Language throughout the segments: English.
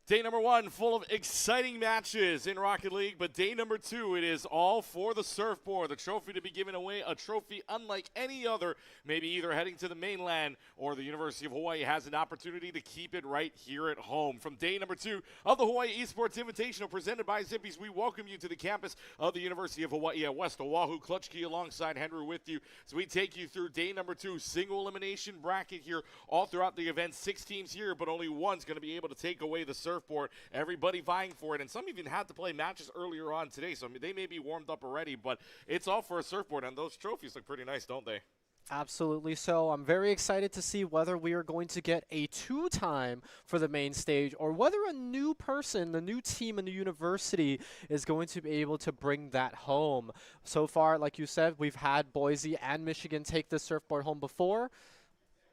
Day number one, full of exciting matches in Rocket League, but day number two, it is all for the surfboard. The trophy to be given away, a trophy unlike any other. Maybe either heading to the mainland or the University of Hawaii has an opportunity to keep it right here at home. From day number two of the Hawaii Esports Invitational presented by Zippy's, we welcome you to the campus of the University of Hawaii at West Oahu. Clutch Key alongside Henry with you as we take you through day number two, single elimination bracket here all throughout the event. 6 teams here, but only one's going to be able to take away the surfboard. Everybody vying for it, and some even had to play matches earlier on today, so they may be warmed up already, but it's all for a surfboard, and those trophies look pretty nice, don't they? Absolutely so. I'm very excited to see whether we are going to get a 2-time for the main stage or whether a new person, the new team in the university is going to be able to bring that home. So far, like you said, we've had Boise and Michigan take the surfboard home before.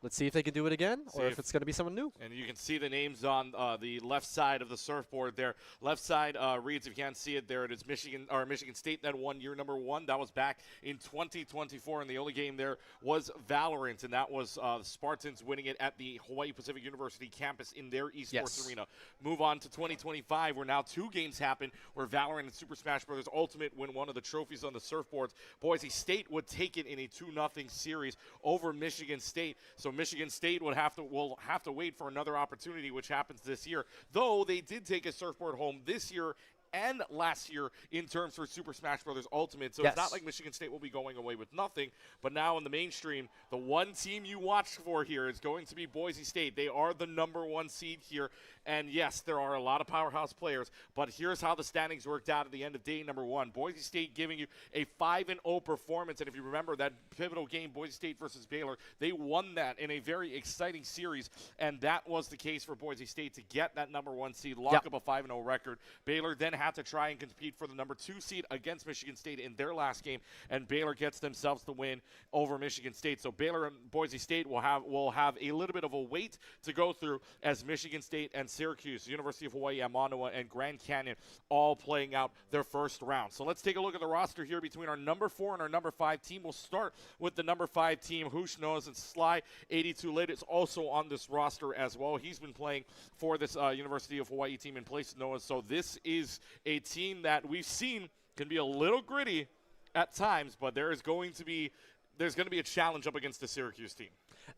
Let's see if they can do it again or if it's going to be someone new. And you can see the names on the left side of the surfboard there. Left side reads, if you can't see it, there it is, Michigan State that won year number 1. That was back in 2024, and the only game there was Valorant, and that was the Spartans winning it at the Hawaii Pacific University campus in their esports arena. Move on to 2025, where now 2 games happen, where Valorant and Super Smash Bros. Ultimate win one of the trophies on the surfboards. Boise State would take it in a 2-0 series over Michigan State. So Michigan State will have to wait for another opportunity, which happens this year. Though they did take a surfboard home this year and last year in terms for Super Smash Bros. Ultimate. So it's not like Michigan State will be going away with nothing. But now in the mainstream, the one team you watch for here is going to be Boise State. They are the #1 seed here. And yes, there are a lot of powerhouse players, but here's how the standings worked out at the end of day number 1. Boise State giving you a 5-0 performance. And if you remember that pivotal game, Boise State versus Baylor, they won that in a very exciting series. And that was the case for Boise State to get that #1 seed, lock up a 5-0 record. Baylor then had to try and compete for the #2 seed against Michigan State in their last game, and Baylor gets themselves the win over Michigan State. So Baylor and Boise State will have a little bit of a wait to go through as Michigan State and Syracuse, University of Hawaii, Manoa, and Grand Canyon all playing out their first round. So let's take a look at the roster here between our #4 and our #5 team. We'll start with the #5 team. Hoosh knows, and Sly 82 Lit is also on this roster as well. He's been playing for this University of Hawaii team in place of Noah. So this is a team that we've seen can be a little gritty at times, but there's going to be a challenge up against the Syracuse team.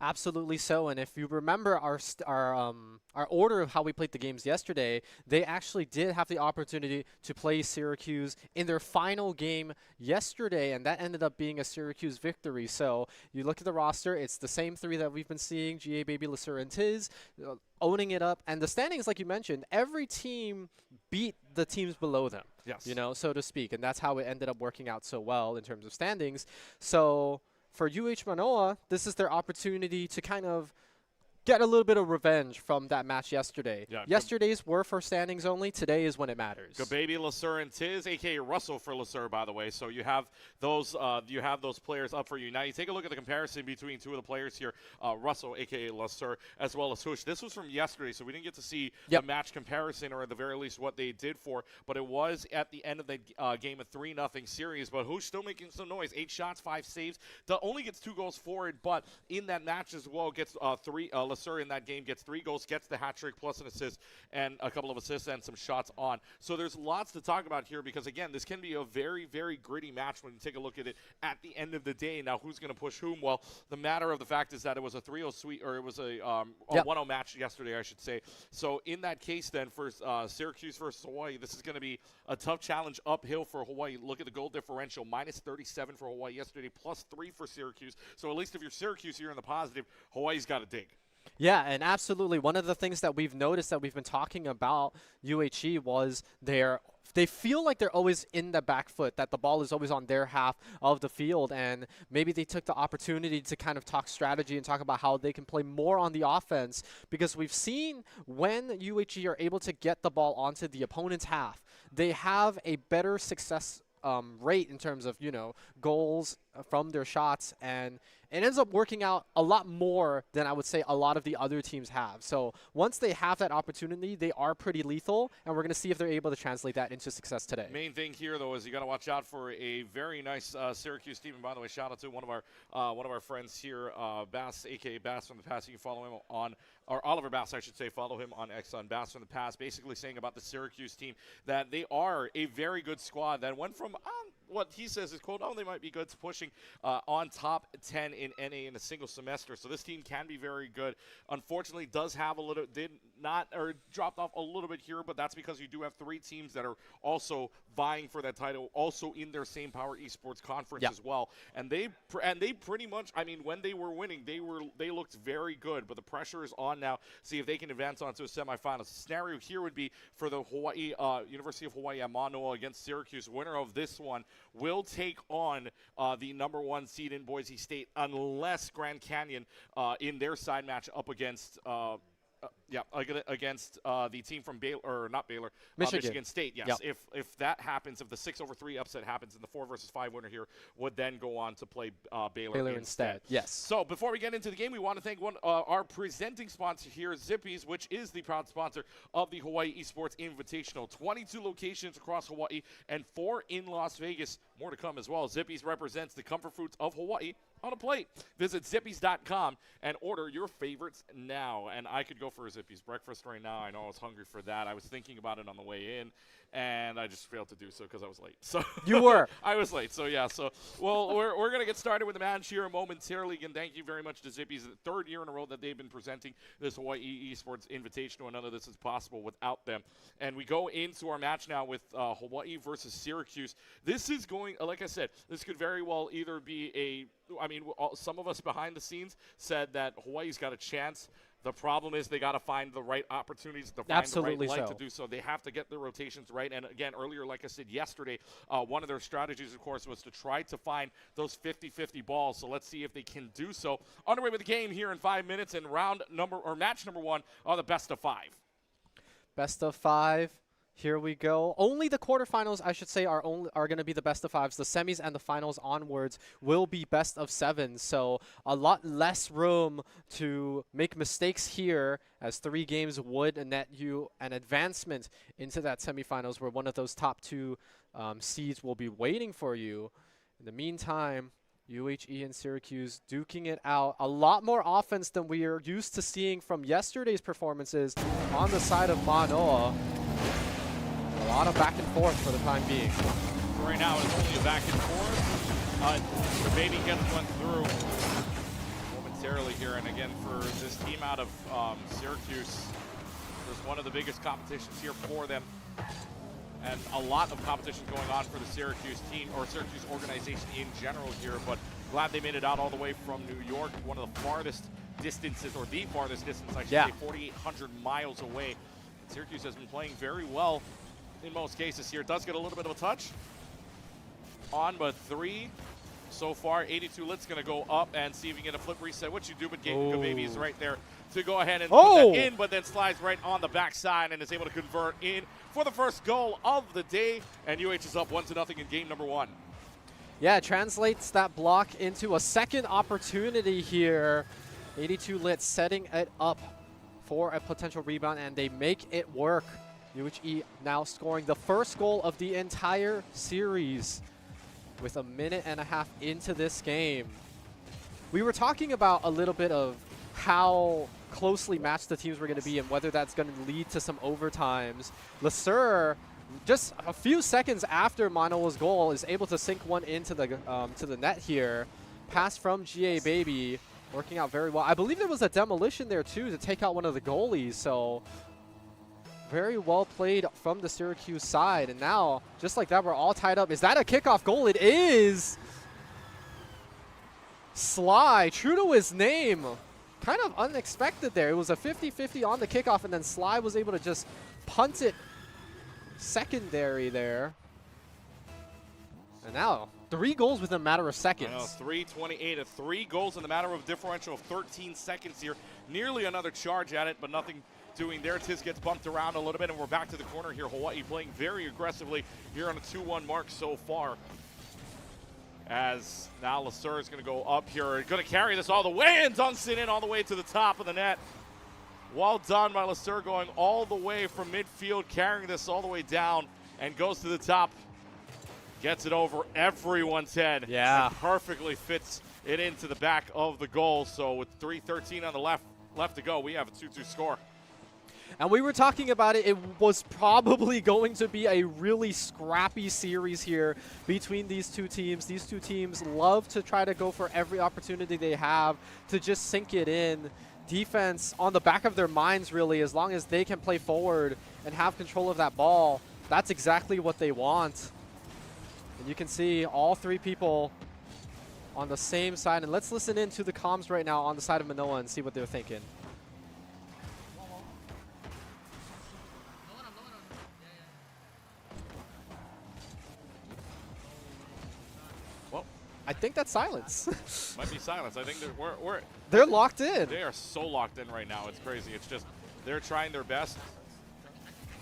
Absolutely so. And if you remember our order of how we played the games yesterday, they actually did have the opportunity to play Syracuse in their final game yesterday, and that ended up being a Syracuse victory. So you look at the roster, it's the same 3 that we've been seeing, GA Baby, Lasur, and Tiz, owning it up. And the standings, like you mentioned, every team beat the teams below them, so to speak. And that's how it ended up working out so well in terms of standings. So for UH Manoa, this is their opportunity to kind of get a little bit of revenge from that match yesterday. Yesterday's were for standings only. Today is when it matters. Baby, Lasur, and Tiz, a.k.a. Russell for Lasur, by the way. So you have those players up for you. Now you take a look at the comparison between 2 of the players here, Russell, a.k.a. Lasur, as well as Hoosh. This was from yesterday, so we didn't get to see the match comparison, or at the very least what they did for, but it was at the end of the game, a 3-0 series. But Hoosh still making some noise. 8 shots, 5 saves. Only gets 2 goals for it, but in that match as well, gets 3. Lasur in that game gets 3 goals, gets the hat trick plus an assist and a couple of assists and some shots on. So there's lots to talk about here because, again, this can be a very, very gritty match when you take a look at it at the end of the day. Now, who's going to push whom? Well, the matter of the fact is that it was a 3-0 sweep, or it was a 1-0 match yesterday, I should say. So in that case, then, for Syracuse versus Hawaii, this is going to be a tough challenge uphill for Hawaii. Look at the goal differential, -37 for Hawaii yesterday, +3 for Syracuse. So at least if you're Syracuse, you're in the positive. Hawaii's got to dig. Yeah, and absolutely. One of the things that we've noticed that we've been talking about UHE was they feel like they're always in the back foot, that the ball is always on their half of the field, and maybe they took the opportunity to kind of talk strategy and talk about how they can play more on the offense, because we've seen when UHE are able to get the ball onto the opponent's half, they have a better success rate in terms of, you know, goals from their shots, and it ends up working out a lot more than I would say a lot of the other teams have. So once they have that opportunity, they are pretty lethal, and we're going to see if they're able to translate that into success today. Main thing here, though, is you got to watch out for a very nice Syracuse team. And by the way, shout out to one of our friends here, Bass, aka Bass from the Past. You can follow him on, or Oliver Bass, I should say. Follow him on X on Bass from the Past. Basically saying about the Syracuse team that they are a very good squad that went from what he says is, quote, they might be good to pushing on top 10 in NA in a single semester. So this team can be very good. Unfortunately, did not dropped off a little bit here, but that's because you do have 3 teams that are also vying for that title, also in their same Power Esports conference as well. And they pretty much, I mean, when they were winning, they looked very good. But the pressure is on now. See if they can advance onto a semifinals. The scenario here would be for the University of Hawaii at Manoa against Syracuse. Winner of this one will take on the #1 seed in Boise State, unless Grand Canyon in their side match up against against the team from Baylor, or not Baylor, Michigan State. Yes, if that happens, if the 6-over-3 upset happens, and the 4-versus-5 winner here would then go on to play Baylor instead. Yes. So before we get into the game, we want to thank our presenting sponsor here, Zippy's, which is the proud sponsor of the Hawaii Esports Invitational. 22 locations across Hawaii and 4 in Las Vegas. More to come as well. Zippy's represents the comfort foods of Hawaii on a plate. Visit zippys.com and order your favorites now. And I could go for a Zippy's breakfast right now. I know I was hungry for that. I was thinking about it on the way in, and I just failed to do so because I was late. So you were. I was late. So yeah. So well, we're gonna get started with the match here momentarily. Again, thank you very much to Zippy's. The 3rd year in a row that they've been presenting this Hawaii Esports Invitational, and none of this is possible without them. And we go into our match now with Hawaii versus Syracuse. This is going, like I said, this could very well either be some of us behind the scenes said that Hawaii's got a chance. The problem is they got to find the right opportunities to find the right light to do so. They have to get their rotations right. And again, earlier, like I said yesterday, one of their strategies, of course, was to try to find those 50-50 balls. So let's see if they can do so. Underway with the game here in 5 minutes, and match number 1 are the best of 5. Best of 5. Here we go. Only the quarterfinals, I should say, are going to be the best of 5s. The semis and the finals onwards will be best of 7s. So a lot less room to make mistakes here, as 3 games would net you an advancement into that semifinals, where one of those top 2 seeds will be waiting for you. In the meantime, UHE and Syracuse duking it out. A lot more offense than we are used to seeing from yesterday's performances on the side of Manoa. A lot of back and forth for the time being. Right now it's only a back and forth. The baby gets one through momentarily here. And again, for this team out of Syracuse, there's one of the biggest competitions here for them. And a lot of competition going on for the Syracuse team, or Syracuse organization in general here. But glad they made it out all the way from New York, one of the farthest distances, or the farthest distance, I should say, 4,800 miles away. And Syracuse has been playing very well in most cases here. It does get a little bit of a touch on, but 3 so far. 82 Lit's going to go up and see if you can get a flip reset, which you do, but Baby is right there to go ahead and put that in, but then slides right on the backside and is able to convert in for the first goal of the day. And UH is up 1-0 in game number 1. Yeah, it translates that block into a second opportunity here. 82 Lit setting it up for a potential rebound, and they make it work. UHE now scoring the first goal of the entire series with 1.5 minutes into this game. We were talking about a little bit of how closely matched the teams were going to be and whether that's going to lead to some overtimes. LeSueur, just a few seconds after Manoa's goal, is able to sink one into the net here. Pass from GA Baby, working out very well. I believe there was a demolition there too to take out one of the goalies, so very well played from the Syracuse side. And now, just like that, we're all tied up. Is that a kickoff goal? It is! Sly, true to his name. Kind of unexpected there. It was a 50-50 on the kickoff, and then Sly was able to just punt it secondary there. And now, 3 goals within a matter of seconds. 3:28 of 3 goals in the matter of differential of 13 seconds here. Nearly another charge at it, but nothing doing there. Tiz gets bumped around a little bit, and we're back to the corner here. Hawaii playing very aggressively here on a 2-1 mark so far. As now Lasur is going to go up here, going to carry this all the way, and dunks it in all the way to the top of the net. Well done by Lasur, going all the way from midfield, carrying this all the way down, and goes to the top. Gets it over everyone's head. Yeah. And perfectly fits it into the back of the goal. So with 3:13 on the left to go, we have a 2-2 score. And we were talking about it. It was probably going to be a really scrappy series here between these two teams. These two teams love to try to go for every opportunity they have to just sink it in. Defense on the back of their minds, really, as long as they can play forward and have control of that ball. That's exactly what they want. And you can see all three people on the same side. And let's listen in to the comms right now on the side of Manoa and see what they're thinking. I think that's silence. Might be silence. I think they're locked in. They are so locked in right now. It's crazy. It's just they're trying their best,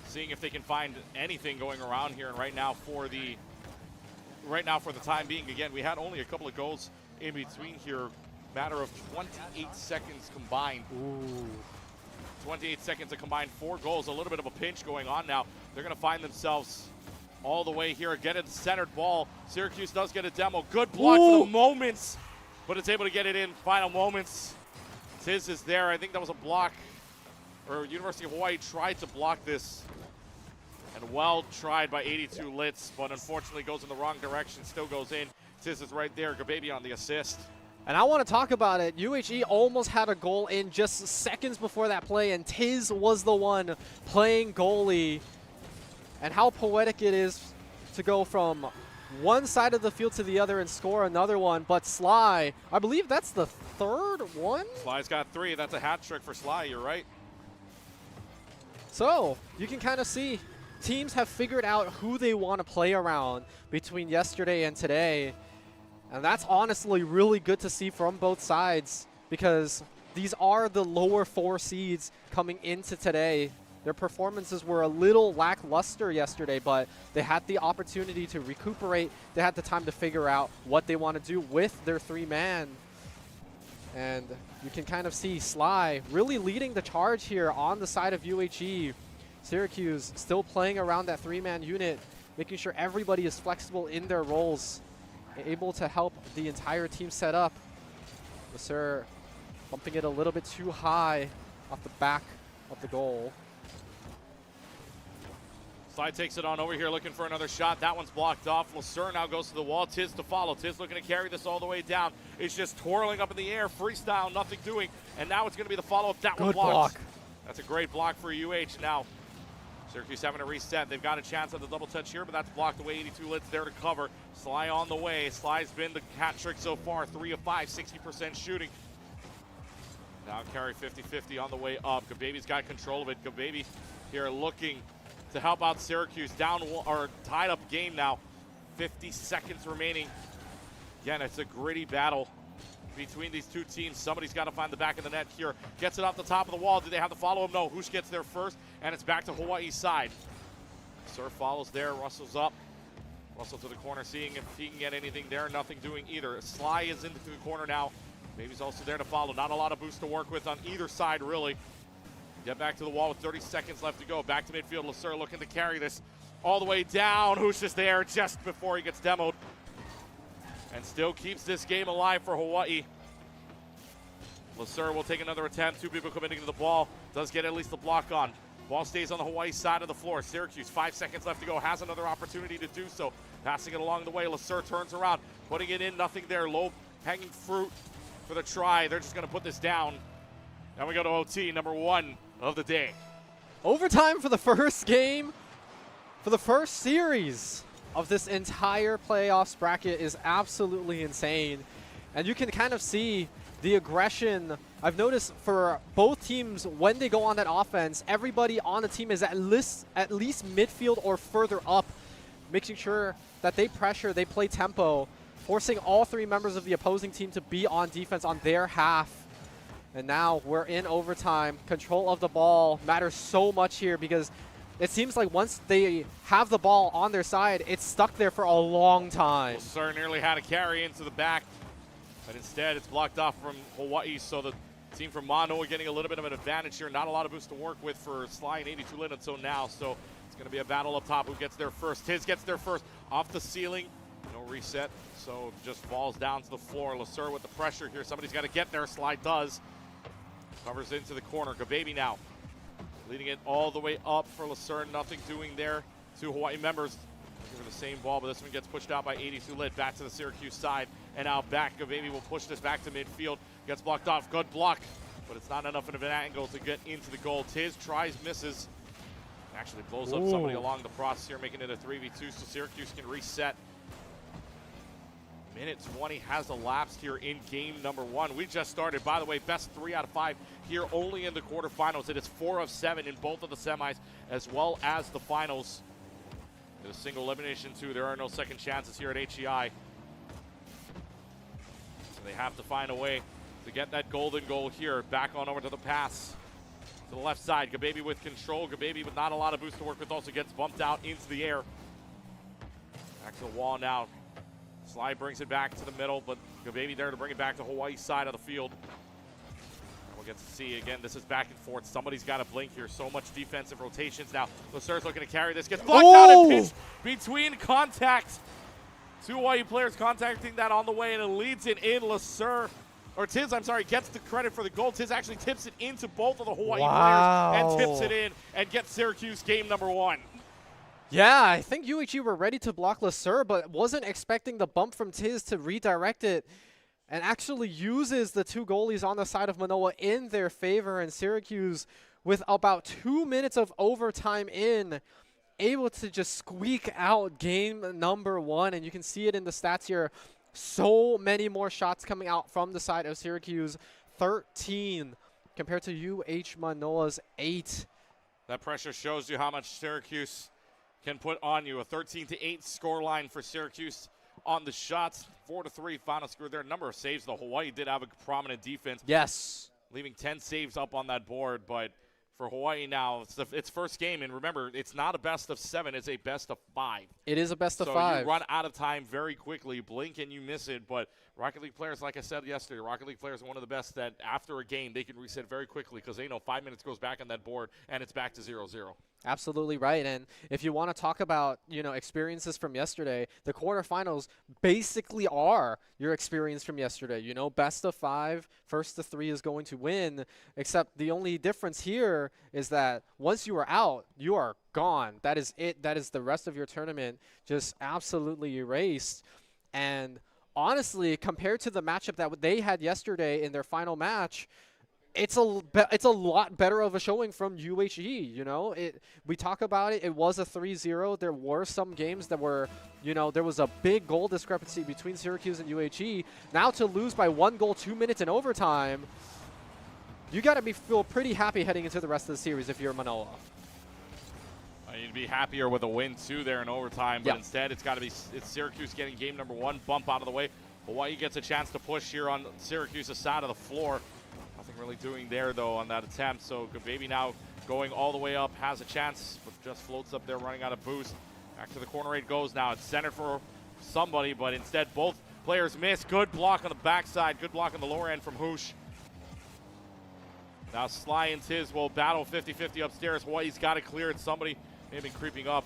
seeing if they can find anything going around here. And right now for the time being, again, we had only a couple of goals in between here. Matter of 28 seconds combined. Ooh. 28 seconds of combined 4 goals. A little bit of a pinch going on now. They're going to find themselves all the way here. Get it centered ball. Syracuse does get a demo. Good block for the moments, but it's able to get it in final moments. Tiz is there. I think that was a block, or University of Hawaii tried to block this, and well tried by 82 Litz, but unfortunately goes in the wrong direction. Still goes in. Tiz is right there. Gababy on the assist. And I want to talk about it. UHE almost had a goal in just seconds before that play, and Tiz was the one playing goalie. And how poetic it is to go from one side of the field to the other and score another one. But Sly, I believe that's the third one? Sly's got 3. That's a hat trick for Sly. You're right. So you can kind of see teams have figured out who they want to play around between yesterday and today. And that's honestly really good to see from both sides, because these are the lower 4 seeds coming into today. Their performances were a little lackluster yesterday, but they had the opportunity to recuperate. They had the time to figure out what they want to do with their 3-man. And you can kind of see Sly really leading the charge here on the side of UHE. Syracuse still playing around that 3-man unit, making sure everybody is flexible in their roles, able to help the entire team set up. Lasur bumping it a little bit too high off the back of the goal. Sly takes it on over here, looking for another shot. That one's blocked off. Lasur now goes to the wall. Tiz to follow. Tiz looking to carry this all the way down. It's just twirling up in the air, freestyle, nothing doing. And now it's going to be the follow-up. That one blocked. Block. That's a great block for UH. Now, Syracuse having to reset. They've got a chance at the double touch here, but that's blocked away. 82 Litz there to cover. Sly on the way. Sly's been the hat trick so far. 3 of 5, 60% shooting. Now carry 50-50 on the way up. Gababy's got control of it. Gababy here looking to help out Syracuse. Down or tied up game now. 50 seconds remaining. Again, it's a gritty battle between these two teams. Somebody's got to find the back of the net here. Gets it off the top of the wall. Do they have to follow him? No. Who gets there first? And it's back to Hawaii's side. Sir follows there. Russell's up. Russell to the corner, seeing if he can get anything there. Nothing doing either. Sly is into the corner now. Baby's also there to follow. Not a lot of boost to work with on either side, really. Get back to the wall with 30 seconds left to go. Back to midfield. Lasur looking to carry this all the way down. Who's just there just before he gets demoed. And still keeps this game alive for Hawaii. Lasur will take another attempt. 2 people committing to the ball. Does get at least the block on. Ball stays on the Hawaii side of the floor. Syracuse, 5 seconds left to go. Has another opportunity to do so. Passing it along the way. Lasur turns around. Putting it in. Nothing there. Low hanging fruit for the try. They're just going to put this down. Now we go to OT, number 1 of the day. Overtime for the first game, for the first series of this entire playoffs bracket is absolutely insane. And you can kind of see the aggression. I've noticed for both teams, when they go on that offense, everybody on the team is at least midfield or further up, making sure that they pressure, they play tempo, forcing all 3 members of the opposing team to be on defense on their half. And now we're in overtime. Control of the ball matters so much here because it seems like once they have the ball on their side, it's stuck there for a long time. Well, Sir nearly had a carry into the back, but instead it's blocked off from Hawaii, so the team from Manoa getting a little bit of an advantage here. Not a lot of boost to work with for Sly and 82 Lit until now, so it's going to be a battle up top. Who gets there first? Tiz gets there first. Off the ceiling. No reset, so just falls down to the floor. Lasur with the pressure here. Somebody's got to get there. Sly does. Covers into the corner. Gababy now leading it all the way up for Lasur. Nothing doing there. Two Hawaii members looking for the same ball, but this one gets pushed out by 82 Lit. Back to the Syracuse side, and now back. Gababy will push this back to midfield. Gets blocked off. Good block, but it's not enough of an angle to get into the goal. Tiz tries, misses. Actually blows up somebody along the process here, making it a 3v2, so Syracuse can reset. Minute 20 has elapsed here in game number 1. We just started, by the way, best 3 out of 5 here only in the quarterfinals. It is 4 of 7 in both of the semis as well as the finals. In a single elimination too, there are no second chances here at HEI. So they have to find a way to get that golden goal here. Back on over to the pass. To the left side, Gababy with control. Gababy with not a lot of boost to work with, also gets bumped out into the air. Back to the wall now. Sly brings it back to the middle, but Gababy there to bring it back to Hawaii's side of the field. And we'll get to see again, this is back and forth. Somebody's got to blink here. So much defensive rotations now. Lasur's looking to carry this. Gets blocked out and pitched between contact. Two Hawaii players contacting that on the way, and it leads it in. Lasur, or Tiz, I'm sorry, gets the credit for the goal. Tiz actually tips it into both of the Hawaii players and tips it in and gets Syracuse game number 1. Yeah, I think UHE were ready to block Lasur, but wasn't expecting the bump from Tiz to redirect it, and actually uses the 2 goalies on the side of Manoa in their favor. And Syracuse, with about 2 minutes of overtime in, able to just squeak out game number 1. And you can see it in the stats here. So many more shots coming out from the side of Syracuse. 13 compared to UH Manoa's 8. That pressure shows you how much Syracuse can put on you. A 13-8 scoreline for Syracuse on the shots. 4-3 final score there. Number of saves, though. Hawaii did have a prominent defense. Yes. Leaving 10 saves up on that board, but for Hawaii now, it's its first game, and remember, it's not a best of 7, it's a best of 5. It is a best of 5. So you run out of time very quickly, blink and you miss it, but Rocket League players, like I said yesterday, Rocket League players are one of the best that after a game, they can reset very quickly because they know 5 minutes goes back on that board, and it's back to 0-0. Absolutely right. And if you want to talk about, experiences from yesterday, the quarterfinals basically are your experience from yesterday. Best of 5, first to 3 is going to win, except the only difference here is that once you are out, you are gone. That is it. That is the rest of your tournament just absolutely erased. And honestly, compared to the matchup that they had yesterday in their final match, it's a lot better of a showing from UHE. We talk about it. It was a 3-0. There were some games that were, there was a big goal discrepancy between Syracuse and UHE. Now to lose by 1 goal, 2 minutes in overtime, you got to feel pretty happy heading into the rest of the series if you're Manoa. You'd be happier with a win too there in overtime, but instead it's Syracuse getting game number 1, bump out of the way. Hawaii gets a chance to push here on Syracuse's side of the floor. Nothing really doing there, though, on that attempt. So Gababy now going all the way up, has a chance, but just floats up there, running out of boost. Back to the corner it goes now. It's centered for somebody, but instead both players miss. Good block on the backside. Good block on the lower end from Hoosh. Now Sly and Tiz will battle 50-50 upstairs. Hawaii's got it cleared. Somebody may have been creeping up,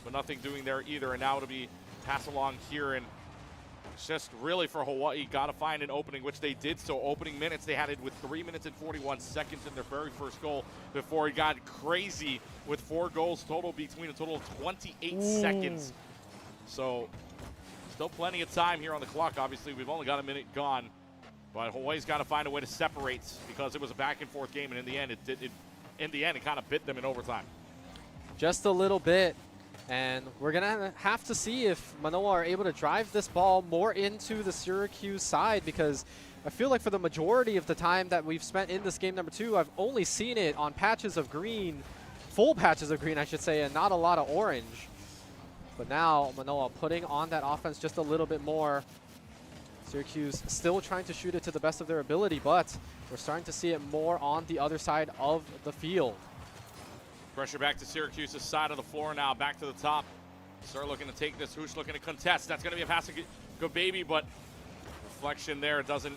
but nothing doing there either. And now it'll be pass along here, and it's just really for Hawaii, got to find an opening, which they did. So opening minutes, they had it with 3 minutes and 41 seconds in their very first goal before it got crazy with 4 goals total between a total of 28 seconds. So still plenty of time here on the clock. Obviously, we've only got a minute gone, but Hawaii's got to find a way to separate because it was a back and forth game, and in the end, it kind of bit them in overtime. Just a little bit. And we're going to have to see if Manoa are able to drive this ball more into the Syracuse side, because I feel like for the majority of the time that we've spent in this game number 2, I've only seen it on patches of green, full patches of green, I should say, and not a lot of orange. But now Manoa putting on that offense just a little bit more. Syracuse still trying to shoot it to the best of their ability, but we're starting to see it more on the other side of the field. Pressure back to Syracuse's side of the floor now, back to the top. Start looking to take this. Hoosh looking to contest. That's going to be a pass to go baby, but reflection there doesn't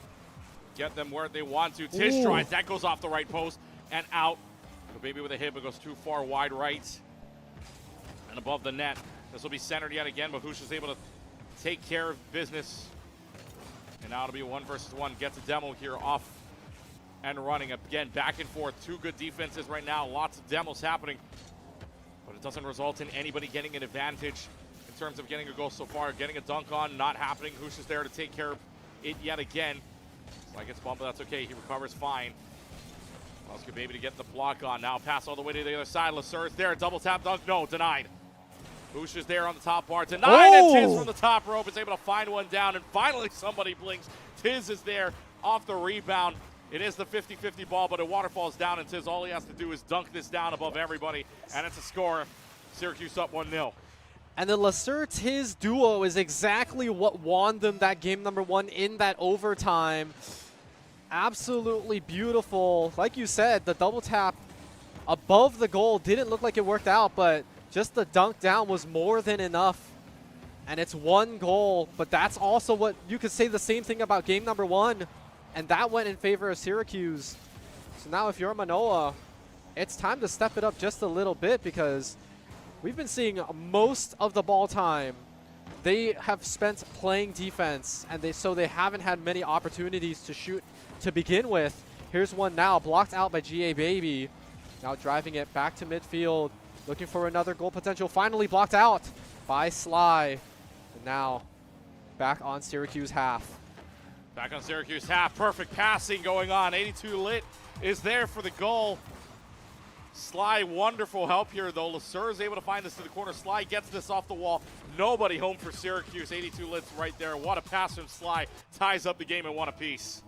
get them where they want to. Tish tries. That goes off the right post and out. Go baby with a hit, but goes too far wide right and above the net. This will be centered yet again, but Hoosh is able to take care of business. And now it'll be 1 versus 1. Gets a demo here off and running. Again, back and forth. Two good defenses right now. Lots of demos happening. But it doesn't result in anybody getting an advantage in terms of getting a goal so far. Getting a dunk on, not happening. Hoosh is there to take care of it yet again. Sly gets bumped, but that's okay. He recovers fine. Allows Baby to get the block on. Now pass all the way to the other side. Lasur is there. Double tap dunk. No, denied. Hoosh is there on the top bar. Denied, and Tiz from the top rope is able to find one down. And finally somebody blinks. Tiz is there off the rebound. It is the 50-50 ball, but it waterfalls down, and Tiz, all he has to do is dunk this down above everybody, and it's a score. Syracuse up 1-0. And the Lasur-Tiz duo is exactly what won them that game number 1 in that overtime. Absolutely beautiful. Like you said, the double tap above the goal didn't look like it worked out, but just the dunk down was more than enough. And it's 1 goal, but that's also what you could say the same thing about game number 1. And that went in favor of Syracuse. So now if you're Manoa, it's time to step it up just a little bit, because we've been seeing most of the ball time they have spent playing defense, and so they haven't had many opportunities to shoot to begin with. Here's one now, blocked out by GA Baby. Now driving it back to midfield, looking for another goal potential. Finally blocked out by Sly. And now back on Syracuse half. Back on Syracuse half. Perfect passing going on. 82 Lit is there for the goal. Sly, wonderful help here, though. Lasur is able to find this to the corner. Sly gets this off the wall. Nobody home for Syracuse. 82 Lit's right there. What a pass from Sly. Ties up the game in 1 apiece.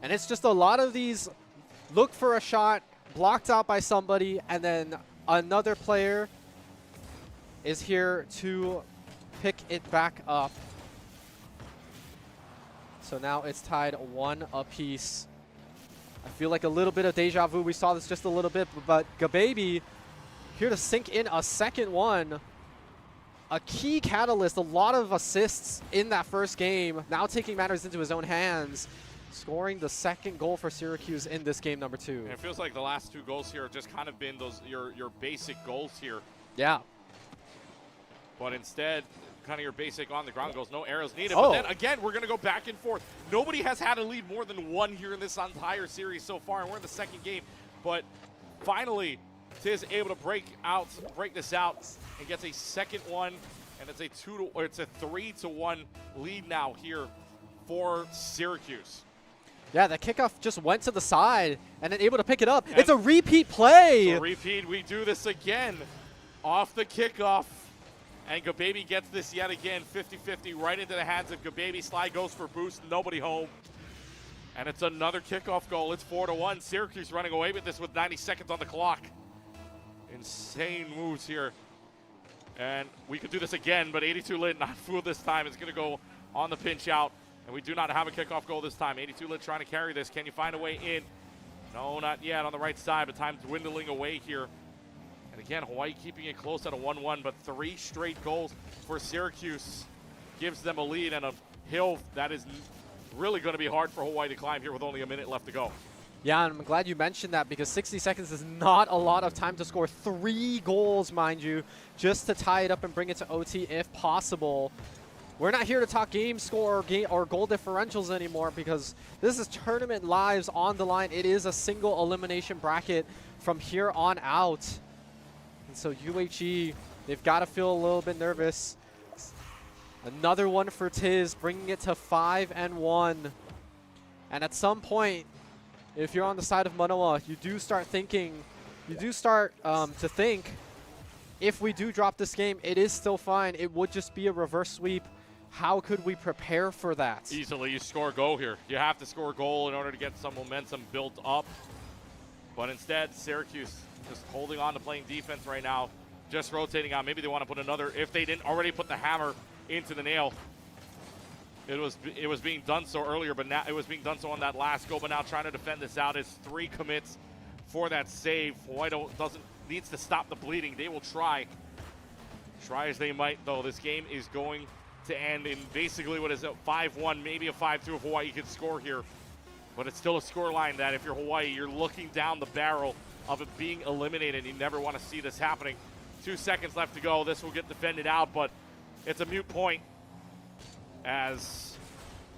And it's just a lot of these look for a shot, blocked out by somebody, and then another player is here to pick it back up. So now it's tied 1 apiece. I feel like a little bit of deja vu. We saw this just a little bit, but Gababy here to sink in a second one. A key catalyst, a lot of assists in that first game. Now taking matters into his own hands, scoring the second goal for Syracuse in this game number 2. And it feels like the last 2 goals here have just kind of been those your basic goals here. Yeah. But instead, kind of your basic on-the-ground goals, no arrows needed. But then, again, we're going to go back and forth. Nobody has had a lead more than 1 here in this entire series so far, and we're in the second game. But finally, Tiz able to break this out, and gets a second one, and it's a 3-1 lead now here for Syracuse. Yeah, the kickoff just went to the side, and then able to pick it up. And it's a repeat play. It's a repeat. We do this again off the kickoff. And Gababy gets this yet again, 50-50 right into the hands of Gababy. Sly goes for boost, nobody home. And it's another kickoff goal. It's 4-1. Syracuse running away with this with 90 seconds on the clock. Insane moves here. And we could do this again, but 82 Lit not fooled this time. It's going to go on the pinch out. And we do not have a kickoff goal this time. 82 Lit trying to carry this. Can you find a way in? No, not yet on the right side, but time dwindling away here. And again, Hawaii keeping it close at a 1-1, but 3 straight goals for Syracuse gives them a lead and a hill that is really going to be hard for Hawaii to climb here with only a minute left to go. Yeah, and I'm glad you mentioned that, because 60 seconds is not a lot of time to score 3 goals, mind you, just to tie it up and bring it to OT if possible. We're not here to talk game score or goal differentials anymore, because this is tournament lives on the line. It is a single elimination bracket from here on out. And so UHE, they've got to feel a little bit nervous. Another one for Tiz, bringing it to 5-1. And at some point, if you're on the side of Manoa, you do start thinking, to think, if we do drop this game, it is still fine. It would just be a reverse sweep. How could we prepare for that? Easily, you score a goal here. You have to score a goal in order to get some momentum built up. But instead, Syracuse just holding on to playing defense right now, just rotating out. Maybe they want to put another, if they didn't already put the hammer into the nail. It was being done so earlier, but now it was being done so on that last go. But now trying to defend this out is 3 commits for that save. Hawaii needs to stop the bleeding. They will try as they might, though. This game is going to end in basically what is a 5-1, maybe a 5-2 if Hawaii could score here. But it's still a scoreline that if you're Hawaii, you're looking down the barrel of it being eliminated. You never want to see this happening. 2 seconds left to go. This will get defended out, but it's a moot point, as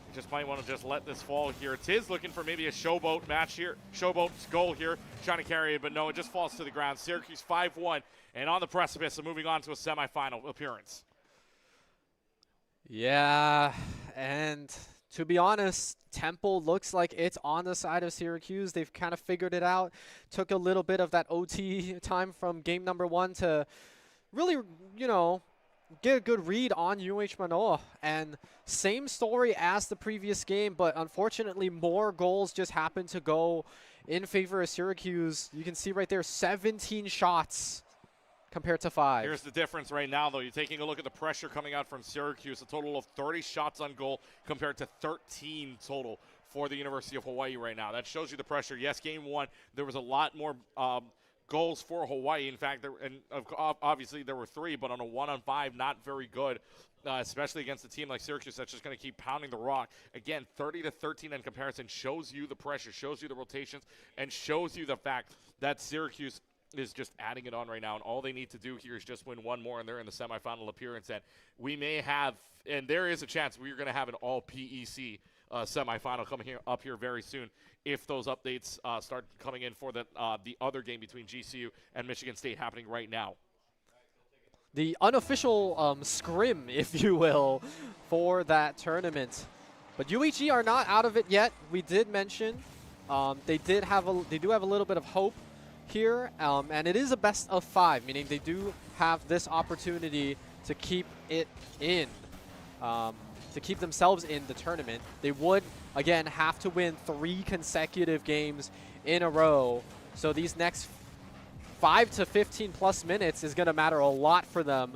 you just might want to just let this fall here. Tiz looking for maybe a showboat match here, showboat's goal here, trying to carry it, but no, it just falls to the ground. Syracuse 5-1, and on the precipice of moving on to a semifinal appearance. Yeah, and to be honest, Temple looks like it's on the side of Syracuse. They've kind of figured it out. Took a little bit of that OT time from game number 1 to really, you know, get a good read on Manoa. And same story as the previous game, but unfortunately more goals just happened to go in favor of Syracuse. You can see right there, 17 shots compared to 5. Here's the difference right now, though. You're taking a look at the pressure coming out from Syracuse, a total of 30 shots on goal compared to 13 total for the University of Hawaii right now. That shows you the pressure. Yes, game 1, there was a lot more goals for Hawaii. In fact, obviously there were 3, but on a 1-on-5, not very good, especially against a team like Syracuse that's just going to keep pounding the rock. Again, 30-13 in comparison shows you the pressure, shows you the rotations, and shows you the fact that Syracuse is just adding it on right now, and all they need to do here is just win 1 more, and they're in the semifinal appearance. And we may have, and there is a chance we're going to have an all-PEC semifinal coming up here very soon if those updates start coming in for the other game between GCU and Michigan State happening right now. The unofficial scrim, if you will, for that tournament. But UHE are not out of it yet. We did mention they do have a little bit of hope here, and it is a best of 5, meaning they do have this opportunity to keep it in, to keep themselves in the tournament. They would, again, have to win 3 consecutive games in a row. So these next 5 to 15 plus minutes is going to matter a lot for them,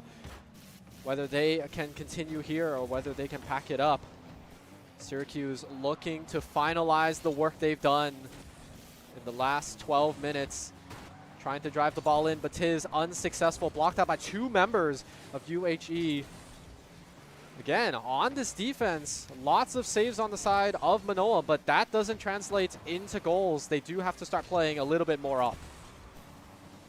whether they can continue here or whether they can pack it up. Syracuse looking to finalize the work they've done in the last 12 minutes. Trying to drive the ball in, but Tiz unsuccessful. Blocked out by 2 members of UHE. Again, on this defense, lots of saves on the side of Manoa, but that doesn't translate into goals. They do have to start playing a little bit more up.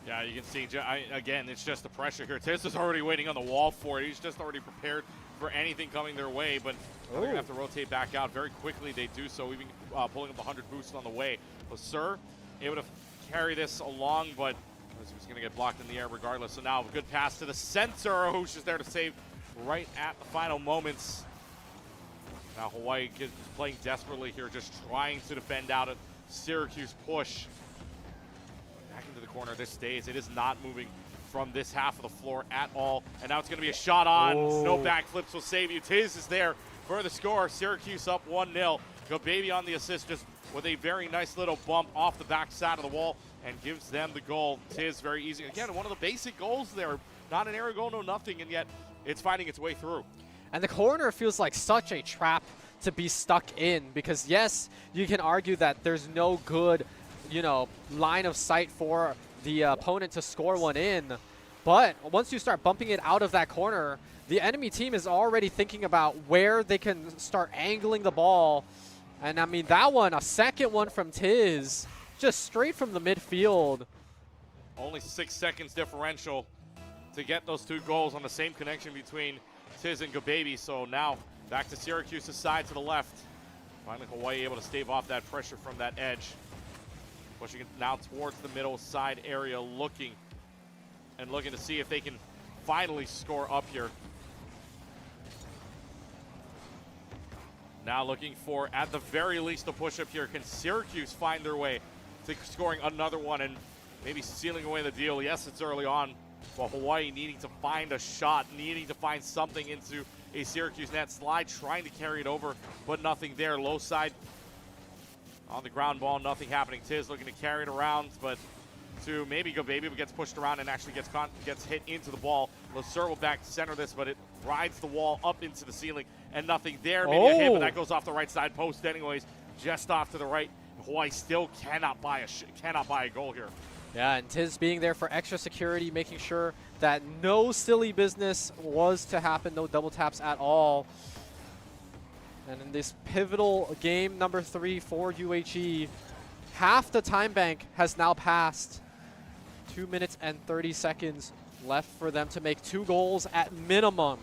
Yeah, you can see, again, it's just the pressure here. Tiz is already waiting on the wall for it. He's just already prepared for anything coming their way, but they're going to have to rotate back out very quickly. They do so, even pulling up 100 boosts on the way. Sir able to carry this along, but he's going to get blocked in the air regardless. So now a good pass to the center, who's just there to save right at the final moments. Now Hawaii is playing desperately here, just trying to defend out a Syracuse push. Back into the corner, this stays. It is not moving from this half of the floor at all. And now it's going to be a shot on. Oh. No backflips will save you. Tiz is there for the score. Syracuse up 1-0. Baby on the assist, just with a very nice little bump off the back side of the wall, and gives them the goal. Tiz very easy. Again, one of the basic goals there. Not an error goal, no nothing, and yet it's finding its way through. And the corner feels like such a trap to be stuck in, because yes, you can argue that there's no good, you know, line of sight for the opponent to score one in. But once you start bumping it out of that corner, the enemy team is already thinking about where they can start angling the ball. And I mean, that one, a second one from Tiz, just straight from the midfield. Only 6 seconds differential to get those 2 goals on the same connection between Tiz and Gababy. So now back to Syracuse's side to the left. Finally, Hawaii able to stave off that pressure from that edge. Pushing it now towards the middle side area, looking to see if they can finally score up here. Now looking for, at the very least, a push up here. Can Syracuse find their way to scoring another one and maybe sealing away the deal? Yes, it's early on, but Hawaii needing to find a shot, needing to find something into a Syracuse net. Slide trying to carry it over, but nothing there. Low side on the ground ball, nothing happening. Tiz looking to carry it around, but to maybe go baby, but gets pushed around and actually gets hit into the ball. Lasur will back center this, but it rides the wall up into the ceiling and nothing there. Maybe a hit, but that goes off the right side post anyways, just off to the right. Hawaii still cannot buy a goal here. Yeah, and Tiz being there for extra security, making sure that no silly business was to happen, no double taps at all. And in this pivotal game number 3 for UHE, half the time bank has now passed. 2 minutes and 30 seconds left for them to make 2 goals at minimum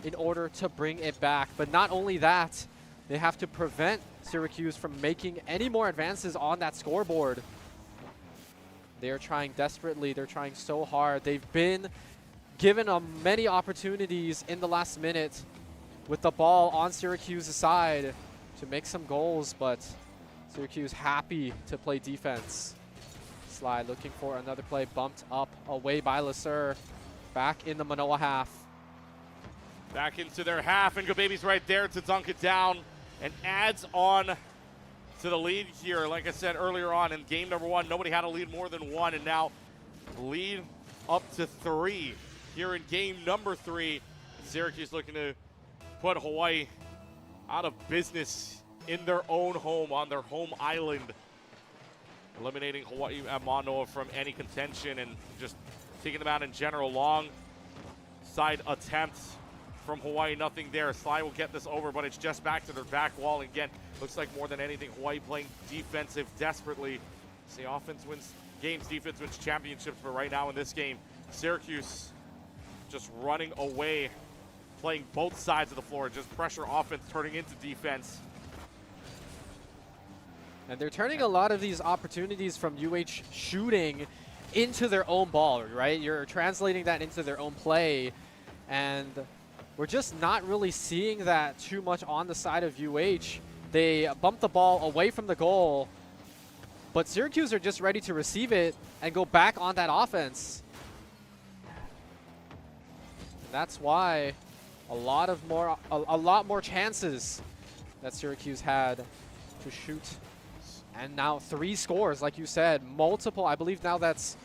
in order to bring it back. But not only that, they have to prevent Syracuse from making any more advances on that scoreboard. They are trying desperately. They're trying so hard. They've been given many opportunities in the last minute with the ball on Syracuse's side to make some goals, but Syracuse happy to play defense. Slide looking for another play, bumped up away by Lasur. Back in the Manoa half. Back into their half, and Gobaby's right there to dunk it down and adds on to the lead here. Like I said earlier on in game number 1, nobody had a lead more than 1, and now lead up to 3 here in game number 3. Syracuse looking to put Hawaii out of business in their own home, on their home island, eliminating Hawaii at Manoa from any contention and just taking them out in general. Long side attempts from Hawaii, nothing there. Sly will get this over, but it's just back to their back wall again. Looks like more than anything, Hawaii playing defensive desperately. See, offense wins games, defense wins championships, but right now in this game, Syracuse just running away, playing both sides of the floor, just pressure offense turning into defense. And they're turning a lot of these opportunities from UH shooting into their own ball, right? You're translating that into their own play, and we're just not really seeing that too much on the side of UH. They bump the ball away from the goal, but Syracuse are just ready to receive it and go back on that offense. And that's why a lot more chances that Syracuse had to shoot. And now 3 scores, like you said, multiple. I believe now that's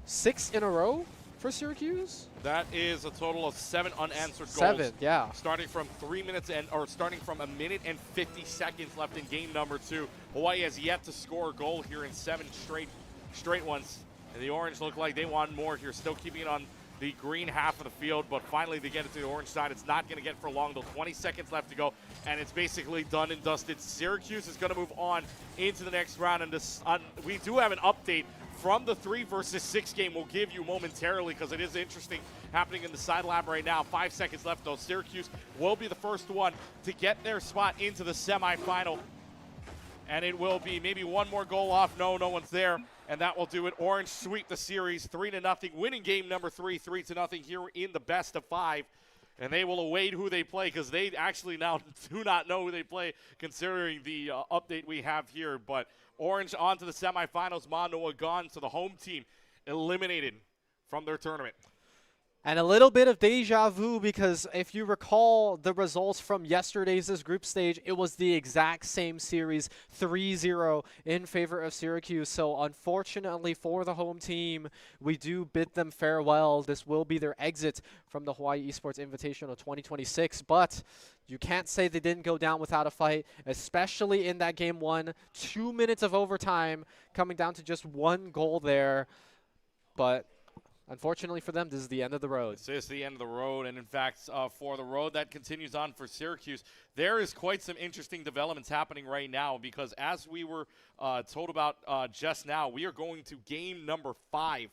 6 in a row for Syracuse. That is a total of 7 unanswered goals. 7, yeah. Starting from 3 minutes starting from 1 minute and 50 seconds left in game number 2. Hawaii has yet to score a goal here in 7 straight ones. And the Orange look like they want more here, still keeping it on the green half of the field, but finally they get it to the Orange side. It's not going to get for long, though. 20 seconds left to go, and it's basically done and dusted. Syracuse is going to move on into the next round, and we do have an update from the 3 versus 6 game we'll give you momentarily, because it is interesting happening in the side lab right now. 5 seconds left, though. Syracuse will be the first one to get their spot into the semifinal. And it will be maybe one more goal off. No one's there. And that will do it. Orange sweep the series 3-0, winning game number 3, 3-0 here in the best of 5. And they will await who they play, because they actually now do not know who they play, considering the update we have here. But Orange on to the semifinals. Manoa gone, so the home team eliminated from their tournament. And a little bit of deja vu, because if you recall the results from yesterday's group stage, it was the exact same series, 3-0 in favor of Syracuse. So unfortunately for the home team, we do bid them farewell. This will be their exit from the Hawaii Esports Invitational 2026, but you can't say they didn't go down without a fight, especially in that game 1. 2 minutes of overtime, coming down to just 1 goal there. But unfortunately for them, this is the end of the road. This is the end of the road, and in fact, for the road that continues on for Syracuse, there is quite some interesting developments happening right now, because as we were told about just now, we are going to game number 5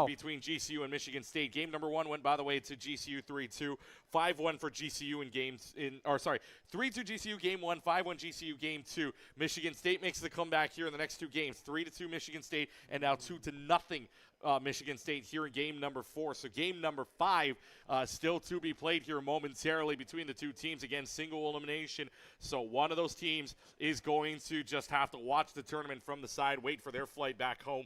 between GCU and Michigan State. Game number 1 went, by the way, to GCU 3-2, 5-1 for GCU in 3-2 GCU game 1, 5-1 GCU game 2. Michigan State makes the comeback here in the next 2 games, 3-2 Michigan State, and now 2-0 Michigan State here in game number 4. So game number 5 still to be played here momentarily between the 2 teams. Again, single elimination. So one of those teams is going to just have to watch the tournament from the side, wait for their flight back home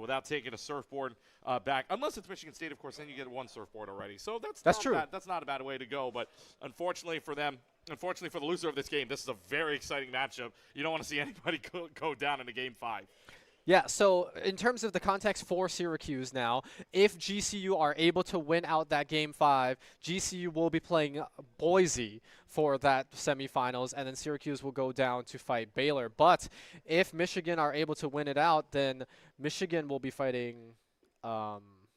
without taking a surfboard back. Unless it's Michigan State, of course, then you get 1 surfboard already. So that's true. That's not a bad way to go. But unfortunately for them, unfortunately for the loser of this game, this is a very exciting matchup. You don't want to see anybody go down into game 5. Yeah, so in terms of the context for Syracuse now, if GCU are able to win out that Game 5, GCU will be playing Boise for that semifinals, and then Syracuse will go down to fight Baylor. But if Michigan are able to win it out, then Michigan will be fighting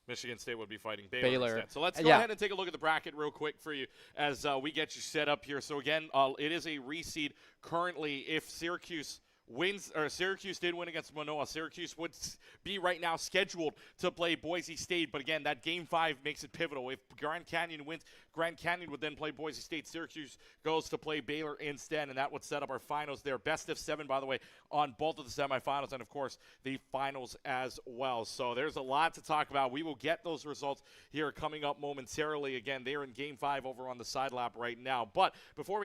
Michigan State would be fighting Baylor, Baylor. instead. So let's go ahead and take a look at the bracket real quick for you as we get you set up here. So again, it is a reseed currently. If Syracuse wins, or Syracuse did win against Manoa, Syracuse would be right now scheduled to play Boise State. But again, that Game 5 makes it pivotal. If Grand Canyon wins, Grand Canyon would then play Boise State. Syracuse goes to play Baylor instead, and that would set up our finals there. Best of 7, by the way, on both of the semifinals and, of course, the finals as well. So there's a lot to talk about. We will get those results here coming up momentarily. Again, they're in Game 5 over on the side lap right now. But before we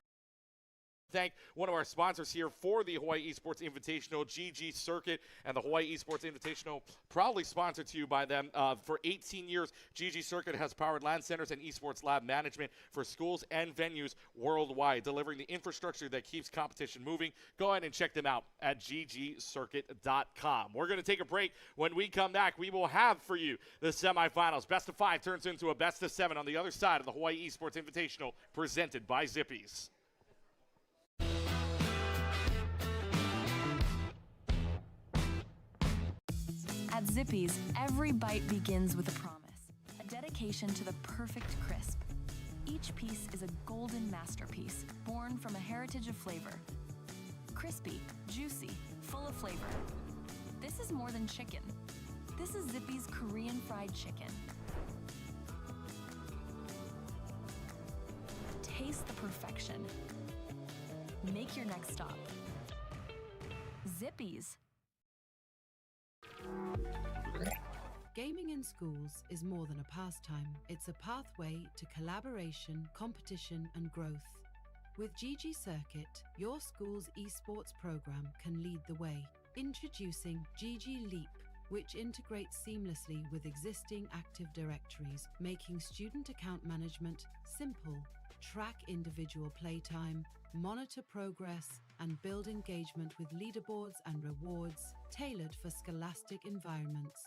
thank one of our sponsors here for the Hawaii Esports Invitational, GG Circuit, and the Hawaii Esports Invitational, proudly sponsored to you by them. For 18 years, GG Circuit has powered LAN centers and esports lab management for schools and venues worldwide, delivering the infrastructure that keeps competition moving. Go ahead and check them out at ggcircuit.com. We're going to take a break. When we come back, we will have for you the semifinals. Best of 5 turns into a best of 7 on the other side of the Hawaii Esports Invitational, presented by Zippy's. At Zippy's, every bite begins with a promise, a dedication to the perfect crisp. Each piece is a golden masterpiece, born from a heritage of flavor. Crispy, juicy, full of flavor. This is more than chicken. This is Zippy's Korean fried chicken. Taste the perfection. Make your next stop. Zippy's. Gaming in schools is more than a pastime. It's a pathway to collaboration, competition, and growth. With GG Circuit, your school's esports program can lead the way. Introducing GG Leap, which integrates seamlessly with existing Active Directories, making student account management simple. Track individual playtime, monitor progress, and build engagement with leaderboards and rewards tailored for scholastic environments.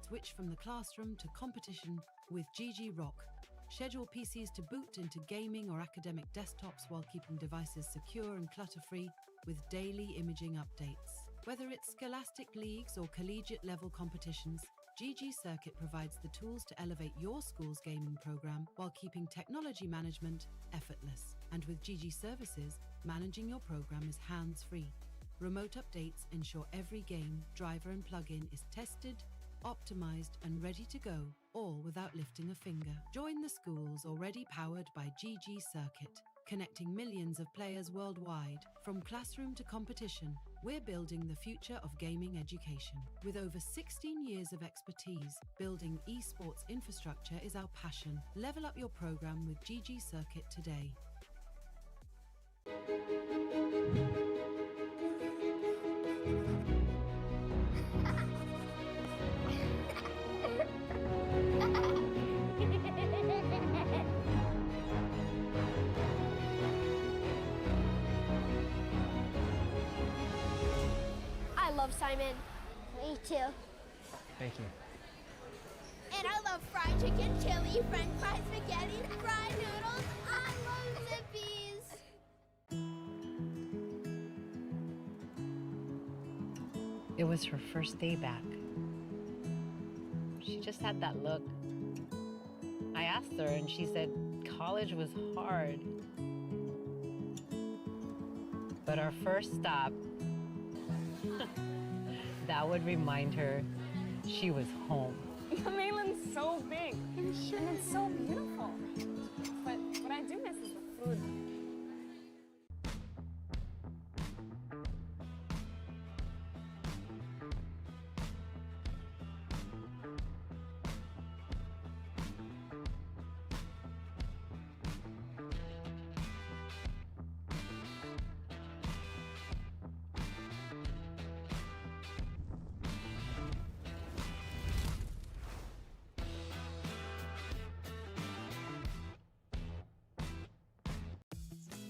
Switch from the classroom to competition with GG Rock. Schedule PCs to boot into gaming or academic desktops while keeping devices secure and clutter-free with daily imaging updates. Whether it's scholastic leagues or collegiate level competitions, GG Circuit provides the tools to elevate your school's gaming program while keeping technology management effortless. And with GG Services, managing your program is hands-free. Remote updates ensure every game, driver, and plugin is tested, optimized, and ready to go, all without lifting a finger. Join the schools already powered by GG Circuit, connecting millions of players worldwide. From classroom to competition, we're building the future of gaming education. With over 16 years of expertise, building esports infrastructure is our passion. Level up your program with GG Circuit today. I love Simon. Me too. Thank you. And I love fried chicken, chili, french fries, spaghetti, fried noodles. I love Zippy's. It was her first day back. She just had that look. I asked her and she said college was hard. But our first stop, that would remind her she was home. The mainland's so big and it's so beautiful. But what I do miss is the food.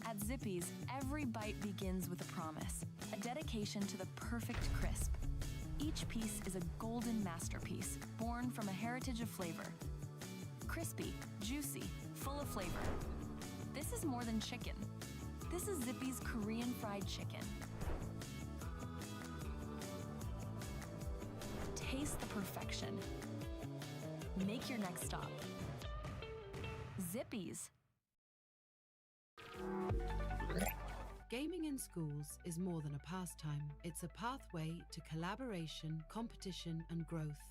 At Zippy's, every bite begins with a promise, a dedication to the perfect crisp. Each piece is a golden masterpiece, born from a heritage of flavor. Crispy, juicy, full of flavor. This is more than chicken. This is Zippy's Korean fried chicken. Taste the perfection. Make your next stop. Zippy's. Gaming in schools is more than a pastime. It's a pathway to collaboration, competition, and growth.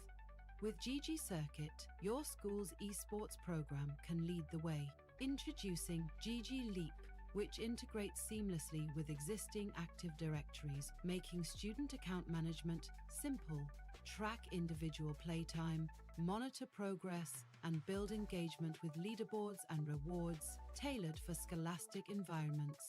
With GG Circuit, your school's esports program can lead the way. Introducing GG Leap, which integrates seamlessly with existing Active Directories, making student account management simple. Track individual playtime, monitor progress, and build engagement with leaderboards and rewards tailored for scholastic environments.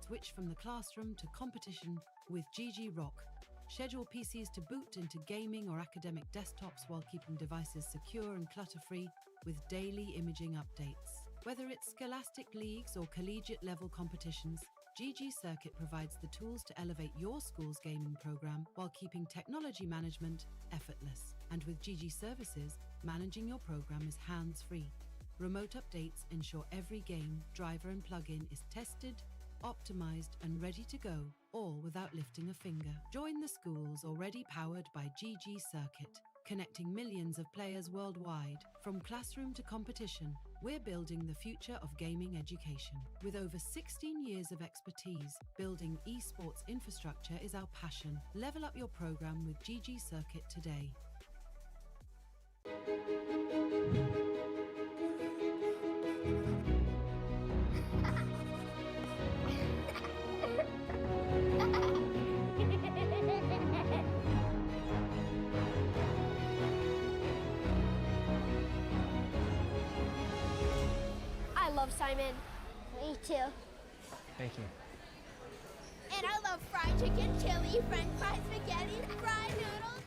Switch from the classroom to competition with GG Rock. Schedule PCs to boot into gaming or academic desktops while keeping devices secure and clutter-free with daily imaging updates. Whether it's scholastic leagues or collegiate level competitions, GG Circuit provides the tools to elevate your school's gaming program while keeping technology management effortless. And with GG Services, managing your program is hands-free. Remote updates ensure every game, driver and plugin is tested, optimized and ready to go, all without lifting a finger. Join the schools already powered by GG Circuit, connecting millions of players worldwide. From classroom to competition, we're building the future of gaming education. With over 16 years of expertise, building esports infrastructure is our passion. Level up your program with GG Circuit today. I love Simon. Me too. Thank you. And I love fried chicken, chili, french fries, spaghetti, fried noodles.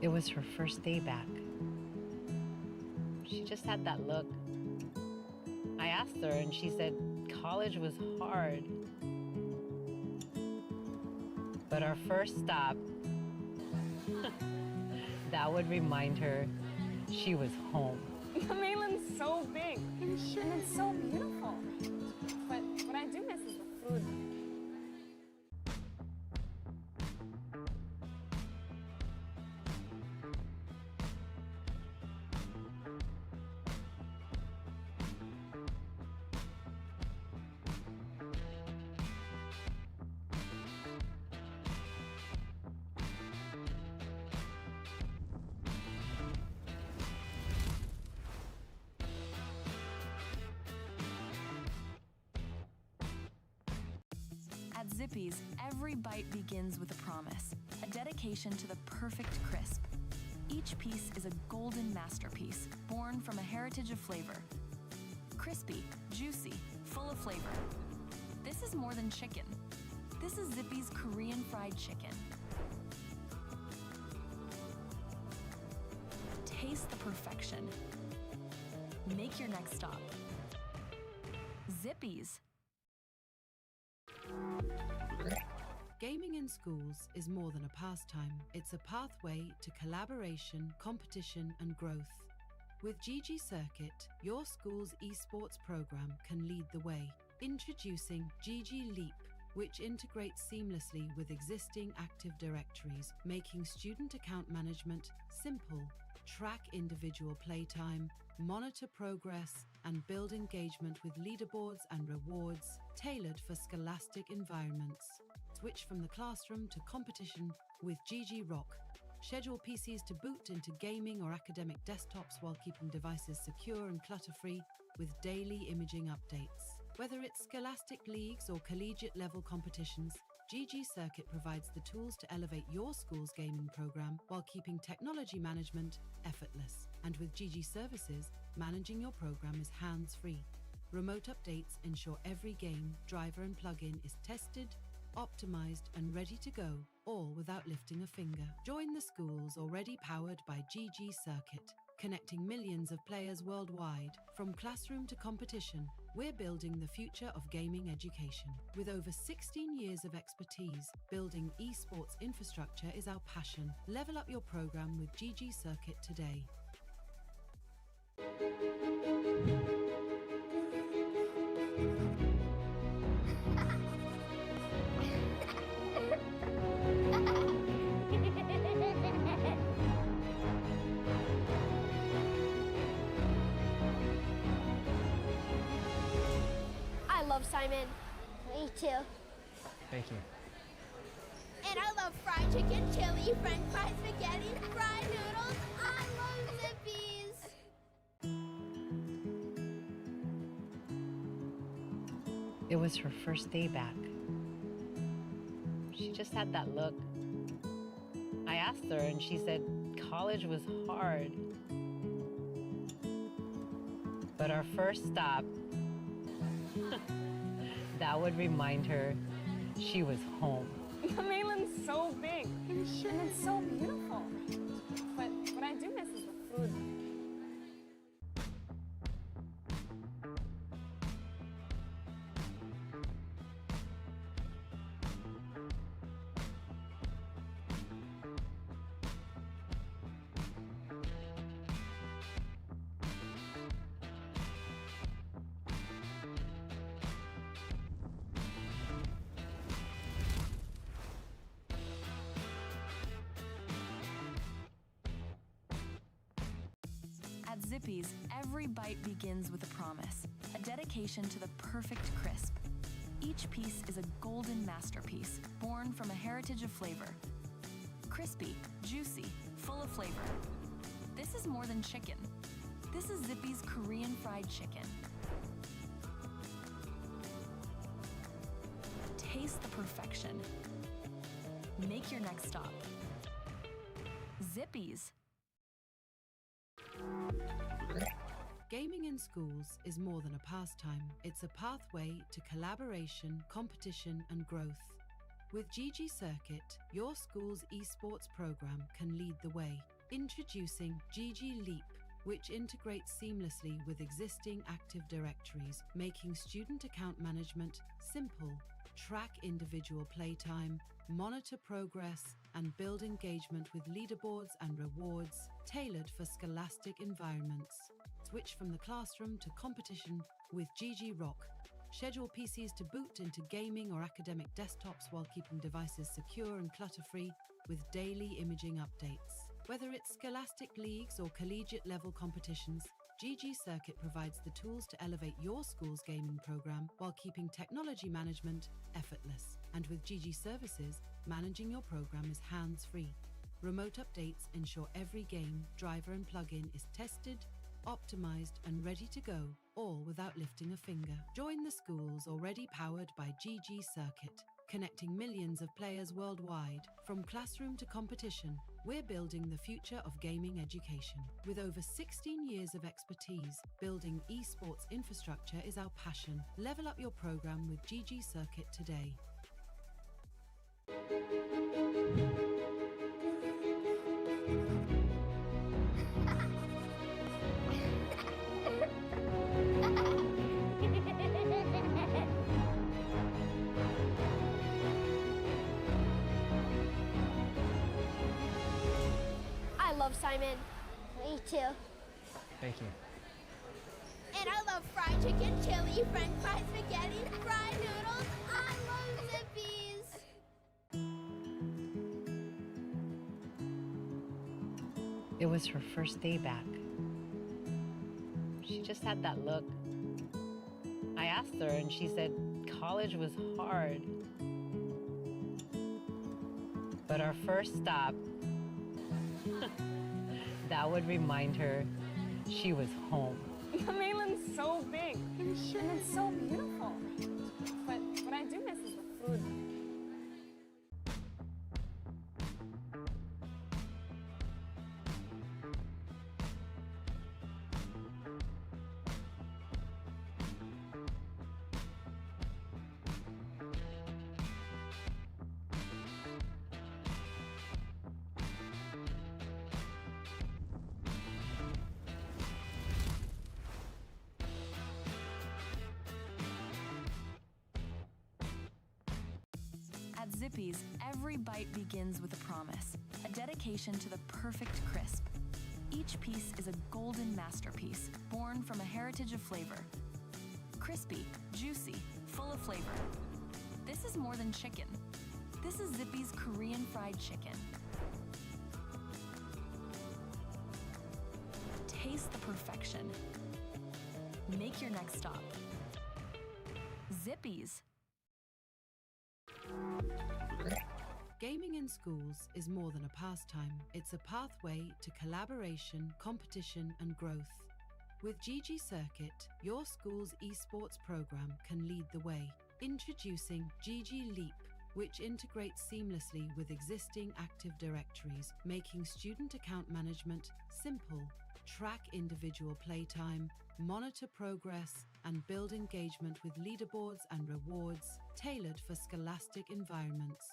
It was her first day back. She just had that look. I asked her and she said college was hard. But our first stop, that would remind her she was home. The mainland's so big and it's so beautiful. But what I do miss is the food. At Zippy's, every bite begins with a promise, a dedication to the perfect crisp. Each piece is a golden masterpiece, born from a heritage of flavor. Crispy, juicy, full of flavor. This is more than chicken. This is Zippy's Korean fried chicken. Taste the perfection. Make your next stop. Zippy's. Gaming in schools is more than a pastime. It's a pathway to collaboration, competition, and growth. With GG Circuit, your school's esports program can lead the way. Introducing GG Leap, which integrates seamlessly with existing Active Directories, making student account management simple. Track individual playtime, monitor progress, and build engagement with leaderboards and rewards tailored for scholastic environments. Switch from the classroom to competition with GG Rock. Schedule PCs to boot into gaming or academic desktops while keeping devices secure and clutter-free with daily imaging updates. Whether it's scholastic leagues or collegiate level competitions, GG Circuit provides the tools to elevate your school's gaming program while keeping technology management effortless. And with GG Services, managing your program is hands-free. Remote updates ensure every game, driver and plugin is tested, optimized and ready to go, all without lifting a finger. Join the schools already powered by GG Circuit, connecting millions of players worldwide. From classroom to competition, we're building the future of gaming education. With over 16 years of expertise, building esports infrastructure is our passion. Level up your program with GG Circuit today. I love Simon. Me too. Thank you. And I love fried chicken, chili, french fries, spaghetti, fried noodles. I love Zippy's. It was her first day back. She just had that look. I asked her and she said college was hard. But our first stop, that would remind her she was home. The mainland's so big and it's so beautiful. But what I do miss is the food. At Zippy's, every bite begins with a promise, a dedication to the perfect crisp. Each piece is a golden masterpiece, born from a heritage of flavor. Crispy, juicy, full of flavor. This is more than chicken. This is Zippy's Korean fried chicken. Taste the perfection. Make your next stop. Zippy's. Gaming in schools is more than a pastime. It's a pathway to collaboration, competition, and growth. With GG Circuit, your school's esports program can lead the way. Introducing GG Leap, which integrates seamlessly with existing Active Directories, making student account management simple. Track individual playtime, monitor progress, and build engagement with leaderboards and rewards tailored for scholastic environments. Switch from the classroom to competition with GG Rock. Schedule PCs to boot into gaming or academic desktops while keeping devices secure and clutter-free with daily imaging updates. Whether it's scholastic leagues or collegiate level competitions, GG Circuit provides the tools to elevate your school's gaming program while keeping technology management effortless. And with GG Services, managing your program is hands-free. Remote updates ensure every game, driver and plugin is tested, optimized and ready to go, all without lifting a finger. Join the schools already powered by GG Circuit, connecting millions of players worldwide. From classroom to competition, we're building the future of gaming education. With over 16 years of expertise, building esports infrastructure is our passion. Level up your program with GG Circuit today. I love Simon. Me too. Thank you. And I love fried chicken, chili, french fries, spaghetti, fried noodles. I love Zippy's. It was her first day back. She just had that look. I asked her and she said college was hard. But our first stop, that would remind her she was home. The mainland's so big and it's so beautiful. But what I do miss is the food. At Zippy's, every bite begins with a promise, a dedication to the perfect crisp. Each piece is a golden masterpiece, born from a heritage of flavor. Crispy, juicy, full of flavor. This is more than chicken. This is Zippy's Korean fried chicken. Taste the perfection. Make your next stop. Zippy's. Gaming in schools is more than a pastime. It's a pathway to collaboration, competition, and growth. With GG Circuit, your school's esports program can lead the way. Introducing GG Leap, which integrates seamlessly with existing Active Directories, making student account management simple. Track individual playtime, monitor progress, and build engagement with leaderboards and rewards tailored for scholastic environments.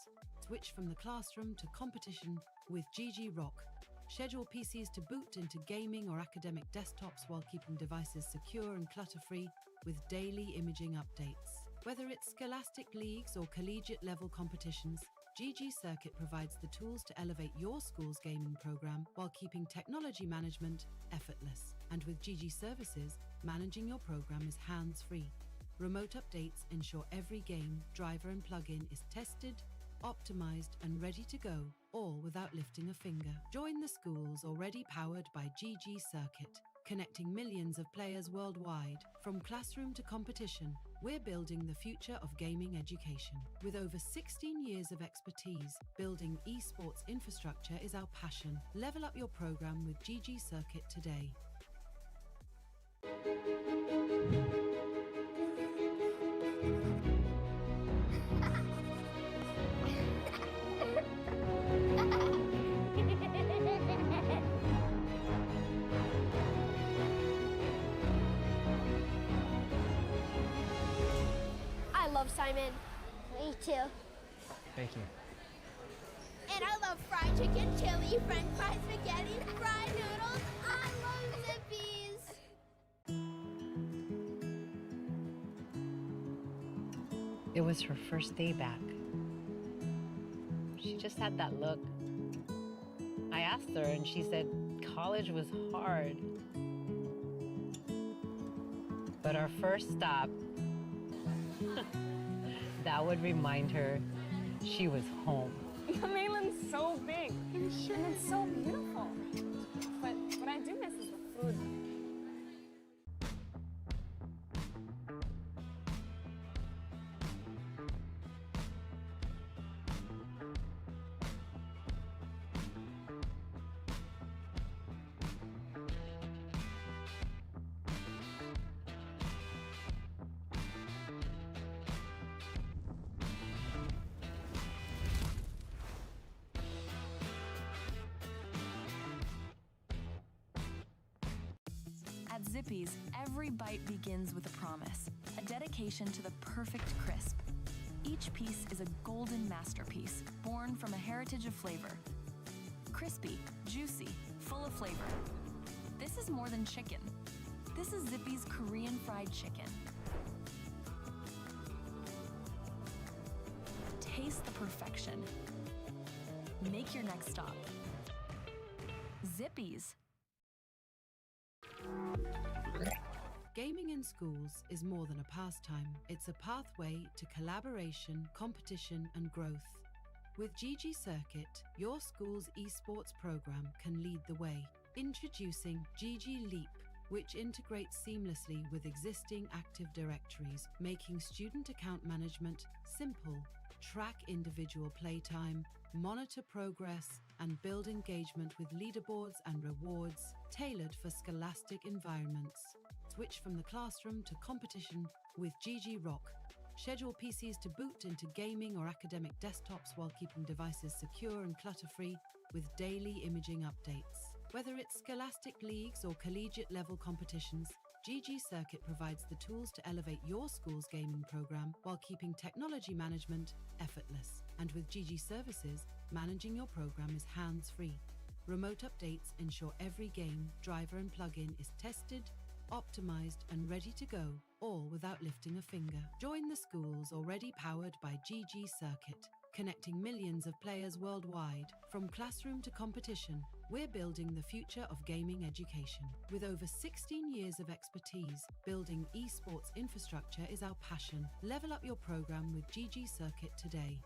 Switch from the classroom to competition with GG Rock. Schedule PCs to boot into gaming or academic desktops while keeping devices secure and clutter-free with daily imaging updates. Whether it's scholastic leagues or collegiate level competitions, GG Circuit provides the tools to elevate your school's gaming program while keeping technology management effortless. And with GG Services, managing your program is hands-free. Remote updates ensure every game, driver and plugin is tested, optimized and ready to go, all without lifting a finger. Join the schools already powered by GG Circuit, connecting millions of players worldwide. From classroom to competition, we're building the future of gaming education. With over 16 years of expertise, building esports infrastructure is our passion. Level up your program with GG Circuit today. I love Simon. Me too. Thank you. And I love fried chicken, chili, french fries, spaghetti, fried noodles. I love Zippy's. It was her first day back. She just had that look. I asked her and she said college was hard. But our first stop, that would remind her she was home. The mainland's so big and it's so beautiful. But what I do miss is the food. At Zippy's, every bite begins with a promise, a dedication to the perfect crisp. Each piece is a golden masterpiece, born from a heritage of flavor. Crispy, juicy, full of flavor. This is more than chicken. This is Zippy's Korean fried chicken. Taste the perfection. Make your next stop. Zippy's. Gaming in schools is more than a pastime. It's a pathway to collaboration, competition, and growth. With GG Circuit, your school's esports program can lead the way. Introducing GG Leap, which integrates seamlessly with existing Active Directories, making student account management simple. Track individual playtime, monitor progress, and build engagement with leaderboards and rewards tailored for scholastic environments. Switch from the classroom to competition with GG Rock. Schedule PCs to boot into gaming or academic desktops while keeping devices secure and clutter-free with daily imaging updates. Whether it's scholastic leagues or collegiate level competitions, GG Circuit provides the tools to elevate your school's gaming program while keeping technology management effortless. And with GG Services, managing your program is hands-free. Remote updates ensure every game, driver, and plugin is tested, optimized, and ready to go, all without lifting a finger. Join the schools already powered by GG Circuit, connecting millions of players worldwide. From classroom to competition, we're building the future of gaming education. With over 16 years of expertise, building esports infrastructure is our passion. Level up your program with GG Circuit today.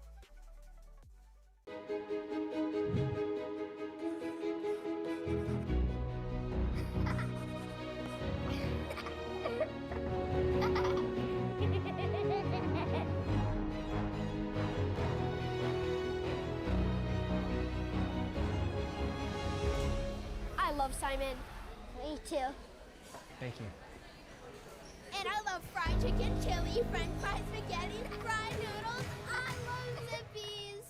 I love Simon. Me too. Thank you. And I love fried chicken, chili, french fries, spaghetti, fried noodles. I love Zippy's.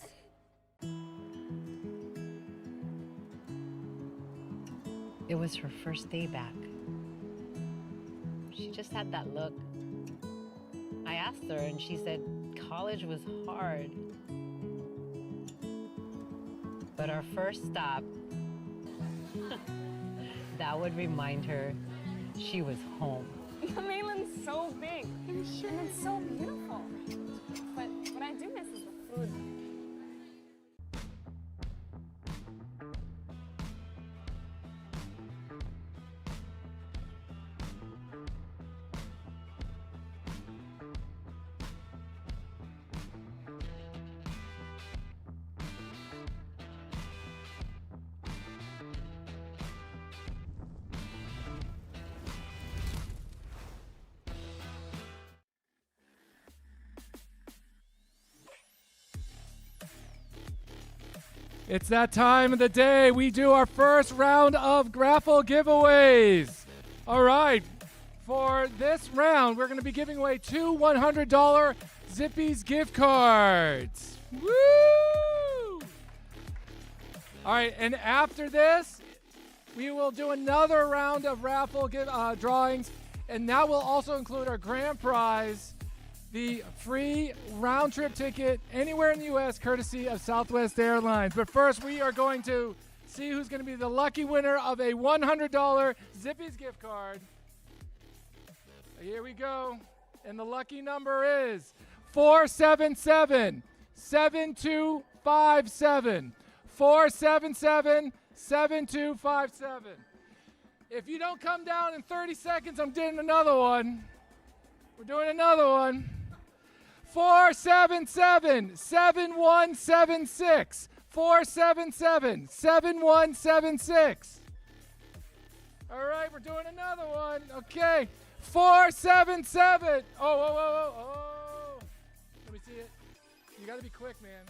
It was her first day back. She just had that look. I asked her and she said college was hard. But our first stop, that would remind her she was home. The mainland's so big and it's so beautiful. But what I do miss is the food. It's that time of the day. We do our first round of raffle giveaways. All right. For this round, we're going to be giving away 2 $100 Zippy's gift cards. Woo! All right. And after this, we will do another round of raffle drawings. And that will also include our grand prize the free round trip ticket anywhere in the U.S. courtesy of Southwest Airlines. But first, we are going to see who's going to be the lucky winner of a $100 Zippy's gift card. Here we go. And the lucky number is 477-7257. 477-7257. If you don't come down in 30 seconds, I'm doing another one. We're doing another one. 477-7176. 477-7176. All right, we're doing another one. Okay. 477. Oh. Let me see it. You got to be quick, man.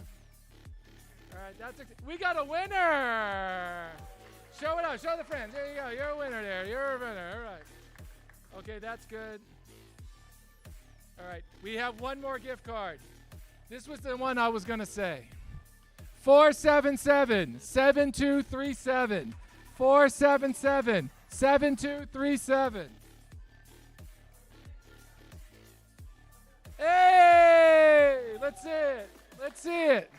All right, we got a winner. Show it out. Show the friends. There you go. You're a winner there. You're a winner. All right. Okay, that's good. All right, we have one more gift card. This was the one I was going to say. 477-7237. 477-7237. Hey! Let's see it. Let's see it.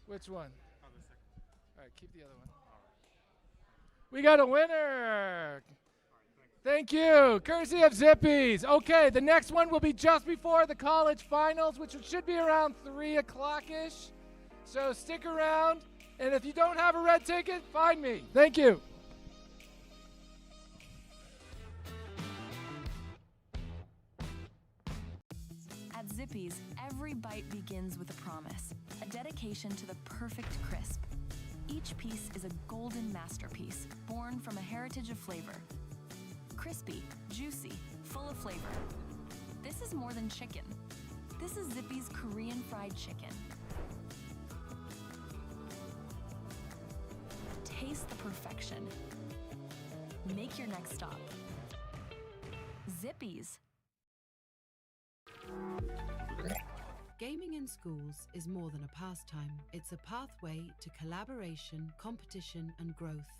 Which one? All right, keep the other one. We got a winner. Thank you. Courtesy of Zippies. Okay, the next one will be just before the college finals, which should be around 3 o'clock-ish. So stick around, and if you don't have a red ticket, find me. Thank you. At Zippy's, every bite begins with a promise, a dedication to the perfect crisp. Each piece is a golden masterpiece, born from a heritage of flavor. Crispy, juicy, full of flavor. This is more than chicken. This is Zippy's Korean fried chicken. Taste the perfection. Make your next stop. Zippy's. Gaming in schools is more than a pastime. It's a pathway to collaboration, competition, and growth.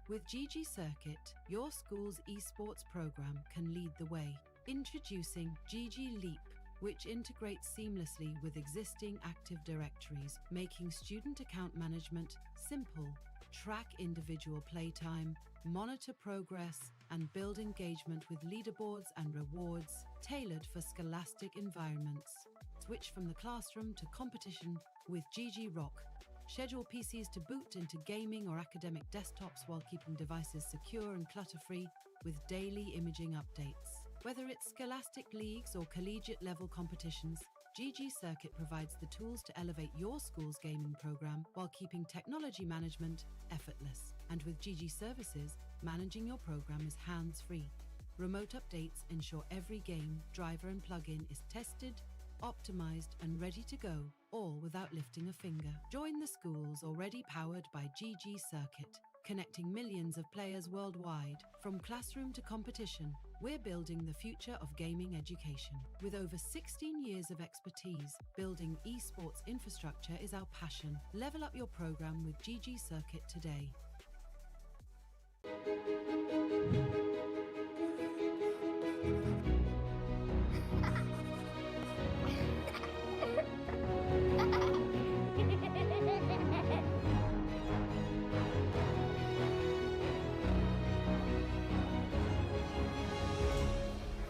With GG Circuit, your school's esports program can lead the way. Introducing GG Leap, which integrates seamlessly with existing Active Directories, making student account management simple. Track individual playtime, monitor progress, and build engagement with leaderboards and rewards tailored for scholastic environments. Switch from the classroom to competition with GG Rock. Schedule PCs to boot into gaming or academic desktops while keeping devices secure and clutter-free with daily imaging updates. Whether it's scholastic leagues or collegiate level competitions, GG Circuit provides the tools to elevate your school's gaming program while keeping technology management effortless. And with GG Services, managing your program is hands-free. Remote updates ensure every game, driver and plugin is tested, optimized and ready to go, all without lifting a finger. Join the schools already powered by GG Circuit, connecting millions of players worldwide. From classroom to competition, we're building the future of gaming education. With over 16 years of expertise, building esports infrastructure is our passion. Level up your program with GG Circuit today.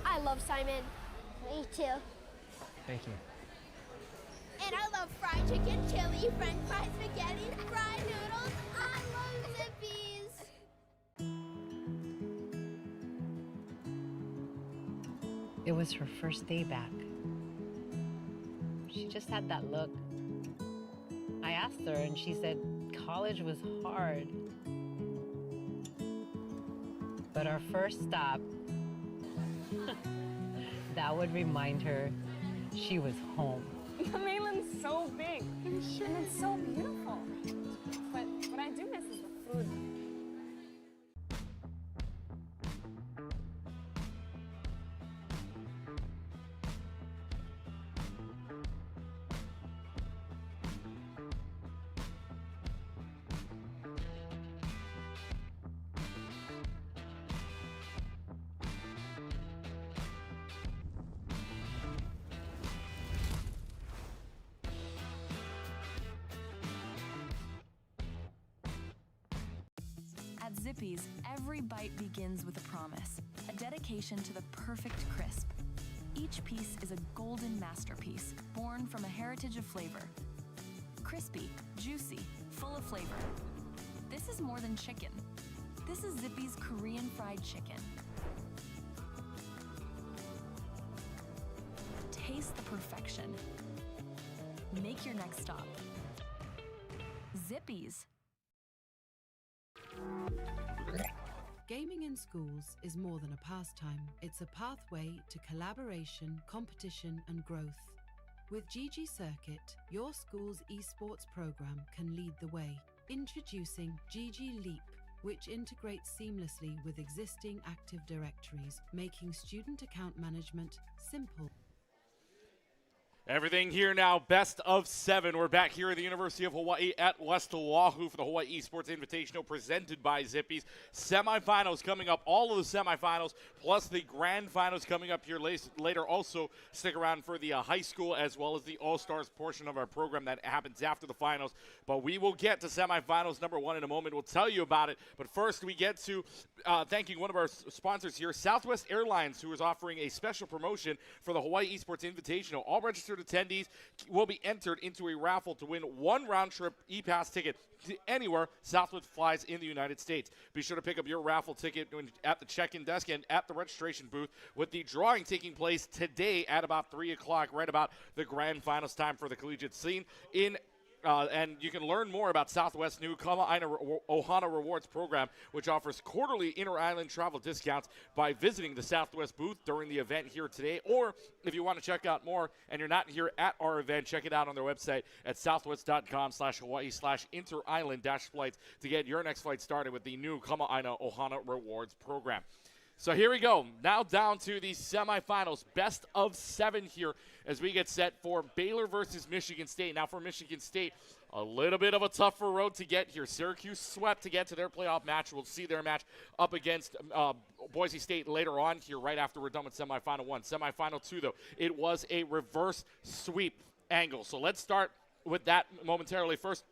I love Simon. Me too. Thank you. And I love fried chicken, chili, french fries, spaghetti, fried noodles. I love Zippy's. It was her first day back. She just had that look. I asked her and she said college was hard. But our first stop, that would remind her she was home. The mainland's so big and it's so beautiful. But what I do miss is the food. Zippy's, every bite begins with a promise, a dedication to the perfect crisp. Each piece is a golden masterpiece, born from a heritage of flavor. Crispy, juicy, full of flavor. This is more than chicken. This is Zippy's Korean fried chicken. Taste the perfection. Make your next stop. Zippy's. Gaming in schools is more than a pastime. It's a pathway to collaboration, competition, and growth. With GG Circuit, your school's esports program can lead the way. Introducing GG Leap, which integrates seamlessly with existing Active Directories, making student account management simple. Everything here now, best of 7. We're back here at the University of Hawaii at West Oahu for the Hawaii Esports Invitational presented by Zippy's. Semifinals coming up, all of the semifinals, plus the grand finals coming up here later. Also, stick around for the high school as well as the All-Stars portion of our program that happens after the finals. But we will get to semifinals number 1 in a moment. We'll tell you about it. But first, we get to thanking one of our sponsors here, Southwest Airlines, who is offering a special promotion for the Hawaii Esports Invitational. All registered attendees will be entered into a raffle to win 1 round-trip e-pass ticket to anywhere Southwest flies in the United States. Be sure to pick up your raffle ticket at the check-in desk and at the registration booth, with the drawing taking place today at about 3 o'clock, right about the grand finals time for the collegiate scene in and you can learn more about Southwest's new Kama'aina Ohana Rewards program, which offers quarterly inter-island travel discounts by visiting the Southwest booth during the event here today. Or if you want to check out more and you're not here at our event, check it out on their website at southwest.com/Hawaii/inter-island-flights to get your next flight started with the new Kama'aina Ohana Rewards program. So here we go. Now down to the semifinals. Best of 7 here as we get set for Baylor versus Michigan State. Now for Michigan State, a little bit of a tougher road to get here. Syracuse swept to get to their playoff match. We'll see their match up against Boise State later on here right after we're done with semifinal 1. Semifinal 2, though, it was a reverse sweep angle. So let's start with that momentarily. First,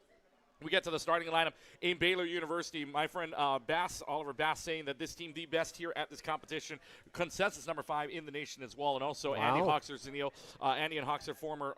we get to the starting lineup in Baylor University. My friend Oliver Bass, saying that this team the best here at this competition. Consensus number 5 in the nation as well. And also Andy Hoxer, Zanil. Andy and Hoxer, former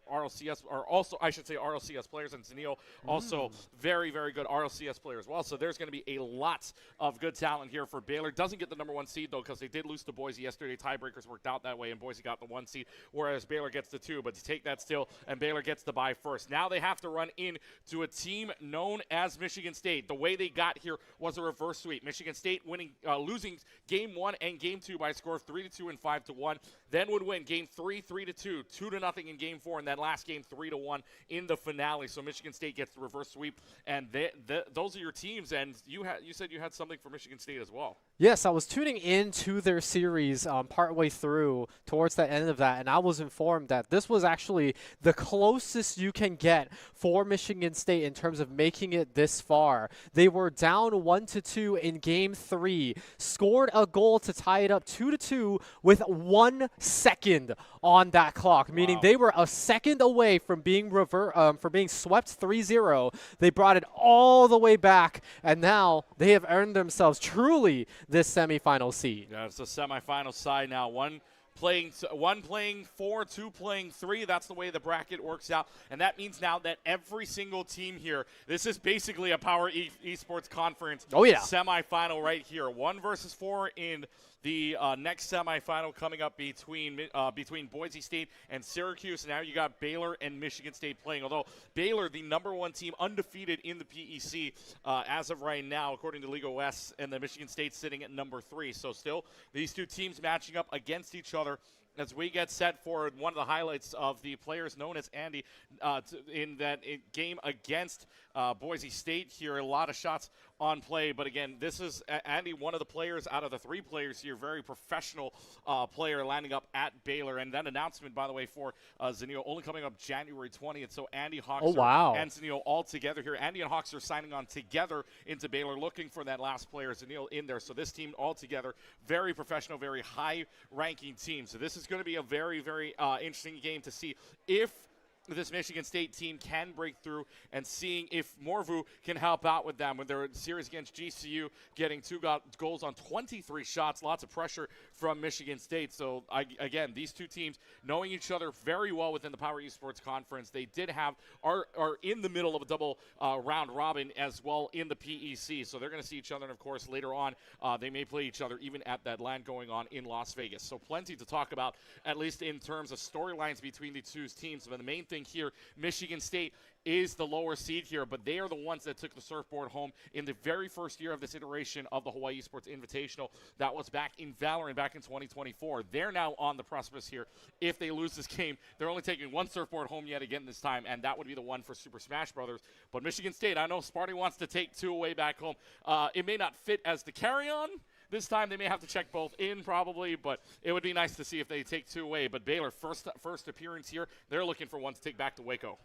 RLCS, or also, I should say, RLCS players. And Zanil, also very, very good RLCS player as well. So there's going to be a lot of good talent here for Baylor. Doesn't get the number 1 seed, though, because they did lose to Boise yesterday. Tiebreakers worked out that way, and Boise got the 1 seed, whereas Baylor gets the 2. But to take that still, and Baylor gets the bye first. Now they have to run into a team known as Michigan State. The way they got here was a reverse sweep. Michigan State losing game 1 and game 2 by a score of 3-2 and 5-1. Then would win game 3, 3-2, 2-0 in game 4, and then last game 3-1 in the finale. So Michigan State gets the reverse sweep, and those are your teams. And you said you had something for Michigan State as well. Yes, I was tuning into their series partway through towards the end of that, and I was informed that this was actually the closest you can get for Michigan State in terms of making it this far. They were down 1-2 in game 3, scored a goal to tie it up 2-2 with 1 second on that clock, meaning they were a second away from being swept 3-0. They brought it all the way back, and now they have earned themselves truly this semifinal seed. Yeah, it's a semifinal side now. One playing 4, 2 playing 3. That's the way the bracket works out. And that means now that every single team here, this is basically a Power Esports Conference semifinal right here. 1 versus 4 in the next semifinal coming up between Boise State and Syracuse. Now you got Baylor and Michigan State playing. Although Baylor, the number 1 team, undefeated in the PEC as of right now, according to League OS, and the Michigan State sitting at number 3. So still, these two teams matching up against each other as we get set for one of the highlights of the players known as Andy in that game against Boise State here. A lot of shots on play, but again, this is Andy, one of the players out of the 3 players here, very professional player landing up at Baylor. And that announcement, by the way, for Zanil only coming up January 20th. So Andy Hoxer and Zanil all together here. Andy and Hoxer signing on together into Baylor, looking for that last player, Zanil, in there. So this team all together, very professional, very high-ranking team. So this is going to be a very, very interesting game to see if this Michigan State team can break through, and seeing if Morvu can help out with them with their series against GCU, getting 2 goals on 23 shots. Lots of pressure from Michigan State. So, again, these two teams knowing each other very well within the Power Esports Conference. They are in the middle of a double round robin as well in the PEC. So they're going to see each other, and, of course, later on, they may play each other even at that LAN going on in Las Vegas. So plenty to talk about, at least in terms of storylines between the two teams. But the main thing here, Michigan State is the lower seed here, but they are the ones that took the surfboard home in the very first year of this iteration of the Hawaii Esports Invitational. That was back in Valorant back in 2024. They're now on the precipice here. If they lose this game, they're only taking one surfboard home yet again this time, and that would be the one for Super Smash Brothers. But Michigan State, I know Sparty wants to take 2 away back home. It may not fit as the carry-on. This time they may have to check both in probably, but it would be nice to see if they take 2 away. But Baylor, first appearance here, they're looking for one to take back to Waco.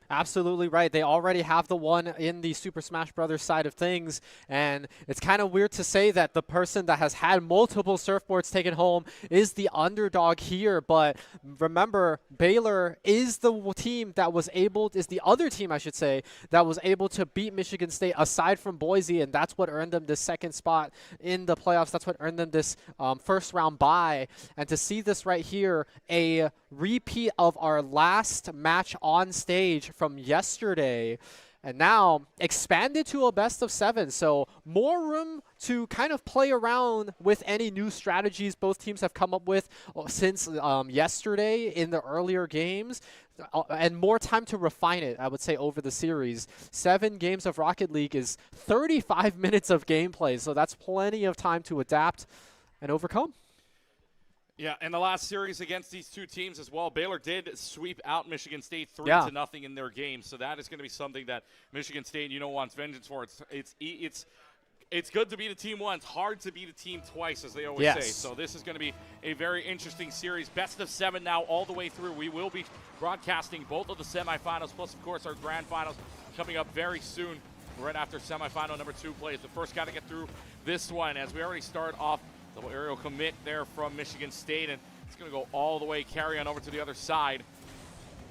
Absolutely right. They already have the one in the Super Smash Brothers side of things, and it's kind of weird to say that the person that has had multiple surfboards taken home is the underdog here, but remember, Baylor is the team that was able, is the other team, I should say, that was able to beat Michigan State aside from Boise, and that's what earned them this second spot in the playoffs. That's what earned them this first round bye, and to see this right here, a repeat of our last match on stage from yesterday, and now expanded to a best of 7. So more room to kind of play around with any new strategies both teams have come up with since yesterday in the earlier games, and more time to refine it, I would say, over the series. 7 games of Rocket League is 35 minutes of gameplay, so that's plenty of time to adapt and overcome. Yeah, and the last series against these two teams as well, Baylor did sweep out Michigan State 3-0 in their game. So that is going to be something that Michigan State, wants vengeance for. It's good to beat a team once, hard to beat a team twice, as they always say. So this is going to be a very interesting series. Best of 7 now all the way through. We will be broadcasting both of the semifinals, plus, of course, our grand finals coming up very soon, right after semifinal number 2 plays. The first got to get through this one, as we already start off. Double aerial commit there from Michigan State, and it's going to go all the way, carry on over to the other side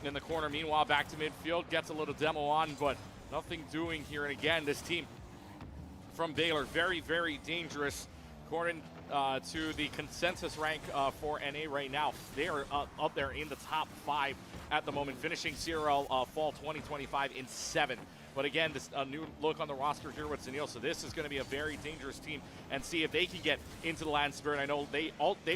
in the corner. Meanwhile, back to midfield, gets a little demo on, but nothing doing here. And again, this team from Baylor, very, very dangerous. According to the consensus rank for NA right now, they are up there in the top 5 at the moment, finishing CRL Fall 2025 in 7th. But again, this new look on the roster here with Zanil, so this is going to be a very dangerous team, and see if they can get into the LAN spirit. I know they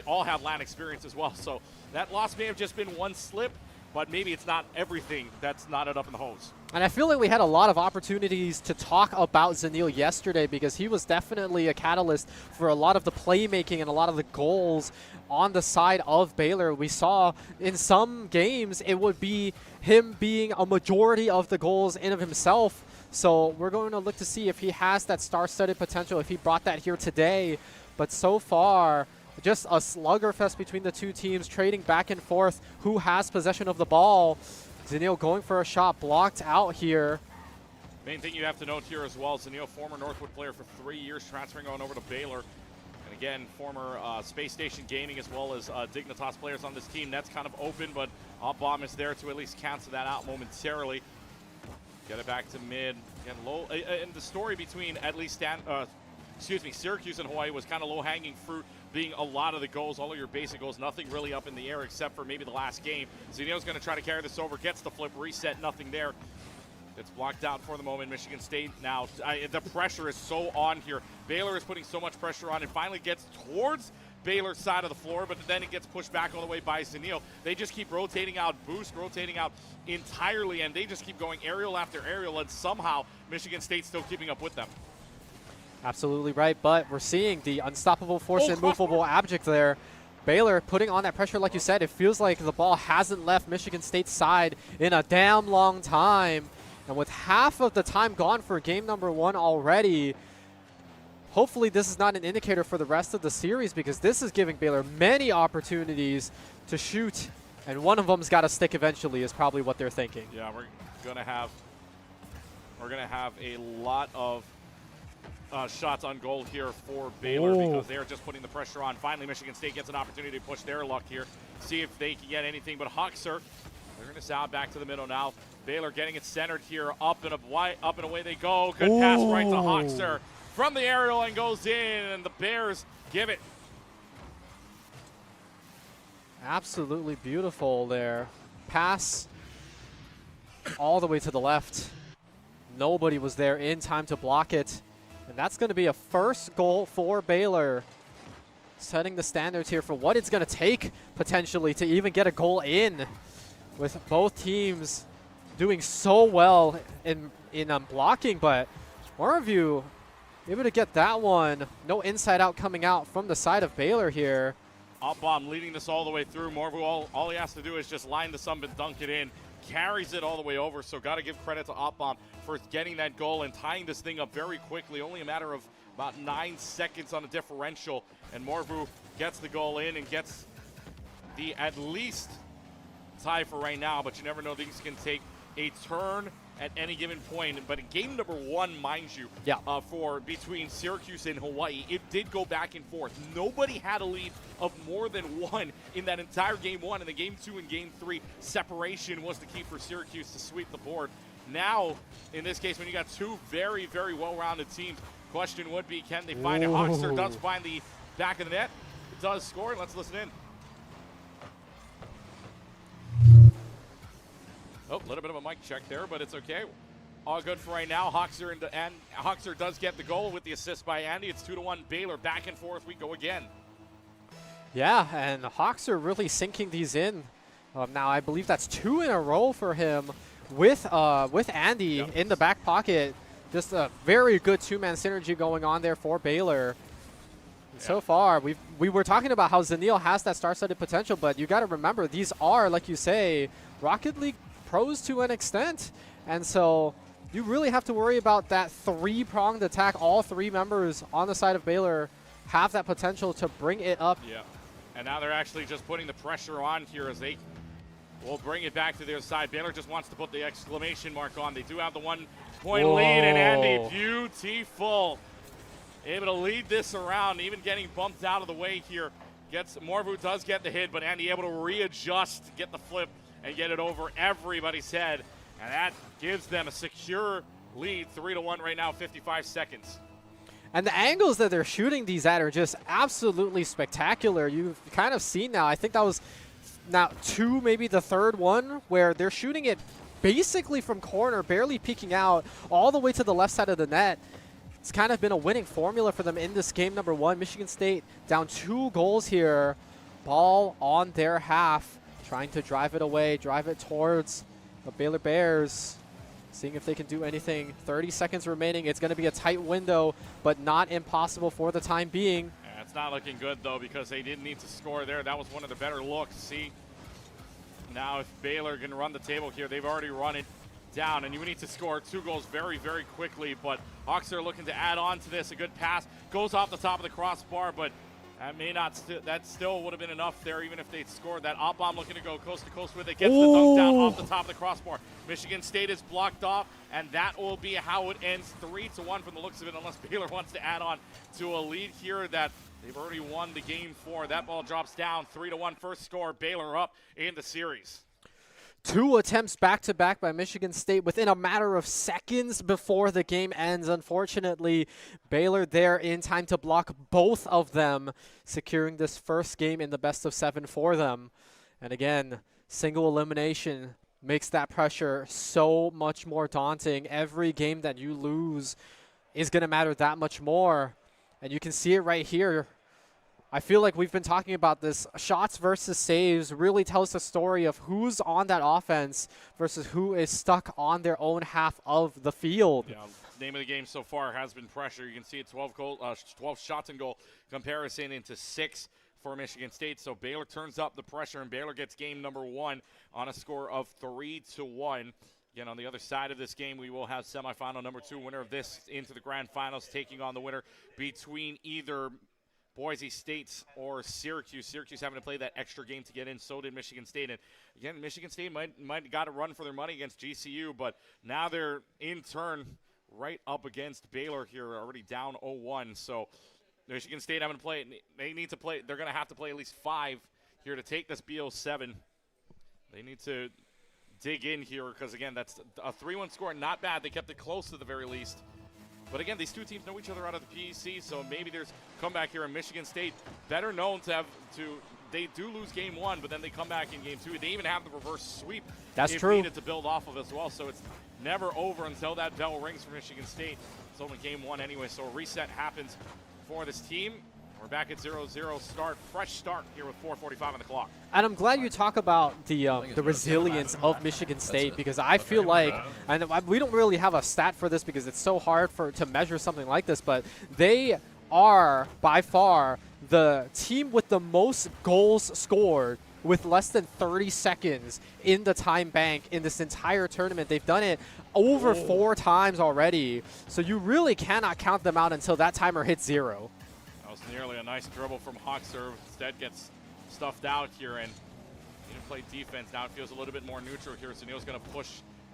all have LAN experience as well, so that loss may have just been one slip, but maybe it's not everything that's knotted up in the hose. And I feel like we had a lot of opportunities to talk about Zanil yesterday, because he was definitely a catalyst for a lot of the playmaking and a lot of the goals on the side of Baylor. We saw in some games it would be him being a majority of the goals in of himself. So we're going to look to see if he has that star-studded potential, if he brought that here today. But so far, just a sluggerfest between the two teams, trading back and forth who has possession of the ball. Zanil going for a shot, blocked out here. Main thing you have to note here as well, Zanil, former Northwood player for 3 years, transferring on over to Baylor. And again, former Space Station Gaming as well as Dignitas players on this team. That's kind of open, but Bomb is there to at least cancel that out momentarily. Get it back to mid. Again, low. And the story between at least Syracuse and Hawaii was kind of low-hanging fruit, being a lot of the goals, all of your basic goals, nothing really up in the air except for maybe the last game. Zanil's going to try to carry this over, gets the flip, reset, nothing there. It's blocked out for the moment. Michigan State now, the pressure is so on here. Baylor is putting so much pressure on. It finally gets towards Baylor's side of the floor, but then it gets pushed back all the way by Zanil. They just keep rotating out, rotating out entirely, and they just keep going aerial after aerial, and somehow Michigan State's still keeping up with them. Absolutely right, but we're seeing the unstoppable force and movable object there. Baylor putting on that pressure, like you said. It feels like the ball hasn't left Michigan State's side in a damn long time. And with half of the time gone for game number 1 already, hopefully this is not an indicator for the rest of the series, because this is giving Baylor many opportunities to shoot, and one of them's got to stick eventually is probably what they're thinking. Yeah, we're gonna have a lot of shots on goal here for Baylor, because they're just putting the pressure on. Finally, Michigan State gets an opportunity to push their luck here, see if they can get anything. But Huxer Clearing this out back to the middle now. Baylor getting it centered here. Up and away they go. Good pass right to Hoxer from the aerial and goes in, and the Bears give it. Absolutely beautiful there. Pass all the way to the left. Nobody was there in time to block it. And that's going to be a first goal for Baylor. Setting the standards here for what it's going to take potentially to even get a goal in, with both teams doing so well in blocking. But Moorview able to get that one. No inside out coming out from the side of Baylor here. Opbom leading this all the way through. Moorview, all he has to do is just line this up and dunk it in. Carries it all the way over, so got to give credit to Opbom for getting that goal and tying this thing up very quickly. Only a matter of about 9 seconds on a differential, and Moorview gets the goal in and gets the at least tie for right now, but you never know, things can take a turn at any given point. But in game number 1, mind you, for between Syracuse and Hawaii, it did go back and forth. Nobody had a lead of more than 1 in that entire game 1. In the game 2 and game 3, separation was the key for Syracuse to sweep the board. Now, in this case, when you got 2 very, very well-rounded teams, question would be, can they find it? Hoxer does find the back of the net. It does score. Let's listen in. Oh, a little bit of a mic check there, but it's okay. All good for right now. Hoxer and Hoxer does get the goal with the assist by Andy. It's 2-1 Baylor. Back and forth we go again. Yeah, and Hoxer really sinking these in. Now I believe that's 2 in a row for him with Andy in the back pocket. Just a very good 2-man synergy going on there for Baylor. And so far, we were talking about how Zanil has that star-studded potential, but you got to remember, these are, like you say, Rocket League pros to an extent. And so you really have to worry about that 3-pronged attack. All 3 members on the side of Baylor have that potential to bring it up. Yeah, and now they're actually just putting the pressure on here as they will bring it back to their side. Baylor just wants to put the exclamation mark on. They do have the 1-point lead, and Andy, beautiful. Able to lead this around, even getting bumped out of the way here. Moorview does get the hit, but Andy able to readjust, get the flip, and get it over everybody's head. And that gives them a secure lead, 3-1 right now, 55 seconds. And the angles that they're shooting these at are just absolutely spectacular. You've kind of seen now, I think that was now 2, maybe the 3rd one, where they're shooting it basically from corner, barely peeking out, all the way to the left side of the net. It's kind of been a winning formula for them in this game number 1. Michigan State down 2 goals here. Ball on their half, trying to drive it away, drive it towards the Baylor Bears. Seeing if they can do anything. 30 seconds remaining. It's going to be a tight window, but not impossible for the time being. Yeah, it's not looking good, though, because they didn't need to score there. That was one of the better looks. See, now if Baylor can run the table here, they've already run it down, and you need to score 2 goals very, very quickly. But Hawks are looking to add on to this. A good pass goes off the top of the crossbar, but that may not. That still would have been enough there, even if they'd scored. That Opbom looking to go coast to coast with it. Gets the dunk down off the top of the crossbar. Michigan State is blocked off, and that will be how it ends. 3-1 from the looks of it, unless Baylor wants to add on to a lead here that they've already won the game for. That ball drops down. 3-1 first score. Baylor up in the series. 2 attempts back-to-back by Michigan State within a matter of seconds before the game ends. Unfortunately, Baylor there in time to block both of them, securing this first game in the best of 7 for them. And again, single elimination makes that pressure so much more daunting. Every game that you lose is going to matter that much more. And you can see it right here. I feel like we've been talking about this. Shots versus saves really tells the story of who's on that offense versus who is stuck on their own half of the field. Yeah, name of the game so far has been pressure. You can see it 12 shots and goal comparison into 6 for Michigan State. So Baylor turns up the pressure, and Baylor gets game number 1 on a score of 3-1. Again, on the other side of this game, we will have semifinal number 2, winner of this into the grand finals, taking on the winner between either Boise State or Syracuse. Syracuse having to play that extra game to get in. So did Michigan State. And again, Michigan State might got to run for their money against GCU, but now they're in turn right up against Baylor here, already down 0-1. So Michigan State having to play. They need to play. They're going to have to play at least 5 here to take this BO7. They need to dig in here because, again, that's a 3-1 score. Not bad. They kept it close to the very least. But, again, these two teams know each other out of the PEC, so maybe there's comeback here in Michigan State. Better known they do lose game 1, but then they come back in game 2. They even have the reverse sweep. That's if true. Needed to build off of as well, so it's never over until that bell rings for Michigan State. It's only game 1 anyway, so a reset happens for this team. We're back at 0-0 start, fresh start here with 4:45 on the clock. And I'm glad you talk about the resilience of Michigan State, because I feel like, and we don't really have a stat for this because it's so hard to measure something like this, but they are by far the team with the most goals scored with less than 30 seconds in the time bank in this entire tournament. They've done it over 4 times already, so you really cannot count them out until that timer hits 0. That was nearly a nice dribble from Hawkser. Instead gets stuffed out here and need to play defense. Now it feels a little bit more neutral here. Zanil's going to push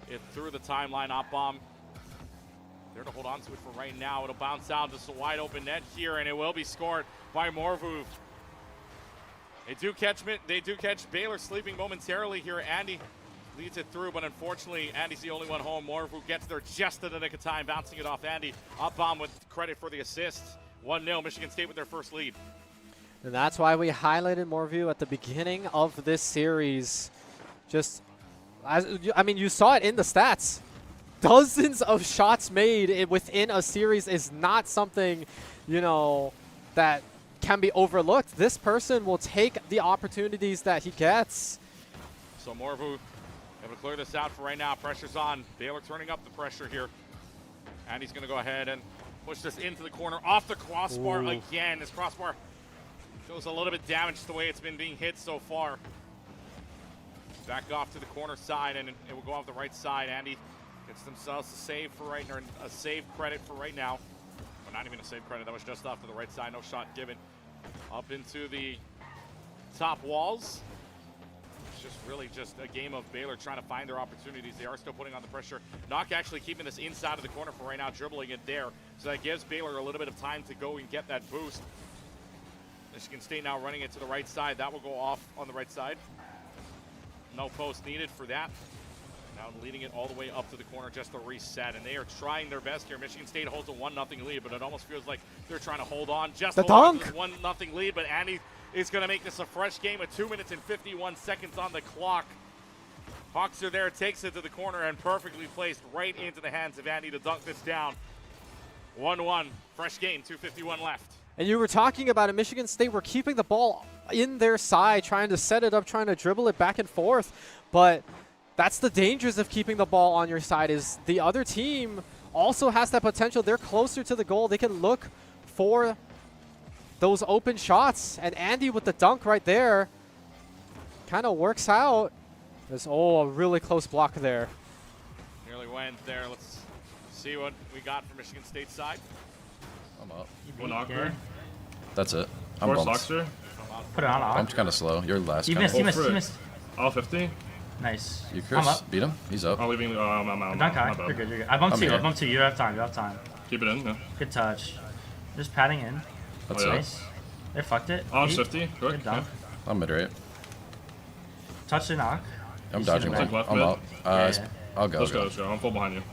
it through the timeline. Op bomb there to hold on to it for right now. It'll bounce out. Just a wide open net here, and it will be scored by Morvu. They do catch Baylor sleeping momentarily here. Andy leads it through, but unfortunately, Andy's the only one home. Morvu gets there just in the nick of time, bouncing it off Andy. Op bomb with credit for the assist. 1-0, Michigan State with their first lead. And that's why we highlighted Morvu at the beginning of this series. You saw it in the stats. Dozens of shots made within a series is not something, that can be overlooked. This person will take the opportunities that he gets. So Morvu able to clear this out for right now. Pressure's on. Baylor turning up the pressure here. And he's going to go ahead and push this into the corner, off the crossbar again. This crossbar feels a little bit damaged the way it's been being hit so far. Back off to the corner side, and it will go off the right side. Andy gets themselves a save for right now, a save credit for right now. Well, not even a save credit. That was just off to the right side. No shot given. Up into the top walls. It's really just a game of Baylor trying to find their opportunities. They are still putting on the pressure. Knock actually keeping this inside of the corner for right now, dribbling it there. So that gives Baylor a little bit of time to go and get that boost. Michigan State now running it to the right side. That will go off on the right side. No post needed for that. Now leading it all the way up to the corner, just a reset. And they are trying their best here. Michigan State holds a 1-0 lead, but it almost feels like they're trying to hold on. Just the dunk! 1-0 lead, but Andy is going to make this a fresh game with 2 minutes and 51 seconds on the clock. Hawkser there takes it to the corner and perfectly placed right into the hands of Andy to dunk this down. 1-1, fresh game, 2:51 left. And you were talking about it, Michigan State were keeping the ball in their side, trying to set it up, trying to dribble it back and forth. But that's the dangers of keeping the ball on your side, is the other team also has that potential. They're closer to the goal. They can look for those open shots. And Andy with the dunk right there kind of works out. There's, a really close block there. Nearly went there. Let's see what we got from Michigan State's side. I'm up. One awkward. That's it. I'm Force bumped. Oxter. Put it on. I'm kind of slow. You're last. You kinda. missed. You missed. All 50. Nice. You I'm Chris up. beat him. He's up. I'm leaving. I'm Dunk high. You're good. You're good. I bumped I'm two. here. I bumped two. You have time. You have time. Keep it in. Yeah. Good touch. Just padding in. That's Oh, yeah. it. Nice. They fucked it. On Deep. 50. Good. Good dunk. I'm mid-rate. Touch the knock. I'm You dodging see the one. back? I'm Left up. Yeah. I'll go. Let's go. Let's go. I'm full behind you.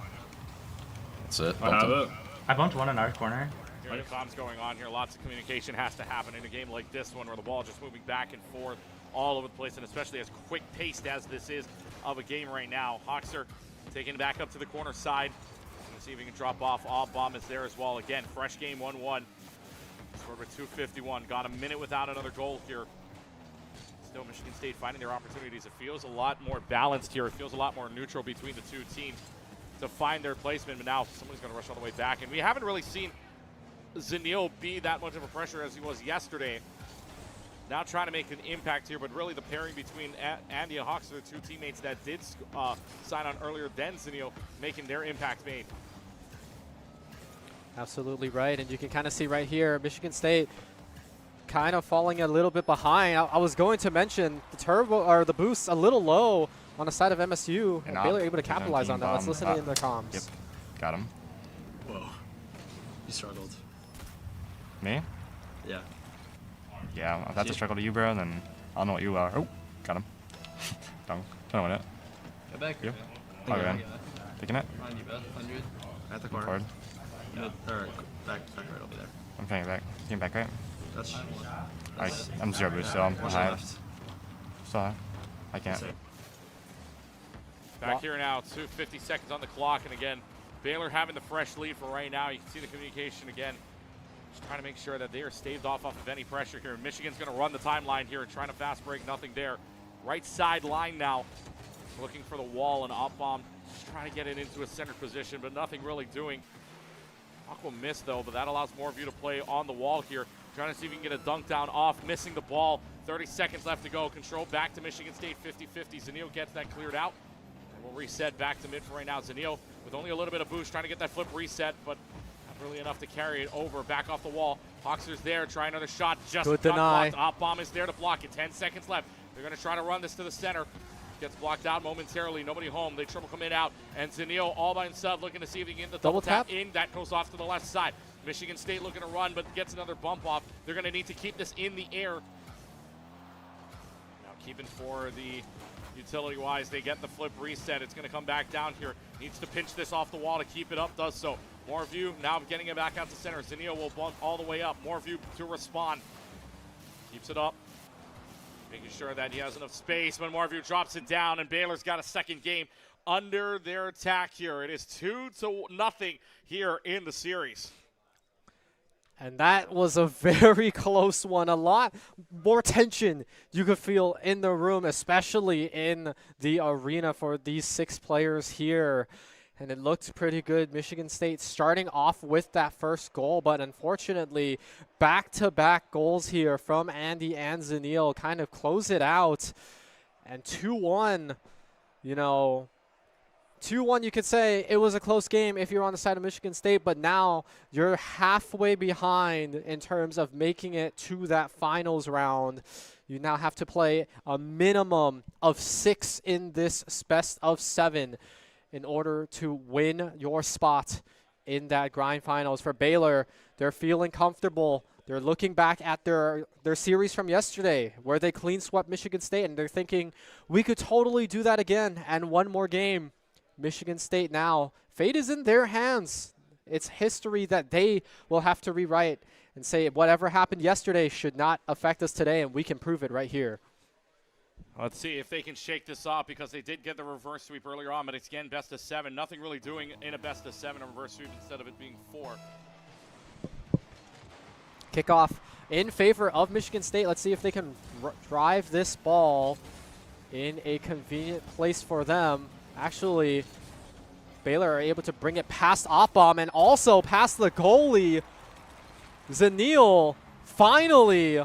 That's it. I Bumped have him. it. I bumped one in our corner. Here the comms going on here. Lots of communication has to happen in a game like this one where the ball just moving back and forth all over the place, and especially as quick-paced as this is of a game right now. Hawkser taking it back up to the corner side. Let's see if he can drop off. Bomb is there as well. Again, fresh game, 1-1. Scored with 2:51. Got a minute without another goal here. Still Michigan State finding their opportunities. It feels a lot more balanced here. It feels a lot more neutral between the two teams to find their placement, but now somebody's going to rush all the way back. And we haven't really seen Zanil be that much of a pressure as he was yesterday. Now trying to make an impact here, but really the pairing between Andy and Hawks are the two teammates that did sign on earlier than Zanil, making their impact made. Absolutely right, and you can kind of see right here, Michigan State kind of falling a little bit behind. I was going to mention the turbo or the boost a little low on the side of MSU, and Baylor able to capitalize on that. Let's listen in the comms. Yep, got him. Whoa, you struggled. Me? Yeah. Yeah, if that's a struggle to you, bro, then I don't know what you are. Oh, got him. Don't win it. back. You? Yeah. Oh, yeah. Taking it? On you, Beth. 100. At the Forward. card. Or back right over there. I'm playing it back. Getting back right? That's I'm 0 boost, so I'm One high. left. Still high. I can't. Back here now, 50 seconds on the clock, and again, Baylor having the fresh lead for right now. You can see the communication again. Just trying to make sure that they are staved off of any pressure here. Michigan's going to run the timeline here and trying to fast break, nothing there. Right side line now, looking for the wall and up bomb. Just trying to get it into a center position, but nothing really doing. Aqua missed though, but that allows more of you to play on the wall here. Trying to see if you can get a dunk down off, missing the ball. 30 seconds left to go. Control back to Michigan State, 50-50. Zanil gets that cleared out. And we'll reset back to mid for right now. Zanil with only a little bit of boost, trying to get that flip reset, but not really enough to carry it over. Back off the wall. Hawkster's there, try another shot. Just Good got deny. blocked. Op bomb is there to block it. 10 seconds left. They're going to try to run this to the center. Gets blocked out momentarily. Nobody home. They triple come in out. And Zanil all by himself looking to see if he can get the double tap in. That goes off to the left side. Michigan State looking to run, but gets another bump off. They're going to need to keep this in the air. Now keeping for the utility-wise. They get the flip reset. It's going to come back down here. Needs to pinch this off the wall to keep it up. Does so. More view. Now getting it back out to center. Zanil will bump all the way up. More view to respond. Keeps it up. Making sure that he has enough space. When Marview drops it down, and Baylor's got a second game under their attack here. It is 2-0 here in the series. And that was a very close one. A lot more tension you could feel in the room, especially in the arena for these 6 players here. And it looked pretty good. Michigan State starting off with that first goal, but unfortunately, back-to-back goals here from Andy and Zanil kind of close it out. And 2-1, you know, 2-1, you could say it was a close game if you're on the side of Michigan State, but now you're halfway behind in terms of making it to that finals round. You now have to play a minimum of 6 in this best of 7 in order to win your spot in that grind finals. For Baylor, they're feeling comfortable. They're looking back at their series from yesterday where they clean swept Michigan State, and they're thinking, we could totally do that again and one more game. Michigan State now, fate is in their hands. It's history that they will have to rewrite and say whatever happened yesterday should not affect us today, and we can prove it right here. Let's see if they can shake this off, because they did get the reverse sweep earlier on, but it's again best of 7. Nothing really doing in a best of 7, a reverse sweep instead of it being 4. Kickoff in favor of Michigan State. Let's see if they can drive this ball in a convenient place for them. Actually, Baylor are able to bring it past Opbom and also past the goalie. Zanil finally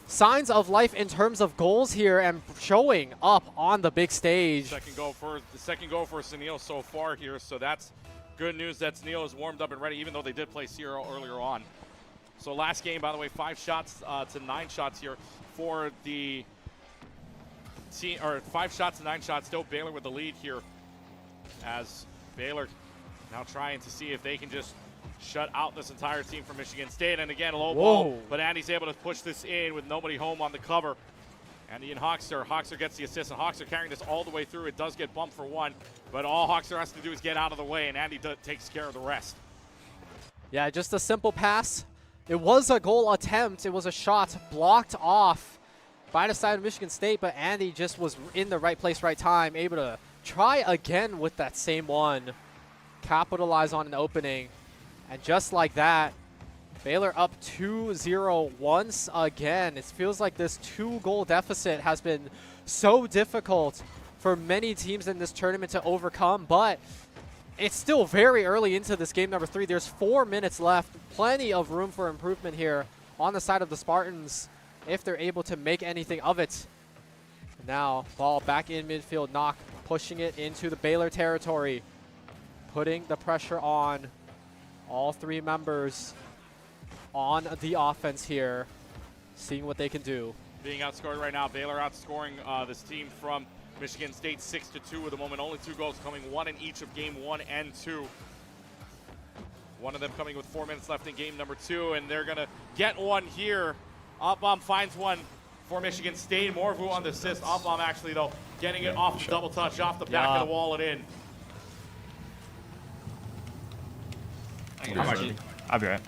signs of life in terms of goals here and showing up on the big stage. The second goal for Zanil so far here, so that's good news that Zanil is warmed up and ready, even though they did play Sierra earlier on. So last game, by the way, 5 shots to 9 shots here for the team, or 5 shots to 9 shots. Still Baylor with the lead here, as Baylor now trying to see if they can just shut out this entire team from Michigan State. And again, a low ball, but Andy's able to push this in with nobody home on the cover. Andy and Hawkster. Hawkster gets the assist, and Hawkster carrying this all the way through. It does get bumped for 1, but all Hawkster has to do is get out of the way, and Andy takes care of the rest. Yeah, just a simple pass. It was a goal attempt. It was a shot blocked off by the side of Michigan State, but Andy just was in the right place, right time, able to try again with that same one. Capitalize on an opening. And just like that, Baylor up 2-0 once again. It feels like this 2-goal deficit has been so difficult for many teams in this tournament to overcome, but it's still very early into this game number 3. There's 4 minutes left. Plenty of room for improvement here on the side of the Spartans if they're able to make anything of it. Now, ball back in midfield. Knock pushing it into the Baylor territory, putting the pressure on all 3 members on the offense here, seeing what they can do. Being outscored right now, Baylor outscoring this team from Michigan State 6-2 at the moment. Only 2 goals coming, 1 in each of game 1 and 2. One of them coming with 4 minutes left in game number 2, and they're going to get one here. Opbom finds one for Michigan State. Morvu on the assist. Off-bomb actually, though, getting it off the double touch, off the back of the wall and in. I'll be right.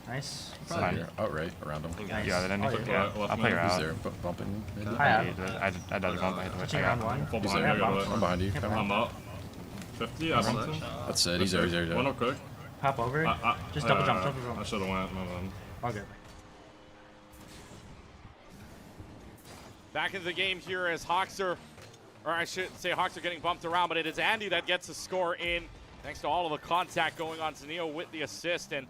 Nice. Probably you're outright around him. You got it in. Oh, Yeah, I'll play her He's out. there, bumping. Maybe. I dodged bump. I hit the Switching round one. Full He's behind there. you, I got I'm it. behind you. I'm up. 50, I bumped him. That's it. He's there. He's there. One real quick. Hop over. Just double jump. I should have went. My bad. All good. Back into the game here as Hawks are, or I should say Hawks are getting bumped around, but it is Andy that gets the score in thanks to all of the contact going on. Zanio with the assist, and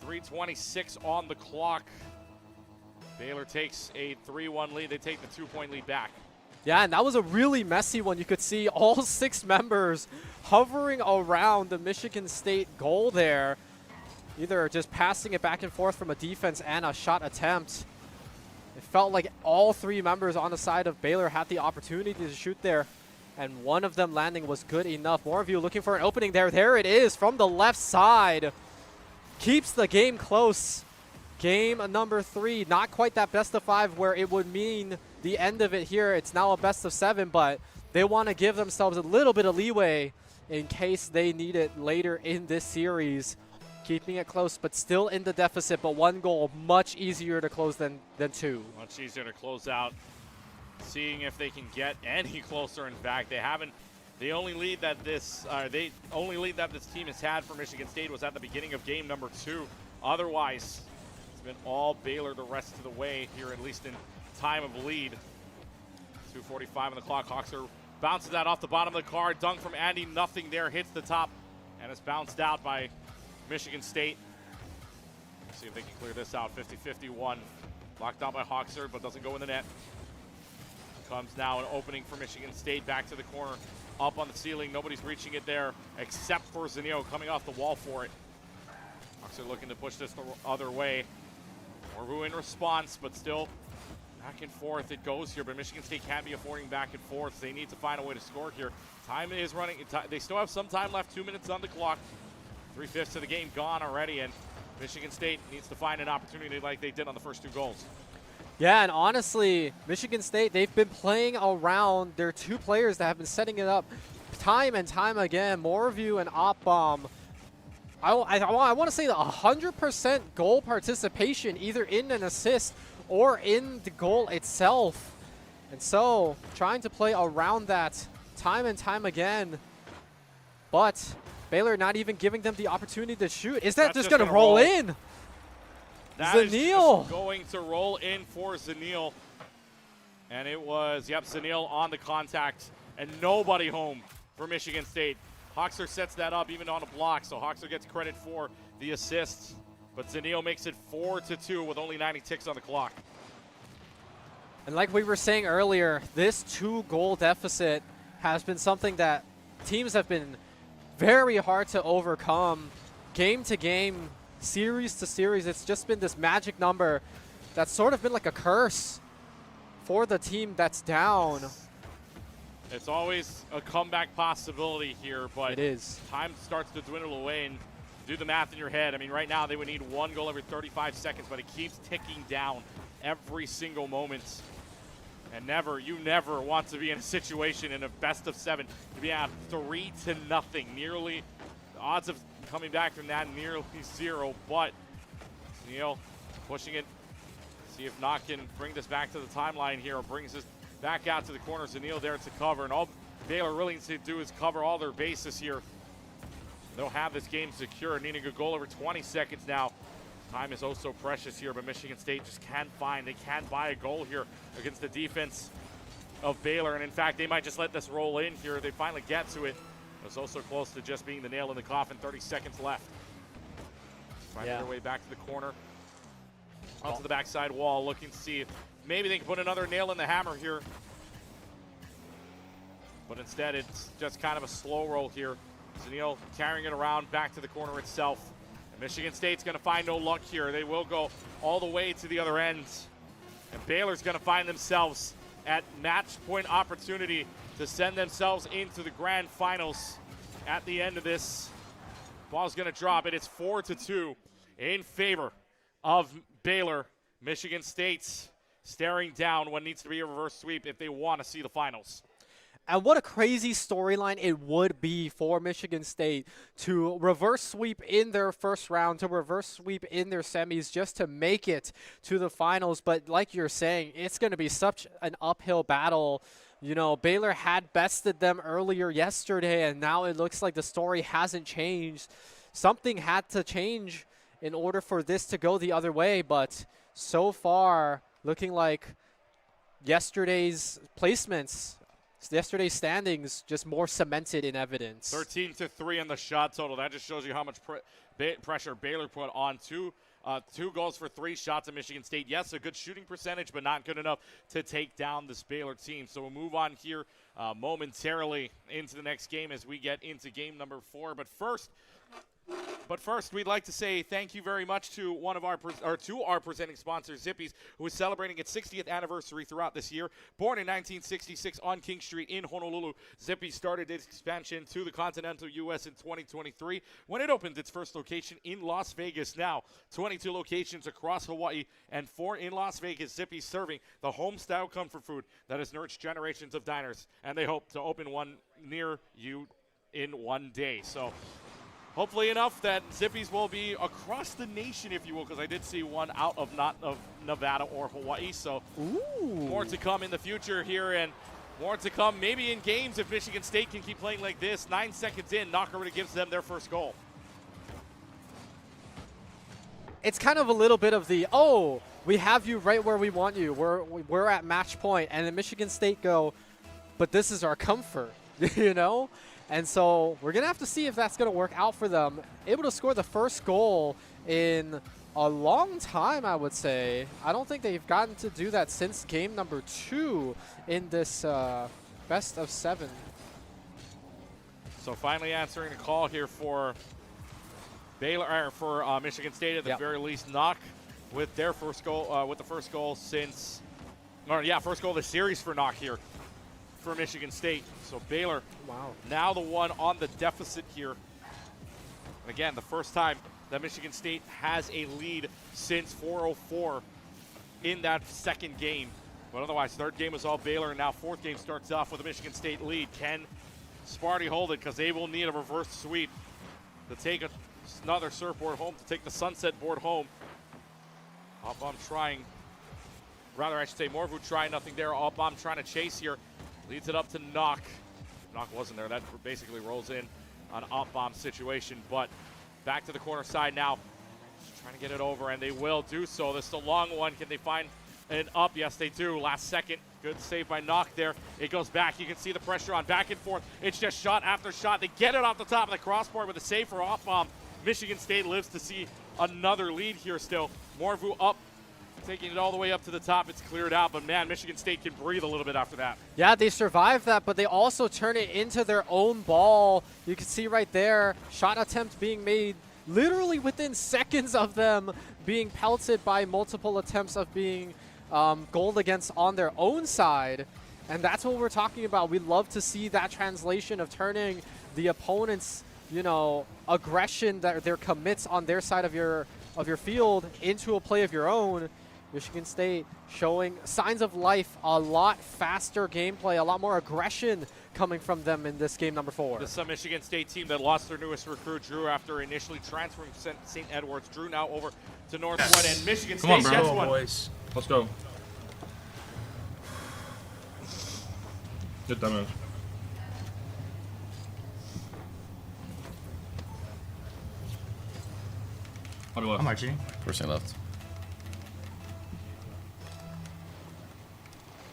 3:26 on the clock. Baylor takes a 3-1 lead. They take the 2-point lead back. Yeah, and that was a really messy one. You could see all 6 members hovering around the Michigan State goal there, either just passing it back and forth from a defense and a shot attempt. It felt like all 3 members on the side of Baylor had the opportunity to shoot there, and one of them landing was good enough. More of you looking for an opening there. There it is from the left side. Keeps the game close. Game number 3. Not quite that best of 5 where it would mean the end of it here. It's now a best of 7, but they want to give themselves a little bit of leeway in case they need it later in this series. Keeping it close, but still in the deficit, but 1 goal, much easier to close than 2. Much easier to close out. Seeing if they can get any closer. In fact, they haven't. The only lead that this team has had for Michigan State was at the beginning of game number 2. Otherwise, it's been all Baylor the rest of the way here, at least in time of lead. 2:45 on the clock. Hawks are bouncing that off the bottom of the card. Dunk from Andy, nothing there. Hits the top, and it's bounced out by Michigan State. Let's see if they can clear this out. 50-51. Locked out by Hawkser, but doesn't go in the net. Comes now an opening for Michigan State. Back to the corner. Up on the ceiling. Nobody's reaching it there except for Zanio coming off the wall for it. Hawkser looking to push this the other way. Morvu in response, but still back and forth it goes here. But Michigan State can't be affording back and forth. They need to find a way to score here. Time is running. They still have some time left. 2 minutes on the clock. 3/5 of the game gone already, and Michigan State needs to find an opportunity like they did on the first 2 goals. Yeah, and honestly, Michigan State, they've been playing around their 2 players that have been setting it up time and time again. Morvu and Opbomb. I want to say that 100% goal participation, either in an assist or in the goal itself. And so, trying to play around that time and time again. But Baylor not even giving them the opportunity to shoot. Is that just going to roll in? That is Zanil just going to roll in for Zanil. And it was, yep, Zanil on the contact. And nobody home for Michigan State. Hawkser sets that up even on a block, so Hawkser gets credit for the assists. But Zanil makes it 4-2 with only 90 ticks on the clock. And like we were saying earlier, this 2-goal deficit has been something that teams have been very hard to overcome. Game to game, series to series, it's just been this magic number that's sort of been like a curse for the team that's down. It's always a comeback possibility here, but it is. Time starts to dwindle away, and do the math in your head. I mean, right now they would need 1 goal every 35 seconds, but it keeps ticking down every single moment. And you never want to be in a situation in a best of 7 to be at 3-0. Nearly, the odds of coming back from that nearly 0, but Neil pushing it. See if Knock can bring this back to the timeline here, or brings this back out to the corner. Zanil there to cover, and all Baylor really needs to do is cover all their bases here. They'll have this game secure, needing a goal over 20 seconds now. Time is oh so precious here, but Michigan State just can't buy a goal here against the defense of Baylor. And in fact, they might just let this roll in here. They finally get to it. It was also close to just being the nail in the coffin. 30 seconds left. Finding their way back to the corner. Onto the backside wall, looking to see if maybe they can put another nail in the hammer here. But instead, it's just kind of a slow roll here. Zanil carrying it around back to the corner itself. And Michigan State's going to find no luck here. They will go all the way to the other end. And Baylor's going to find themselves at match point opportunity to send themselves into the grand finals at the end of this. Ball's going to drop it. It's 4-2 in favor of Baylor. Michigan State's staring down what needs to be a reverse sweep if they want to see the finals. And what a crazy storyline it would be for Michigan State to reverse sweep in their first round, to reverse sweep in their semis just to make it to the finals. But like you're saying, it's going to be such an uphill battle. You know, Baylor had bested them earlier yesterday, and now it looks like the story hasn't changed. Something had to change in order for this to go the other way, but so far looking like yesterday's placements, yesterday's standings, just more cemented in evidence. 13-3 in the shot total. That just shows you how much pressure Baylor put on. Two goals for 3 shots at Michigan State. Yes, a good shooting percentage, but not good enough to take down this Baylor team. So we'll move on here momentarily into the next game as we get into game number 4. But first, we'd like to say thank you very much to our presenting sponsor, Zippy's, who is celebrating its 60th anniversary throughout this year. Born in 1966 on King Street in Honolulu, Zippy started its expansion to the continental U.S. in 2023 when it opened its first location in Las Vegas. Now, 22 locations across Hawaii and 4 in Las Vegas. Zippy's serving the home-style comfort food that has nourished generations of diners, and they hope to open one near you in one day. So, hopefully enough that Zippy's will be across the nation, if you will, because I did see one out of Nevada or Hawaii. So more to come in the future here, and more to come maybe in games if Michigan State can keep playing like this. 9 seconds in, Knock already gives them their first goal. It's kind of a little bit of the, oh, we have you right where we want you. We're at match point, and then Michigan State go, but this is our comfort, you know? And so we're going to have to see if that's going to work out for them. Able to score the first goal in a long time, I would say. I don't think they've gotten to do that since game number 2 in this best of 7. So finally answering the call here for Baylor, for Michigan State at the very least. Knock with their first goal, with the first goal since, first goal of the series for Knock here for Michigan State. So Baylor, now the one on the deficit here. And again, the first time that Michigan State has a lead since 4:04 in that second game. But otherwise, third game was all Baylor, and now fourth game starts off with a Michigan State lead. Can Sparty hold it? Because they will need a reverse sweep to take another surfboard home, to take the sunset board home. Up-bomb trying, rather I should say Morvu trying nothing there. Up-bomb trying to chase here. Leads it up to Knock. Knock wasn't there. That basically rolls in an up-bomb situation. But back to the corner side now. Just trying to get it over, and they will do so. This is a long one. Can they find an up? Yes, they do. Last second. Good save by Knock there. It goes back. You can see the pressure on back and forth. It's just shot after shot. They get it off the top of the crossbar with a save for off-bomb. Michigan State lives to see another lead here still. Morvu up, taking it all the way up to the top. It's cleared out, but man, Michigan State can breathe a little bit after that. Yeah, they survived that, but they also turn it into their own ball. You can see right there, shot attempt being made literally within seconds of them being pelted by multiple attempts of being goaled against on their own side. And that's what we're talking about. We love to see that translation of turning the opponent's, you know, aggression, their commits on their side of your field into a play of your own. Michigan State showing signs of life, a lot faster gameplay, a lot more aggression coming from them in this game number 4. This is a Michigan State team that lost their newest recruit, Drew, after initially transferring from St. Edwards. Drew now over to Northwood, and Michigan State gets one. Boys. Let's go. Good damage. I'll be left. I'm marching. First thing left.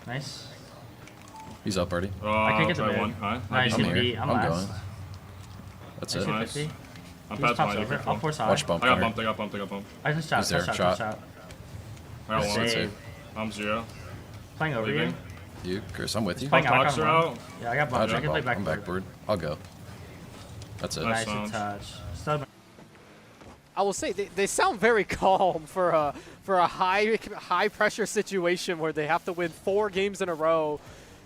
Nice. He's up already. I can't get the mid. Nice, I'm Zippy. here. I'm I'm last. going. That's Nice, it. Nice. Zippy. I'm He past just pops my over. I'll force high. Watch bump. I got Connor. bumped, I got bumped, I got bumped. I just shot. He's there, Shot. shot. I got one. Save. I'm 0. Playing over Leaving. you. You, Chris, I'm with you. Playing out. I Box got are one. out. Yeah, I got I'll bumped. I jump can play off. back. I'm backboard. I'll go. That's it. Nice. Nice and touch. Stub. I will say they sound very calm for a high pressure situation where they have to win 4 games in a row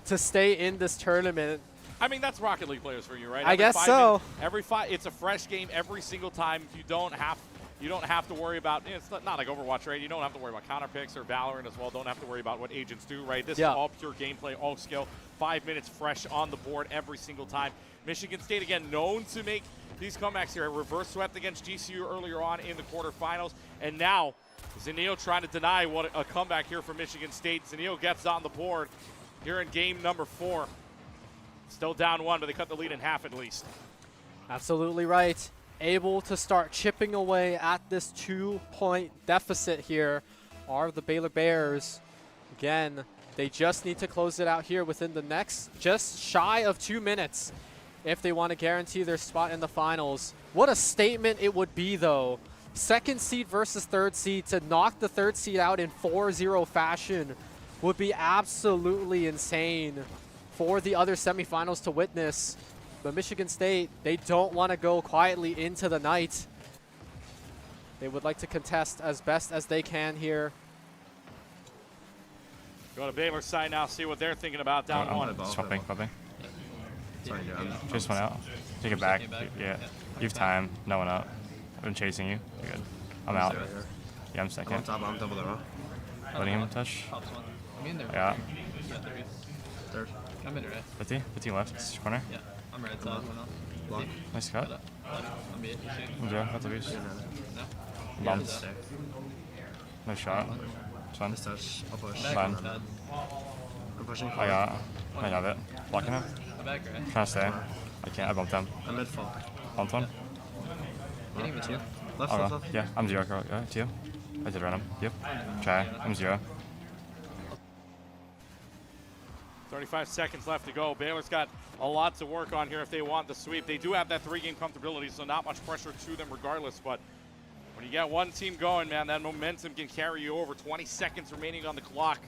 to stay in this tournament. I mean, that's Rocket League players for you, right? I guess so. Every 5, it's a fresh game every single time. If you don't have You don't have to worry about, it's not like Overwatch, right? You don't have to worry about counter picks or Valorant as well. Don't have to worry about what agents do, right? This is all pure gameplay, all skill. 5 minutes fresh on the board every single time. Michigan State, again, known to make these comebacks here. Reverse swept against GCU earlier on in the quarterfinals. And now, Zanio trying to deny what a comeback here for Michigan State. Zanio gets on the board here in game number 4. Still down 1, but they cut the lead in half at least. Absolutely right. Able to start chipping away at this 2-point deficit here are the Baylor Bears. Again, they just need to close it out here within the next, just shy of 2 minutes if they want to guarantee their spot in the finals. What a statement it would be, though. Second seed versus third seed. To knock the third seed out in 4-0 fashion would be absolutely insane for the other semifinals to witness. But Michigan State, they don't want to go quietly into the night. They would like to contest as best as they can here. Go to Baylor's side now, see what they're thinking about down 1. Swapping. Sorry, dude. Just went out. Take it back. Yeah. You have time. No one up. I've been chasing you. You're good. I'm out. Yeah, I'm second. I'm top. I'm double the row. Letting him touch. I'm in there. Yeah. Third. I'm in red. 15 left. Corner. Yeah. I'm red top. Block. Nice cut. I'm beat. Yeah, got the boost. Bumped. No shot. It's fine. Touch. I'll push. Fine. I'm pushing. I have it. Blocking him. Back right. Trying to stay. I can't. I bumped him. I'm mid fall. Bumped one. Hitting me too. Left. Yeah, I'm 0. Yeah, 2. I did run him. Yep. Try. I'm 0. 35 seconds left to go. Baylor's got a lot to work on here if they want the sweep. They do have that 3-game comfortability, so not much pressure to them regardless. But when you get one team going, man, that momentum can carry you over. 20 seconds remaining on the clock.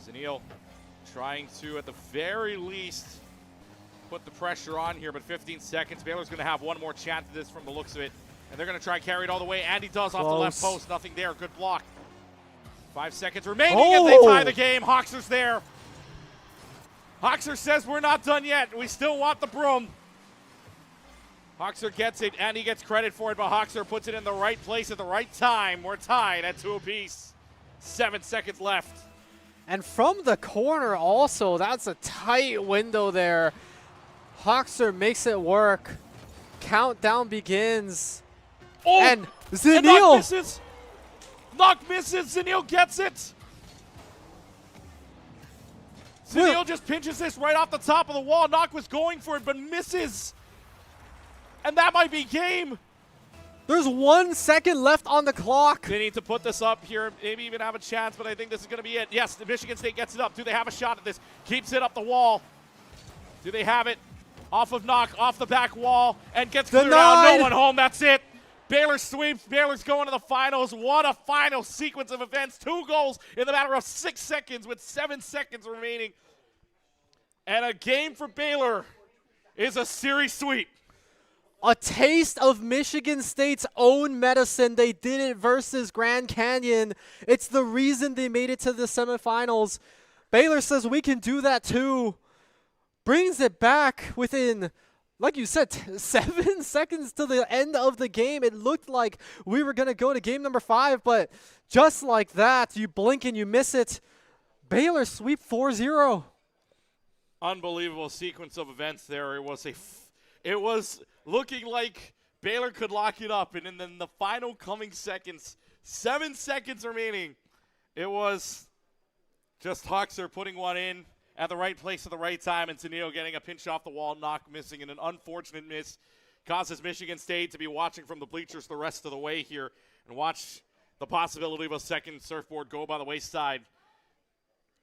Zanil trying to, at the very least, put the pressure on here, but 15 seconds. Baylor's going to have one more chance at this from the looks of it, and they're going to try and carry it all the way. And he does off the left post. Nothing there. Good block. 5 seconds remaining, and they tie the game. Hoxer's there. Hoxer says we're not done yet. We still want the broom. Hoxer gets it, and he gets credit for it, but Hoxer puts it in the right place at the right time. We're tied at 2 apiece. 7 seconds left. And from the corner also, that's a tight window there. Hoxer makes it work. Countdown begins. Oh, and Zanil Zanil misses. Knock misses. Zanil gets it. Zanil just pinches this right off the top of the wall. Knock was going for it, but misses. And that might be game. There's 1 second left on the clock. They need to put this up here, maybe even have a chance, but I think this is going to be it. Yes, the Michigan State gets it up. Do they have a shot at this? Keeps it up the wall. Do they have it? Off of Knock, off the back wall, and gets cleared out. No one home. That's it. Baylor sweeps. Baylor's going to the finals. What a final sequence of events. 2 goals in the matter of 6 seconds with 7 seconds remaining. And a game for Baylor is a series sweep. A taste of Michigan State's own medicine. They did it versus Grand Canyon. It's the reason they made it to the semifinals. Baylor says we can do that too. Brings it back within, like you said, 7 seconds to the end of the game. It looked like we were going to go to game number 5, but just like that, you blink and you miss it. Baylor sweep 4-0. Unbelievable sequence of events there. It was looking like Baylor could lock it up, and then the final coming seconds, 7 seconds remaining, it was just Hoxer putting one in at the right place at the right time, and Zanio getting a pinch off the wall, Knock missing, and an unfortunate miss causes Michigan State to be watching from the bleachers the rest of the way here and watch the possibility of a second surfboard go by the wayside.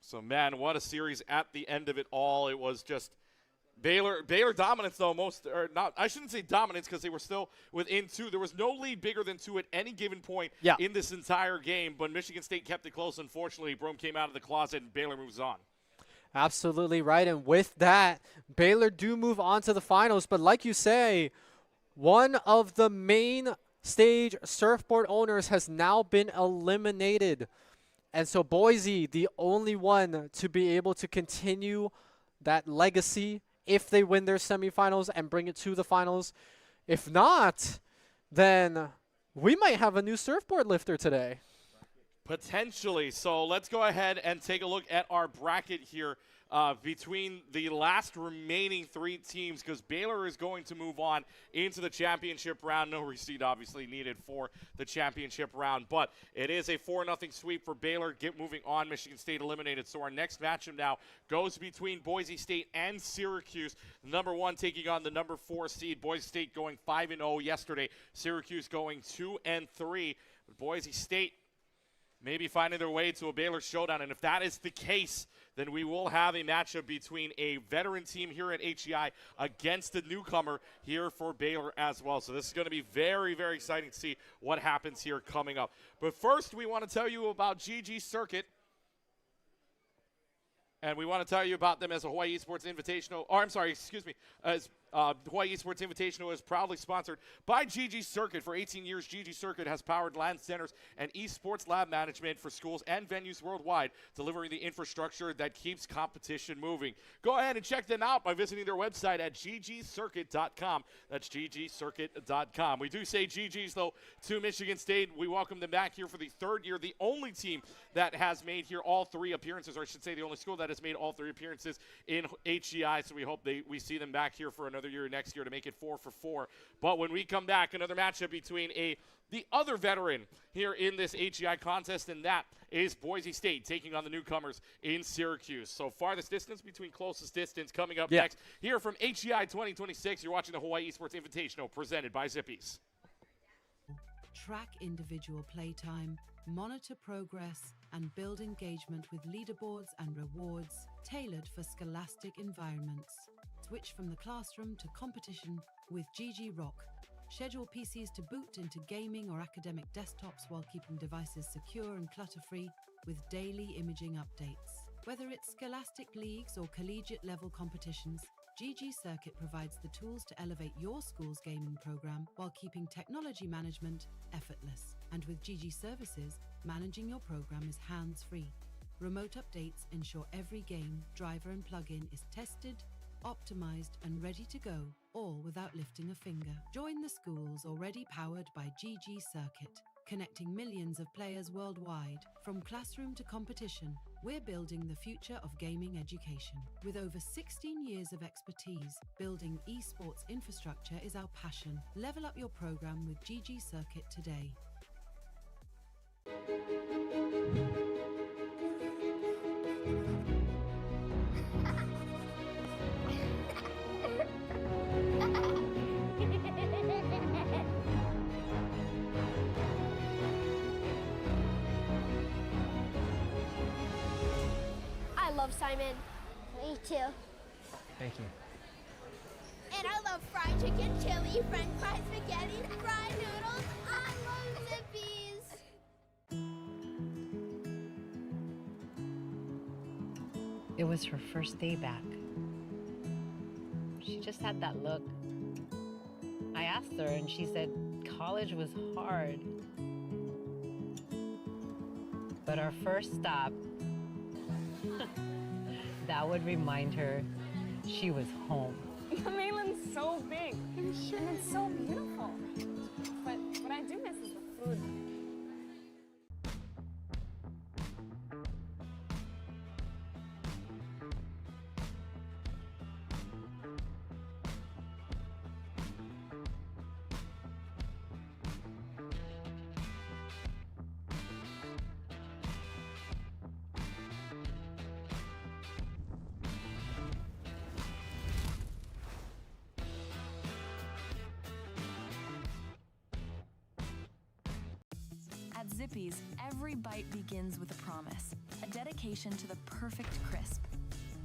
So, man, what a series at the end of it all. It was just Baylor dominance, though, I shouldn't say dominance because they were still within 2. There was no lead bigger than 2 at any given point in this entire game, but Michigan State kept it close. Unfortunately, Broome came out of the closet and Baylor moves on. Absolutely right, and with that, Baylor do move on to the finals, but like you say, one of the main stage surfboard owners has now been eliminated. And so Boise, the only one to be able to continue that legacy if they win their semifinals and bring it to the finals. If not, then We might have a new surfboard lifter today. Potentially. So let's go ahead and take a look at our bracket here between the last remaining 3 teams, because Baylor is going to move on into the championship round. No reseed obviously needed for the championship round, but it is a 4-0 sweep for Baylor. Moving on, Michigan State eliminated. So our next matchup now goes between Boise State and Syracuse. Number 1 taking on the number 4 seed. Boise State going 5-0 yesterday. Syracuse going 2-3. Boise State maybe finding their way to a Baylor showdown. And if that is the case, then we will have a matchup between a veteran team here at HEI against a newcomer here for Baylor as well. So this is going to be very, very exciting to see what happens here coming up. But first, we want to tell you about GG Circuit. And we want to tell you about them as a Hawaii Esports Invitational, or I'm sorry, excuse me, as Hawaii Esports Invitational is proudly sponsored by GG Circuit. For 18 years, GG Circuit has powered LAN centers and esports lab management for schools and venues worldwide, delivering the infrastructure that keeps competition moving. Go ahead and check them out by visiting their website at ggcircuit.com. That's ggcircuit.com. We do say GG's, though, to Michigan State. We welcome them back here for the 3rd year, the only team that has made here all 3 appearances, or I should say the only school that has made all 3 appearances in HEI. So we hope we see them back here for another year next year to make it 4 for 4. But when we come back, another matchup between the other veteran here in this HEI contest, and that is Boise State taking on the newcomers in Syracuse. So farthest distance between closest distance coming up next here from HEI 2026. You're watching the Hawaii Esports Invitational presented by Zippy's. Track individual playtime, monitor progress, and build engagement with leaderboards and rewards tailored for scholastic environments. Switch from the classroom to competition with GG Rock. Schedule PCs to boot into gaming or academic desktops while keeping devices secure and clutter-free with daily imaging updates. Whether it's scholastic leagues or collegiate level competitions, GG Circuit provides the tools to elevate your school's gaming program while keeping technology management effortless. And with GG Services, managing your program is hands-free. Remote updates ensure every game, driver, and plugin is tested, optimized, and ready to go, all without lifting a finger. Join the schools already powered by GG Circuit, connecting millions of players worldwide. From classroom to competition, we're building the future of gaming education. With over 16 years of expertise, building esports infrastructure is our passion. Level up your program with GG Circuit today. I love Simon. Me too. Thank you. And I love fried chicken, chili, french fries, spaghetti, fried noodles. I love Zippy's. It was her first day back. She just had that look. I asked her and she said college was hard. But our first stop, that would remind her she was home. The Mainland's so big and it's so beautiful. But what I do miss is the food. At Zippy's, every bite begins with a promise, a dedication to the perfect crisp.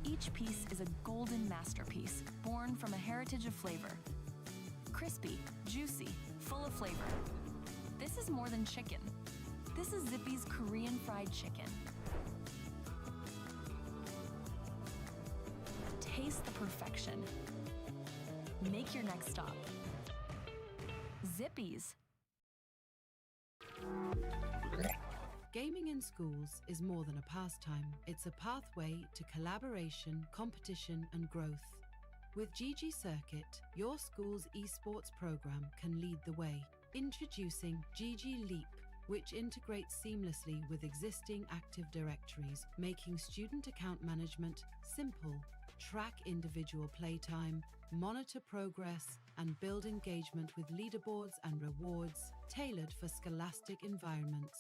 Each piece is a golden masterpiece, born from a heritage of flavor. Crispy, juicy, full of flavor. This is more than chicken. This is Zippy's Korean fried chicken. Taste the perfection. Make your next stop. Zippy's. Gaming in schools is more than a pastime. It's a pathway to collaboration, competition, and growth. With GG Circuit, your school's esports program can lead the way. Introducing GG Leap, which integrates seamlessly with existing Active Directories, making student account management simple. Track individual playtime, monitor progress, and build engagement with leaderboards and rewards tailored for scholastic environments.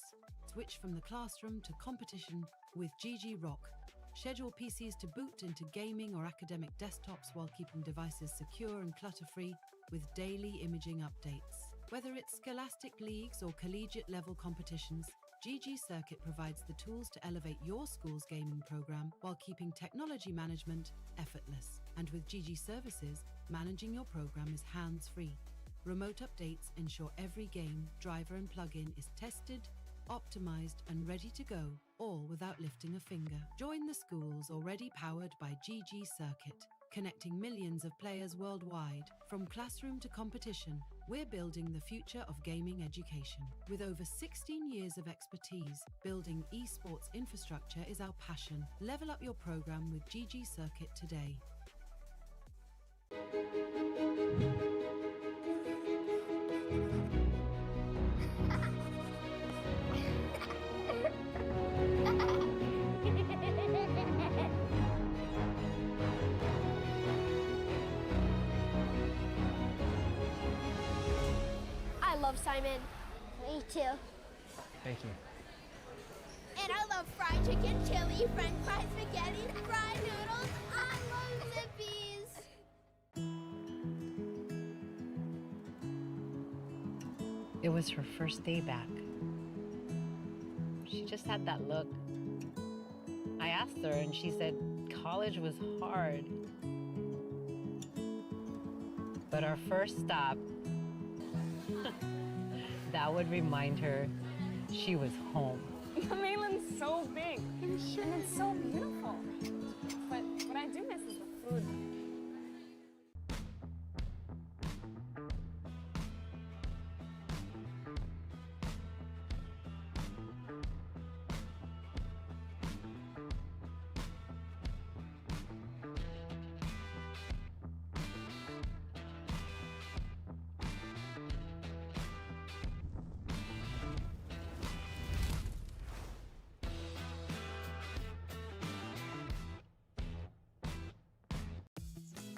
Switch from the classroom to competition with GG Rock. Schedule PCs to boot into gaming or academic desktops while keeping devices secure and clutter-free with daily imaging updates. Whether it's scholastic leagues or collegiate level competitions, GG Circuit provides the tools to elevate your school's gaming program while keeping technology management effortless. And with GG Services, managing your program is hands-free. Remote updates ensure every game, driver, and plugin is tested, optimized, and ready to go, all without lifting a finger. Join the schools already powered by GG Circuit, connecting millions of players worldwide. From classroom to competition, we're building the future of gaming education. With over 16 years of expertise, building esports infrastructure is our passion. Level up your program with GG Circuit today. I love Simon. Me too. Thank you. And I love fried chicken, chili, french fries, spaghetti, fried noodles. I love Zippy's. It was her first day back. She just had that look. I asked her and she said college was hard. But our first stop, that would remind her she was home. The mainland's so big and it's so beautiful. But what I do miss is the food.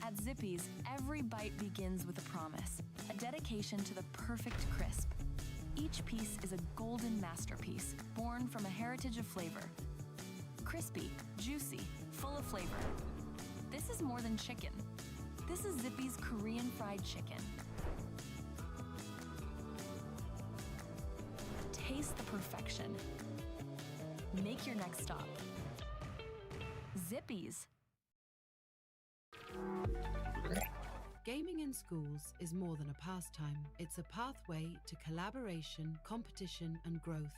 At Zippy's, every bite begins with a promise, a dedication to the perfect crisp. Each piece is a golden masterpiece, born from a heritage of flavor. Crispy, juicy, full of flavor. This is more than chicken. This is Zippy's Korean fried chicken. Taste the perfection. Make your next stop. Zippy's. Gaming in schools is more than a pastime. It's a pathway to collaboration, competition, and growth.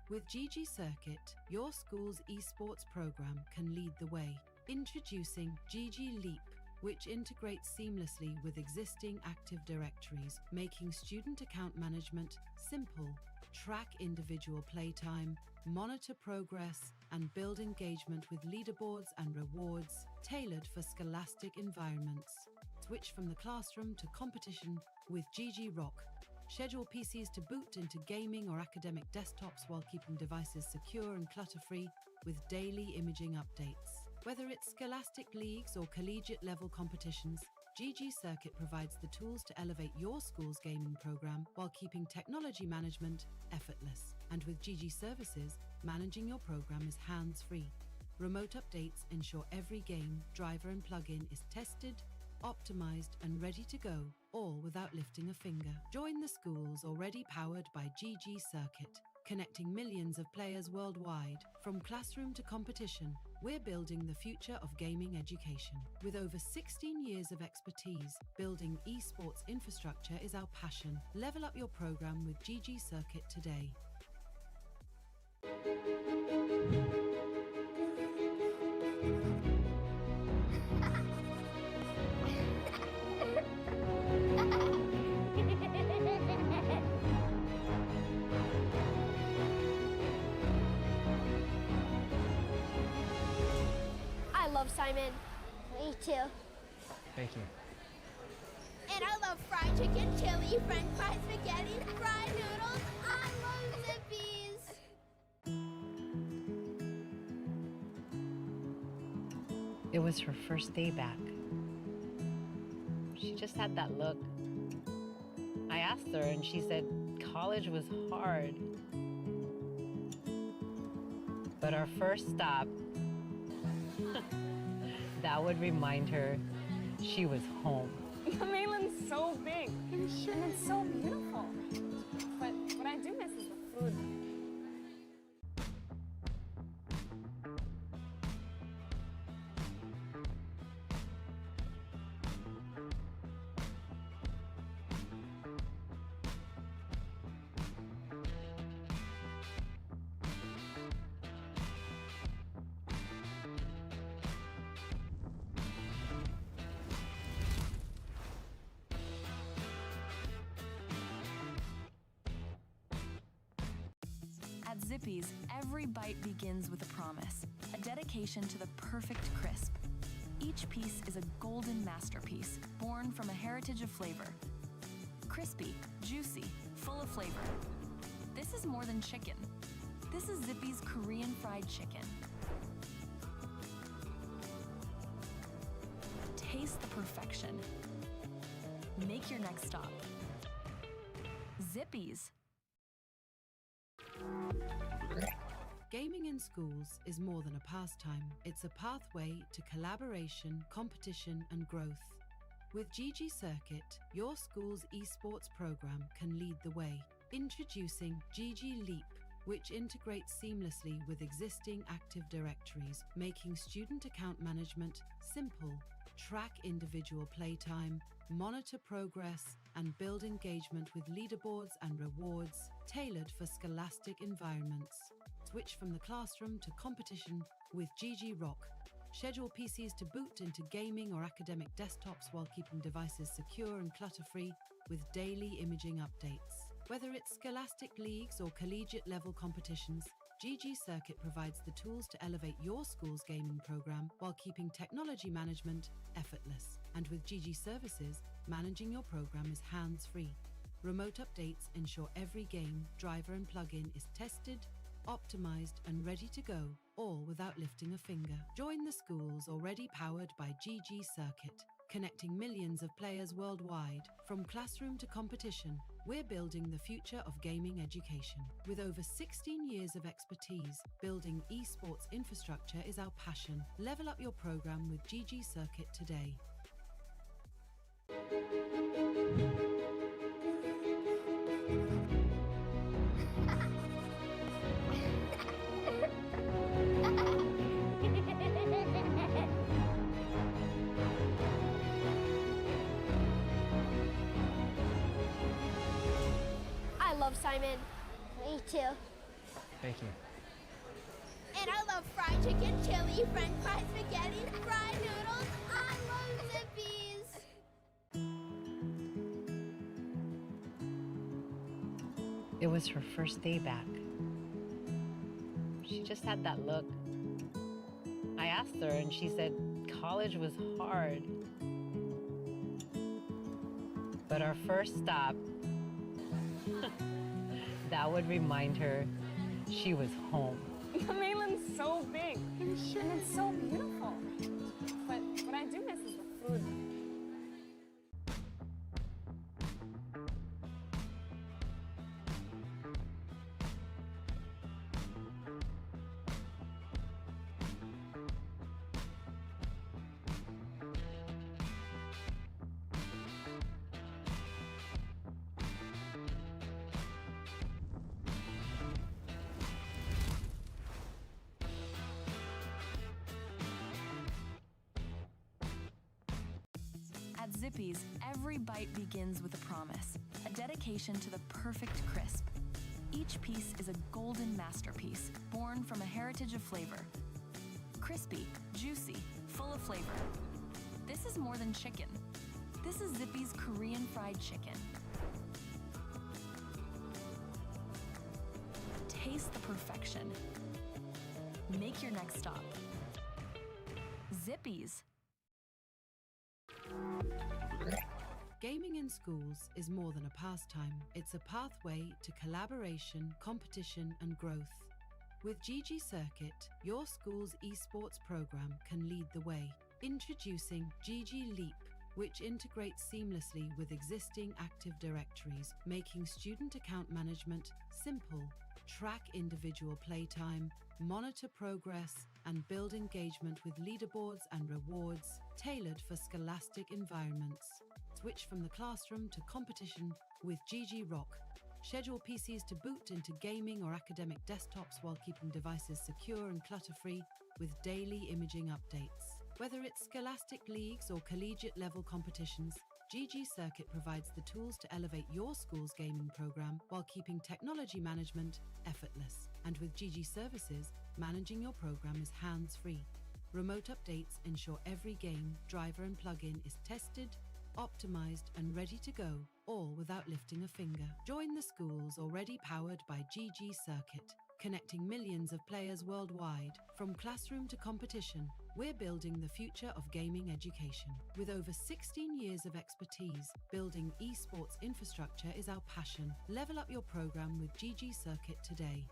With GG Circuit, your school's esports program can lead the way. Introducing GG Leap, which integrates seamlessly with existing Active Directories, making student account management simple. Track individual playtime, monitor progress, and build engagement with leaderboards and rewards tailored for scholastic environments. Switch from the classroom to competition with GG Rock. Schedule PCs to boot into gaming or academic desktops while keeping devices secure and clutter-free with daily imaging updates. Whether it's scholastic leagues or collegiate level competitions, GG Circuit provides the tools to elevate your school's gaming program while keeping technology management effortless. And with GG Services, managing your program is hands-free. Remote updates ensure every game, driver, and plugin is tested, optimized, and ready to go, all without lifting a finger. Join the schools already powered by GG Circuit, connecting millions of players worldwide. From classroom to competition, we're building the future of gaming education. With over 16 years of expertise, building esports infrastructure is our passion. Level up your program with GG Circuit today. I love Simon. Me too. Thank you. And I love fried chicken, chili, french fries, spaghetti, fried noodles. I love Zippy's. It was her first day back. She just had that look. I asked her and she said college was hard. But our first stop, that would remind her she was home. The mainland's so big and it's so beautiful. But what I do miss is the food. At Zippy's, every bite begins with a promise, a dedication to the perfect crisp. Each piece is a golden masterpiece, born from a heritage of flavor. Crispy, juicy, full of flavor. This is more than chicken. This is Zippy's Korean fried chicken. Taste the perfection. Make your next stop. Zippy's. Gaming in schools is more than a pastime. It's a pathway to collaboration, competition, and growth. With GG Circuit, your school's esports program can lead the way. Introducing GG Leap, which integrates seamlessly with existing Active Directories, making student account management simple. Track individual playtime, monitor progress, and build engagement with leaderboards and rewards tailored for scholastic environments. Switch from the classroom to competition with GG Rock. Schedule PCs to boot into gaming or academic desktops while keeping devices secure and clutter-free with daily imaging updates. Whether it's scholastic leagues or collegiate level competitions, GG Circuit provides the tools to elevate your school's gaming program while keeping technology management effortless. And with GG Services, managing your program is hands-free. Remote updates ensure every game, driver and plugin is tested, optimized and ready to go, all without lifting a finger. Join the schools already powered by GG Circuit, connecting millions of players worldwide. From classroom to competition, we're building the future of gaming education. With over 16 years of expertise, building esports infrastructure is our passion. Level up your program with GG Circuit today. I love Simon. Me too. Thank you. And I love fried chicken, chili, french fries, spaghetti, fried noodles. I love Zippy's. It was her first day back. She just had that look. I asked her and she said college was hard. But our first stop, that would remind her she was home. The mainland's so big and it's so beautiful. But what I do miss is the food. At Zippy's, every bite begins with a promise, a dedication to the perfect crisp. Each piece is a golden masterpiece, born from a heritage of flavor. Crispy, juicy, full of flavor. This is more than chicken. This is Zippy's Korean fried chicken. Taste the perfection. Make your next stop. Zippy's. Gaming in schools is more than a pastime. It's a pathway to collaboration, competition, and growth. With GG Circuit, your school's esports program can lead the way. Introducing GG Leap, which integrates seamlessly with existing Active Directories, making student account management simple. Track individual playtime, monitor progress, and build engagement with leaderboards and rewards tailored for scholastic environments. Switch from the classroom to competition with GG Rock. Schedule PCs to boot into gaming or academic desktops while keeping devices secure and clutter-free with daily imaging updates. Whether it's scholastic leagues or collegiate level competitions, GG Circuit provides the tools to elevate your school's gaming program while keeping technology management effortless. And with GG Services, managing your program is hands-free. Remote updates ensure every game, driver, and plugin is tested, optimized, and ready to go, all without lifting a finger. Join the schools already powered by GG Circuit, connecting millions of players worldwide. From classroom to competition, we're building the future of gaming education. With over 16 years of expertise, building esports infrastructure is our passion. Level up your program with GG Circuit today.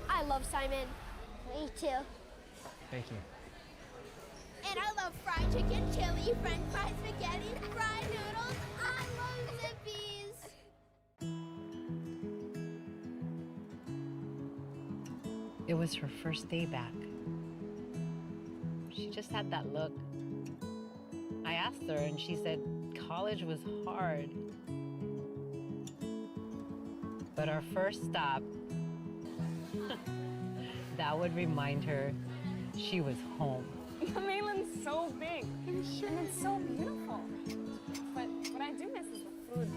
I love Simon. Me too. Thank you. And I love fried chicken, chili, french fries, spaghetti, fried noodles. I love Zippy's. It was her first day back. She just had that look. I asked her and she said college was hard. But our first stop, that would remind her she was home. The mainland's so big and it's so beautiful. But what I do miss is the food.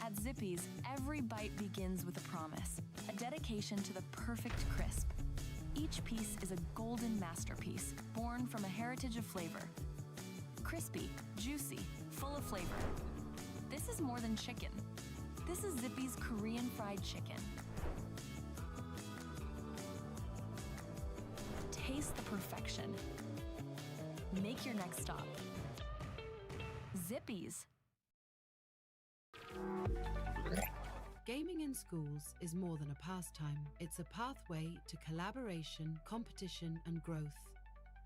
At Zippy's, every bite begins with a promise, a dedication to the perfect crisp. Each piece is a golden masterpiece, born from a heritage of flavor. Crispy, juicy, full of flavor. This is more than chicken. This is Zippy's Korean fried chicken. Taste the perfection. Make your next stop. Zippy's. Gaming in schools is more than a pastime. It's a pathway to collaboration, competition, and growth.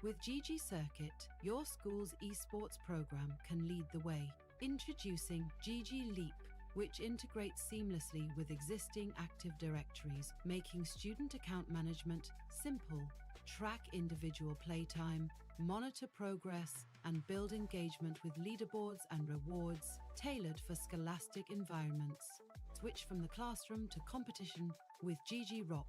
With GG Circuit, your school's esports program can lead the way. Introducing GG Leap, which integrates seamlessly with existing Active Directories, making student account management simple. Track individual playtime, monitor progress, and build engagement with leaderboards and rewards tailored for scholastic environments. Switch from the classroom to competition with GG Rock.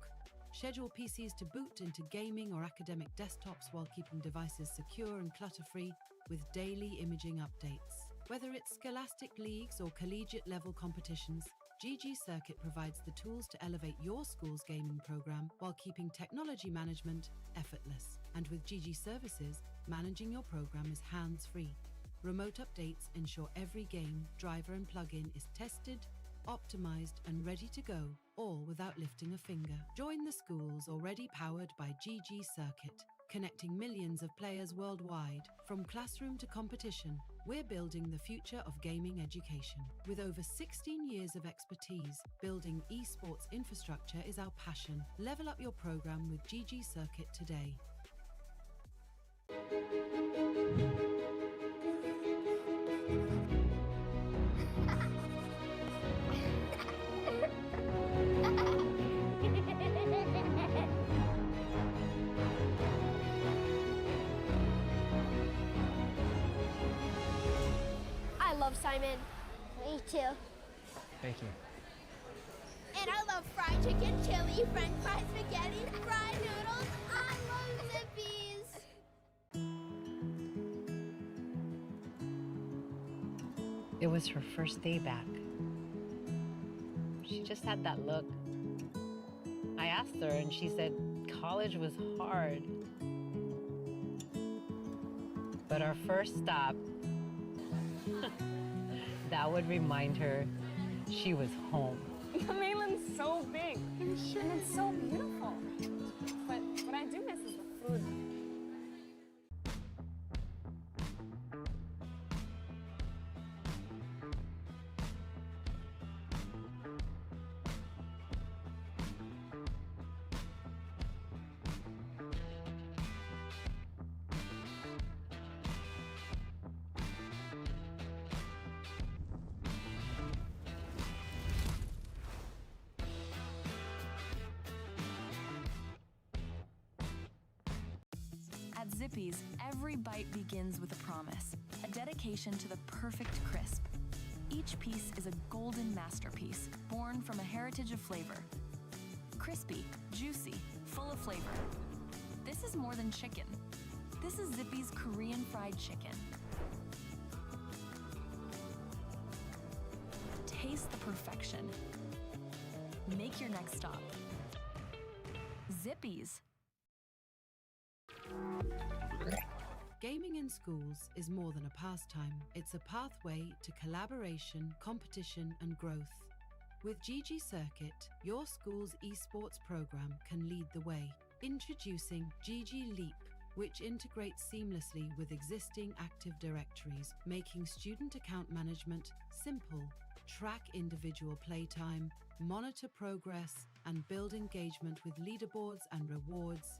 Schedule PCs to boot into gaming or academic desktops while keeping devices secure and clutter-free with daily imaging updates. Whether it's scholastic leagues or collegiate level competitions, GG Circuit provides the tools to elevate your school's gaming program while keeping technology management effortless. And with GG Services, managing your program is hands-free. Remote updates ensure every game, driver, and plugin is tested, optimized, and ready to go, all without lifting a finger. Join the schools already powered by GG Circuit, connecting millions of players worldwide. From classroom to competition, we're building the future of gaming education. With over 16 years of expertise, building esports infrastructure is our passion. Level up your program with GG Circuit today. job, Simon. Me too. Thank you. And I love fried chicken, chili, french fries, spaghetti, fried noodles. I love Zippy's. It was her first day back. She just had that look. I asked her and she said college was hard. But our first stop, that would remind her she was home. The mainland's so big and it's so beautiful. But what I do miss is the food. At Zippy's, every bite begins with a promise, a dedication to the perfect crisp. Each piece is a golden masterpiece, born from a heritage of flavor. Crispy, juicy, full of flavor. This is more than chicken. This is Zippy's Korean fried chicken. Taste the perfection. Make your next stop. Zippy's. Gaming in schools is more than a pastime. It's a pathway to collaboration, competition, and growth. With GG Circuit, your school's esports program can lead the way. Introducing GG Leap, which integrates seamlessly with existing Active Directories, making student account management simple. Track individual playtime, monitor progress, and build engagement with leaderboards and rewards.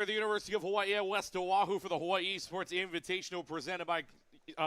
The University of Hawaii at West Oahu for the Hawaii Esports Invitational presented by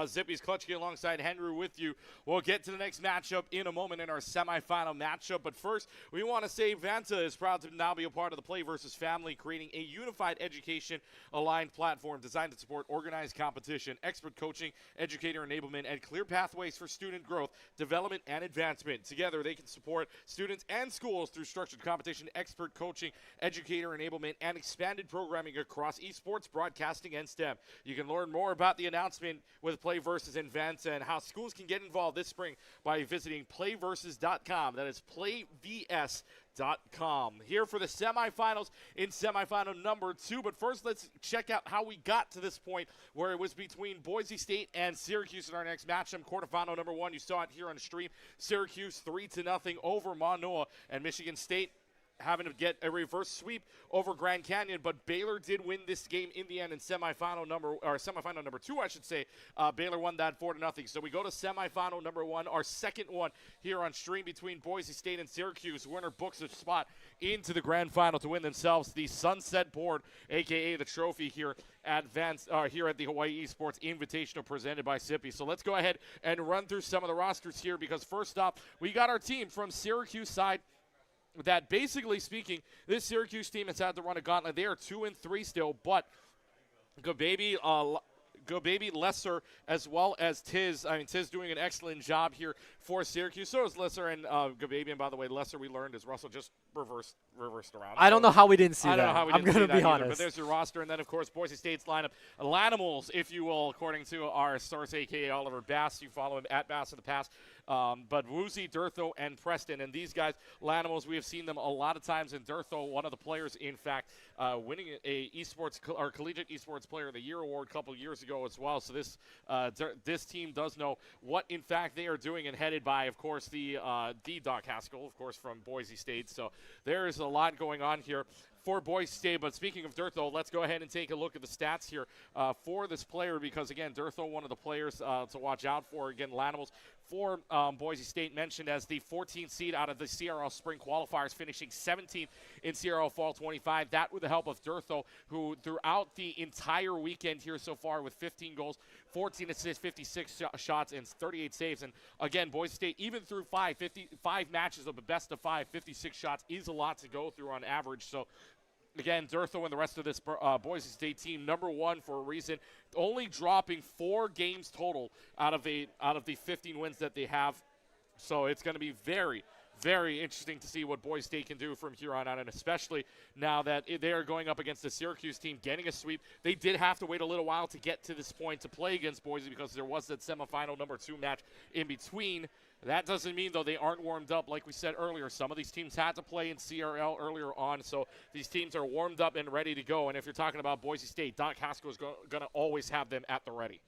Zippy's Clutch Key alongside Henry with you. We'll get to the next matchup in a moment in our semifinal matchup, but first we want to say Vanta is proud to now be a part of the Play versus Family, creating a unified education aligned platform designed to support organized competition, expert coaching, educator enablement, and clear pathways for student growth, development, and advancement. Together they can support students and schools through structured competition, expert coaching, educator enablement, and expanded programming across esports, broadcasting, and STEM. You can learn more about the announcement with Play Versus and Vanta and how schools can get involved this spring by visiting playversus.com. That is playvs.com. Here for the semifinals in semifinal number 2. But first, let's check out how we got to this point where it was between Boise State and Syracuse in our next matchup. Quarterfinal number 1, you saw it here on the stream. Syracuse 3-0 over Manoa, and Michigan State having to get a reverse sweep over Grand Canyon, but Baylor did win this game in the end in semifinal number 2, I should say. Baylor won that 4-0. So we go to semifinal number 1, our second one here on stream between Boise State and Syracuse. Winner books a spot into the grand final to win themselves the Sunset Board, aka the trophy here at here at the Hawaii Esports Invitational presented by Zippy. So let's go ahead and run through some of the rosters here, because first up, we got our team from Syracuse side. That basically speaking, this Syracuse team has had to run a gauntlet. They are 2-3 still, but Go Baby, Lesser, as well as Tiz. I mean, Tiz doing an excellent job here for Syracuse. So is Lesser and Go Baby. And by the way, Lesser, we learned, is Russell just reversed around. I don't know how we didn't see that. I don't know how we I'm didn't see gonna that be either, honest. but there's your roster. And then, of course, Boise State's lineup. Lanimals, if you will, according to our source, a.k.a. Oliver Bass. You follow him at Bass in the past. But Woozy, Durtho, and Preston. And these guys, Lanimals, we have seen them a lot of times. And Durtho, one of the players, in fact, winning a Collegiate Esports Player of the Year award a couple years ago as well. So this team does know what, in fact, they are doing, and headed by, of course, the Doc Haskell, of course, from Boise State. So there is a lot going on here for Boise State. But speaking of Durtho, let's go ahead and take a look at the stats here for this player, because, again, Durtho, one of the players to watch out for. Again, Lanimals for Boise State, mentioned as the 14th seed out of the CRL Spring Qualifiers, finishing 17th in CRL Fall 25. That with the help of Durtho, who throughout the entire weekend here so far with 15 goals, 14 assists, 56 shots, and 38 saves. And again, Boise State, even through 5 matches of the best of 5, 56 shots is a lot to go through on average. So again, Durtho and the rest of this Boise State team, number 1 for a reason, only dropping 4 games total out of the 15 wins that they have. So it's going to be very, very interesting to see what Boise State can do from here on out, and especially now that they are going up against the Syracuse team, getting a sweep. They did have to wait a little while to get to this point to play against Boise, because there was that semifinal number 2 match in between. That doesn't mean, though, they aren't warmed up. Like we said earlier, some of these teams had to play in CRL earlier on, so these teams are warmed up and ready to go. And if you're talking about Boise State, Doc Haskell is going to always have them at the ready.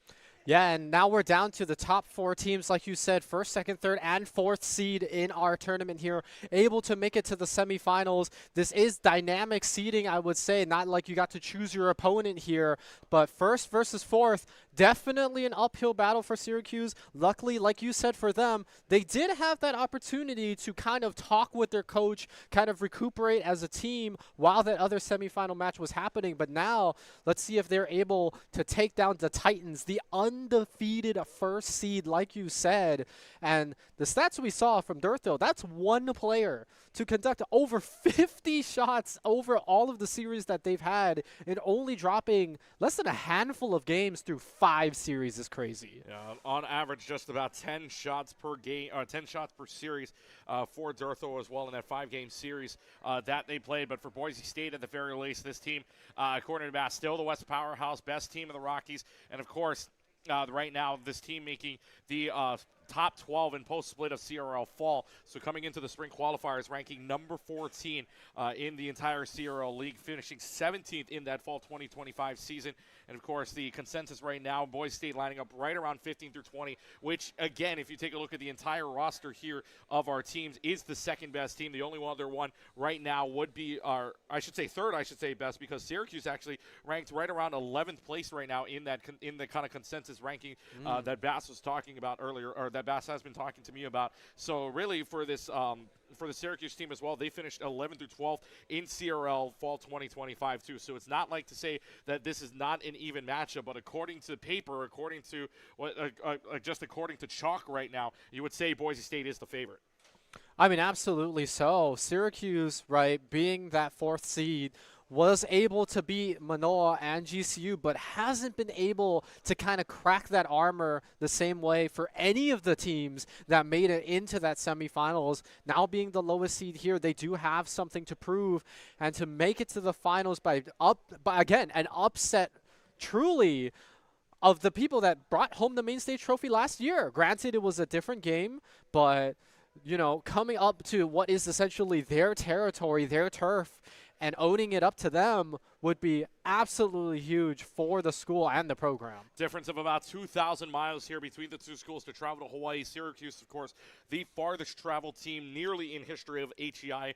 Yeah, and now we're down to the top 4 teams, like you said, 1st, 2nd, 3rd, and 4th seed in our tournament here, able to make it to the semifinals. This is dynamic seeding, I would say, not like you got to choose your opponent here, but 1st versus 4th, definitely an uphill battle for Syracuse. Luckily, like you said, for them, they did have that opportunity to kind of talk with their coach, kind of recuperate as a team while that other semifinal match was happening. But now, let's see if they're able to take down the Titans, the undefeated 1st seed, like you said. And the stats we saw from Durtho, that's one player to conduct over 50 shots over all of the series that they've had, and only dropping less than a handful of games through 5 series is crazy. Yeah, on average, just about 10 shots per game, 10 shots per series for Durtho as well in that 5-game series that they played. But for Boise State, at the very least, this team, according to Bass, still the West powerhouse, best team of the Rockies, and of course, right now, this team making the top 12 in post-split of CRL Fall. So coming into the spring qualifiers, ranking number 14 in the entire CRL League, finishing 17th in that Fall 2025 season. And, of course, the consensus right now, Boise State lining up right around 15 through 20, which, again, if you take a look at the entire roster here of our teams, is the second-best team. The only other one right now would be our, third best, because Syracuse actually ranked right around 11th place right now in the kind of consensus ranking that Bass was talking about earlier, or that Bass has been talking to me about. So really for this for the Syracuse team as well, they finished 11th through 12th in CRL Fall 2025 too. So it's not like to say that this is not an even matchup, but according to paper, according to what just according to chalk right now, you would say Boise State is the favorite. I mean, absolutely so. Syracuse, right, being that 4th seed, was able to beat Manoa and GCU, but hasn't been able to kind of crack that armor the same way for any of the teams that made it into that semifinals. Now being the lowest seed here, they do have something to prove, and to make it to the finals by again, an upset truly of the people that brought home the main stage trophy last year. Granted, it was a different game, but you know, coming up to what is essentially their territory, their turf, and owning it up to them would be absolutely huge for the school and the program. Difference of about 2,000 miles here between the two schools to travel to Hawaii. Syracuse, of course, the farthest traveled team nearly in history of HEI,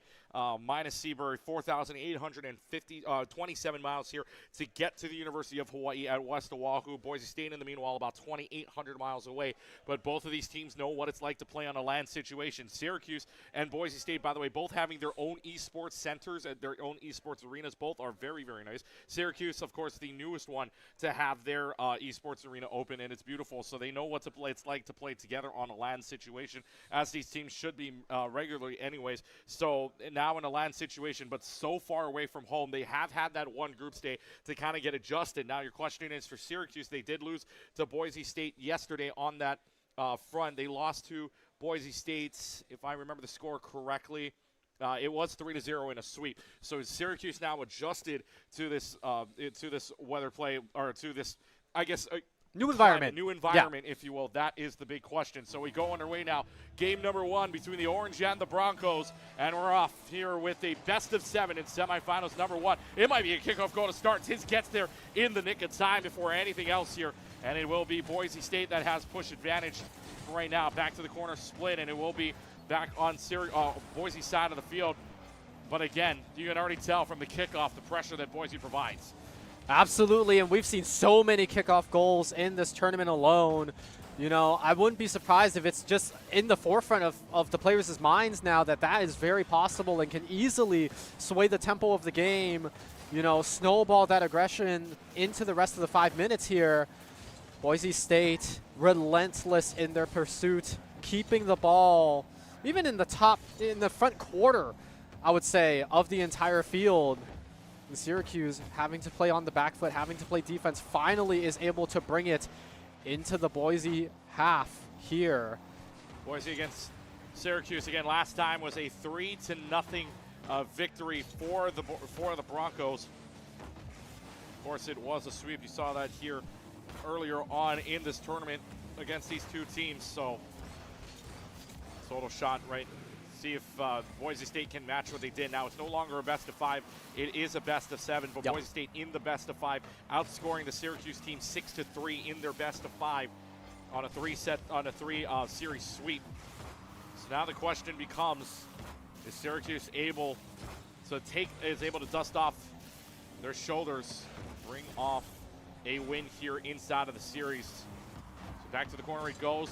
minus Seabury, 4,827 miles here to get to the University of Hawaii at West Oahu. Boise State, in the meanwhile, about 2,800 miles away. But both of these teams know what it's like to play on a land situation. Syracuse and Boise State, by the way, both having their own esports centers and their own esports arenas. Both are very, very nice. Syracuse, of course, the newest one to have their esports arena open, and it's beautiful. So they know what it's like to play together on a land situation, as these teams should be regularly anyways. So now in a land situation, but so far away from home, they have had that one group stay to kind of get adjusted. Now your question is for Syracuse. They did lose to Boise State yesterday on that front. They lost to Boise State, if I remember the score correctly. It was 3-0 in a sweep. So Syracuse now adjusted to this weather play, or to this, I guess, new environment. New environment, if you will. That is the big question. So we go underway now. Game number 1 between the Orange and the Broncos, and we're off here with a best of 7 in semifinals number 1. It might be a kickoff goal to start. Tiz gets there in the nick of time before anything else here, and it will be Boise State that has push advantage right now. Back to the corner split, and it will be back on Boise's side of the field. But again, you can already tell from the kickoff the pressure that Boise provides. Absolutely, and we've seen so many kickoff goals in this tournament alone. You know, I wouldn't be surprised if it's just in the forefront of the players' minds now that is very possible and can easily sway the tempo of the game, you know, snowball that aggression into the rest of the 5 minutes here. Boise State, relentless in their pursuit, keeping the ball even in the front quarter, I would say, of the entire field. And Syracuse, having to play on the back foot, having to play defense, finally is able to bring it into the Boise half here. Boise against Syracuse again. Last time was a 3-0 victory for the Broncos. Of course, it was a sweep. You saw that here earlier on in this tournament against these two teams. So total shot right. See if Boise State can match what they did. Now it's no longer a best of 5. It is a best of 7. But Boise State in the best of 5, outscoring the Syracuse team 6-3 in their best of 5 on a 3 series sweep. So now the question becomes: is Syracuse able to dust off their shoulders, bring off a win here inside of the series? So back to the corner he goes.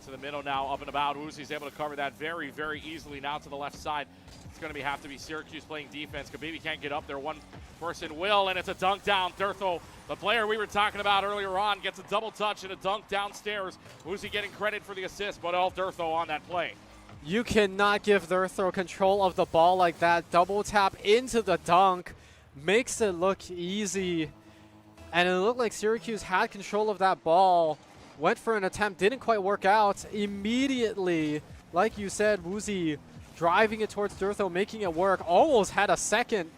To the middle now, up and about. Uzi's able to cover that very, very easily. Now to the left side. It's going to have to be Syracuse playing defense. Kabibi can't get up there. One person will, and it's a dunk down. Thurtho, the player we were talking about earlier on, gets a double touch and a dunk downstairs. Uzi getting credit for the assist, but all Thurtho on that play. You cannot give Thurtho control of the ball like that. Double tap into the dunk. Makes it look easy. And it looked like Syracuse had control of that ball. Went for an attempt, didn't quite work out. Immediately, like you said, Woozy driving it towards Thurtho, making it work. Almost had a second,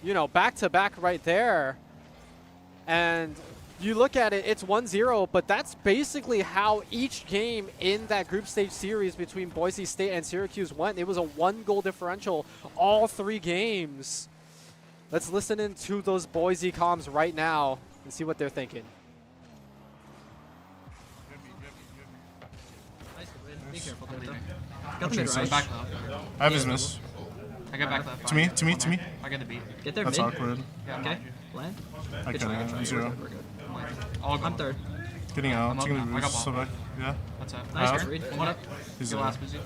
you know, back-to-back right there. And you look at it, it's 1-0, but that's basically how each game in that group stage series between Boise State and Syracuse went. It was a 1-goal differential all 3 games. Let's listen into those Boise comms right now and see what they're thinking. Be careful, Dota. Got the mid right. Back I have his miss. I got back left. To me. I got the beat. Get there, That's mid. awkward. Yeah, okay. Land. I Good can try. 0. I'm third. Getting out. I'm up Taking now. the I got boost. ball. So back. Yeah. That's it. Nice Nice. read. One up. He's Your there. last busy.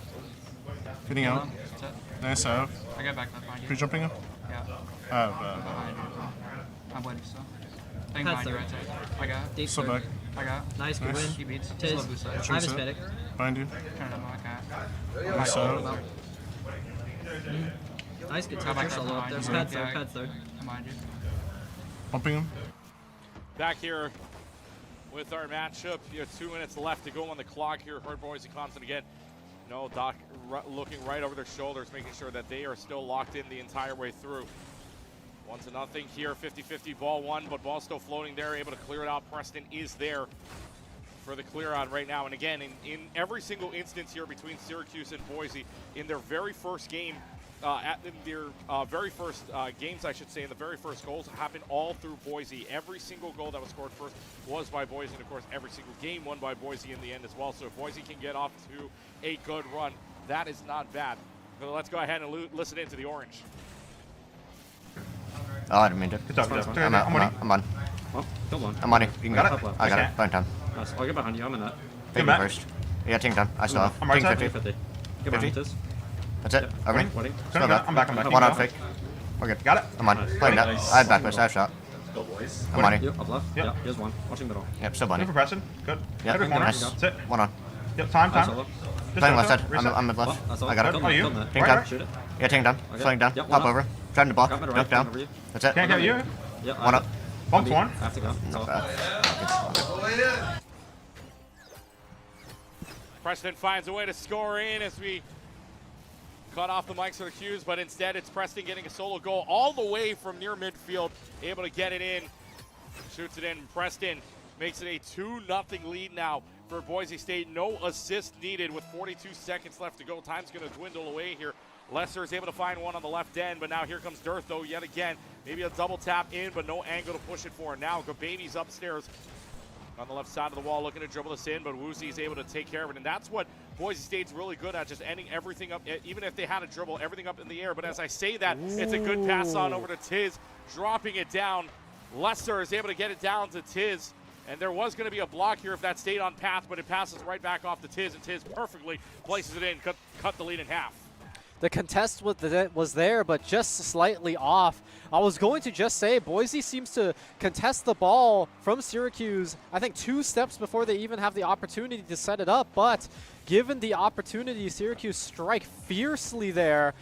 Getting out. That's it. Nice out. I got back left behind you. Pre jumping him? Yeah. Behind you. I'm waiting still. Thing Pass behind you third. right side. I got. Deep So third. back. I got. Nice, good win. He beats. Tiz. Still a boost side. I have his pedic. Behind you. Turn it up. I got. Nice out. Nice, good Go back touch. left Solo up there. behind Pad you. third, Yeah, pad third. I'm behind you. Bumping him. Back here with our matchup. You have 2 minutes left to go on the clock here. Hard Boise Constant again. No, Doc looking right over their shoulders, making sure that they are still locked in the entire way through. 1-0 here, 50-50 ball one, but ball still floating there, able to clear it out. Preston is there for the clear out right now. And again, in every single instance here between Syracuse and Boise, in their very first game, very first games, I should say, and the very first goals happened all through Boise. Every single goal that was scored first was by Boise, and of course, every single game won by Boise in the end as well. So if Boise can get off to a good run, that is not bad. But let's go ahead and listen into the orange. Oh, I didn't mean to. Good talk, good talk. I'm on. Well, come on. I'm on it. You can Got go. it? I got it. Fine time. Nice. I'll get behind you. I'm in that. Take me first. Yeah, team time. I still have. I'm right Team side. 50. 50. Get behind 50. this. That's it. Yeah. Okay. Waiting. Still back. I'm back. One on fake. We're good. Got it. I'm on. Playing that. I have back, I have shot. Go, boys. I'm on it. Yep, up left. Yep. Yeah, here's one. Watching middle. Yep, still bunny. Good for pressing. Good. Yep, Good corner. nice. That's it. One on. Yep, time. Playing left side. I'm mid left. Well, that's all. I got it. Come Oh, on, you? come on. Team Right, time. right. Shoot it. Yeah, team down. Okay. Flying down. Yep, Pop one over. up. Driving the block. Got middle Jump right. down. Over you. That's it. Can't get you. Yep. One up. Bumped one. I have to go. Not So, bad. Preston finds a way to score in as we cut off the mics or the cues, but instead it's Preston getting a solo goal all the way from near midfield, able to get it in, shoots it in. Preston makes it a 2-0 lead now for Boise State. No assist needed with 42 seconds left to go. Time's going to dwindle away here. Lesser is able to find one on the left end, but now here comes Dirtho yet again. Maybe a double tap in, but no angle to push it for. Now Gababy's upstairs on the left side of the wall looking to dribble this in, but Woozy's able to take care of it. And that's what Boise State's really good at, just ending everything up, even if they had a dribble, everything up in the air. But as I say that, it's a good pass on over to Tiz, dropping it down. Lesser is able to get it down to Tiz. And there was going to be a block here if that stayed on path, but it passes right back off to Tiz, and Tiz perfectly places it in, cut the lead in half. The contest was there, but just slightly off. I was going to just say Boise seems to contest the ball from Syracuse, I think 2 steps before they even have the opportunity to set it up. But given the opportunity, Syracuse strike fiercely there.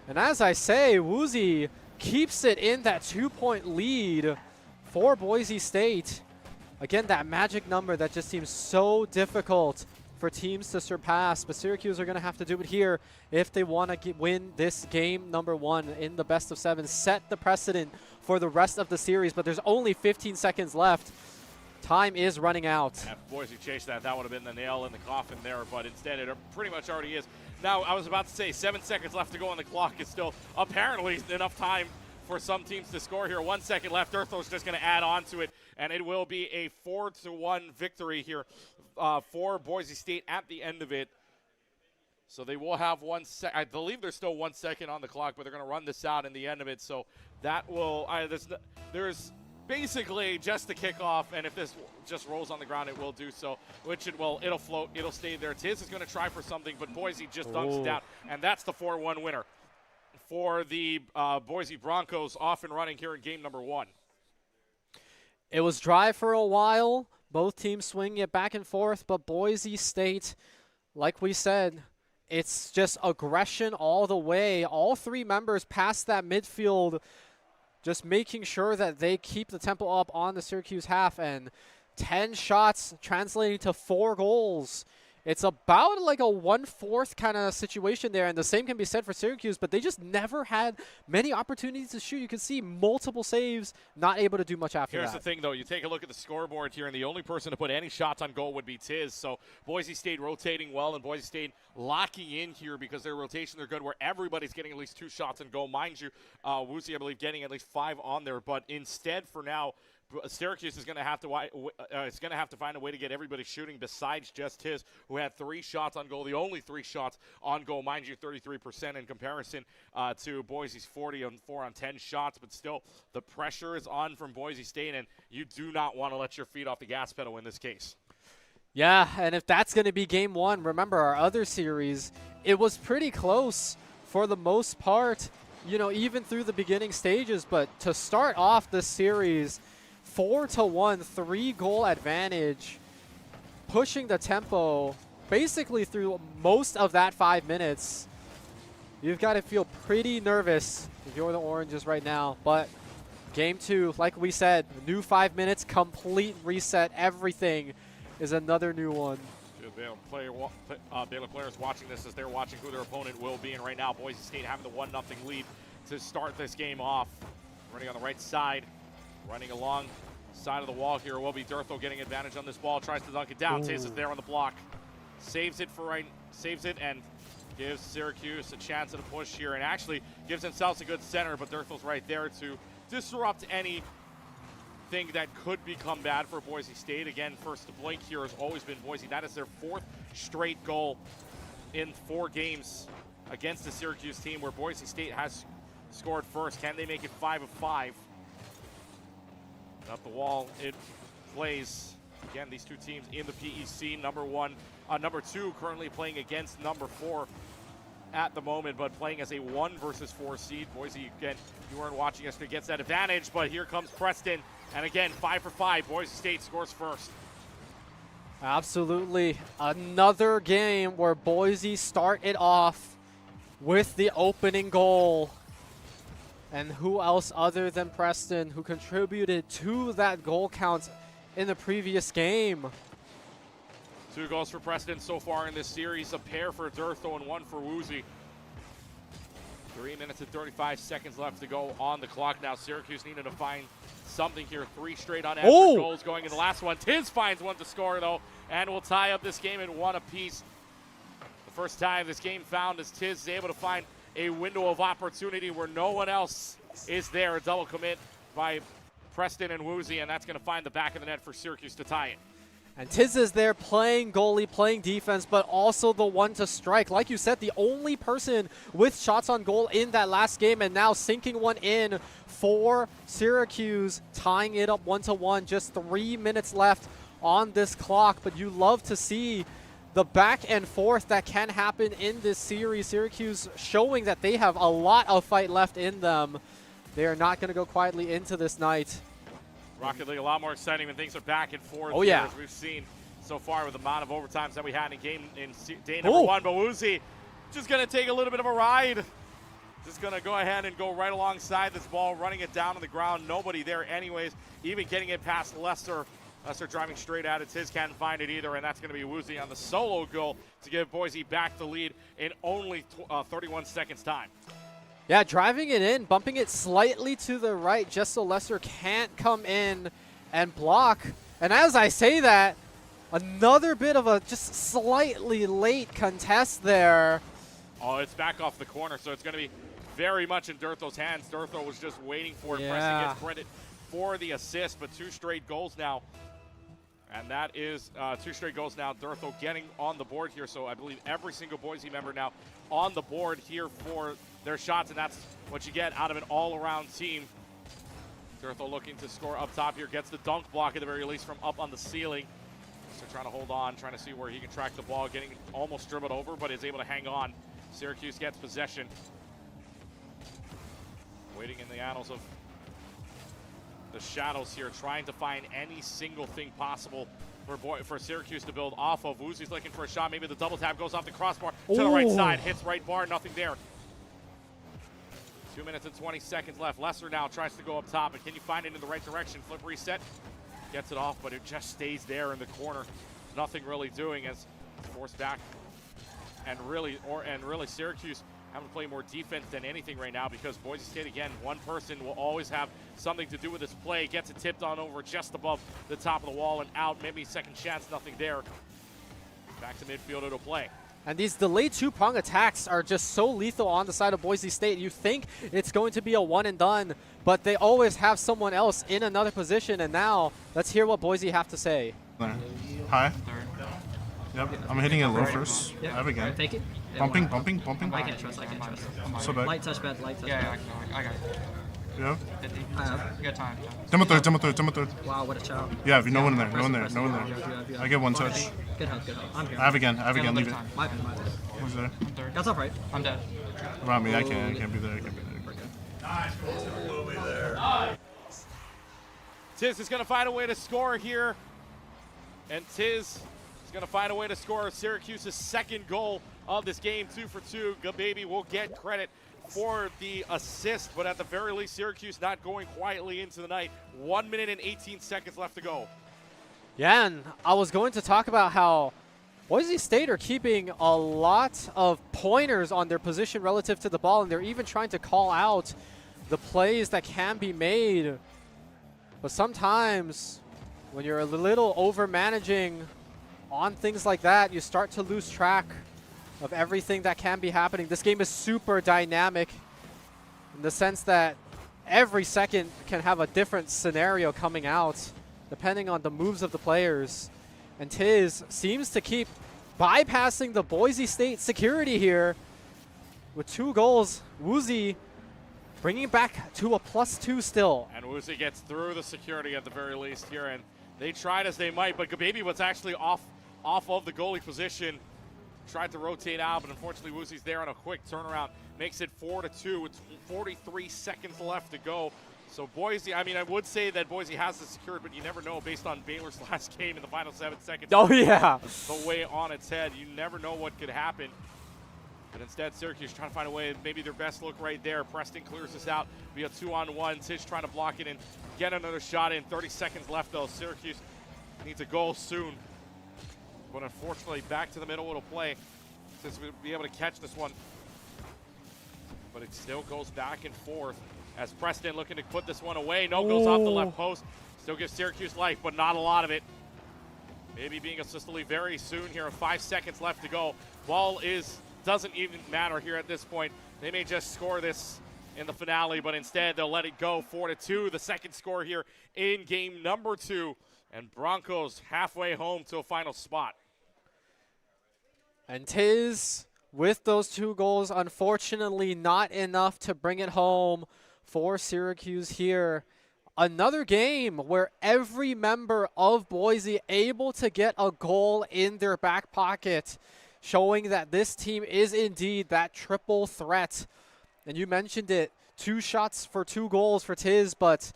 And as I say, Woozy keeps it in that 2-point lead for Boise State. Again, that magic number that just seems so difficult for teams to surpass, but Syracuse are going to have to do it here if they want to win this game number 1 in the best of 7, set the precedent for the rest of the series. But there's only 15 seconds left. Time is running out. Yeah, if Boise chased that would have been the nail in the coffin there, but instead it pretty much already is. Now, I was about to say 7 seconds left to go on the clock is still apparently enough time for some teams to score here. 1 second left. Dirtho's just going to add on to it, and it will be a 4-1 victory here for Boise State at the end of it. So they will have 1 sec. I believe there's still 1 second on the clock, but they're going to run this out in the end of it. So that will there's basically just the kickoff, and if this just rolls on the ground, it will do so, which it will. It'll float. It'll stay there. Tiz is going to try for something, but Boise just dunks it down, and that's the 4-1 winner for the Boise Broncos, off and running here in game number 1. It was dry for a while. Both teams swinging it back and forth, but Boise State, like we said, it's just aggression all the way. All 3 members past that midfield, just making sure that they keep the tempo up on the Syracuse half, and 10 shots translating to 4 goals. It's about like a 1/4 kind of situation there, and the same can be said for Syracuse, but they just never had many opportunities to shoot. You can see multiple saves, not able to do much after Here's that. the thing, though. You take a look at the scoreboard here, and the only person to put any shots on goal would be Tiz. So Boise State rotating well, and Boise State locking in here because their rotations are good, where everybody's getting at least 2 shots on goal. Mind you, Woozy, I believe, getting at least 5 on there. But instead, for now, Syracuse is going to have to find a way to get everybody shooting besides just Tiz, who had 3 shots on goal, the only 3 shots on goal. Mind you, 33% in comparison to Boise's 4 on 10 shots. But still, the pressure is on from Boise State, and you do not want to let your feet off the gas pedal in this case. Yeah, and if that's going to be game one, remember our other series, it was pretty close for the most part, you know, even through the beginning stages. But to start off the series, 4-1, 3-goal advantage, pushing the tempo basically through most of that 5 minutes. You've got to feel pretty nervous if you're the Oranges right now. But game two, like we said, new 5 minutes, complete reset, everything is another new one. Baylor players watching this as they're watching who their opponent will be. And right now, Boise State having the 1-0 lead to start this game off. Running on the right side, running along side of the wall here will be Durtho getting advantage on this ball. Tries to dunk it down. Tiz is there on the block. Saves it and gives Syracuse a chance at a push here, and actually gives themselves a good center, but Durtho's right there to disrupt anything that could become bad for Boise State. Again, first to blink here has always been Boise. That is their 4th straight goal in 4 games against the Syracuse team, where Boise State has scored first. Can they make it 5 of 5? Up the wall, it plays. Again, these two teams in the PEC, number 2 currently playing against number 4 at the moment, but playing as a 1 versus 4 seed. Boise, again, you weren't watching yesterday, gets that advantage, but here comes Preston. And again, 5 for 5, Boise State scores first. Absolutely. Another game where Boise started off with the opening goal. And who else other than Preston who contributed to that goal count in the previous game? 2 goals for Preston so far in this series, a pair for Durtho and 1 for Woozy. 3 minutes and 35 seconds left to go on the clock now. Syracuse needed to find something here. 3 straight unanswered goals going in the last one. Tiz finds one to score, though, and will tie up this game at 1 apiece. The first time this game found as Tiz is able to find a window of opportunity where no one else is there. A double commit by Preston and Woozy, and that's going to find the back of the net for Syracuse to tie it. And Tiz is there playing goalie, playing defense, but also the one to strike. Like you said, the only person with shots on goal in that last game, and now sinking one in for Syracuse, tying it up 1-1. Just 3 minutes left on this clock, but you love to see the back and forth that can happen in this series. Syracuse showing that they have a lot of fight left in them. They are not going to go quietly into this night. Rocket League a lot more exciting when things are back and forth. Oh, yeah. As we've seen so far with the amount of overtimes that we had in day number 1. But Woozy just going to take a little bit of a ride. Just going to go ahead and go right alongside this ball, running it down on the ground. Nobody there anyways, even getting it past Lester. Lester driving straight at it. Tiz can't find it either, and that's going to be Woozy on the solo goal to give Boise back the lead in only 31 seconds time. Yeah, driving it in, bumping it slightly to the right just so Lester can't come in and block. And as I say that, another bit of a just slightly late contest there. Oh, it's back off the corner, so it's going to be very much in Durtho's hands. Durtho was just waiting for it. Yeah. Preston gets credit for the assist, but 2 straight goals now. And that is 2 straight goals now. Durtho getting on the board here, so I believe every single Boise member now on the board here for their shots, and that's what you get out of an all-around team. Durtho looking to score up top here, gets the dunk block at the very least from up on the ceiling. So trying to hold on, trying to see where he can track the ball, getting almost dribbled over, but is able to hang on. Syracuse gets possession. Waiting in the annals of the shadows here, trying to find any single thing possible for Syracuse to build off of. Woozy's looking for a shot. Maybe the double tap goes off the crossbar to the right side, hits right bar, nothing there. 2 minutes and 20 seconds left. Lester now tries to go up top, but can you find it in the right direction? Flip reset, gets it off, but it just stays there in the corner. Nothing really doing as forced back, and really Syracuse having to play more defense than anything right now, because Boise State, again, one person will always have something to do with this play. Gets it tipped on over just above the top of the wall and out. Maybe second chance, nothing there. Back to midfield, it'll play. And these delayed 2-prong attacks are just so lethal on the side of Boise State. You think it's going to be a one and done, but they always have someone else in another position. And now let's hear what Boise have to say. Hi. Yep, I'm hitting it low first. Yeah. Have again. Take it. Bumping. I can't trust. So back. Light touch bad, light touch bad. I got it. Yeah. 50. You got time. Jump a third. Wow, what a chow. Yeah, no one in there. I get one 40. touch. Good help. I'm here. I have again. Leave it. My bad. Who's there? I'm third. That's all right. I'm dead. Around me. I can't be there. Tiz is going to find a way to score here. And Tiz is going to find a way to score Syracuse's second goal of this game. 2 for 2. Gababy will get credit for the assist, but at the very least, Syracuse not going quietly into the night. 1 minute and 18 seconds left to go. Yeah, and I was going to talk about how Boise State are keeping a lot of pointers on their position relative to the ball, and they're even trying to call out the plays that can be made. But sometimes when you're a little over-managing on things like that, you start to lose track of everything that can be happening. This game is super dynamic in the sense that every second can have a different scenario coming out depending on the moves of the players. And Tiz seems to keep bypassing the Boise State security here with 2 goals. Woozy bringing it back to a +2 still. And Woozy gets through the security at the very least here, and they tried as they might, but Gababy was actually off of the goalie position. Tried to rotate out, but unfortunately Woozy's there on a quick turnaround. Makes it 4-2 with 43 seconds left to go. So Boise, I mean, I would say that Boise has the secured, but you never know based on Baylor's last game in the final 7 seconds. Oh, yeah. The way on its head. You never know what could happen. But instead, Syracuse trying to find a way, maybe their best look right there. Preston clears this out via 2-on-1. Tish trying to block it and get another shot in. 30 seconds left, though. Syracuse needs a goal soon. But unfortunately, back to the middle it'll play since we'll be able to catch this one. But it still goes back and forth as Preston looking to put this one away. No, goes off the left post. Still gives Syracuse life, but not a lot of it. Maybe being assistantly very soon here. 5 seconds left to go. Ball doesn't even matter here at this point. They may just score this in the finale, but instead they'll let it go. 4-2, the second score here in game number 2. And Broncos halfway home to a final spot. And Tiz, with those 2 goals, unfortunately not enough to bring it home for Syracuse here. Another game where every member of Boise able to get a goal in their back pocket, showing that this team is indeed that triple threat. And you mentioned it, 2 shots for 2 goals for Tiz, but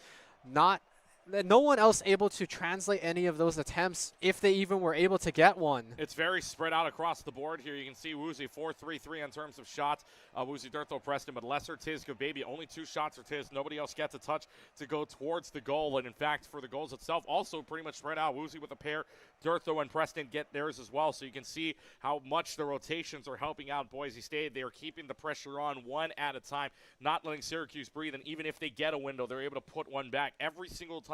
no one else able to translate any of those attempts if they even were able to get one. It's very spread out across the board here. You can see Woozy 4-3-3 in terms of shots. Woozy, Durtho, Preston, but lesser Tiz, Gababy. Only 2 shots for Tiz. Nobody else gets a touch to go towards the goal. And in fact, for the goals itself, also pretty much spread out. Woozy with a pair. Durtho and Preston get theirs as well. So you can see how much the rotations are helping out Boise State. They are keeping the pressure on one at a time, not letting Syracuse breathe. And even if they get a window, they're able to put one back every single time.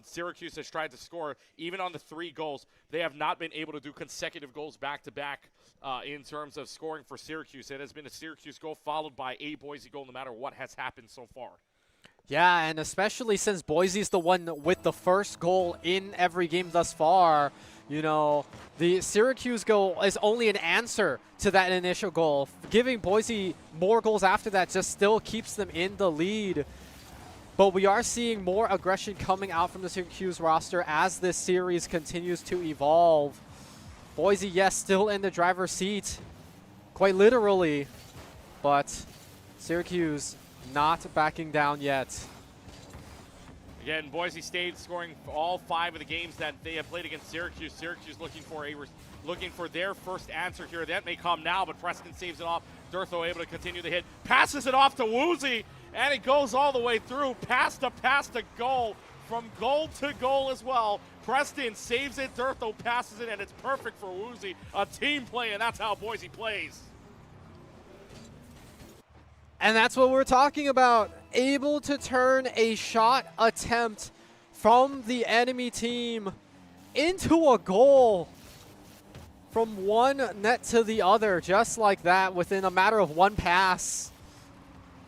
Syracuse has tried to score, even on the 3 goals. They have not been able to do consecutive goals back-to-back in terms of scoring for Syracuse. It has been a Syracuse goal followed by a Boise goal no matter what has happened so far. Yeah, and especially since Boise's the one with the first goal in every game thus far, you know, the Syracuse goal is only an answer to that initial goal. Giving Boise more goals after that just still keeps them in the lead. But we are seeing more aggression coming out from the Syracuse roster as this series continues to evolve. Boise, yes, still in the driver's seat, quite literally, but Syracuse not backing down yet. Again, Boise State scoring all 5 of the games that they have played against Syracuse. Syracuse looking for their first answer here. That may come now, but Preston saves it off. Durtho able to continue the hit. Passes it off to Woozy, and it goes all the way through. Pass to goal. From goal to goal as well. Preston saves it. Durtho passes it, and it's perfect for Woozy. A team play, and that's how Boise plays. And that's what we're talking about. Able to turn a shot attempt from the enemy team into a goal from one net to the other, just like that, within a matter of 1 pass.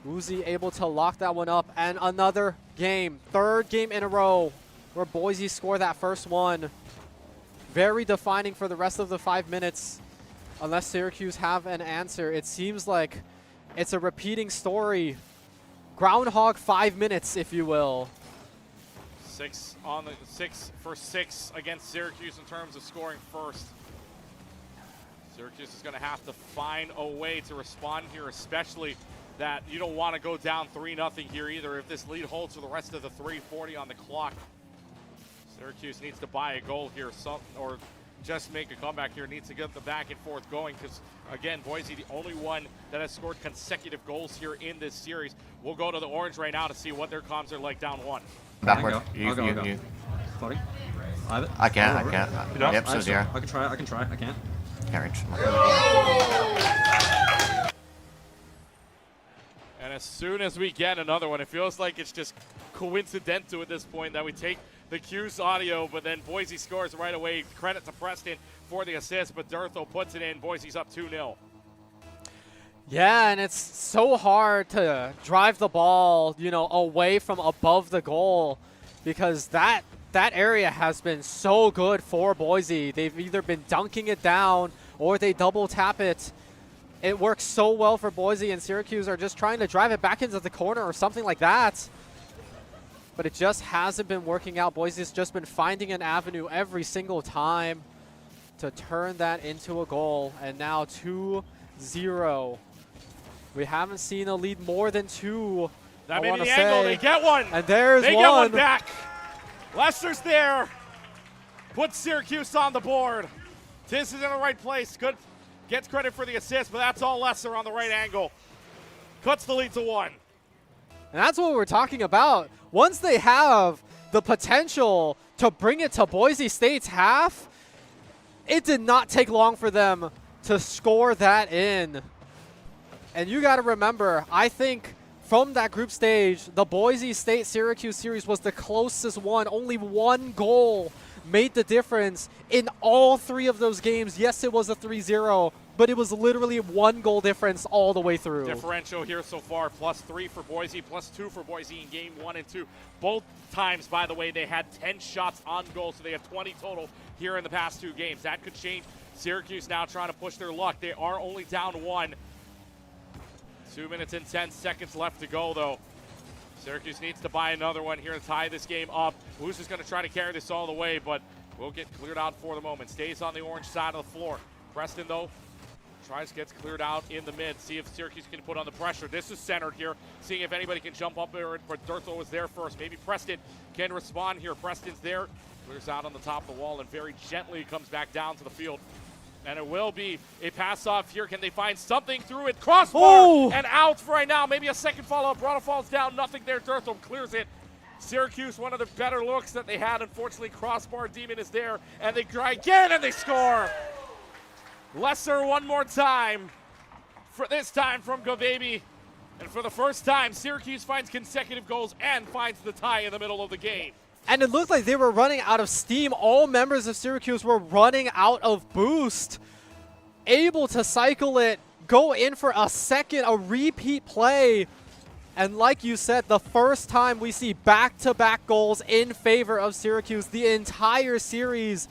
Woozy able to lock that one up, and another game, 3rd game in a row where Boise scored that first one. Very defining for the rest of the 5 minutes. Unless Syracuse have an answer, it seems like it's a repeating story Groundhog 5 minutes, if you will. 6 for 6 against Syracuse in terms of scoring first. Syracuse is going to have to find a way to respond here, especially that you don't want to go down 3-0 here either. If this lead holds for the rest of the 3:40 on the clock, Syracuse needs to buy a goal here, or just make a comeback here. Needs to get the back and forth going because, again, Boise, the only one that has scored consecutive goals here in this series. We'll go to the Orange right now to see what their comms are like down 1. Backward. I'll go. Floating. I have it. I can't. Yep, so 0. I can try. I can't. Can't reach. And as soon as we get another one, it feels like it's just coincidental at this point that we take the Q's audio, but then Boise scores right away. Credit to Preston for the assist, but Durtho puts it in. Boise's up 2-0. Yeah, and it's so hard to drive the ball, you know, away from above the goal because that area has been so good for Boise. They've either been dunking it down or they double tap it. It works so well for Boise, and Syracuse are just trying to drive it back into the corner or something like that. But it just hasn't been working out. Boise's just been finding an avenue every single time to turn that into a goal. And now 2-0. We haven't seen a lead more than 2. That may be the angle. They get one. And there's they one. They get one back. Lester's there. Puts Syracuse on the board. Tiz is in the right place. Good. Gets credit for the assist, but that's all Lester on the right angle. Cuts the lead to 1. And that's what we're talking about. Once they have the potential to bring it to Boise State's half, it did not take long for them to score that in. And you got to remember, I think from that group stage, the Boise State-Syracuse series was the closest one. Only one goal made the difference in all 3 of those games. Yes, it was a 3-0, but it was literally 1 goal difference all the way through. Differential here so far, +3 for Boise, +2 for Boise in game 1 and 2. Both times, by the way, they had 10 shots on goal, so they have 20 total here in the past 2 games. That could change. Syracuse now trying to push their luck. They are only down 1. 2 minutes and 10 seconds left to go, though. Syracuse needs to buy another one here to tie this game up. Who's just going to try to carry this all the way, but will get cleared out for the moment. Stays on the orange side of the floor. Preston, though, gets cleared out in the mid. See if Syracuse can put on the pressure. This is centered here, seeing if anybody can jump up there, but Durtho was there first. Maybe Preston can respond here. Preston's there, clears out on the top of the wall, and very gently comes back down to the field. And it will be a pass-off here. Can they find something through it? Crossbar and out for right now. Maybe a second follow-up. Brada falls down. Nothing there. Durtho clears it. Syracuse, one of the better looks that they had. Unfortunately, crossbar demon is there. And they try again, and they score. Lesser one more time. For this time from Gobaby. And for the first time, Syracuse finds consecutive goals and finds the tie in the middle of the game. And it looked like they were running out of steam. All members of Syracuse were running out of boost. Able to cycle it, go in for a repeat play. And like you said, the first time we see back-to-back goals in favor of Syracuse the entire series.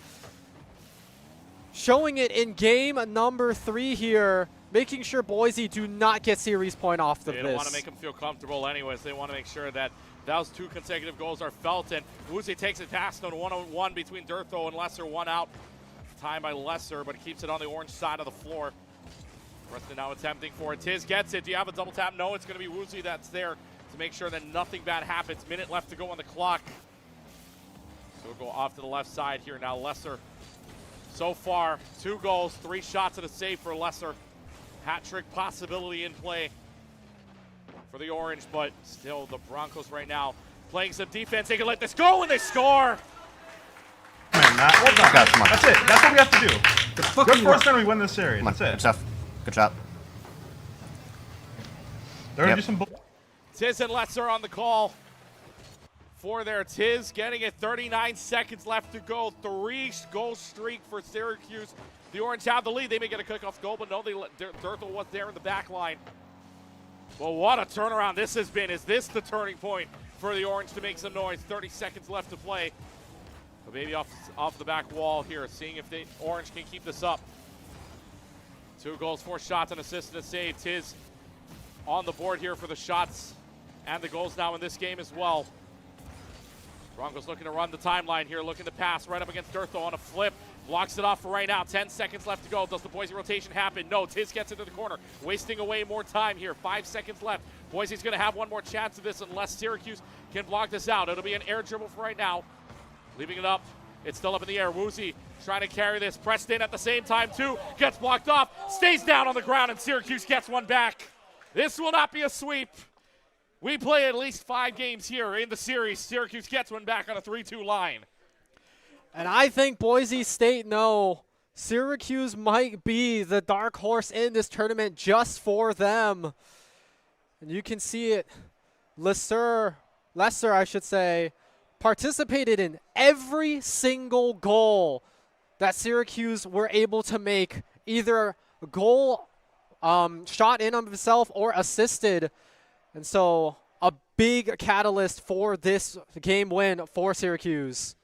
Showing it in game number 3 here, making sure Boise do not get series point off of this. They don't want to make them feel comfortable anyways. They want to make sure that those 2 consecutive goals are felt, and Wuzi takes it past on 1-on-1 between Durtho and Lesser, 1 out. Time by Lesser, but keeps it on the orange side of the floor. Preston now attempting for it. Tiz gets it. Do you have a double tap? No, it's going to be Wuzi that's there to make sure that nothing bad happens. Minute left to go on the clock. So we'll go off to the left side here now. Lesser, so far, 2 goals, 3 shots and a save for Lesser. Hat trick possibility in play for the Orange, but still the Broncos right now playing some defense. They can let this go and they score. Man, that's it. That's what we have to do. Good first time we win this series. That's it. Good stuff. Good job. They're gonna do some. Tiz and Lesser on the call for their Tiz getting it. 39 seconds left to go. 3-goal streak for Syracuse. The Orange have the lead. They may get a kickoff goal, but no, Durtho was there in the back line. Well, what a turnaround this has been. Is this the turning point for the Orange to make some noise? 30 seconds left to play. But maybe off the back wall here, seeing if the Orange can keep this up. 2 goals, 4 shots, an assist, and a save. Tiz on the board here for the shots. and the goals now in this game as well. Broncos looking to run the timeline here, looking to pass right up against Durtho on a flip. Blocks it off for right now. 10 seconds left to go. Does the Boise rotation happen? No. Tiz gets into the corner, wasting away more time here. 5 seconds left. Boise's going to have one more chance of this unless Syracuse can block this out. It'll be an air dribble for right now. Leaving it up. It's still up in the air. Woozy trying to carry this. Preston at the same time, too. Gets blocked off. Stays down on the ground, and Syracuse gets one back. This will not be a sweep. We play at least 5 games here in the series. Syracuse gets one back on a 3-2 line. And I think Boise State know Syracuse might be the dark horse in this tournament just for them. And you can see it. Lesser, I should say, participated in every single goal that Syracuse were able to make, either a goal shot in of himself or assisted. And so a big catalyst for this game win for Syracuse.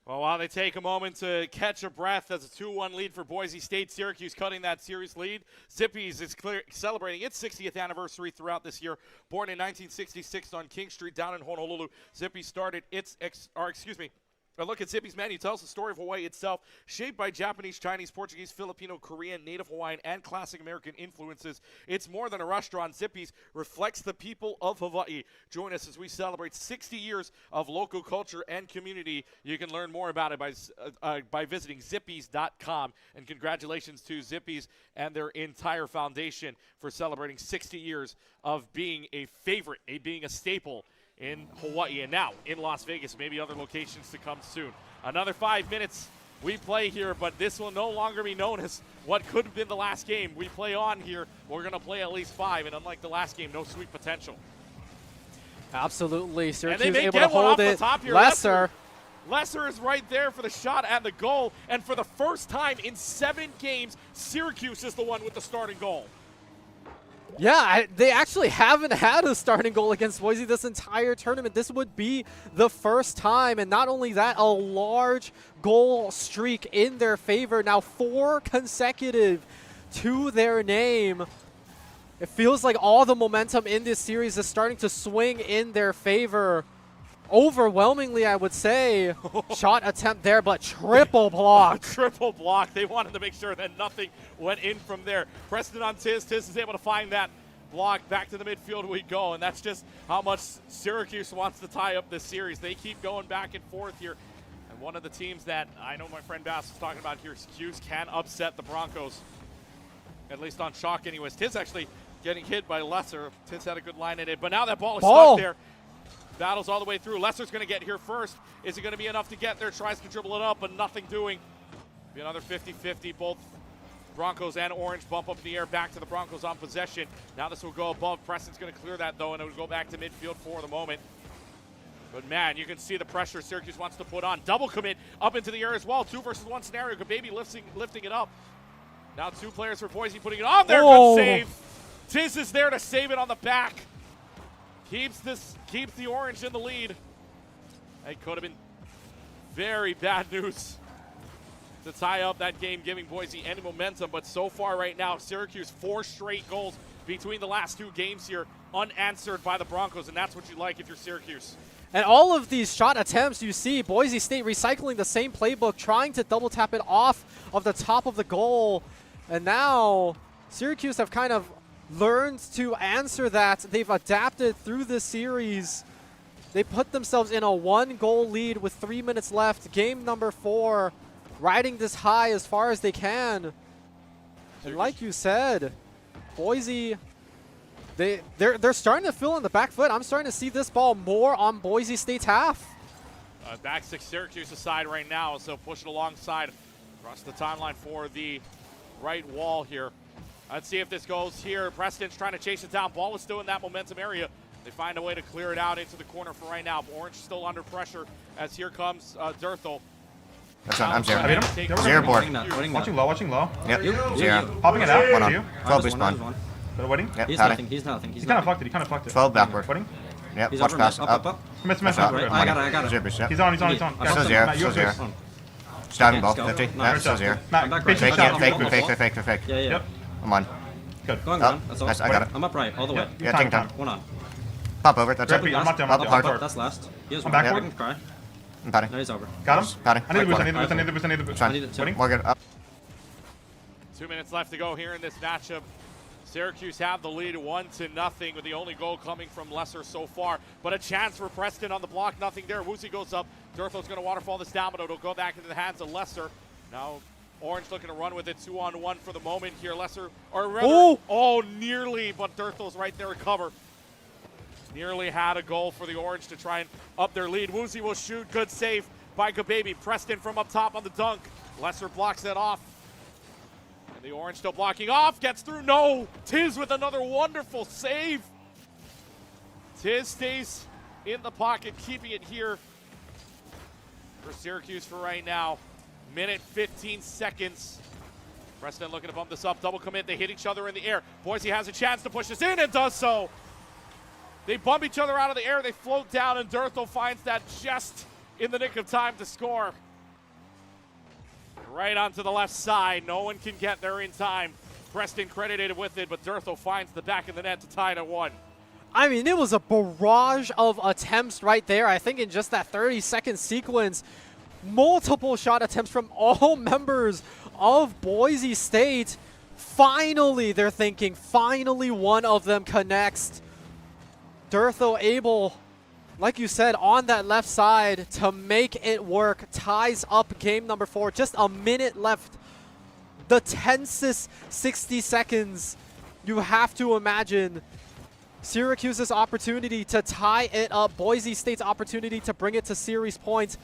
Well, while they take a moment to catch a breath as a 2-1 lead for Boise State, Syracuse cutting that series lead. Zippy's is celebrating its 60th anniversary throughout this year. Born in 1966 on King Street down in Honolulu, Zippy started a look at Zippy's menu tells the story of Hawaii itself, shaped by Japanese, Chinese, Portuguese, Filipino, Korean, Native Hawaiian, and classic American influences. It's more than a restaurant. Zippy's reflects the people of Hawaii. Join us as we celebrate 60 years of local culture and community. You can learn more about it by visiting zippys.com. And congratulations to Zippy's and their entire foundation for celebrating 60 years of being a favorite, being a staple in Hawaii, and now in Las Vegas, maybe other locations to come soon. Another 5 minutes we play here, but this will no longer be known as what could have been the last game. We play on here. We're going to play at least 5, and unlike the last game, no sweep potential. Absolutely. Syracuse and they may able get to one hold off it. The top here. Lesser is right there for the shot and the goal, and for the first time in 7 games, Syracuse is the one with the starting goal. Yeah, they actually haven't had a starting goal against Boise this entire tournament. This would be the first time, and not only that, a large goal streak in their favor. Now 4 consecutive to their name. It feels like all the momentum in this series is starting to swing in their favor. Overwhelmingly, I would say. Shot attempt there, but triple block. Triple block. They wanted to make sure that nothing went in from there. Preston on Tiz. Tiz is able to find that block. Back to the midfield we go, and that's just how much Syracuse wants to tie up this series. They keep going back and forth here. And one of the teams that I know my friend Bass was talking about here, Syracuse, can upset the Broncos. At least on chalk anyways. Tiz actually getting hit by Lesser. Tiz had a good line in it, but now that ball is stuck there. Battles all the way through. Lesser's going to get here first. Is it going to be enough to get there? Tries to dribble it up, but nothing doing. Be another 50-50. Both Broncos and Orange bump up in the air. Back to the Broncos on possession. Now this will go above. Preston's going to clear that, though, and it will go back to midfield for the moment. But, man, you can see the pressure Syracuse wants to put on. Double commit up into the air as well. 2 versus 1 scenario. Kababy lifting it up. Now 2 players for Boise putting it on there. Good save. Tiz is there to save it on the back. Keeps the Orange in the lead. It could have been very bad news to tie up that game, giving Boise any momentum. But so far right now, Syracuse 4 straight goals between the last 2 games here, unanswered by the Broncos, and that's what you like if you're Syracuse. And all of these shot attempts you see, Boise State recycling the same playbook, trying to double tap it off of the top of the goal. And now Syracuse have kind of learned to answer that. They've adapted through this series. They put themselves in a 1-goal lead with 3 minutes left. Game number 4, riding this high as far as they can. And like you said, Boise, they're starting to feel on the back foot. I'm starting to see this ball more on Boise State's half. Back 6 Syracuse aside right now, so push it alongside across the timeline for the right wall here. Let's see if this goes here. Preston's trying to chase it down. Ball is still in that momentum area. They find a way to clear it out into the corner for right now. Orange still under pressure as here comes Durthel. That's on. I'm 0. I beat him. 0 board. Watching low. Yep. 0. Popping it out. 1 on. 12 boost spawn. Go to waiting. Yep. He's Pouting. nothing. He kind of fucked it. 12 backward. Waiting. Yep. He's Watch over pass. mid. Up. Smash. I got it. 0 boost. Yep. He's on. Still 0. Diving ball. 50. Yep. Still 0. Fake. Yeah. Yep. I'm on. Good. Going Oh, on. That's all. I got it. I'm upright all the way. Yeah, take time. 1 on. Pop over. That's Grab it. it, I'm not down, Pop I'm hard. down. That's last. He has I'm one. back I forward. can cry. I'm patting. No, he's over. Got him. Patting. I need the boost. I Right need the boost. I need the boost. I need the boost. Fine. I need it too. Waiting. We're good. Up. 2 minutes left to go here in this matchup. Syracuse have the lead 1-0 with the only goal coming from Lesser so far. But a chance for Preston on the block, nothing there. Woozy goes up. Durtho's going to waterfall this down, but it'll go back into the hands of Lesser. Now Orange looking to run with it 2-on-1 for the moment here. Lesser, or rather, nearly, but Durtho's right there to cover. Nearly had a goal for the Orange to try and up their lead. Woozy will shoot, good save by Kababy. Preston from up top on the dunk. Lesser blocks it off. And the Orange still blocking off, gets through, no! Tiz with another wonderful save. Tiz stays in the pocket, keeping it here for Syracuse for right now. Minute 15 seconds. Preston looking to bump this up, double commit, they hit each other in the air. Boise has a chance to push this in and does so. They bump each other out of the air, they float down, and Durtho finds that just in the nick of time to score. Right onto the left side, no one can get there in time. Preston credited with it, but Durtho finds the back of the net to tie it at 1. I mean, it was a barrage of attempts right there. I think in just that 30-second sequence, multiple shot attempts from all members of Boise State. Finally, they're thinking, finally one of them connects. Durtho able, like you said, on that left side to make it work. Ties up game number 4. Just a minute left. The tensest 60 seconds. You have to imagine Syracuse's opportunity to tie it up. Boise State's opportunity to bring it to series points.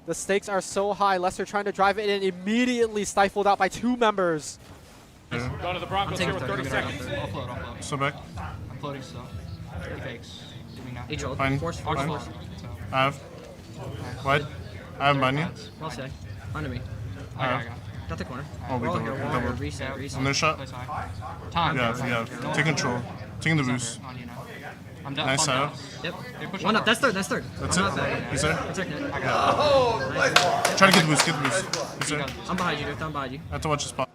The stakes are so high. Lesser trying to drive it in, immediately stifled out by 2 members. Going to the Broncos here with 30 seconds. I'll float. So back. I'm floating still. He fakes. Do we not? H ult. Fine. Force. Fine. So, I have. What? I have money. Well said. Under me. I got it. Got the corner. Oh, we don't. Water. Reset. No shot. Place high. Time. Yeah. Take control. Taking the boost. On you now. I'm done. Nice Calm setup. Yep. You're pushing One up. hard. That's third. That's I'm it. not bad. He's there. Protect it. Try to get the boost. Get the boost. He's there. I'm behind you, dude. I'm behind you. I have to watch the spot.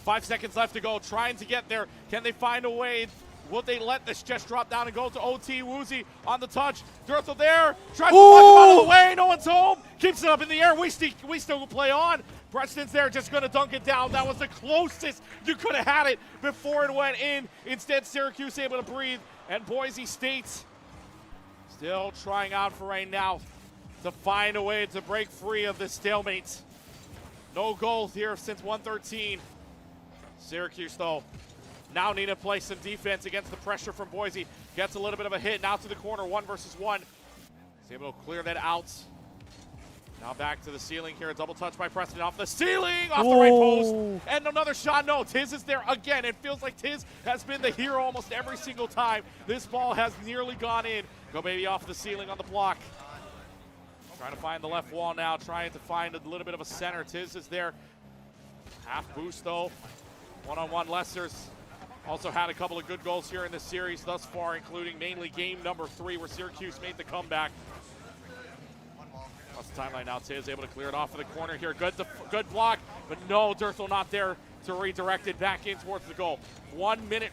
5 seconds left to go, trying to get there. Can they find a way? Will they let this just drop down and go to OT? Woozy on the touch. Durtho there. Tries to block him out of the way. No one's home. Keeps it up in the air. We still play on. Preston's there, just going to dunk it down. That was the closest you could have had it before it went in. Instead, Syracuse able to breathe. And Boise State still trying out for right now to find a way to break free of this stalemate. No goals here since 1:13. Syracuse, though, now need to play some defense against the pressure from Boise. Gets a little bit of a hit, now to the corner, 1 versus 1. He's able to clear that out. Now back to the ceiling here, a double touch by Preston off the ceiling, off the right post, and another shot. No, Tiz is there again. It feels like Tiz has been the hero almost every single time. This ball has nearly gone in. Go baby off the ceiling on the block. Trying to find the left wall now, trying to find a little bit of a center. Tiz is there. Half boost though. One-on-one Lester's also had a couple of good goals here in this series thus far, including mainly game number 3 where Syracuse made the comeback. That's the timeline now. Tiz able to clear it off of the corner here. Good block, but no, Durtho not there to redirect it back in towards the goal. 1 minute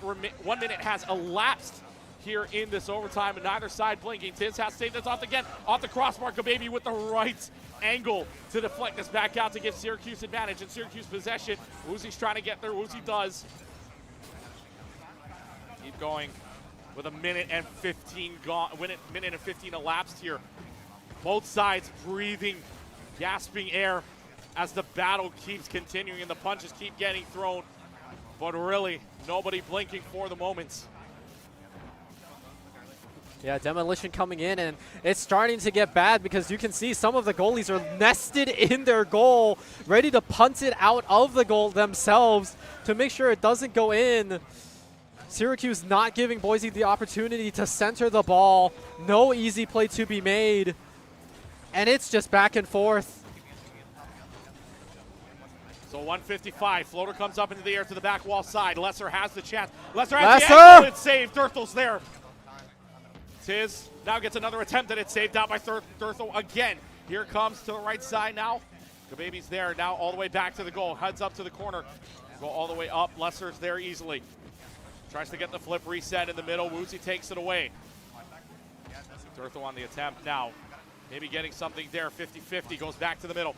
has elapsed here in this overtime, and neither side blinking. Tiz has to save this off again, off the crossbar. Kababy with the right angle to deflect this back out to give Syracuse advantage and Syracuse possession. Woozy's trying to get there. Woozy does. Keep going with a minute and 15 gone. Minute and 15 elapsed here. Both sides breathing, gasping air as the battle keeps continuing and the punches keep getting thrown. But really, nobody blinking for the moment. Yeah, demolition coming in, and it's starting to get bad because you can see some of the goalies are nested in their goal, ready to punt it out of the goal themselves to make sure it doesn't go in. Syracuse not giving Boise the opportunity to center the ball. No easy play to be made. And it's just back and forth. So 155, floater comes up into the air to the back wall side. Lesser has the chance. Lesser has the angle, it's saved. Durtho's there. Tiz now gets another attempt at it, saved out by Durtho again. Here comes to the right side now. Kababy's there, now all the way back to the goal. Heads up to the corner. Go all the way up. Lesser's there easily. Tries to get the flip reset in the middle. Woozy takes it away. Durtho on the attempt now. Maybe getting something there. 50-50 goes back to the middle.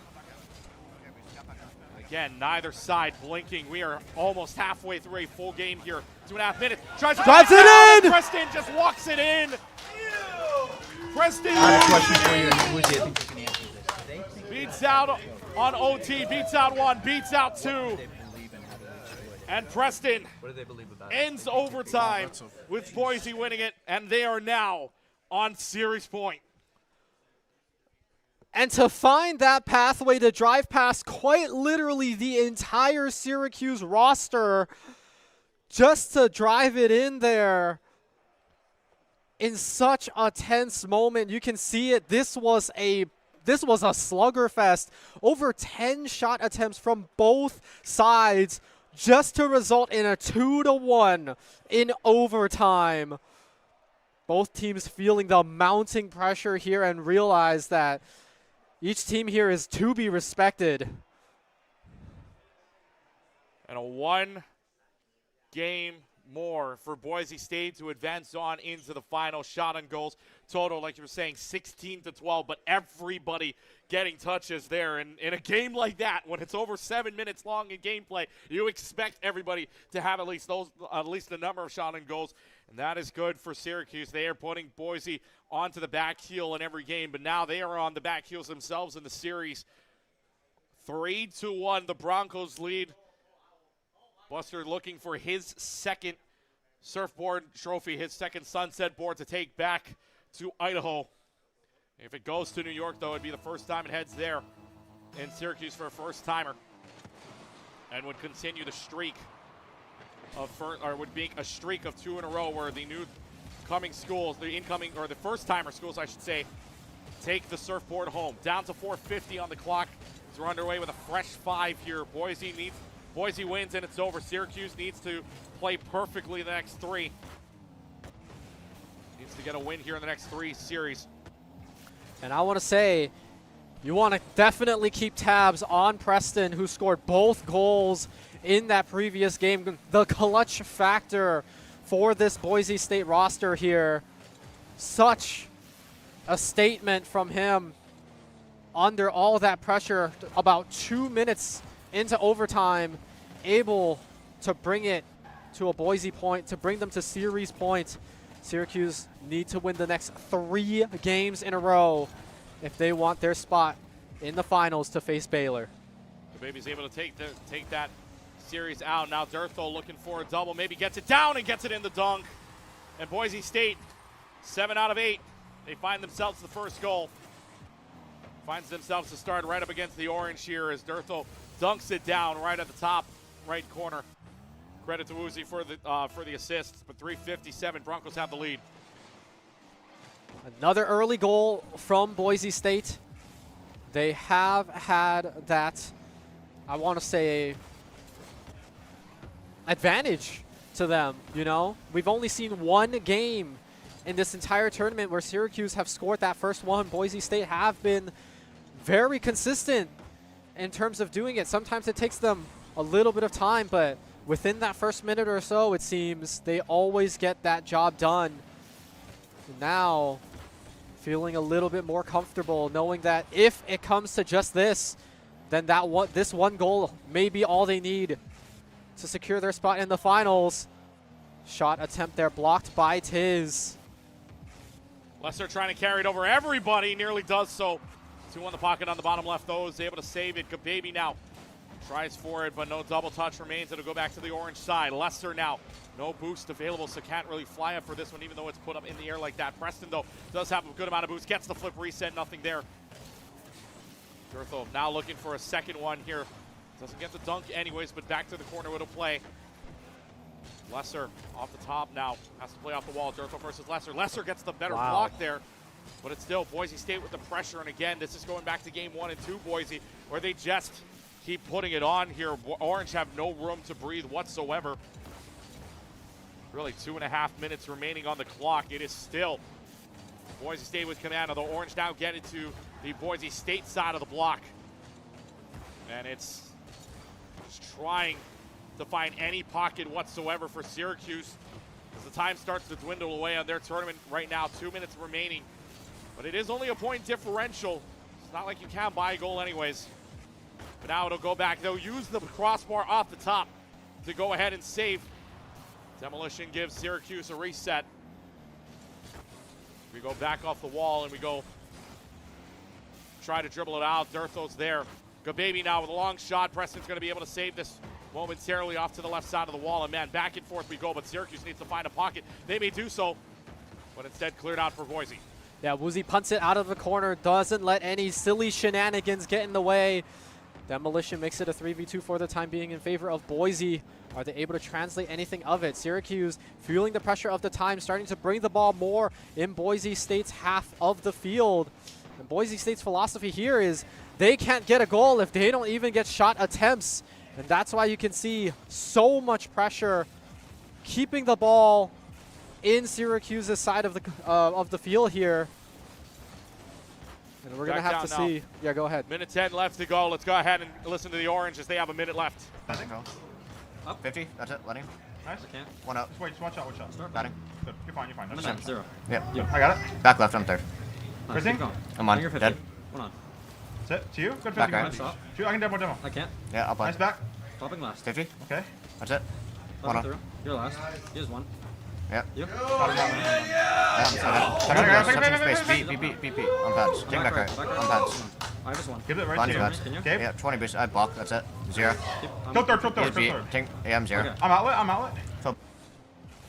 Again, neither side blinking. We are almost halfway through a full game here. 2.5 minutes. Drives it in! Preston just walks it in. Preston I have a question for you. Who do you think you can answer this? beats out on OT, beats out 1, beats out 2. And Preston ends overtime with Boise winning it, and they are now on series point. And to find that pathway to drive past quite literally the entire Syracuse roster, just to drive it in there in such a tense moment. You can see it. This was a slugger fest. Over 10 shot attempts from both sides just to result in a 2-1 in overtime. Both teams feeling the mounting pressure here and realize that each team here is to be respected. And a 1 game more for Boise State to advance on into the final. Shot on goals total, like you were saying, 16-12, but everybody getting touches there. And in a game like that, when it's over 7 minutes long in gameplay, you expect everybody to have at least the number of shot on goals. And that is good for Syracuse. They are putting Boise onto the back heel in every game, but now they are on the back heels themselves in the series. 3-1, the Broncos lead. Buster looking for his second surfboard trophy, his second sunset board to take back to Idaho. If it goes to New York, though, it'd be the first time it heads there in Syracuse for a first-timer, and would continue the streak of would be a streak of 2 in a row where the new coming schools, the incoming or the first-timer schools, I should say, take the surfboard home. Down to 4:50 on the clock as we're underway with a fresh 5 here. Boise wins and it's over. Syracuse needs to play perfectly the next 3. Needs to get a win here in the next 3 series. And I want to say, you want to definitely keep tabs on Preston, who scored both goals in that previous game. The clutch factor for this Boise State roster here. Such a statement from him under all that pressure. About 2 minutes into overtime, able to bring it to a Boise point, to bring them to series point. Syracuse need to win the next 3 games in a row if they want their spot in the finals to face Baylor. The baby's able to take that series out. Now Durtho looking for a double, maybe gets it down and gets it in the dunk. And Boise State, 7 out of 8. They find themselves the first goal. Finds themselves to start right up against the orange here as Durtho dunks it down right at the top right corner. Credit to Woozy for the assist, but 3:57, Broncos have the lead. Another early goal from Boise State. They have had that, I want to say, advantage to them, you know? We've only seen 1 game in this entire tournament where Syracuse have scored that first one. Boise State have been very consistent in terms of doing it. Sometimes it takes them a little bit of time, but within that first minute or so, it seems they always get that job done. Now, feeling a little bit more comfortable knowing that if it comes to just this, then this 1 goal may be all they need to secure their spot in the finals. Shot attempt there blocked by Tiz. Lesser trying to carry it over everybody, nearly does so. 2 on the pocket on the bottom left, though, is able to save it. Kababy now tries for it, but no double touch remains. It'll go back to the orange side. Lesser now, no boost available, so can't really fly up for this one, even though it's put up in the air like that. Preston, though, does have a good amount of boost. Gets the flip reset, nothing there. Durtho now looking for a second one here. Doesn't get the dunk anyways, but back to the corner it'll play. Lesser off the top now, has to play off the wall. Durtho versus Lesser. Lesser gets the better block there, but it's still Boise State with the pressure. And again, this is going back to game 1 and 2 Boise, where they just keep putting it on here. Orange have no room to breathe whatsoever. Really 2.5 minutes remaining on the clock. It is still Boise State with command, although Orange now get it to the Boise State side of the block. And it's just trying to find any pocket whatsoever for Syracuse as the time starts to dwindle away on their tournament right now. 2 minutes remaining But it is only a point differential. It's not like you can buy a goal anyways. But now it'll go back. They'll use the crossbar off the top to go ahead and save. Demolition gives Syracuse a reset. We go back off the wall and we go try to dribble it out. Durtho's there. Gababy now with a long shot. Preston's going to be able to save this momentarily off to the left side of the wall. And man, back and forth we go, but Syracuse needs to find a pocket. They may do so, but instead cleared out for Boise. Yeah, Woozy punts it out of the corner, doesn't let any silly shenanigans get in the way. Demolition makes it a 3v2 for the time being in favor of Boise. Are they able to translate anything of it? Syracuse feeling the pressure of the time, starting to bring the ball more in Boise State's half of the field. And Boise State's philosophy here is they can't get a goal if they don't even get shot attempts. And that's why you can see so much pressure keeping the ball in Syracuse's side of the field here. And we're going to have to see. Yeah, go ahead. Minute 10 left to go. Let's go ahead and listen to the Orange as they have a minute left. Batting go. Up. 50. That's it. Letting. Nice. Can't. One up. Just wait. Just watch out. Watch out. Start Batting. Good. You're fine. You're fine. I'm That's in 0. Yep. I got it. Back left. I'm third. Nice, Pressing? keep going. I'm on. Bring your 50. Dead. One on. That's it. To you. Good 50. Back right. Good. Stop. Shoot. I can demo. I can't. Yeah, I'll play. Nice back. Stopping last. 50. Okay. That's it. One Up on. through. You're last. Here's one. Yep. You. Yeah, space. Beat. On pads. Take back right. On pads. I just one. Give it right Bonnie's to you. pads. Okay. Yeah, 20 boost. I block. That's it. 0. Go third. Here's beat. Take. Yeah, I'm 0. Okay. I'm outlet.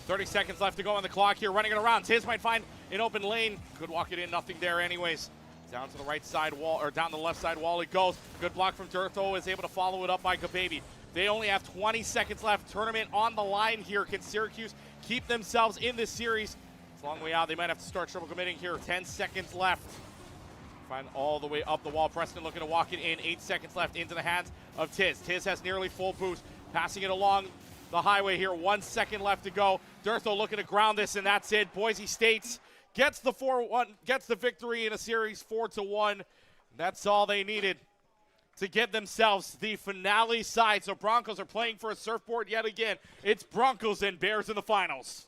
30 seconds left to go on the clock here. Running it around. Tiz might find an open lane. Could walk it in. Nothing there anyways. Down to the right side wall, or down the left side wall it goes. Good block from Durtho. Is able to follow it up by Gababy. They only have 20 seconds left. Tournament on the line here. Can Syracuse keep themselves in this series? It's a long way out. They might have to start triple committing here. 10 seconds left. Find all the way up the wall. Preston looking to walk it in. 8 seconds left into the hands of Tiz. Tiz has nearly full boost. Passing it along the highway here. 1 second left to go. Durtho looking to ground this, and that's it. Boise State gets the 4-1, gets the victory in a series 4-1. That's all they needed to get themselves the finale side. So Broncos are playing for a surfboard yet again. It's Broncos and Bears in the finals.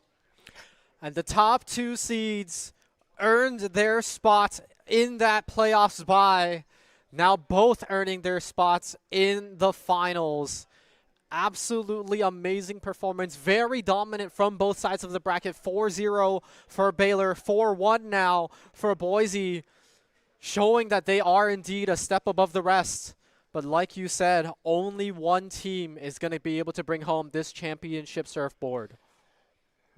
And the top 2 seeds earned their spot in that playoffs bye. Now both earning their spots in the finals. Absolutely amazing performance. Very dominant from both sides of the bracket. 4-0 for Baylor. 4-1 now for Boise. Showing that they are indeed a step above the rest. But like you said, only one team is going to be able to bring home this championship surfboard.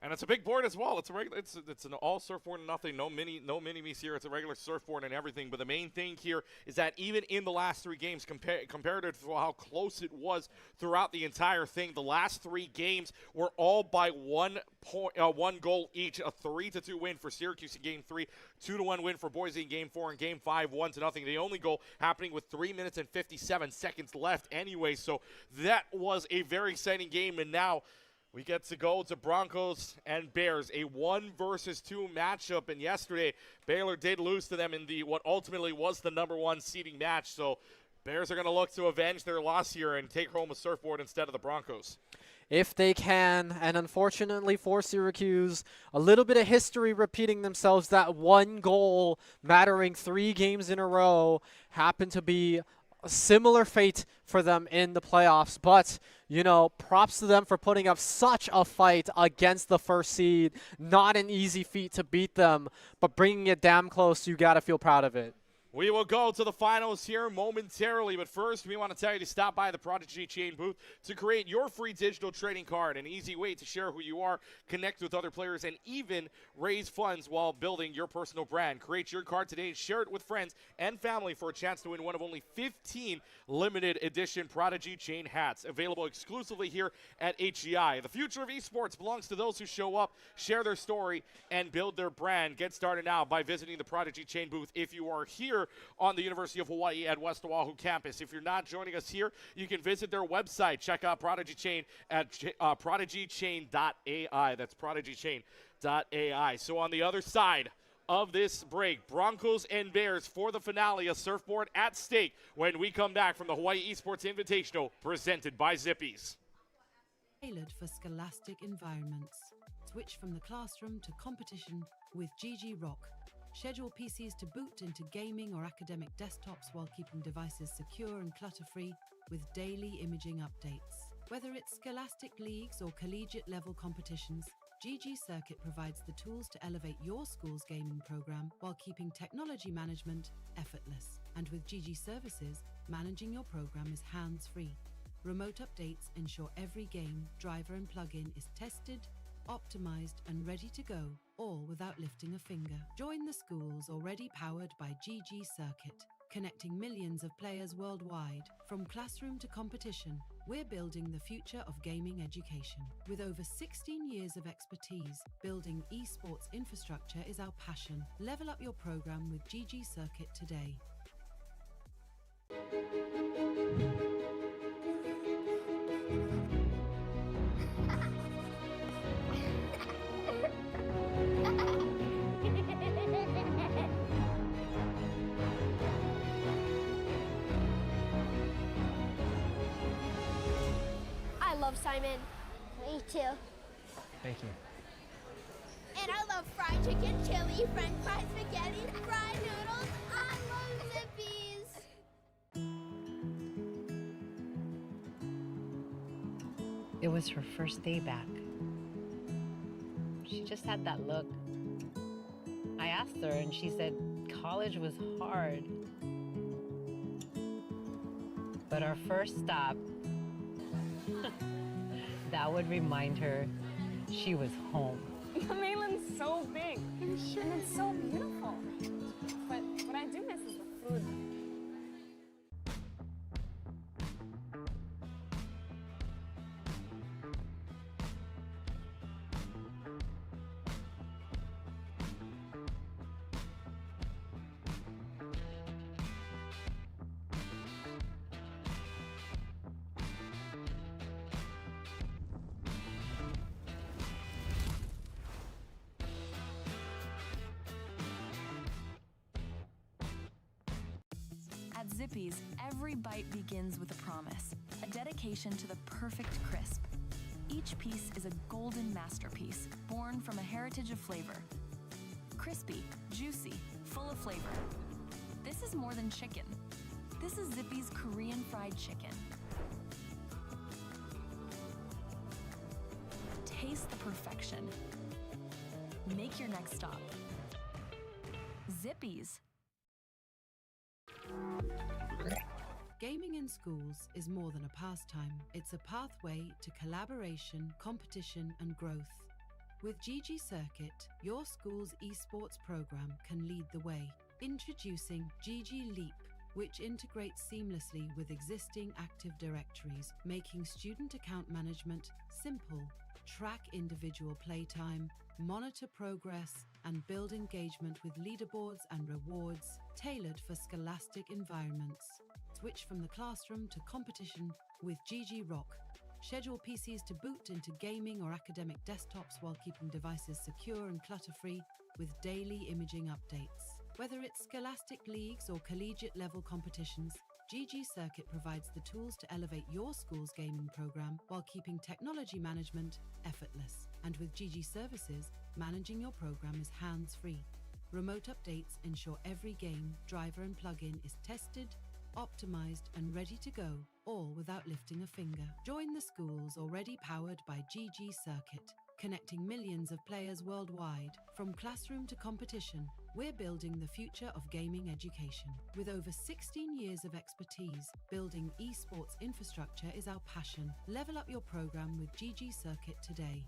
And it's a big board as well. It's a regular. It's an all surfboard and nothing. No mini me's here. It's a regular surfboard and everything. But the main thing here is that even in the last 3 games, comparative to how close it was throughout the entire thing, the last 3 games were all by 1 goal each. A 3-2 win for Syracuse in Game 3, 2-1 win for Boise in Game 4, and Game 5 1-0. The only goal happening with 3 minutes and 57 seconds left anyway. So that was a very exciting game, and now we get to go to Broncos and Bears, a 1 versus 2 matchup. And yesterday, Baylor did lose to them in what ultimately was the #1 seeding match. So Bears are going to look to avenge their loss here and take home a surfboard instead of the Broncos. If they can, and unfortunately for Syracuse, a little bit of history repeating themselves. That 1 goal mattering 3 games in a row happened to be a similar fate for them in the playoffs. But, you know, props to them for putting up such a fight against the first seed. Not an easy feat to beat them, but bringing it damn close, you got to feel proud of it. We will go to the finals here momentarily, but first we want to tell you to stop by the Prodigy Chain booth to create your free digital trading card, an easy way to share who you are, connect with other players, and even raise funds while building your personal brand. Create your card today and share it with friends and family for a chance to win one of only 15 limited edition Prodigy Chain hats, available exclusively here at HEI. The future of esports belongs to those who show up, share their story, and build their brand. Get started now by visiting the Prodigy Chain booth if you are here on the University of Hawaii at West Oahu campus. If you're not joining us here, you can visit their website. Check out Prodigy Chain at prodigychain.ai. That's prodigychain.ai. So on the other side of this break, Broncos and Bears for the finale, a surfboard at stake when we come back from the Hawaii Esports Invitational presented by Zippy's. Tailored for scholastic environments. Switch from the classroom to competition with GG Rock. Schedule PCs to boot into gaming or academic desktops while keeping devices secure and clutter-free with daily imaging updates. Whether it's scholastic leagues or collegiate level competitions, GG Circuit provides the tools to elevate your school's gaming program while keeping technology management effortless. And with GG Services, managing your program is hands-free. Remote updates ensure every game, driver and plugin is tested, optimized and ready to go, all without lifting a finger. Join the schools already powered by GG Circuit, connecting millions of players worldwide. From classroom to competition, we're building the future of gaming education. With over 16 years of expertise, building esports infrastructure is our passion. Level up your program with GG Circuit today. I love Simon. Me too. Thank you. And I love fried chicken, chili, french fries, spaghetti, fried noodles. I love Zippy's. It was her first day back. She just had that look. I asked her and she said college was hard. But our first stop, that would remind her she was home. The mainland's so big and it's so beautiful. But what I do miss is the food. At Zippy's, every bite begins with a promise, a dedication to the perfect crisp. Each piece is a golden masterpiece, born from a heritage of flavor. Crispy, juicy, full of flavor. This is more than chicken. This is Zippy's Korean fried chicken. Taste the perfection. Make your next stop. Zippy's. Gaming in schools is more than a pastime. It's a pathway to collaboration, competition, and growth. With GG Circuit, your school's esports program can lead the way. Introducing GG Leap, which integrates seamlessly with existing Active Directories, making student account management simple. Track individual playtime, monitor progress, and build engagement with leaderboards and rewards tailored for scholastic environments. Switch from the classroom to competition with GG Rock. Schedule PCs to boot into gaming or academic desktops while keeping devices secure and clutter-free with daily imaging updates. Whether it's scholastic leagues or collegiate level competitions, GG Circuit provides the tools to elevate your school's gaming program while keeping technology management effortless. And with GG Services, managing your program is hands-free. Remote updates ensure every game, driver and plugin is tested, optimized and ready to go, all without lifting a finger. Join the schools already powered by GG Circuit, connecting millions of players worldwide. From classroom to competition, we're building the future of gaming education. With over 16 years of expertise, building esports infrastructure is our passion. Level up your program with GG Circuit today.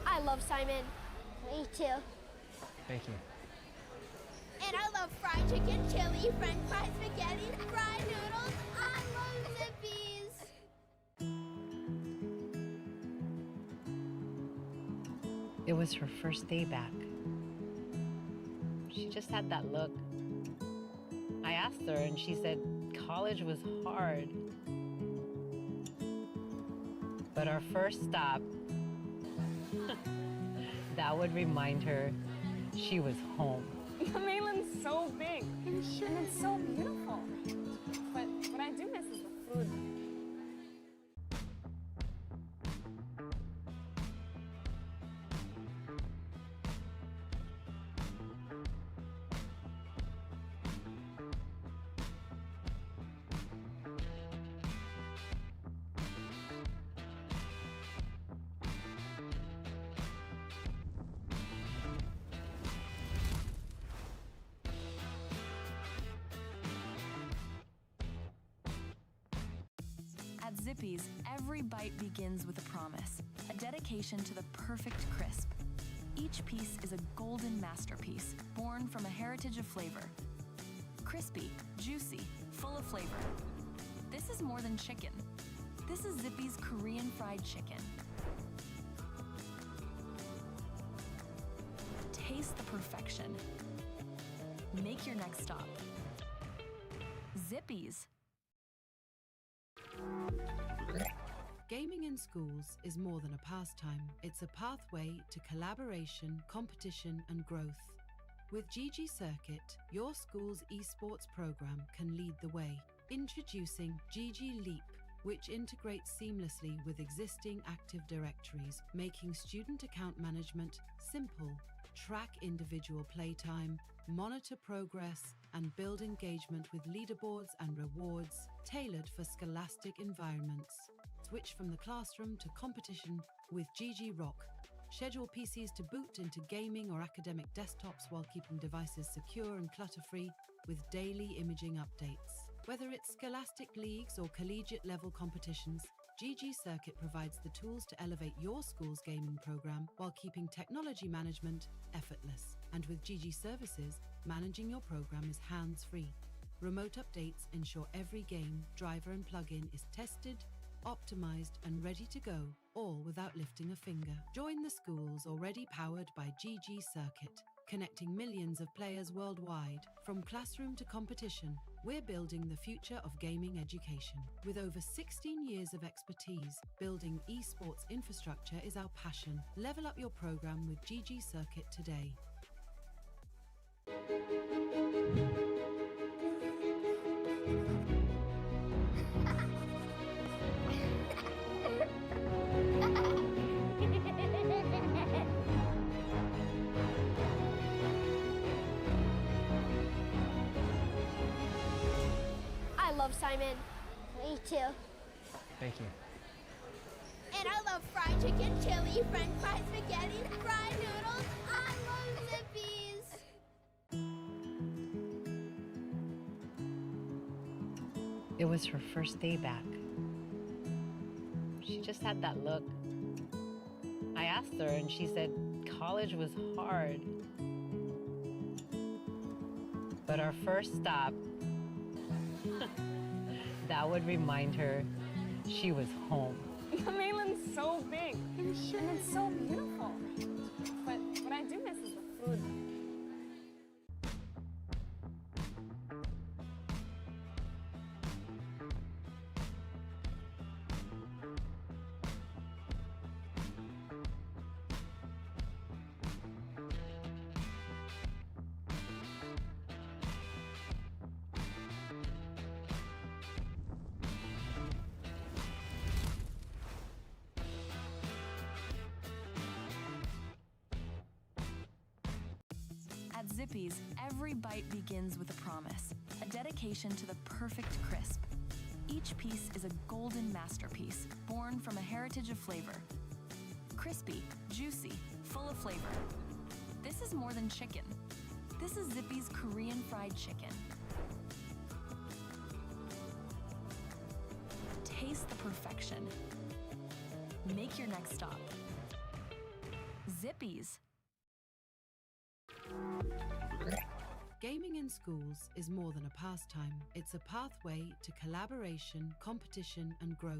I love Simon. Me too. Thank you. And I love fried chicken, chili, french fries, spaghetti, fried noodles. I love Zippy's. It was her first day back. She just had that look. I asked her and she said college was hard. But our first stop, That would remind her she was home. The mainland's so big and it's so beautiful. But what I do miss is the food. At Zippy's, every bite begins with a promise, a dedication to the perfect crisp. Each piece is a golden masterpiece, born from a heritage of flavor. Crispy, juicy, full of flavor. This is more than chicken. This is Zippy's Korean fried chicken. Taste the perfection. Make your next stop. Zippy's. Gaming in schools is more than a pastime. It's a pathway to collaboration, competition, and growth. With GG Circuit, your school's esports program can lead the way. Introducing GG Leap, which integrates seamlessly with existing Active Directories, making student account management simple. Track individual playtime, monitor progress, and build engagement with leaderboards and rewards tailored for scholastic environments. Switch from the classroom to competition with GG Rock. Schedule PCs to boot into gaming or academic desktops while keeping devices secure and clutter-free with daily imaging updates. Whether it's scholastic leagues or collegiate level competitions, GG Circuit provides the tools to elevate your school's gaming program while keeping technology management effortless. And with GG Services, managing your program is hands-free. Remote updates ensure every game, driver, and plugin is tested, optimized, and ready to go, all without lifting a finger. Join the schools already powered by GG Circuit, connecting millions of players worldwide. From classroom to competition, we're building the future of gaming education. With over 16 years of expertise, building esports infrastructure is our passion. Level up your program with GG Circuit today. I love Simon. Me too. Thank you. And I love fried chicken, chili, french fries, spaghetti, fried noodles. I love Zippy's. It was her first day back. She just had that look. I asked her and she said college was hard. But our first stop, that would remind her she was home. The mainland's so big and it's so beautiful. But what I do miss is the food. At Zippy's, every bite begins with a promise, a dedication to the perfect crisp. Each piece is a golden masterpiece, born from a heritage of flavor. Crispy, juicy, full of flavor. This is more than chicken. This is Zippy's Korean fried chicken. Taste the perfection. Make your next stop. Zippy's. Gaming in schools is more than a pastime. It's a pathway to collaboration, competition, and growth.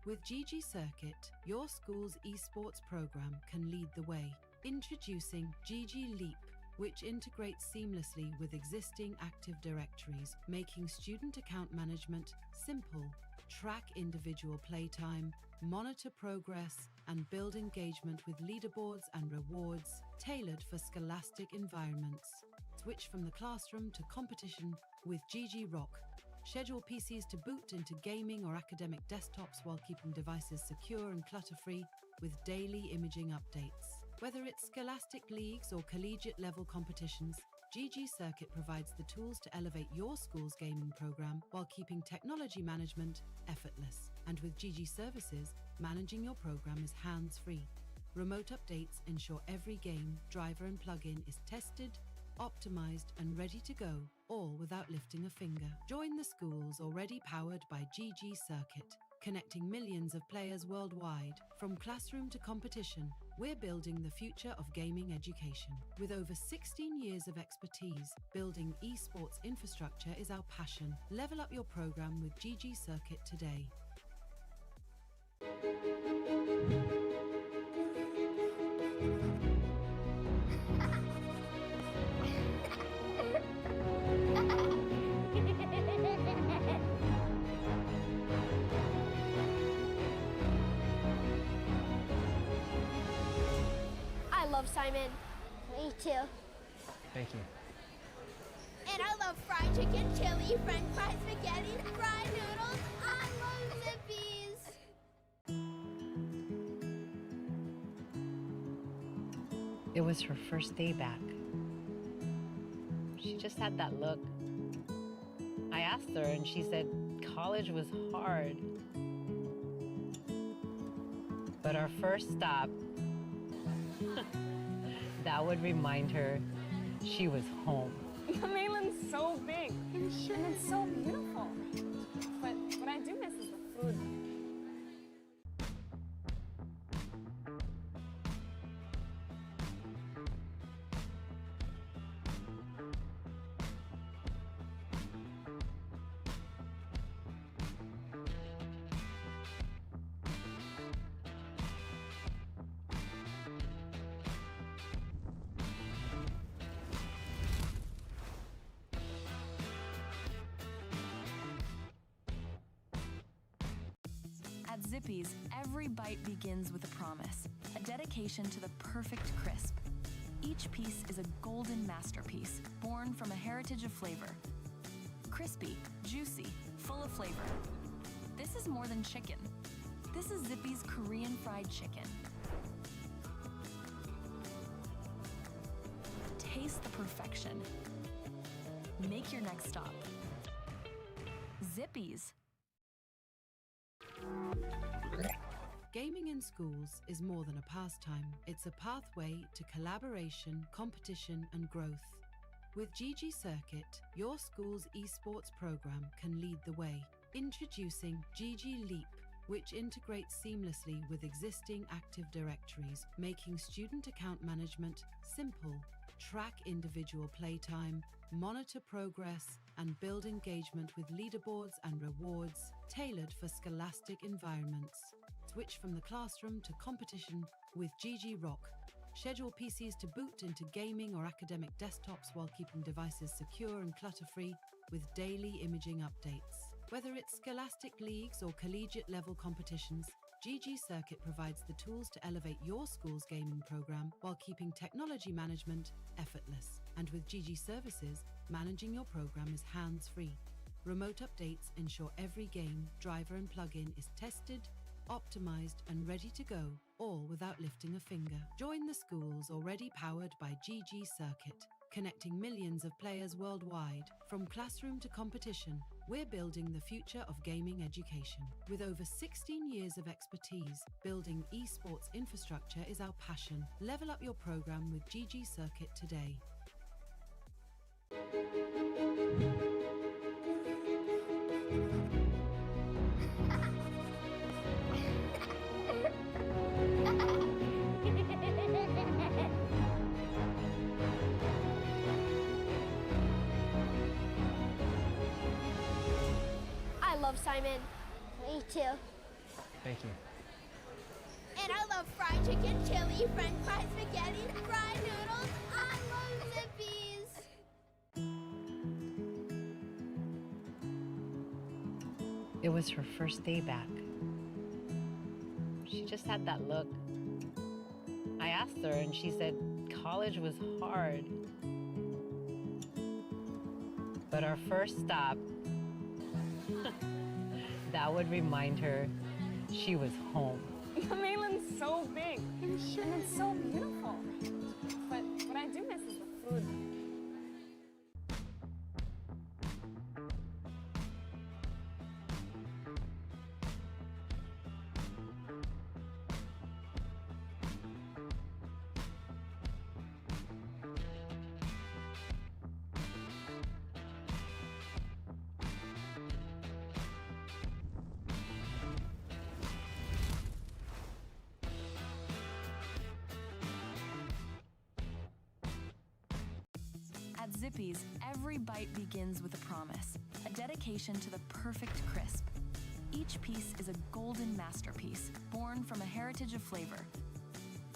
With GG Circuit, your school's esports program can lead the way. Introducing GG Leap, which integrates seamlessly with existing Active Directories, making student account management simple. Track individual playtime, monitor progress, and build engagement with leaderboards and rewards tailored for scholastic environments. Switch from the classroom to competition with GG Rock. Schedule PCs to boot into gaming or academic desktops while keeping devices secure and clutter-free with daily imaging updates. Whether it's scholastic leagues or collegiate level competitions, GG Circuit provides the tools to elevate your school's gaming program while keeping technology management effortless. And with GG Services, managing your program is hands-free. Remote updates ensure every game, driver, and plugin is tested, optimized, and ready to go, all without lifting a finger. Join the schools already powered by GG Circuit, connecting millions of players worldwide. From classroom to competition, we're building the future of gaming education. With over 16 years of expertise, building esports infrastructure is our passion. Level up your program with GG Circuit today. I love Simon. Me too. Thank you. And I love fried chicken, chili, french fries, spaghetti, fried noodles. I love Zippy's. It was her first day back. She just had that look. I asked her and she said college was hard. But our first stop, that would remind her she was home. The mainland's so big and it's so beautiful. But what I do miss is the food. At Zippy's, every bite begins with a promise, a dedication to the perfect crisp. Each piece is a golden masterpiece, born from a heritage of flavor. Crispy, juicy, full of flavor. This is more than chicken. This is Zippy's Korean fried chicken. Taste the perfection. Make your next stop. Zippy's. Gaming in schools is more than a pastime. It's a pathway to collaboration, competition, and growth. With GG Circuit, your school's esports program can lead the way. Introducing GG Leap, which integrates seamlessly with existing Active Directories, making student account management simple. Track individual playtime, monitor progress, and build engagement with leaderboards and rewards tailored for scholastic environments. Switch from the classroom to competition with GG Rock. Schedule PCs to boot into gaming or academic desktops while keeping devices secure and clutter-free with daily imaging updates. Whether it's scholastic leagues or collegiate level competitions, GG Circuit provides the tools to elevate your school's gaming program while keeping technology management effortless. And with GG Services, managing your program is hands-free. Remote updates ensure every game, driver, and plugin is tested, optimized, and ready to go, all without lifting a finger. Join the schools already powered by GG Circuit, connecting millions of players worldwide. From classroom to competition, we're building the future of gaming education. With over 16 years of expertise, building esports infrastructure is our passion. Level up your program with GG Circuit today. I love Simon. Me too. Thank you. And I love fried chicken, chili, french fries, spaghetti, fried noodles. I love Zippies. It was her first day back. She just had that look. I asked her and she said college was hard. But our first stop, that would remind her she was home. The mainland's so big and it's so beautiful. But what I do miss is the food. At Zippy's, every bite begins with a promise, a dedication to the perfect crisp. Each piece is a golden masterpiece, born from a heritage of flavor.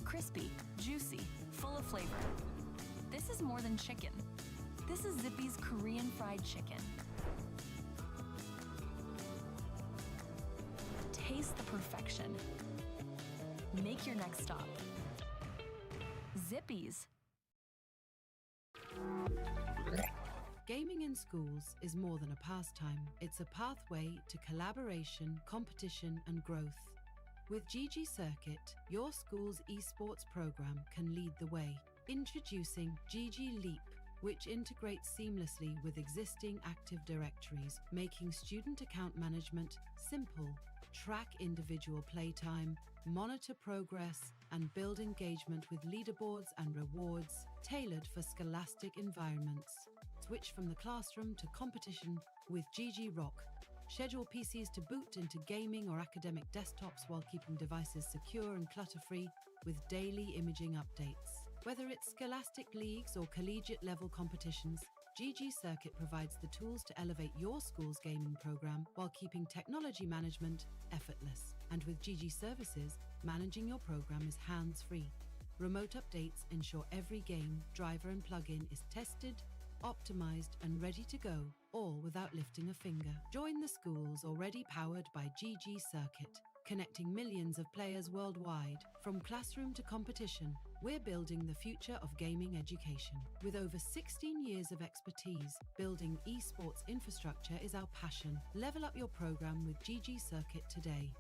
Crispy, juicy, full of flavor. This is more than chicken. This is Zippy's Korean fried chicken. Taste the perfection. Make your next stop. Zippy's. Gaming in schools is more than a pastime. It's a pathway to collaboration, competition, and growth. With GG Circuit, your school's esports program can lead the way. Introducing GG Leap, which integrates seamlessly with existing Active Directories, making student account management simple. Track individual playtime, monitor progress, and build engagement with leaderboards and rewards tailored for scholastic environments. Switch from the classroom to competition with GG Rock. Schedule PCs to boot into gaming or academic desktops while keeping devices secure and clutter-free with daily imaging updates. Whether it's scholastic leagues or collegiate level competitions, GG Circuit provides the tools to elevate your school's gaming program while keeping technology management effortless. And with GG Services, managing your program is hands-free. Remote updates ensure every game, driver, and plugin is tested, optimized, and ready to go, all without lifting a finger. Join the schools already powered by GG Circuit, connecting millions of players worldwide. From classroom to competition, we're building the future of gaming education. With over 16 years of expertise, building esports infrastructure is our passion. Level up your program with GG Circuit today.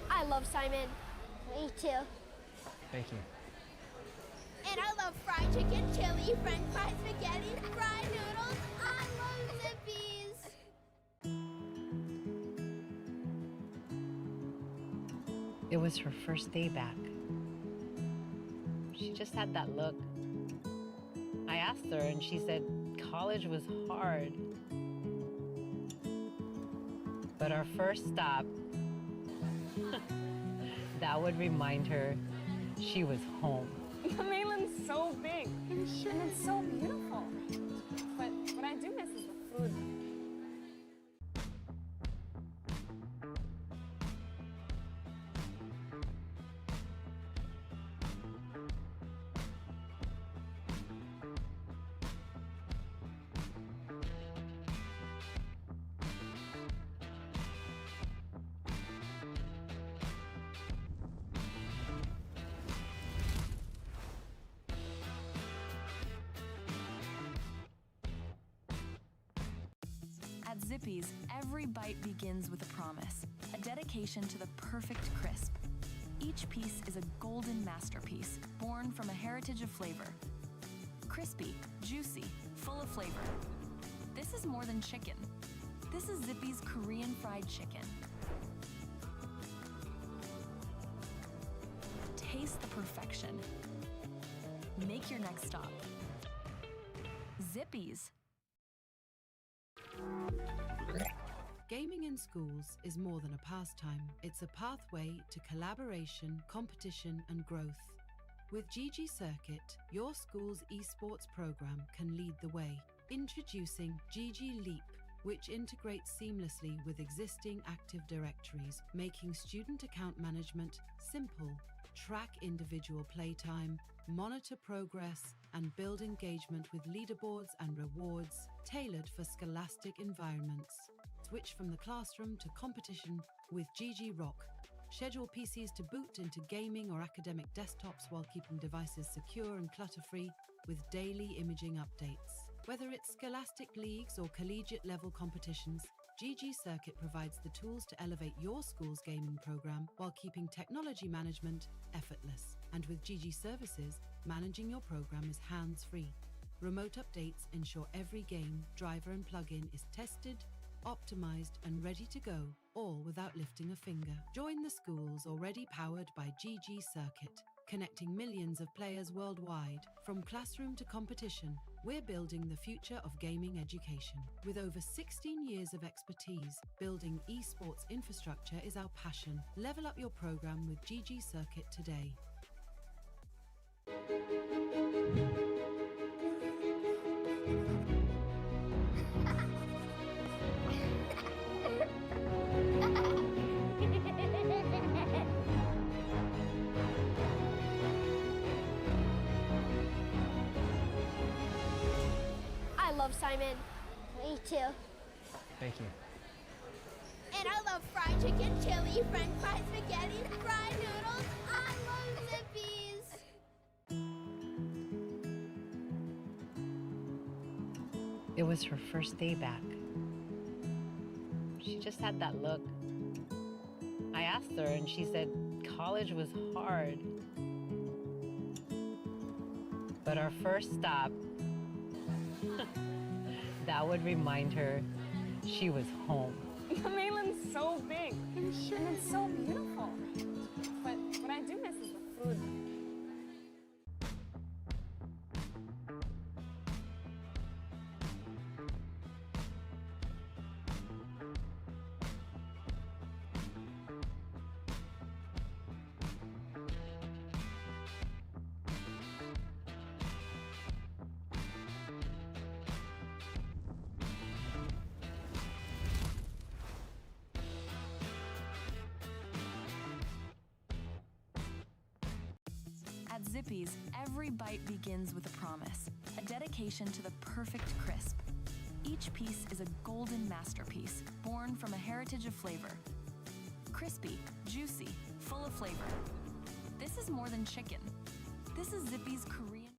I love Simon. Me too. Thank you. And I love fried chicken, chili, french fries, spaghetti, fried noodles. I love Zippies. It was her first day back. She just had that look. I asked her and she said college was hard. But our first stop, that would remind her she was home. The mainland's so big and it's so beautiful. But what I do miss is the food. At Zippy's, every bite begins with a promise, a dedication to the perfect crisp. Each piece is a golden masterpiece, born from a heritage of flavor. Crispy, juicy, full of flavor. This is more than chicken. This is Zippy's Korean fried chicken. Taste the perfection. Make your next stop. Zippy's. Gaming in schools is more than a pastime. It's a pathway to collaboration, competition, and growth. With GG Circuit, your school's esports program can lead the way. Introducing GG Leap, which integrates seamlessly with existing Active Directories, making student account management simple. Track individual playtime, monitor progress, and build engagement with leaderboards and rewards tailored for scholastic environments. Switch from the classroom to competition with GG Rock. Schedule PCs to boot into gaming or academic desktops while keeping devices secure and clutter-free with daily imaging updates. Whether it's scholastic leagues or collegiate level competitions, GG Circuit provides the tools to elevate your school's gaming program while keeping technology management effortless. And with GG Services, managing your program is hands-free. Remote updates ensure every game, driver, and plugin is tested, optimized, and ready to go, all without lifting a finger. Join the schools already powered by GG Circuit, connecting millions of players worldwide. From classroom to competition, we're building the future of gaming education. With over 16 years of expertise, building esports infrastructure is our passion. Level up your program with GG Circuit today. I love Simon. Me too. Thank you. And I love fried chicken, chili, french fries, spaghetti, fried noodles. I love Zippy's. It was her first day back. She just had that look. I asked her and she said college was hard. But our first stop, that would remind her she was home. The mainland's so big. And it's so beautiful. But what I do miss is the food. At Zippy's, every bite begins with a promise, a dedication to the perfect crisp. Each piece is a golden masterpiece, born from a heritage of flavor. Crispy, juicy, full of flavor. This is more than chicken. This is Zippy's Korean.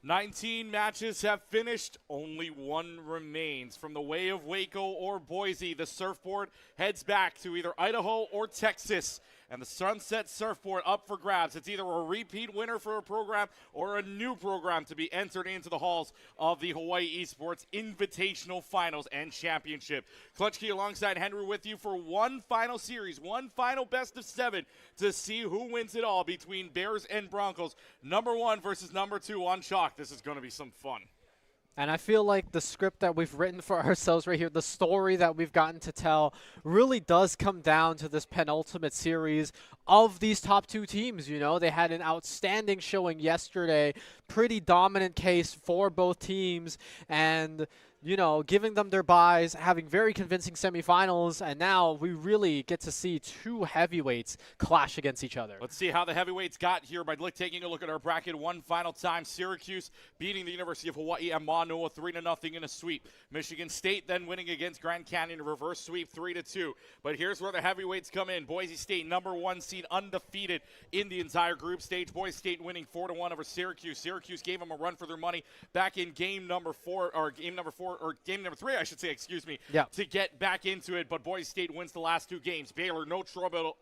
19 matches have finished, only one remains. From the way of Waco or Boise, the surfboard heads back to either Idaho or Texas. And the Sunset Surfboard up for grabs. It's either a repeat winner for a program or a new program to be entered into the halls of the Hawaii Esports Invitational Finals and Championship. Clutch Key alongside Henry with you for one final series, one final best of 7 to see who wins it all between Bears and Broncos. Number 1 versus number 2 on chalk. This is going to be some fun. And I feel like the script that we've written for ourselves right here, the story that we've gotten to tell, really does come down to this penultimate series of these top 2 teams. You know, they had an outstanding showing yesterday, pretty dominant case for both teams, and you know, giving them their buys, having very convincing semifinals, and now we really get to see 2 heavyweights clash against each other. Let's see how the heavyweights got here by taking a look at our bracket one final time. Syracuse beating the University of Hawaii and Manoa 3-0 in a sweep. Michigan State then winning against Grand Canyon, reverse sweep 3-2. But here's where the heavyweights come in. Boise State, number 1 seed, undefeated in the entire group stage. Boise State winning 4-1 over Syracuse. Syracuse gave them a run for their money back in game number 3, I should say, to get back into it, but Boise State wins the last 2 games. Baylor, no trouble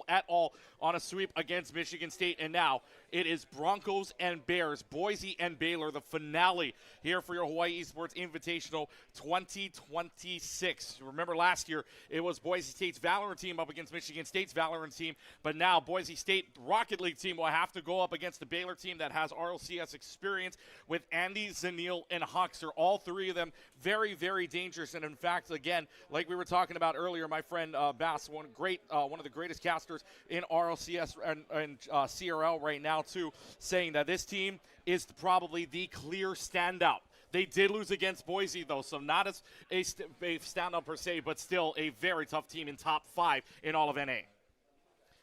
at all on a sweep against Michigan State, and now it is Broncos and Bears, Boise and Baylor, the finale here for your Hawaii Esports Invitational 2026. Remember last year, it was Boise State's Valorant team up against Michigan State's Valorant team, but now Boise State Rocket League team will have to go up against the Baylor team that has RLCS experience with Andy, Zanil, and Huxer. All 3 of them very, very dangerous. And in fact, again, like we were talking about earlier, my friend Bass, one of the greatest casters in RLCS and CRL right now too, saying that this team is probably the clear standout. They did lose against Boise, though, so not as a standout per se, but still a very tough team in top 5 in all of NA.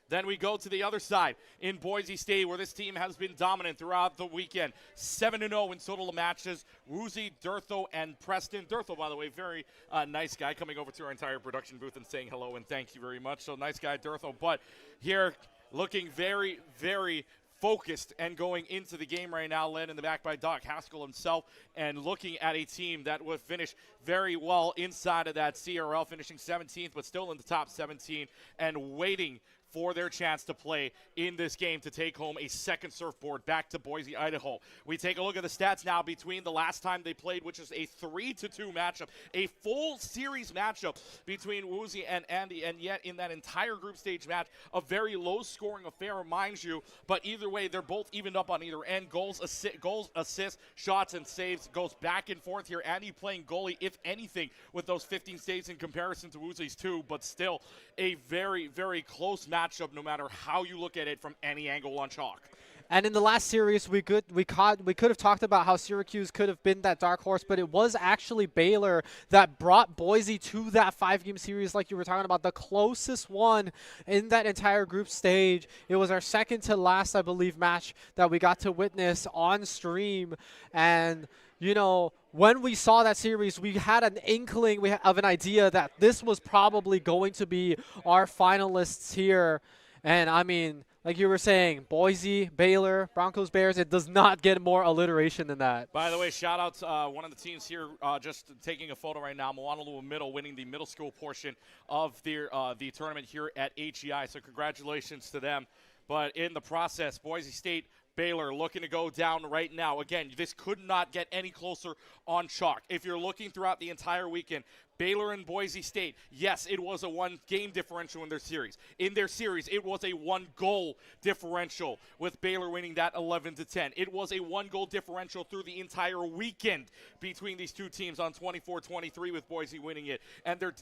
Then we go to the other side in Boise State, where this team has been dominant throughout the weekend. 7-0 in total matches. Woozy, Durtho, and Preston. Durtho, by the way, very nice guy, coming over to our entire production booth and saying hello and thank you very much. So nice guy, Durtho. But here, looking very, very focused and going into the game right now, led in the back by Doc Haskell himself, and looking at a team that would finish very well inside of that CRL, finishing 17th, but still in the top 17, and waiting for their chance to play in this game to take home a second surfboard back to Boise, Idaho. We take a look at the stats now between the last time they played, which is a 3-2 matchup, a full series matchup between Woozy and Andy, and yet in that entire group stage match, a very low-scoring affair, mind you, but either way, they're both evened up on either end. Goals, assists, shots, and saves goes back and forth here. Andy playing goalie, if anything, with those 15 saves in comparison to Woozy's 2, but still a very, very close matchup no matter how you look at it from any angle on chalk. And in the last series, we could have talked about how Syracuse could have been that dark horse, but it was actually Baylor that brought Boise to that 5-game series, like you were talking about, the closest one in that entire group stage. It was our second to last, I believe, match that we got to witness on stream, and you know, when we saw that series, we had an inkling of an idea that this was probably going to be our finalists here. And I mean, like you were saying, Boise, Baylor, Broncos, Bears, it does not get more alliteration than that. By the way, shout out to one of the teams here just taking a photo right now, Moanalua Middle, winning the middle school portion of the tournament here at HEI. So congratulations to them. But in the process, Boise State, Baylor looking to go down right now. Again, this could not get any closer on chalk. If you're looking throughout the entire weekend, Baylor and Boise State, yes, it was a 1-game differential in their series. In their series, it was a 1-goal differential with Baylor winning that 11-10. It was a 1-goal differential through the entire weekend between these two teams on 24-23 with Boise winning it. And their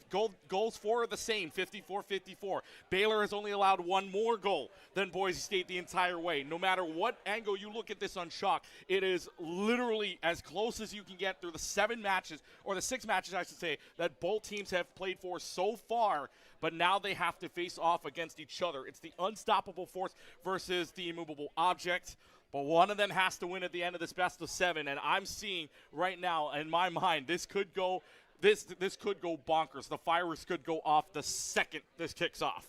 goals for are the same, 54-54. Baylor has only allowed 1 more goal than Boise State the entire way. No matter what angle you look at this on chalk, it is literally as close as you can get through the 7 matches, or the 6 matches, I should say, that both teams have played for so far, but now they have to face off against each other. It's the unstoppable force versus the immovable object, but one of them has to win at the end of this best of 7, and I'm seeing right now in my mind this could go bonkers. The fireworks could go off the second this kicks off.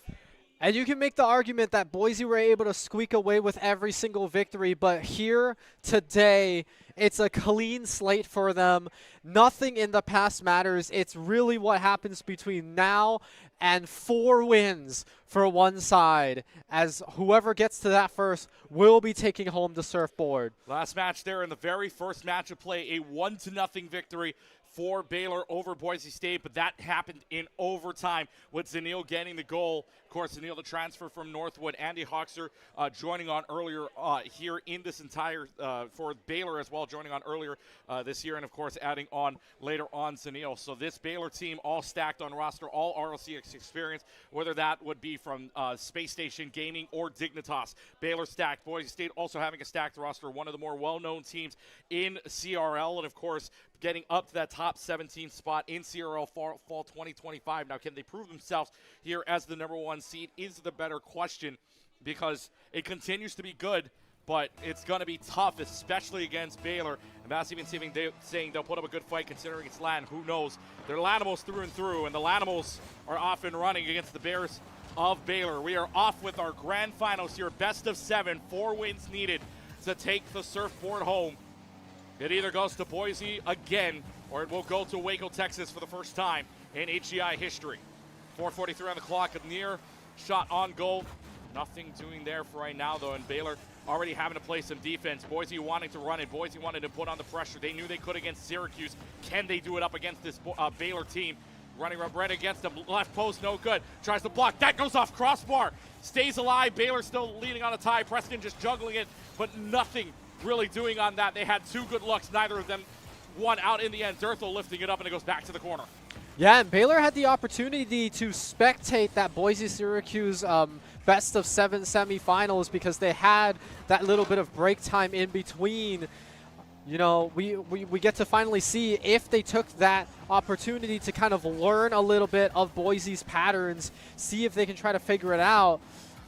And you can make the argument that Boise were able to squeak away with every single victory, but here today, it's a clean slate for them. Nothing in the past matters. It's really what happens between now and 4 wins for one side, as whoever gets to that first will be taking home the surfboard. Last match there in the very first match of play, a 1-0 victory for Baylor over Boise State, but that happened in overtime with Zanil getting the goal. Of course, Zanil, the transfer from Northwood, Andy Hoxer joining on earlier here in this entire, for Baylor as well, joining on earlier this year, and of course adding on later on Zanil. So this Baylor team all stacked on roster, all RLCX experience, whether that would be from Space Station Gaming or Dignitas. Baylor stacked, Boise State also having a stacked roster, one of the more well-known teams in CRL, and of course getting up to that top 17 spot in CRL fall 2025. Now, can they prove themselves here as the #1 seed is the better question, because it continues to be good, but it's going to be tough, especially against Baylor. And Matt's even saying they'll put up a good fight considering it's land. Who knows? They're Lanimals through and through, and the Lanimals are off and running against the Bears of Baylor. We are off with our grand finals here, best of 7, 4 wins needed to take the surfboard home. It either goes to Boise again, or it will go to Waco, Texas for the first time in HEI history. 4:43 on the clock, a near shot on goal. Nothing doing there for right now, though, and Baylor already having to play some defense. Boise wanting to run it. Boise wanted to put on the pressure. They knew they could against Syracuse. Can they do it up against this Baylor team? Running up right against them. Left post, no good. Tries to block. That goes off crossbar. Stays alive. Baylor still leading on a tie. Preston just juggling it, but nothing really doing on that. They had 2 good looks. Neither of them won out in the end. Durthel lifting it up, and it goes back to the corner. Yeah, and Baylor had the opportunity to spectate that Boise-Syracuse best of 7 semifinals, because they had that little bit of break time in between. You know, we get to finally see if they took that opportunity to kind of learn a little bit of Boise's patterns, see if they can try to figure it out.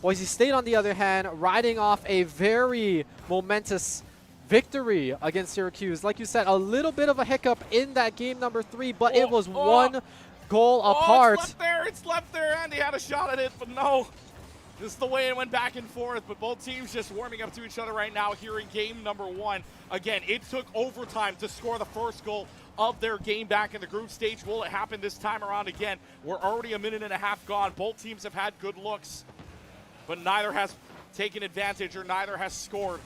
Boise State, on the other hand, riding off a very momentous victory against Syracuse. Like you said, a little bit of a hiccup in that game #3, but it was 1 goal apart. It's left there. Andy had a shot at it, but no. This is the way it went back and forth, but both teams just warming up to each other right now here in game #1. Again, it took overtime to score the first goal of their game back in the group stage. Will it happen this time around again? We're already a minute and a half gone. Both teams have had good looks, but neither has taken advantage or neither has scored.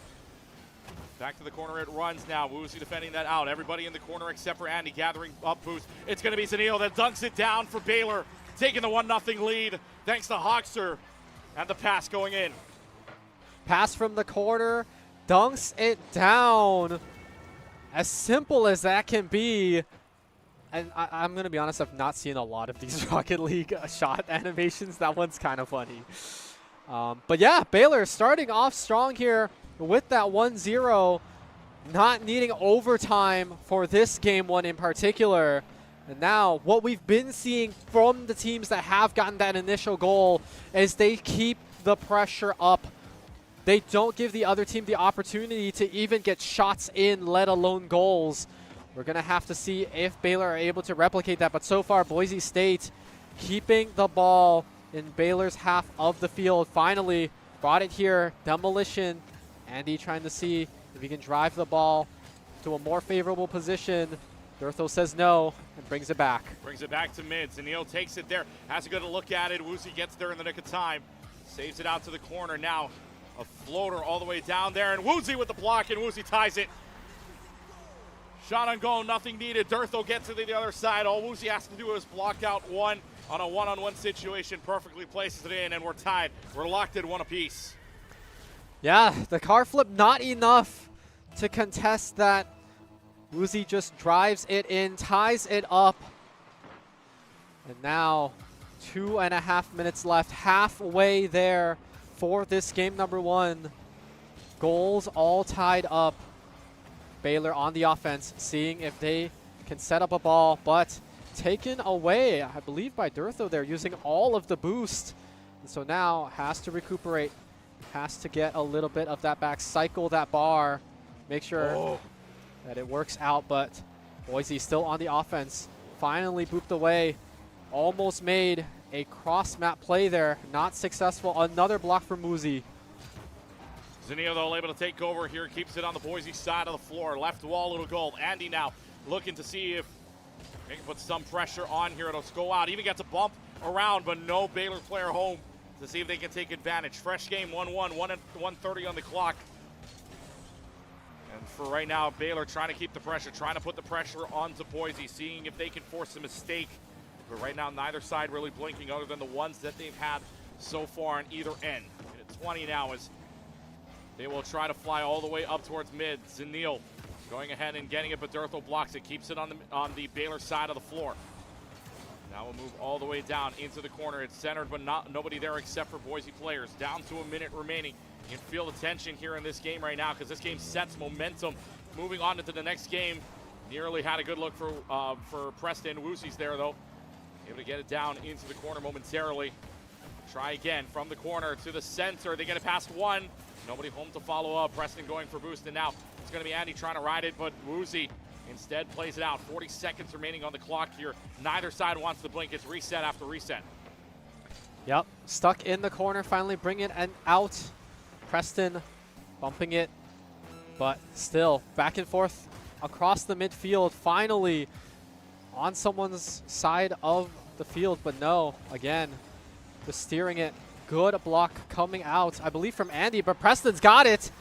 Back to the corner it runs now. Woozy defending that out. Everybody in the corner except for Andy gathering up boost. It's going to be Zanil that dunks it down for Baylor, taking the 1-0 lead thanks to Hoxer, and the pass going in. Pass from the corner, dunks it down. As simple as that can be. And I'm going to be honest, I've not seen a lot of these Rocket League shot animations. That one's kind of funny. But yeah, Baylor starting off strong here with that 1-0, not needing overtime for this game 1 in particular. And now what we've been seeing from the teams that have gotten that initial goal is they keep the pressure up. They don't give the other team the opportunity to even get shots in, let alone goals. We're going to have to see if Baylor are able to replicate that. But so far, Boise State keeping the ball in Baylor's half of the field. Finally brought it here. Demolition. Andy trying to see if he can drive the ball to a more favorable position. Durthel says no and brings it back. Brings it back to mid. Zanil takes it there. Has a good look at it. Woozy gets there in the nick of time. Saves it out to the corner. Now a floater all the way down there. And Woozy with the block, and Woozy ties it. Shot on goal, nothing needed. Durthel gets to the other side. All Woozy has to do is block out one on a one-on-one situation. Perfectly places it in, and we're tied. We're locked at 1 apiece. Yeah, the car flip not enough to contest that. Woozy just drives it in, ties it up. And now 2.5 minutes left, halfway there for this game #1. Goals all tied up. Baylor on the offense, seeing if they can set up a ball, but taken away, I believe, by Durthel there, using all of the boost. And so now has to recuperate, has to get a little bit of that back, cycle that bar, make sure that it works out. But Boise still on the offense, finally booped away, almost made a cross-map play there. Not successful. Another block for Muzi. Zanillo, though, able to take over here, keeps it on the Boise side of the floor. Left wall, little goal. Andy now looking to see if they can put some pressure on here. It'll go out. Even gets a bump around, but no Baylor player home to see if they can take advantage. Fresh game, 1-1, 1:30 on the clock. And for right now, Baylor trying to keep the pressure, trying to put the pressure onto Boise, seeing if they can force a mistake. But right now, neither side really blinking other than the ones that they've had so far on either end. Minute 20 now as they will try to fly all the way up towards mid. Zanil going ahead and getting it, but Durthel blocks it, keeps it on the Baylor side of the floor. Now we'll move all the way down into the corner. It's centered, but nobody there except for Boise players. Down to a minute remaining. You can feel the tension here in this game right now because this game sets momentum. Moving on into the next game. Nearly had a good look for Preston. Woosie's there, though. Able to get it down into the corner momentarily. Try again from the corner to the center. They get it past one. Nobody home to follow up. Preston going for boost, and now it's going to be Andy trying to ride it, but Woosie instead plays it out. 40 seconds remaining on the clock here. Neither side wants to blink. It's reset after reset. Yep, stuck in the corner, finally bring it and out. Preston bumping it, but still back and forth across the midfield. Finally on someone's side of the field, but no, again, just steering it. Good block coming out, I believe, from Andy, but Preston's got it.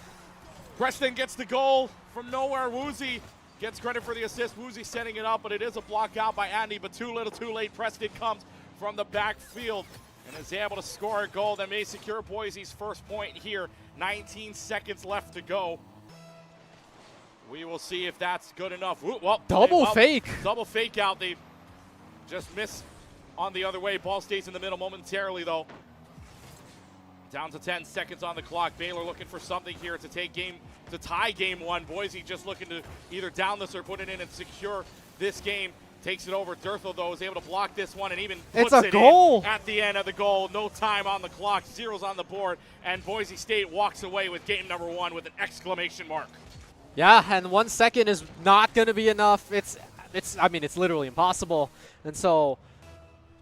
Preston gets the goal from nowhere. Woosie gets credit for the assist. Woosie setting it up, but it is a block out by Andy, but too little too late. Preston comes from the backfield and is able to score a goal that may secure Boise's first point here. 19 seconds left to go. We will see if that's good enough. Ooh, well, double fake. Double fake out. They just miss on the other way. Ball stays in the middle momentarily, though. Down to 10 seconds on the clock. Baylor looking for something here to tie game one. Boise just looking to either down this or put it in and secure this game. Takes it over. Durthel, though, is able to block this one and even puts it in at the end of the goal. No time on the clock. Zeros on the board. And Boise State walks away with game number one with an exclamation mark. Yeah, and 1 second is not going to be enough. I mean, it's literally impossible. And so,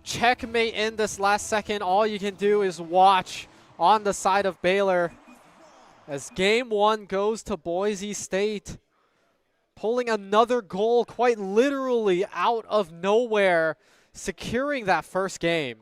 checkmate in this last second. All you can do is watch on the side of Baylor as game one goes to Boise State. Pulling another goal quite literally out of nowhere, securing that first game.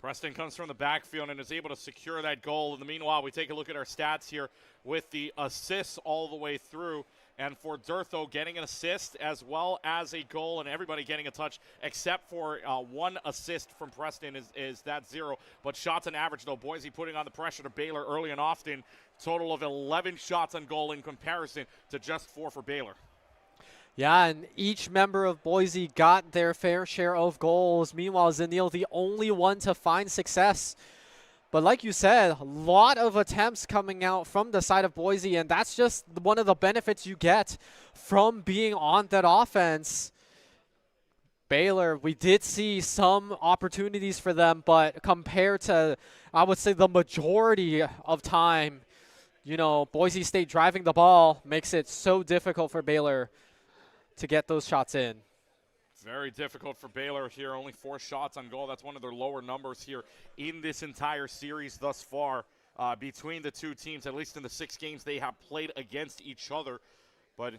Preston comes from the backfield and is able to secure that goal. In the meanwhile, we take a look at our stats here with the assists all the way through. And for Durthel getting an assist as well as a goal, and everybody getting a touch except for one assist from Preston is that zero. But shots on average, though, Boise putting on the pressure to Baylor early and often. Total of 11 shots on goal in comparison to just 4 for Baylor. Yeah, and each member of Boise got their fair share of goals. Meanwhile, Zanil, the only one to find success. But like you said, a lot of attempts coming out from the side of Boise, and that's just one of the benefits you get from being on that offense. Baylor, we did see some opportunities for them, but compared to, I would say, the majority of time, you know, Boise State driving the ball makes it so difficult for Baylor to get those shots in. Very difficult for Baylor here. Only 4 shots on goal. That's one of their lower numbers here in this entire series thus far between the two teams, at least in the 6 games they have played against each other. But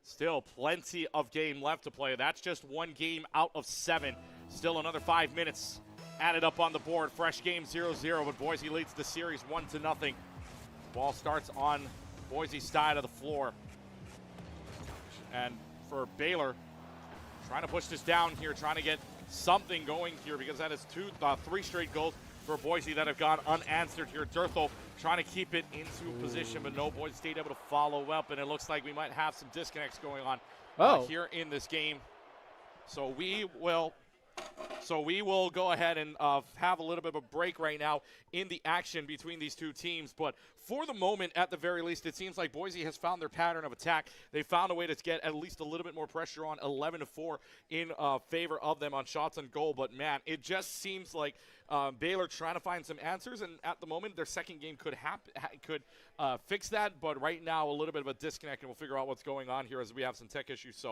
still plenty of game left to play. That's just 1 game out of 7. Still another 5 minutes added up on the board. Fresh game 0-0, but Boise leads the series 1-0. Ball starts on Boise's side of the floor. And for Baylor, trying to push this down here, trying to get something going here because that is 3 straight goals for Boise that have gone unanswered here. Durthel trying to keep it into position, but no, Boise State able to follow up, and it looks like we might have some disconnects going on here in this game. So we will go ahead and have a little bit of a break right now in the action between these two teams. But for the moment, at the very least, it seems like Boise has found their pattern of attack. They found a way to get at least a little bit more pressure on 11-4 in favor of them on shots on goal. But, man, it just seems like Baylor trying to find some answers. And at the moment, their second game could fix that. But right now, a little bit of a disconnect, and we'll figure out what's going on here as we have some tech issues.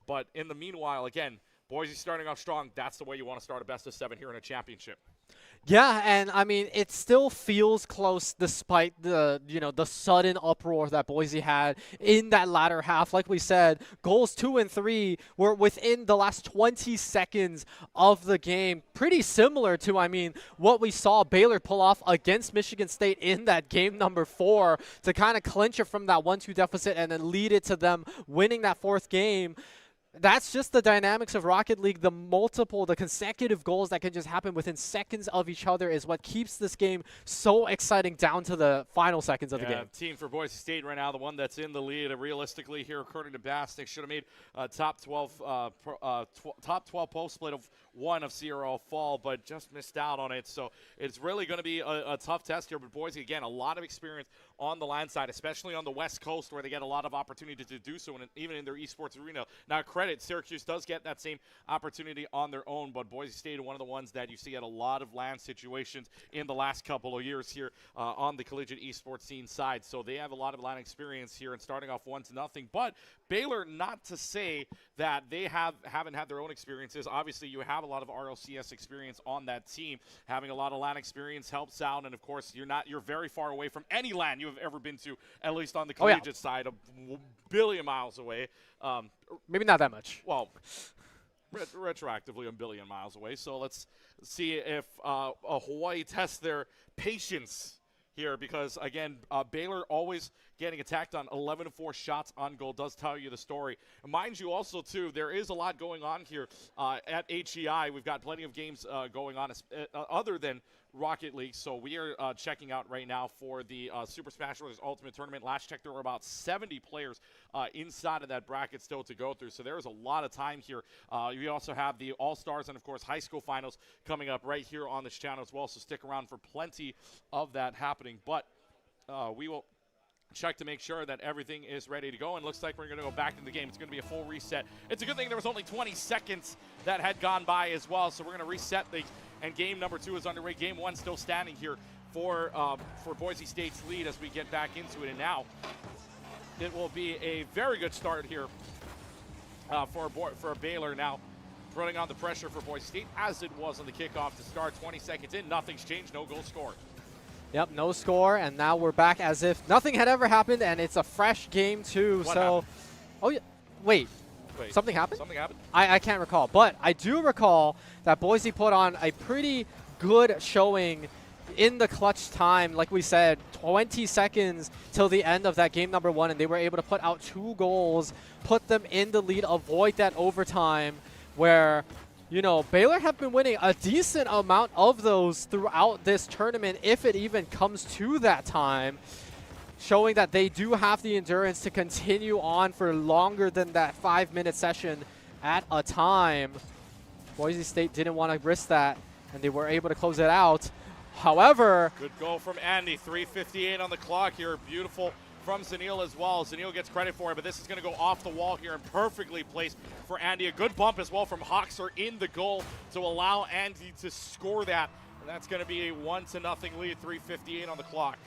But in the meanwhile, again, Boise starting off strong. That's the way you want to start a best of 7 here in a championship. Yeah, and I mean, it still feels close despite the, the sudden uproar that Boise had in that latter half. Like we said, goals 2 and 3 were within the last 20 seconds of the game. Pretty similar to, I mean, what we saw Baylor pull off against Michigan State in that game number 4 to kind of clinch it from that 1-2 deficit and then lead it to them winning that 4th game. That's just the dynamics of Rocket League. The consecutive goals that can just happen within seconds of each other is what keeps this game so exciting down to the final seconds of the game. Team for Boise State right now, the one that's in the lead. Realistically here, according to Bass, they should have made a top 12 post split of 1 of Sierra Fall, but just missed out on it. So it's really going to be a tough test here. But Boise, again, a lot of experience on the land side, especially on the West Coast where they get a lot of opportunity to do so, and even in their esports arena. Now, credit, Syracuse does get that same opportunity on their own, but Boise State one of the ones that you see at a lot of land situations in the last couple of years here on the collegiate esports scene side. So they have a lot of land experience here and starting off 1-0. But Baylor, not to say that they haven't had their own experiences. Obviously, you have a lot of RLCS experience on that team. Having a lot of LAN experience helps out, and of course, you're very far away from any LAN you have ever been to, at least on the collegiate side, a billion miles away. Maybe not that much. Well, retroactively a billion miles away. So let's see if Hawaii tests their patience here, because again, Baylor always getting attacked on 11-4 shots on goal does tell you the story. And mind you also too, there is a lot going on here at HEI. We've got plenty of games going on other than Rocket League. So we are checking out right now for the Super Smash Bros. Ultimate Tournament. Last check, there were about 70 players inside of that bracket still to go through. So there's a lot of time here. We also have the All-Stars and, of course, high school finals coming up right here on this channel as well. So stick around for plenty of that happening. But we will check to make sure that everything is ready to go, and looks like we're going to go back in the game. It's going to be a full reset. It's a good thing there was only 20 seconds that had gone by as well, so we're going to reset things, and game number 2 is underway. Game 1 still standing here for Boise State's lead as we get back into it, and now it will be a very good start here for Baylor now, putting on the pressure for Boise State as it was on the kickoff to start. 20 seconds in, nothing's changed, no goal scored. Yep, no score, and now we're back as if nothing had ever happened, and it's a fresh game too. What so, happened? oh yeah, wait, something happened? Something happened? I can't recall, but I do recall that Boise put on a pretty good showing in the clutch time. Like we said, 20 seconds till the end of that game number 1, and they were able to put out 2 goals, put them in the lead, avoid that overtime where, Baylor have been winning a decent amount of those throughout this tournament, if it even comes to that time, showing that they do have the endurance to continue on for longer than that 5-minute session at a time. Boise State didn't want to risk that, and they were able to close it out. However, good goal from Andy. 3:58 on the clock here. Beautiful from Zanil as well. Zanil gets credit for it, but this is going to go off the wall here and perfectly placed for Andy. A good bump as well from Hoxer in the goal to allow Andy to score that. And that's going to be a 1-0 lead, 3:58 on the clock.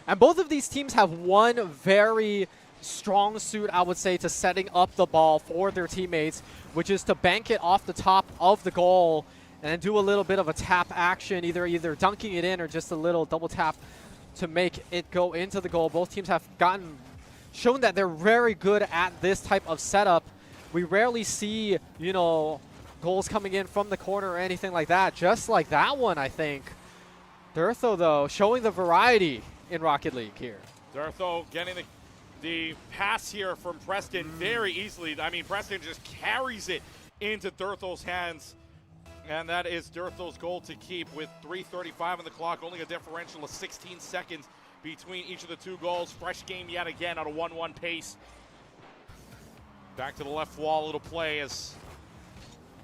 And both of these teams have one very strong suit, I would say, to setting up the ball for their teammates, which is to bank it off the top of the goal and then do a little bit of a tap action, either dunking it in or just a little double tap to make it go into the goal. Both teams have shown that they're very good at this type of setup. We rarely see, goals coming in from the corner or anything like that, just like that one, I think. Durtho, though, showing the variety in Rocket League here. Durtho getting the pass here from Preston very easily. I mean, Preston just carries it into Durtho's hands. And that is Durtho's goal to keep with 3:35 on the clock, only a differential of 16 seconds between each of the 2 goals. Fresh game yet again at a 1-1 pace. Back to the left wall, little play as,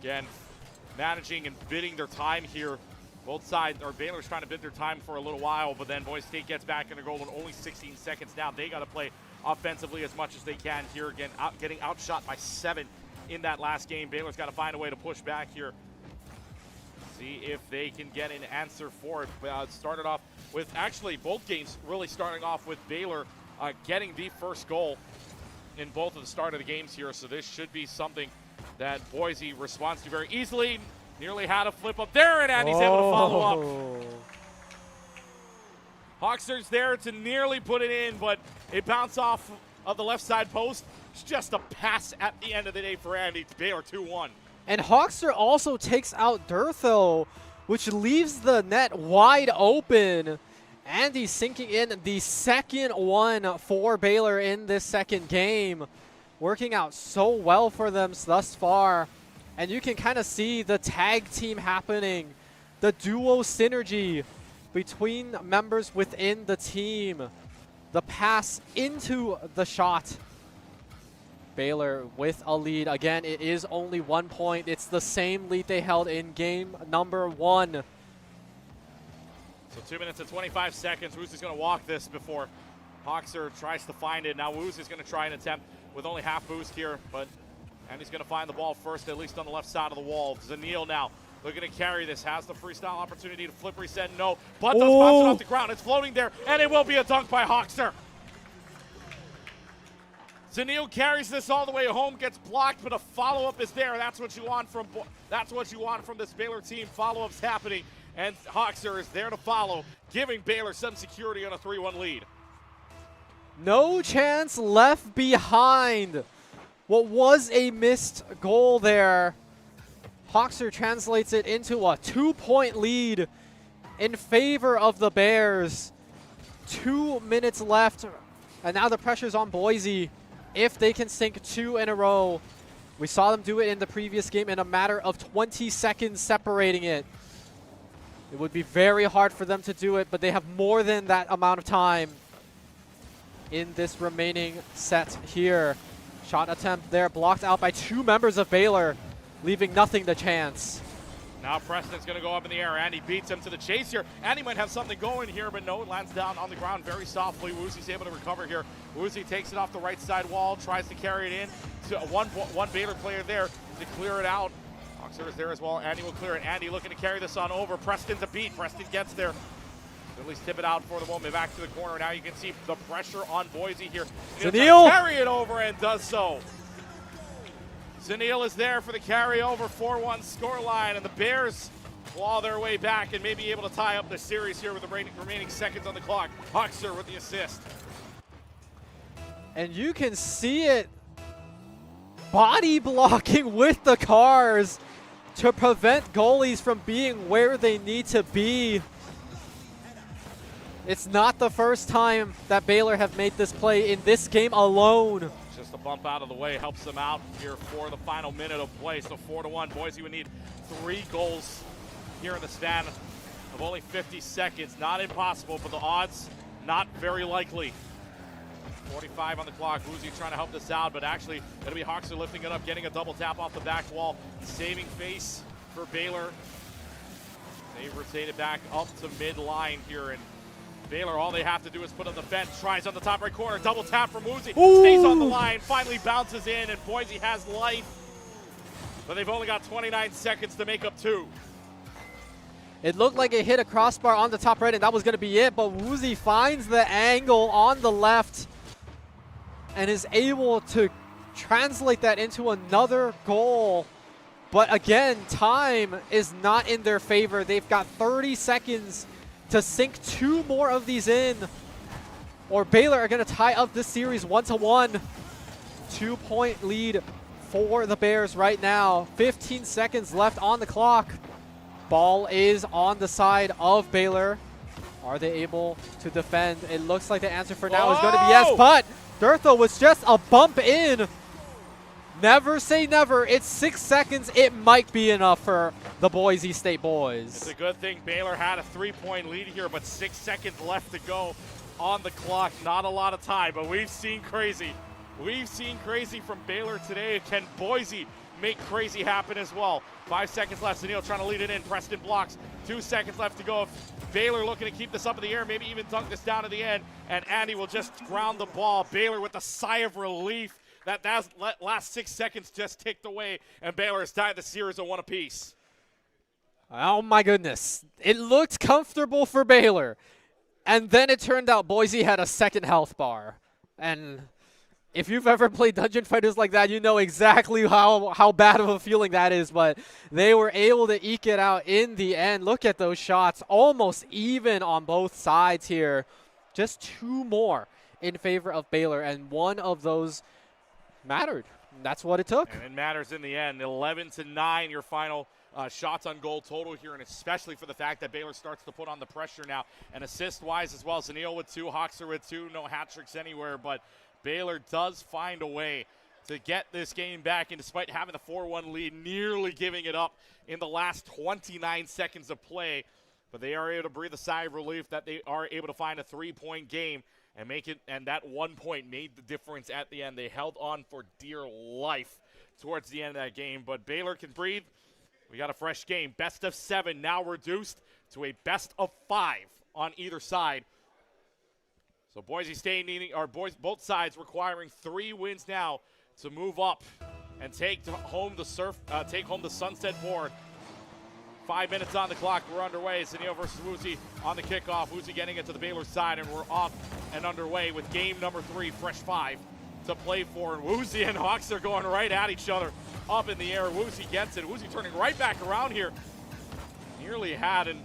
again, managing and bidding their time here. Both sides, or Baylor's trying to bid their time for a little while, but then Boise State gets back in a goal in only 16 seconds. Now they got to play offensively as much as they can here. Again, getting outshot by 7 in that last game. Baylor's got to find a way to push back here. See if they can get an answer for it. It started off with, actually, both games really starting off with Baylor getting the first goal in both of the start of the games here. So this should be something that Boise responds to very easily. Nearly had a flip up there, and Andy's able to follow up. Hawkster's there to nearly put it in, but it bounced off of the left side post. It's just a pass at the end of the day for Andy. Baylor 2-1. And Hawkster also takes out Durtho, which leaves the net wide open. Andy sinking in the second one for Baylor in this second game. Working out so well for them thus far. And you can kind of see the tag team happening. The duo synergy between members within the team. The pass into the shot. Baylor with a lead. Again, it is only 1 point. It's the same lead they held in game number 1. So 2 minutes and 25 seconds. Woozy's going to walk this before Hawkster tries to find it. Now Woozy's going to try and attempt with only half boost here, but Andy's going to find the ball first, at least on the left side of the wall. Zanil now looking to carry this. Has the freestyle opportunity to flip reset. No. But does bounce it off the ground. It's floating there, and it will be a dunk by Hawkster. Zanil carries this all the way home, gets blocked, but a follow-up is there. That's what you want from this Baylor team. Follow-up's happening, and Hawkster is there to follow, giving Baylor some security on a 3-1 lead. No chance left behind. What was a missed goal there. Hawkster translates it into a 2-point lead in favor of the Bears. 2 minutes left, and now the pressure's on Boise. If they can sink 2 in a row. We saw them do it in the previous game in a matter of 20 seconds separating it. It would be very hard for them to do it, but they have more than that amount of time in this remaining set here. Shot attempt there, blocked out by 2 members of Baylor, leaving nothing to chance. Now Preston's going to go up in the air. Andy beats him to the chase here. Andy might have something going here, but no, it lands down on the ground very softly. Woozy's able to recover here. Woozy takes it off the right side wall, tries to carry it in. To one Baylor player there to clear it out. Hawkster is there as well. Andy will clear it. Andy looking to carry this on over. Preston's a beat. Preston gets there. At least tip it out for the moment. Back to the corner. Now you can see the pressure on Boise here. Zanil carry it over and does so. Zanil is there for the carryover, 4-1 scoreline, and the Bears claw their way back and may be able to tie up the series here with the remaining seconds on the clock. Hawkster with the assist. And you can see it body blocking with the cars to prevent goalies from being where they need to be. It's not the first time that Baylor have made this play in this game alone. Just a bump out of the way helps them out here for the final minute of play. So 4-1. Boise would need 3 goals here in the span of only 50 seconds. Not impossible, but the odds not very likely. 45 on the clock. Woozy trying to help this out, but actually it'll be Hawkster lifting it up, getting a double tap off the back wall. Saving face for Baylor. They rotate it back up to midline here, and Baylor, all they have to do is put on the bench. Tries on the top right corner. Double tap from Woozy. Stays on the line. Finally bounces in, and Boise has life. But they've only got 29 seconds to make up 2. It looked like it hit a crossbar on the top right, and that was going to be it. But Woozy finds the angle on the left and is able to translate that into another goal. But again, time is not in their favor. They've got 30 seconds to sink 2 more of these in, or Baylor are going to tie up this series 1-1. 2-point lead for the Bears right now. 15 seconds left on the clock. Ball is on the side of Baylor. Are they able to defend? It looks like the answer for now is going to be yes, but Durtho was just a bump in. Never say never. It's 6 seconds. It might be enough for the Boise State boys. It's a good thing Baylor had a 3-point lead here, but 6 seconds left to go on the clock. Not a lot of time, but we've seen crazy. We've seen crazy from Baylor today. Can Boise make crazy happen as well? 5 seconds left. Zanil trying to lead it in. Preston blocks. 2 seconds left to go. Baylor looking to keep this up in the air, maybe even dunk this down to the end, and Andy will just ground the ball. Baylor with a sigh of relief. That last 6 seconds just ticked away, and Baylor has tied the series at 1 apiece. Oh my goodness. It looked comfortable for Baylor. And then it turned out Boise had a second health bar. And if you've ever played Dungeon Fighters like that, you know exactly how bad of a feeling that is. But they were able to eke it out in the end. Look at those shots. Almost even on both sides here. Just 2 more in favor of Baylor, and one of those mattered. That's what it took. And it matters in the end. 11-9, your final shots on goal total here, and especially for the fact that Baylor starts to put on the pressure now. And assist-wise as well, Zanil with 2, Hoxer with 2, no hat tricks anywhere, but Baylor does find a way to get this game back, and despite having the 4-1 lead, nearly giving it up in the last 29 seconds of play, but they are able to breathe a sigh of relief that they are able to find a 3-point game and make it, and that 1 point made the difference at the end. They held on for dear life towards the end of that game, but Baylor can breathe. We got a fresh game. Best of 7 now reduced to a best of 5 on either side. So Boise State needing, or both sides requiring 3 wins now to move up and take home the Sunset board. 5 minutes on the clock. We're underway. Zanil versus Woozy on the kickoff. Woozy getting it to the Baylor side, and we're off and underway with game number 3, fresh 5 to play for. And Woozy and Hawks are going right at each other up in the air. Woozy gets it. Woozy turning right back around here. Nearly had an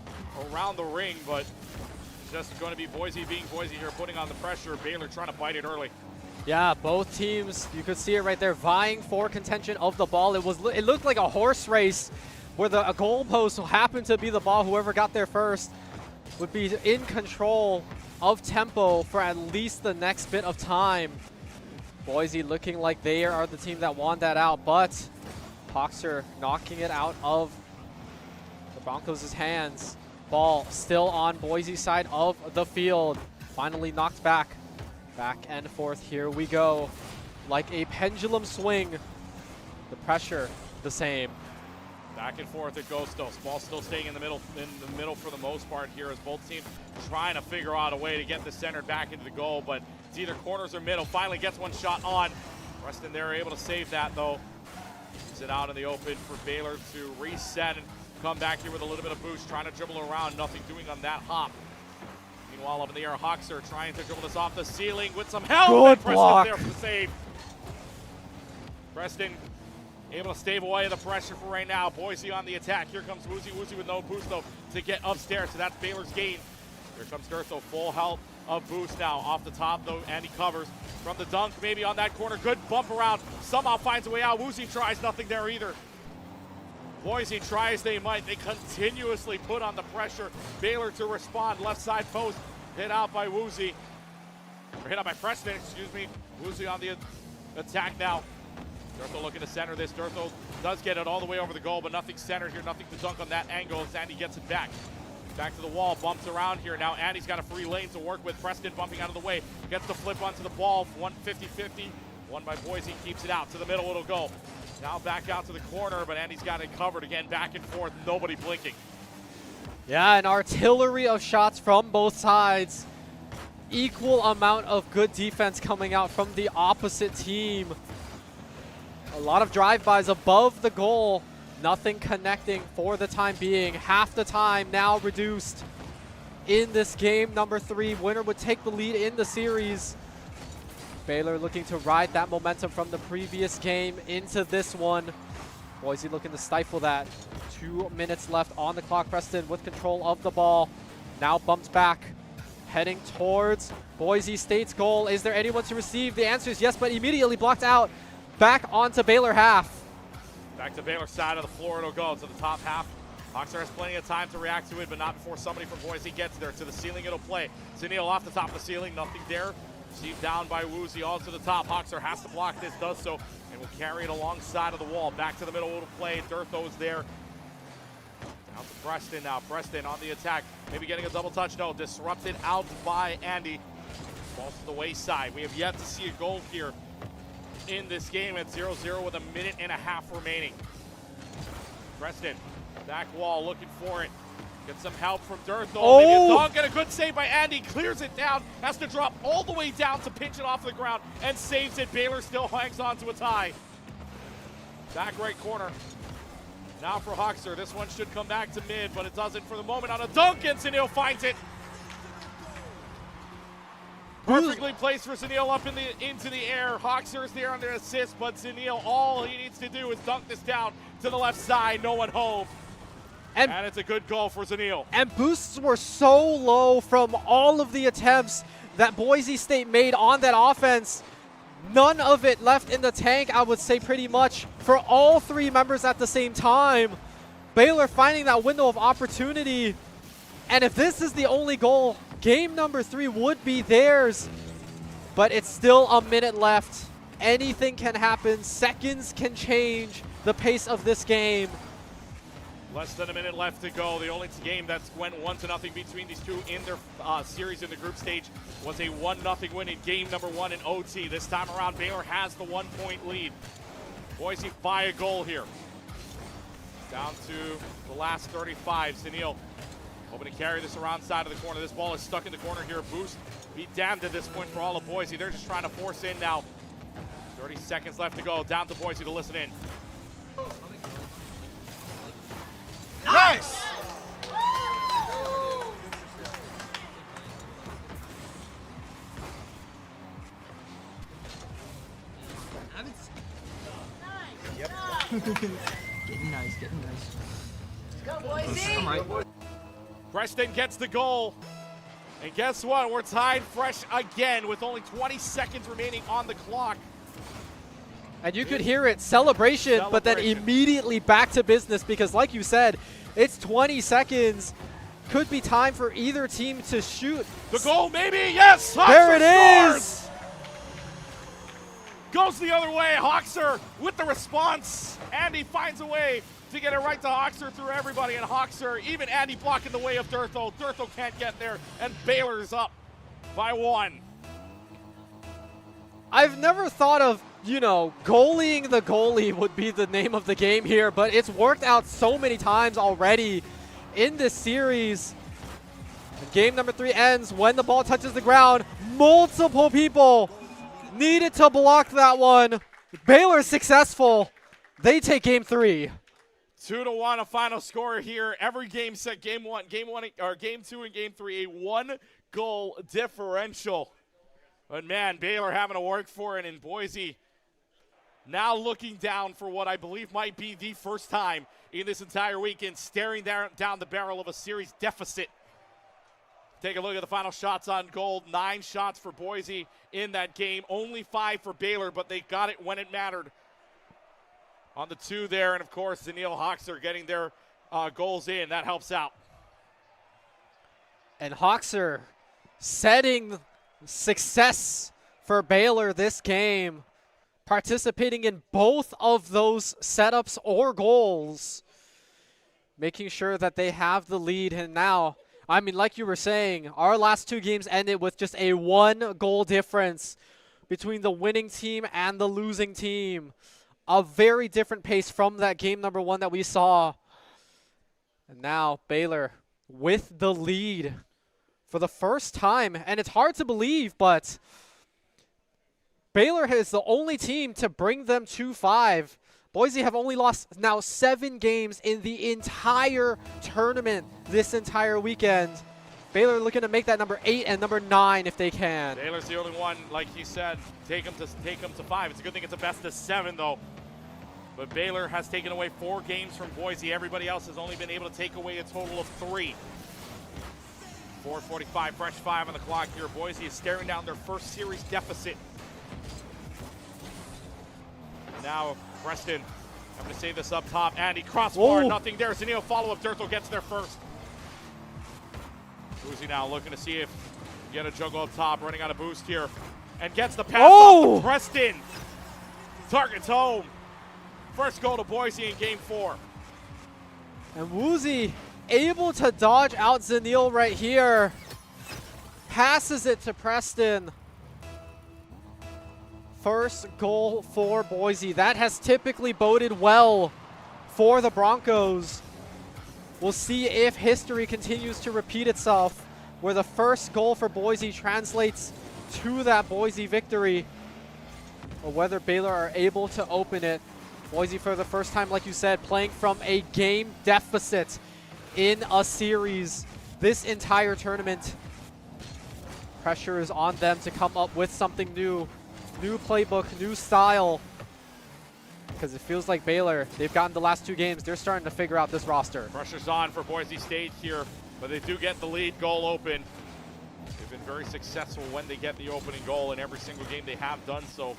around the ring, but just going to be Boise being Boise here, putting on the pressure. Baylor trying to bite it early. Yeah, both teams, you could see it right there, vying for contention of the ball. It looked like a horse race where a goalpost happened to be the ball. Whoever got there first would be in control of tempo for at least the next bit of time. Boise looking like they are the team that won that out, but Hoxer knocking it out of the Broncos' hands. Ball still on Boise's side of the field. Finally knocked back. Back and forth, here we go. Like a pendulum swing. The pressure the same. Back and forth it goes still. Ball still staying in the middle for the most part here, as both teams trying to figure out a way to get the center back into the goal, but it's either corners or middle. Finally gets one shot on. Preston, they're able to save that though. Leaves it out in the open for Baylor to reset and come back here with a little bit of boost, trying to dribble around. Nothing doing on that hop. Meanwhile, up in the air, Hoxer trying to dribble this off the ceiling with some help. Good Preston block there for the save. Preston able to stave away the pressure for right now. Boise on the attack. Here comes Woozy. Woozy with no boost though to get upstairs. So that's Baylor's gain. Here comes Durtho, full health of boost now. Off the top though, and he covers from the dunk, maybe on that corner. Good bump around. Somehow finds a way out. Woozy tries, nothing there either. Boise try as they might. They continuously put on the pressure. Baylor to respond. Left side post. Hit out by Woozy. Or hit out by Preston, excuse me. Woozy on the attack now. Durtho looking to center this. Durtho does get it all the way over the goal, but nothing centered here. Nothing to dunk on that angle as Andy gets it back. Back to the wall. Bumps around here. Now Andy's got a free lane to work with. Preston bumping out of the way. Gets the flip onto the ball. 150-50. Won by Boise. Keeps it out. To the middle it'll go. Now back out to the corner, but Andy's got it covered again, back and forth, nobody blinking. Yeah, an artillery of shots from both sides. Equal amount of good defense coming out from the opposite team. A lot of drive-bys above the goal. Nothing connecting for the time being. Half the time now reduced in this game number 3. Winner would take the lead in the series. Baylor looking to ride that momentum from the previous game into this one. Boise looking to stifle that. 2 minutes left on the clock. Preston with control of the ball. Now bumped back. Heading towards Boise State's goal. Is there anyone to receive? The answer is yes, but immediately blocked out. Back onto Baylor half. Back to Baylor side of the floor it'll go to the top half. Hoxer has plenty of time to react to it, but not before somebody from Boise gets there. To the ceiling it'll play. Zanil off the top of the ceiling, nothing there. Received down by Woozy, all to the top. Hoxer has to block this, does so, and will carry it alongside of the wall. Back to the middle it'll play. Durtho's there. Down to Preston now. Preston on the attack. Maybe getting a double touch. No, disrupted out by Andy. Falls to the wayside. We have yet to see a goal here in this game at 0-0 with a minute and a half remaining. Preston, back wall, looking for it. Get some help from Durtho. Oh! Maybe a dunk and a good save by Andy. Clears it down. Has to drop all the way down to pinch it off the ground and saves it. Baylor still hangs on to a tie. Back right corner. Now for Hoxer. This one should come back to mid, but it doesn't for the moment. On a dunk, and Zanil finds it. Perfectly placed for Zanil up into the air. Hoxer is there on the assist, but Zanil, all he needs to do is dunk this down to the left side. No one home. And it's a good goal for Zanil. And boosts were so low from all of the attempts that Boise State made on that offense. None of it left in the tank, I would say, pretty much for all three members at the same time. Baylor finding that window of opportunity. And if this is the only goal, game number 3 would be theirs. But it's still a minute left. Anything can happen. Seconds can change the pace of this game. Less than a minute left to go. The only game that went 1-0 between these two in their series in the group stage was a 1-0 win in game number 1 in OT. This time around, Baylor has the 1-point lead. Boise by a goal here. Down to the last 35. Zanil hoping to carry this around side of the corner. This ball is stuck in the corner here. Boost be damned at this point for all of Boise. They're just trying to force in now. 30 seconds left to go. Down to Boise to listen in. Nice! Yep. Getting nice, getting nice. Go, Boise! All right. Preston gets the goal. And guess what? We're tied fresh again with only 20 seconds remaining on the clock. And you could hear it, celebration, but then immediately back to business because like you said, it's 20 seconds. Could be time for either team to shoot. The goal, maybe, yes! Hoxer there it scores! is! Goes the other way, Hoxer with the response. Andy finds a way to get it right to Hoxer through everybody, and Hoxer, even Andy blocking the way of Durthel. Durthel can't get there, and Baylor's up by 1. I've never thought of, you know, goalieing the goalie would be the name of the game here, but it's worked out so many times already in this series. And game number 3 ends when the ball touches the ground. Multiple people needed to block that one. Baylor successful. They take game 3. 2-1, a final score here. Every game set, game 1, or game 2 and game 3, a 1-goal differential. But man, Baylor having to work for it, and Boise now looking down for what I believe might be the first time in this entire weekend, staring down the barrel of a series deficit. Take a look at the final shots on goal. 9 shots for Boise in that game. Only 5 for Baylor, but they got it when it mattered. On the 2 there, and of course, Zanil Hoxer getting their goals in. That helps out. And Hoxer setting success for Baylor this game, participating in both of those setups or goals, making sure that they have the lead. And now, I mean, like you were saying, our last 2 games ended with just a 1-goal difference between the winning team and the losing team. A very different pace from that game number 1 that we saw. And now Baylor with the lead for the first time, and it's hard to believe, but Baylor is the only team to bring them to 5. Boise have only lost now 7 games in the entire tournament this entire weekend. Baylor looking to make that number 8 and number 9 if they can. Baylor's the only one, like he said, take them to 5. It's a good thing it's a best of 7 though. But Baylor has taken away 4 games from Boise. Everybody else has only been able to take away a total of 3. 4:45, fresh 5 on the clock here. Boise is staring down their first series deficit. Now Preston, I'm going to say this up top. Andy crossbar, nothing there. Zanil follow-up. Durthel gets there first. Boozy now looking to see if get a juggle up top, running out of boost here, and gets the pass off to Preston. Targets home. First goal to Boise in game 4. And Woozy able to dodge out Zanil right here. Passes it to Preston. First goal for Boise. That has typically boded well for the Broncos. We'll see if history continues to repeat itself, where the first goal for Boise translates to that Boise victory, or whether Baylor are able to open it. Boise for the first time, like you said, playing from a game deficit in a series this entire tournament. Pressure is on them to come up with something new. New playbook, new style. Because it feels like Baylor, they've gotten the last 2 games. They're starting to figure out this roster. Pressure's on for Boise State here, but they do get the lead goal open. They've been very successful when they get the opening goal in every single game they have done so.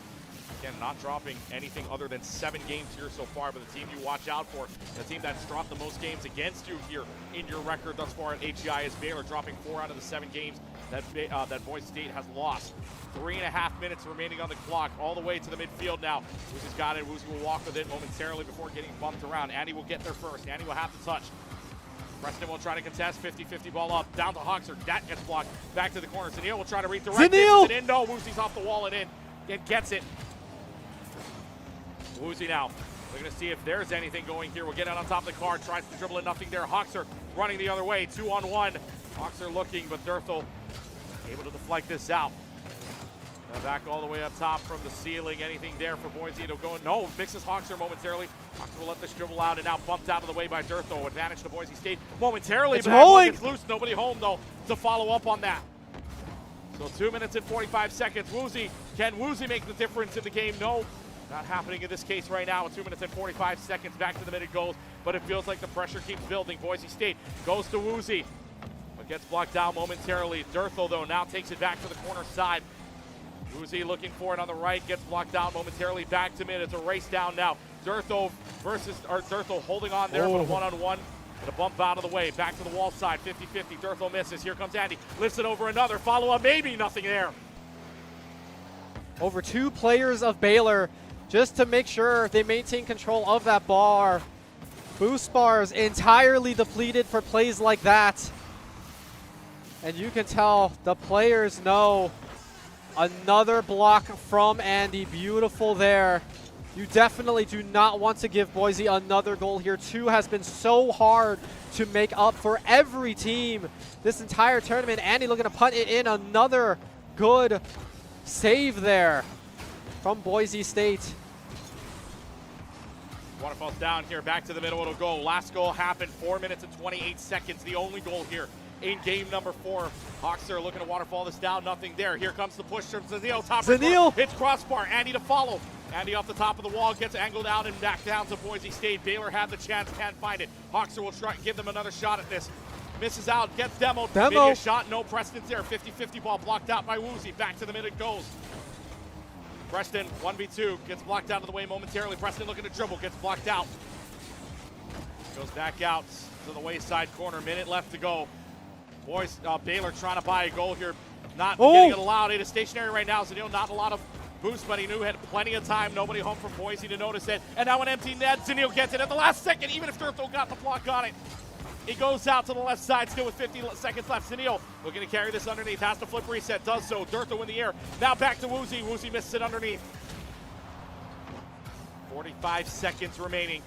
Again, not dropping anything other than 7 games here so far, but the team you watch out for, the team that's dropped the most games against you here in your record thus far at HEI is Baylor, dropping 4 out of the 7 games that Boise State has lost. 3.5 minutes remaining on the clock, all the way to the midfield now. Woozy's got it. Woozy will walk with it momentarily before getting bumped around. Andy will get there first. Andy will have the touch. Preston will try to contest, 50-50 ball up, down to Hawkser. That gets blocked. Back to the corner. Zanil will try to redirect it in. No, Woozy's off the wall and in. And gets it. Woozy now. We're going to see if there's anything going here. We'll get out on top of the card. Tries to dribble in, nothing there. Hawkser running the other way. 2-on-1. Hawkser looking, but Durthel able to deflect this out. Now back all the way up top from the ceiling. Anything there for Boise? It'll go. No, mixes Hawkser momentarily. Hawkser will let this dribble out and now bumped out of the way by Durthel. Advantage to Boise State momentarily. It's but rolling. It's loose. Nobody home, though, to follow up on that. So 2 minutes and 45 seconds. Woozy. Can Woozy make the difference in the game? No. Not happening in this case right now. 2 minutes and 45 seconds. Back to the minute goes, but it feels like the pressure keeps building. Boise State goes to Woozy, but gets blocked down momentarily. Durthel, though, now takes it back to the corner side. Woozy looking for it on the right, gets blocked out momentarily. Back to mid. It's a race down now. Durthel holding on there, but a one-on-one. And a bump out of the way. Back to the wall side. 50-50. Durthel misses. Here comes Andy. Lifts it over another. Follow-up. Maybe nothing there. Over 2 players of Baylor just to make sure they maintain control of that bar. Boost bars entirely depleted for plays like that. And you can tell the players know. Another block from Andy. Beautiful there. You definitely do not want to give Boise another goal here. 2 has been so hard to make up for every team this entire tournament. Andy looking to punt it in. Another good save there from Boise State. Waterfall's down here, back to the middle, it'll go. Last goal happened, 4 minutes and 28 seconds. The only goal here in game number 4. Hawks are looking to waterfall this down, nothing there. Here comes the push from Zanil, top Zanil! It's crossbar, Andy to follow. Andy off the top of the wall, gets angled out and back down to Boise State. Baylor had the chance, can't find it. Hawkser will try and give them another shot at this. Misses out, gets demoed. Maybe a shot, no. Preston's there, 50-50 ball blocked out by Woozy. Back to the mid it goes. Preston, 1v2, gets blocked out of the way momentarily. Preston looking to dribble, gets blocked out. Goes back out to the wayside corner, minute left to go. Baylor trying to buy a goal here, not getting it allowed. It is stationary right now, Zanil, not a lot of boost, but he knew he had plenty of time. Nobody home from Boise to notice it. And now an empty net, Zanil gets it at the last second, even if Durthel got the block on it. He goes out to the left side, still with 50 seconds left. Zanil looking to carry this underneath, has to flip reset, does so. Durthel in the air, now back to Woozy. Woozy misses it underneath. 45 seconds remaining.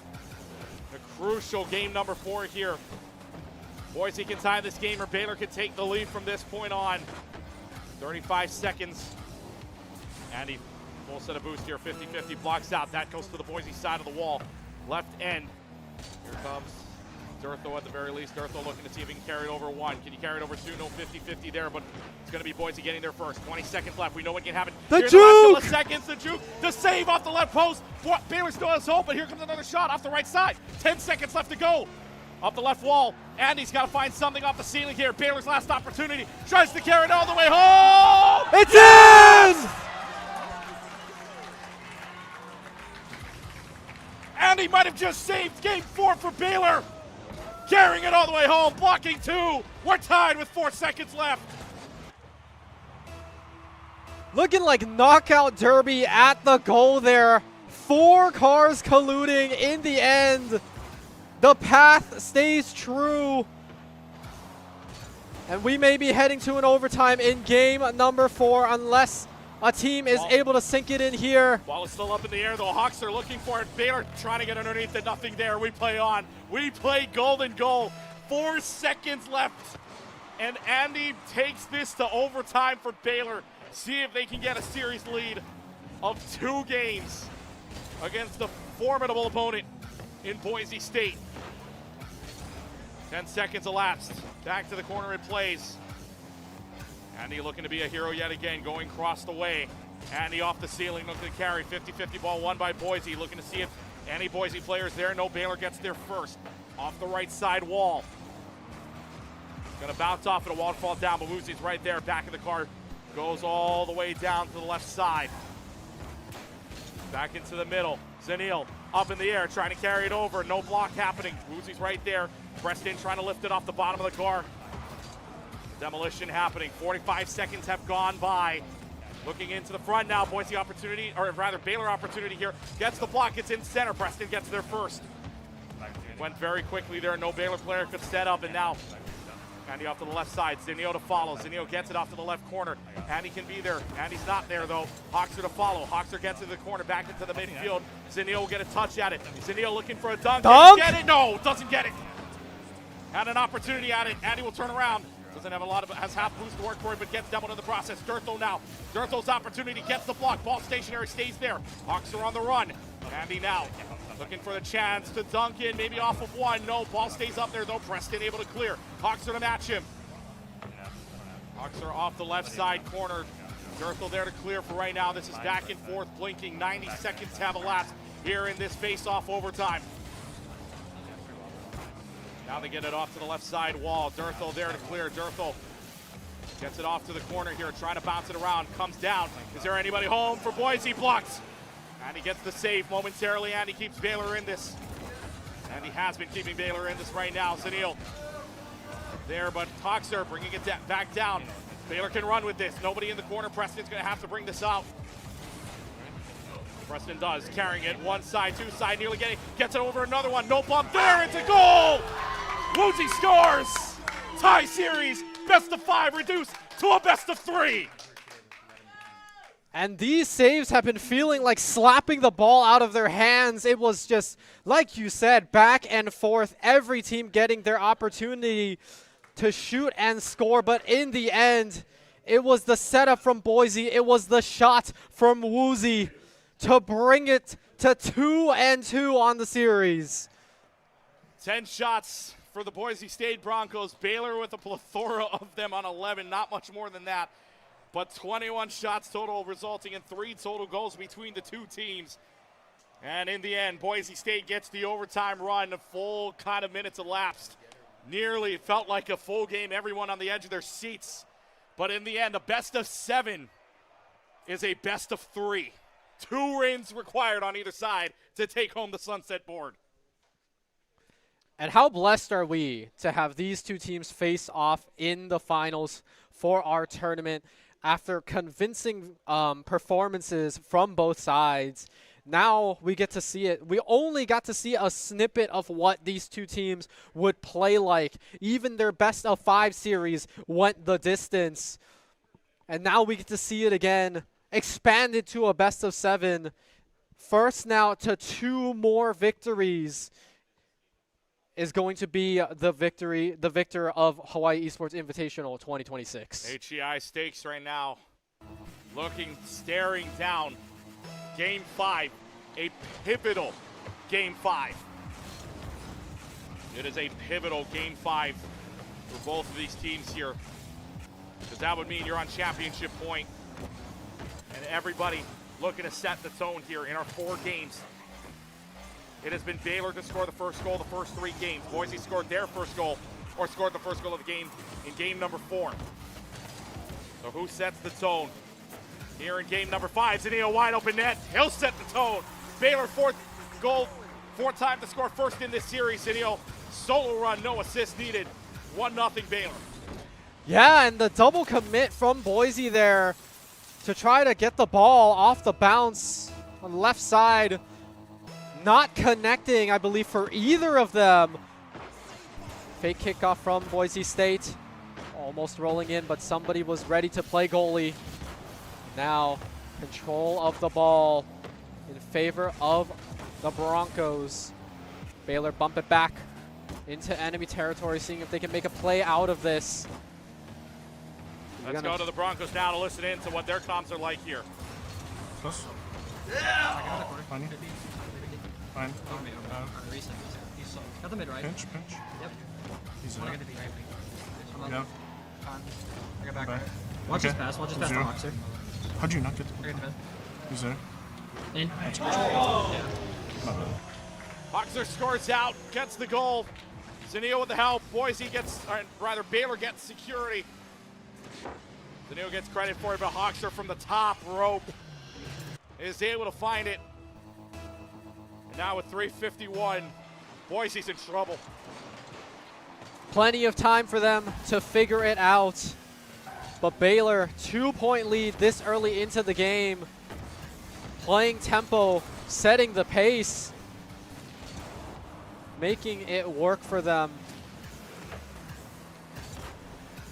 A crucial game number 4 here. Boise can tie this game or Baylor can take the lead from this point on. 35 seconds. Andy, full set of boost here, 50-50, blocks out. That goes to the Boise side of the wall. Left end. Here comes Durthel at the very least. Durthel looking to see if he can carry it over 1. Can you carry it over 2? No, 50-50 there, but it's going to be Boise getting there first. 20 seconds left. We know what can happen. The here juke! In the last couple of seconds, the juke. The save off the left post. Baylor still has hope, but here comes another shot off the right side. 10 seconds left to go. Off the left wall. Andy's got to find something off the ceiling here. Baylor's last opportunity. Tries to carry it all the way home. It's in! Andy might have just saved game 4 for Baylor. Carrying it all the way home, blocking 2. We're tied with 4 seconds left. Looking like knockout derby at the goal there. 4 cars colluding in the end. The path stays true. And we may be heading to an overtime in game number 4 unless a team is able to sink it in here. Ball is still up in the air, though. Hawks are looking for it. Baylor trying to get underneath it. Nothing there. We play on. We play golden goal. 4 seconds left. And Andy takes this to overtime for Baylor. See if they can get a series lead of 2 games against a formidable opponent in Boise State. 10 seconds elapsed. Back to the corner it plays. Andy looking to be a hero yet again, going across the way. Andy off the ceiling, looking to carry. 50-50 ball won by Boise. Looking to see if any Boise players there. No, Baylor gets there first. Off the right side wall. Gonna bounce off and a wall fall down, but Woozy's right there, back of the cart. Goes all the way down to the left side. Back into the middle. Zanil up in the air, trying to carry it over. No block happening. Woozy's right there. Preston trying to lift it off the bottom of the car. Demolition happening. 45 seconds have gone by. Looking into the front now. Boise opportunity, or rather Baylor opportunity here. Gets the block, gets in center. Preston gets there first. Went very quickly there. No Baylor player could set up, and now Andy off to the left side. Zinio to follow. Zinio gets it off to the left corner. Andy can be there. Andy's not there, though. Hawkser to follow. Hawkser gets into the corner, back into the midfield. Zinio will get a touch at it. Zinio looking for a dunk. Dunk? Get it? No, doesn't get it. Had an opportunity at it. Andy will turn around. Doesn't have a lot of, has half boost to work for it, but gets demoed in the process. Durtho now. Durtho's opportunity gets the block. Ball stationary, stays there. Hawks are on the run. Andy now looking for the chance to dunk in, maybe off of one. No, ball stays up there though. Preston able to clear. Hawks are to match him. Hawks are off the left side corner. Durtho there to clear for right now. This is back and forth, blinking. 90 seconds have elapsed here in this face-off overtime. Now they get it off to the left side wall. Durtho there to clear. Durtho gets it off to the corner here, trying to bounce it around. Comes down. Is there anybody home for Boise? Blocks. Andy gets the save momentarily. Andy keeps Baylor in this. Andy has been keeping Baylor in this right now. Zanil there, but Hawkser bringing it back down. Baylor can run with this. Nobody in the corner. Preston's going to have to bring this out. Preston does, carrying it one side, two side, nearly getting, gets it over another one. No bump there. It's a goal. Woozy scores. Tie series. Best of 5 reduced to a best of 3. And these saves have been feeling like slapping the ball out of their hands. It was just, like you said, back and forth. Every team getting their opportunity to shoot and score. But in the end, it was the setup from Boise. It was the shot from Woozy to bring it to 2-2 on the series. 10 shots for the Boise State Broncos. Baylor with a plethora of them on 11. Not much more than that. But 21 shots total, resulting in 3 total goals between the two teams. And in the end, Boise State gets the overtime run. A full kind of minutes elapsed. Nearly, it felt like a full game. Everyone on the edge of their seats. But in the end, a best of 7 is a best of 3. 2 wins required on either side to take home the Sunset board. And how blessed are we to have these two teams face off in the finals for our tournament after convincing performances from both sides. Now we get to see it. We only got to see a snippet of what these two teams would play like. Even their best of 5 series went the distance. And now we get to see it again, expanded to a best of 7. First now to 2 more victories is going to be the victor of Hawaii Esports Invitational 2026. HEI stakes right now. Staring down. Game 5, a pivotal Game 5. It is a pivotal Game 5 for both of these teams here. Because that would mean you're on championship point. And everybody looking to set the tone here in our 4 games. It has been Baylor to score the first goal the first 3 games. Boise scored their first goal, or scored the first goal of the game in game number 4. So who sets the tone? Here in game number 5, Zanio wide open net. He'll set the tone. Baylor 4th goal, 4th time to score first in this series. Zanio solo run, no assist needed. 1-0 Baylor. Yeah, and the double commit from Boise there to try to get the ball off the bounce on the left side. Not connecting, I believe, for either of them. Fake kickoff from Boise State. Almost rolling in, but somebody was ready to play goalie. Now, control of the ball in favor of the Broncos. Baylor bump it back into enemy territory, seeing if they can make a play out of this. Let's go to the Broncos now to listen in to what their comms are like here. Close. Yeah! Fine. Got the mid right. Pinch. Yep. He's I up. got the right. Yeah. I got back right. Watch his pass. Watch his pass to Zero. Boxer. How'd you not get Right, defense. Who's there? In. Boxer scores out, gets the goal. Zanio with the help. Boise gets, or rather Baylor gets security. Zanio gets credit for it, but Hoxer from the top rope is able to find it. And now with 3:51, Boise's in trouble. Plenty of time for them to figure it out. But Baylor, 2-point lead this early into the game. Playing tempo, setting the pace, making it work for them.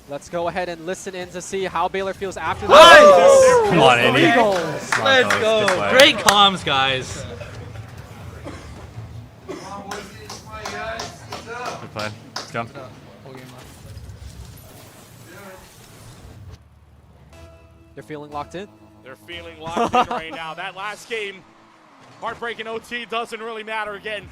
Let's go ahead and listen in to see how Baylor feels after the Nice! Come on, Andy. 3 goals. Let's go. Great comms, guys. Good play. Let's go. They're feeling locked in. They're feeling locked in right now. That last game, heartbreaking OT, doesn't really matter again.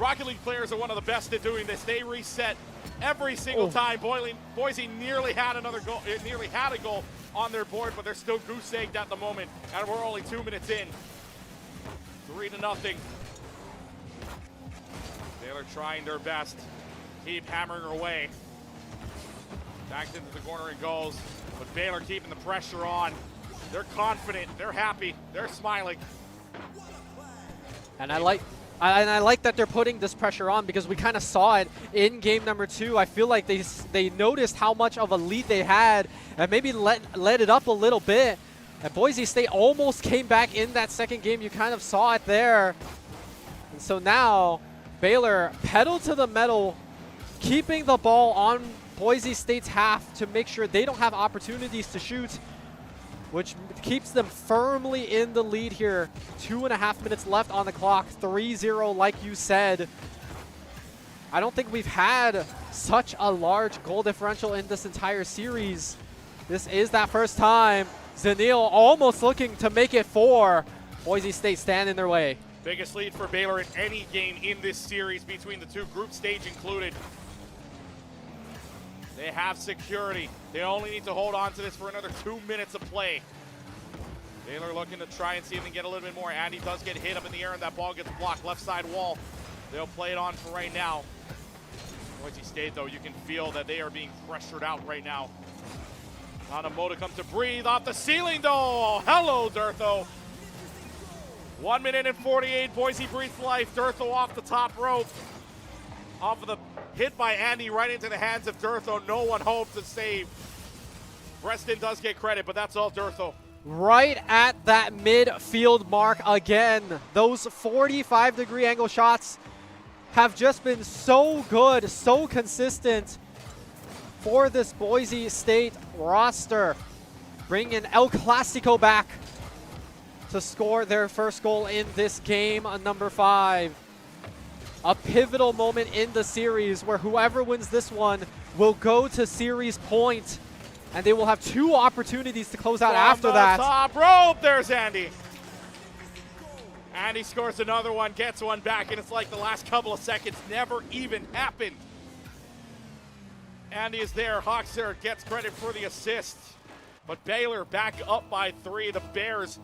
Rocket League players are one of the best at doing this. They reset every single time. Boise nearly had another goal, nearly had a goal on their board, but they're still goose-egged at the moment, and we're only 2 minutes in. 3-0. Baylor trying their best, keep hammering away. Back into the corner it goes, but Baylor keeping the pressure on. They're confident, they're happy, they're smiling. And I like that they're putting this pressure on because we kind of saw it in game number 2. I feel like they noticed how much of a lead they had and maybe let it up a little bit. And Boise State almost came back in that second game. You kind of saw it there. And so now Baylor pedal to the metal, keeping the ball on Boise State's half to make sure they don't have opportunities to shoot, which keeps them firmly in the lead here. 2.5 minutes left on the clock, 3-0 like you said. I don't think we've had such a large goal differential in this entire series. This is that first time. Zanil almost looking to make it 4. Boise State stand in their way. Biggest lead for Baylor in any game in this series between the two, group stage included. They have security. They only need to hold on to this for another 2 minutes of play. Baylor looking to try and see if they can get a little bit more. Andy does get hit up in the air and that ball gets blocked. Left side wall. They'll play it on for right now. Boise State, though, you can feel that they are being pressured out right now. Manoa comes to breathe off the ceiling, though. Hello, Durtho. 1 minute and 48. Boise breathes life. Durtho off the top rope. Off of the hit by Andy right into the hands of Durtho. No one hoped to save. Preston does get credit, but that's all Durtho. Right at that midfield mark again. Those 45-degree angle shots have just been so good, so consistent for this Boise State roster. Bringing El Clasico back to score their first goal in this game, number 5. A pivotal moment in the series where whoever wins this one will go to series point, and they will have 2 opportunities to close out after that. Top rope, there's Andy. Andy scores another one, gets one back, and it's like the last couple of seconds never even happened. Andy is there. Hoxer gets credit for the assist, but Baylor back up by 3. The Bears,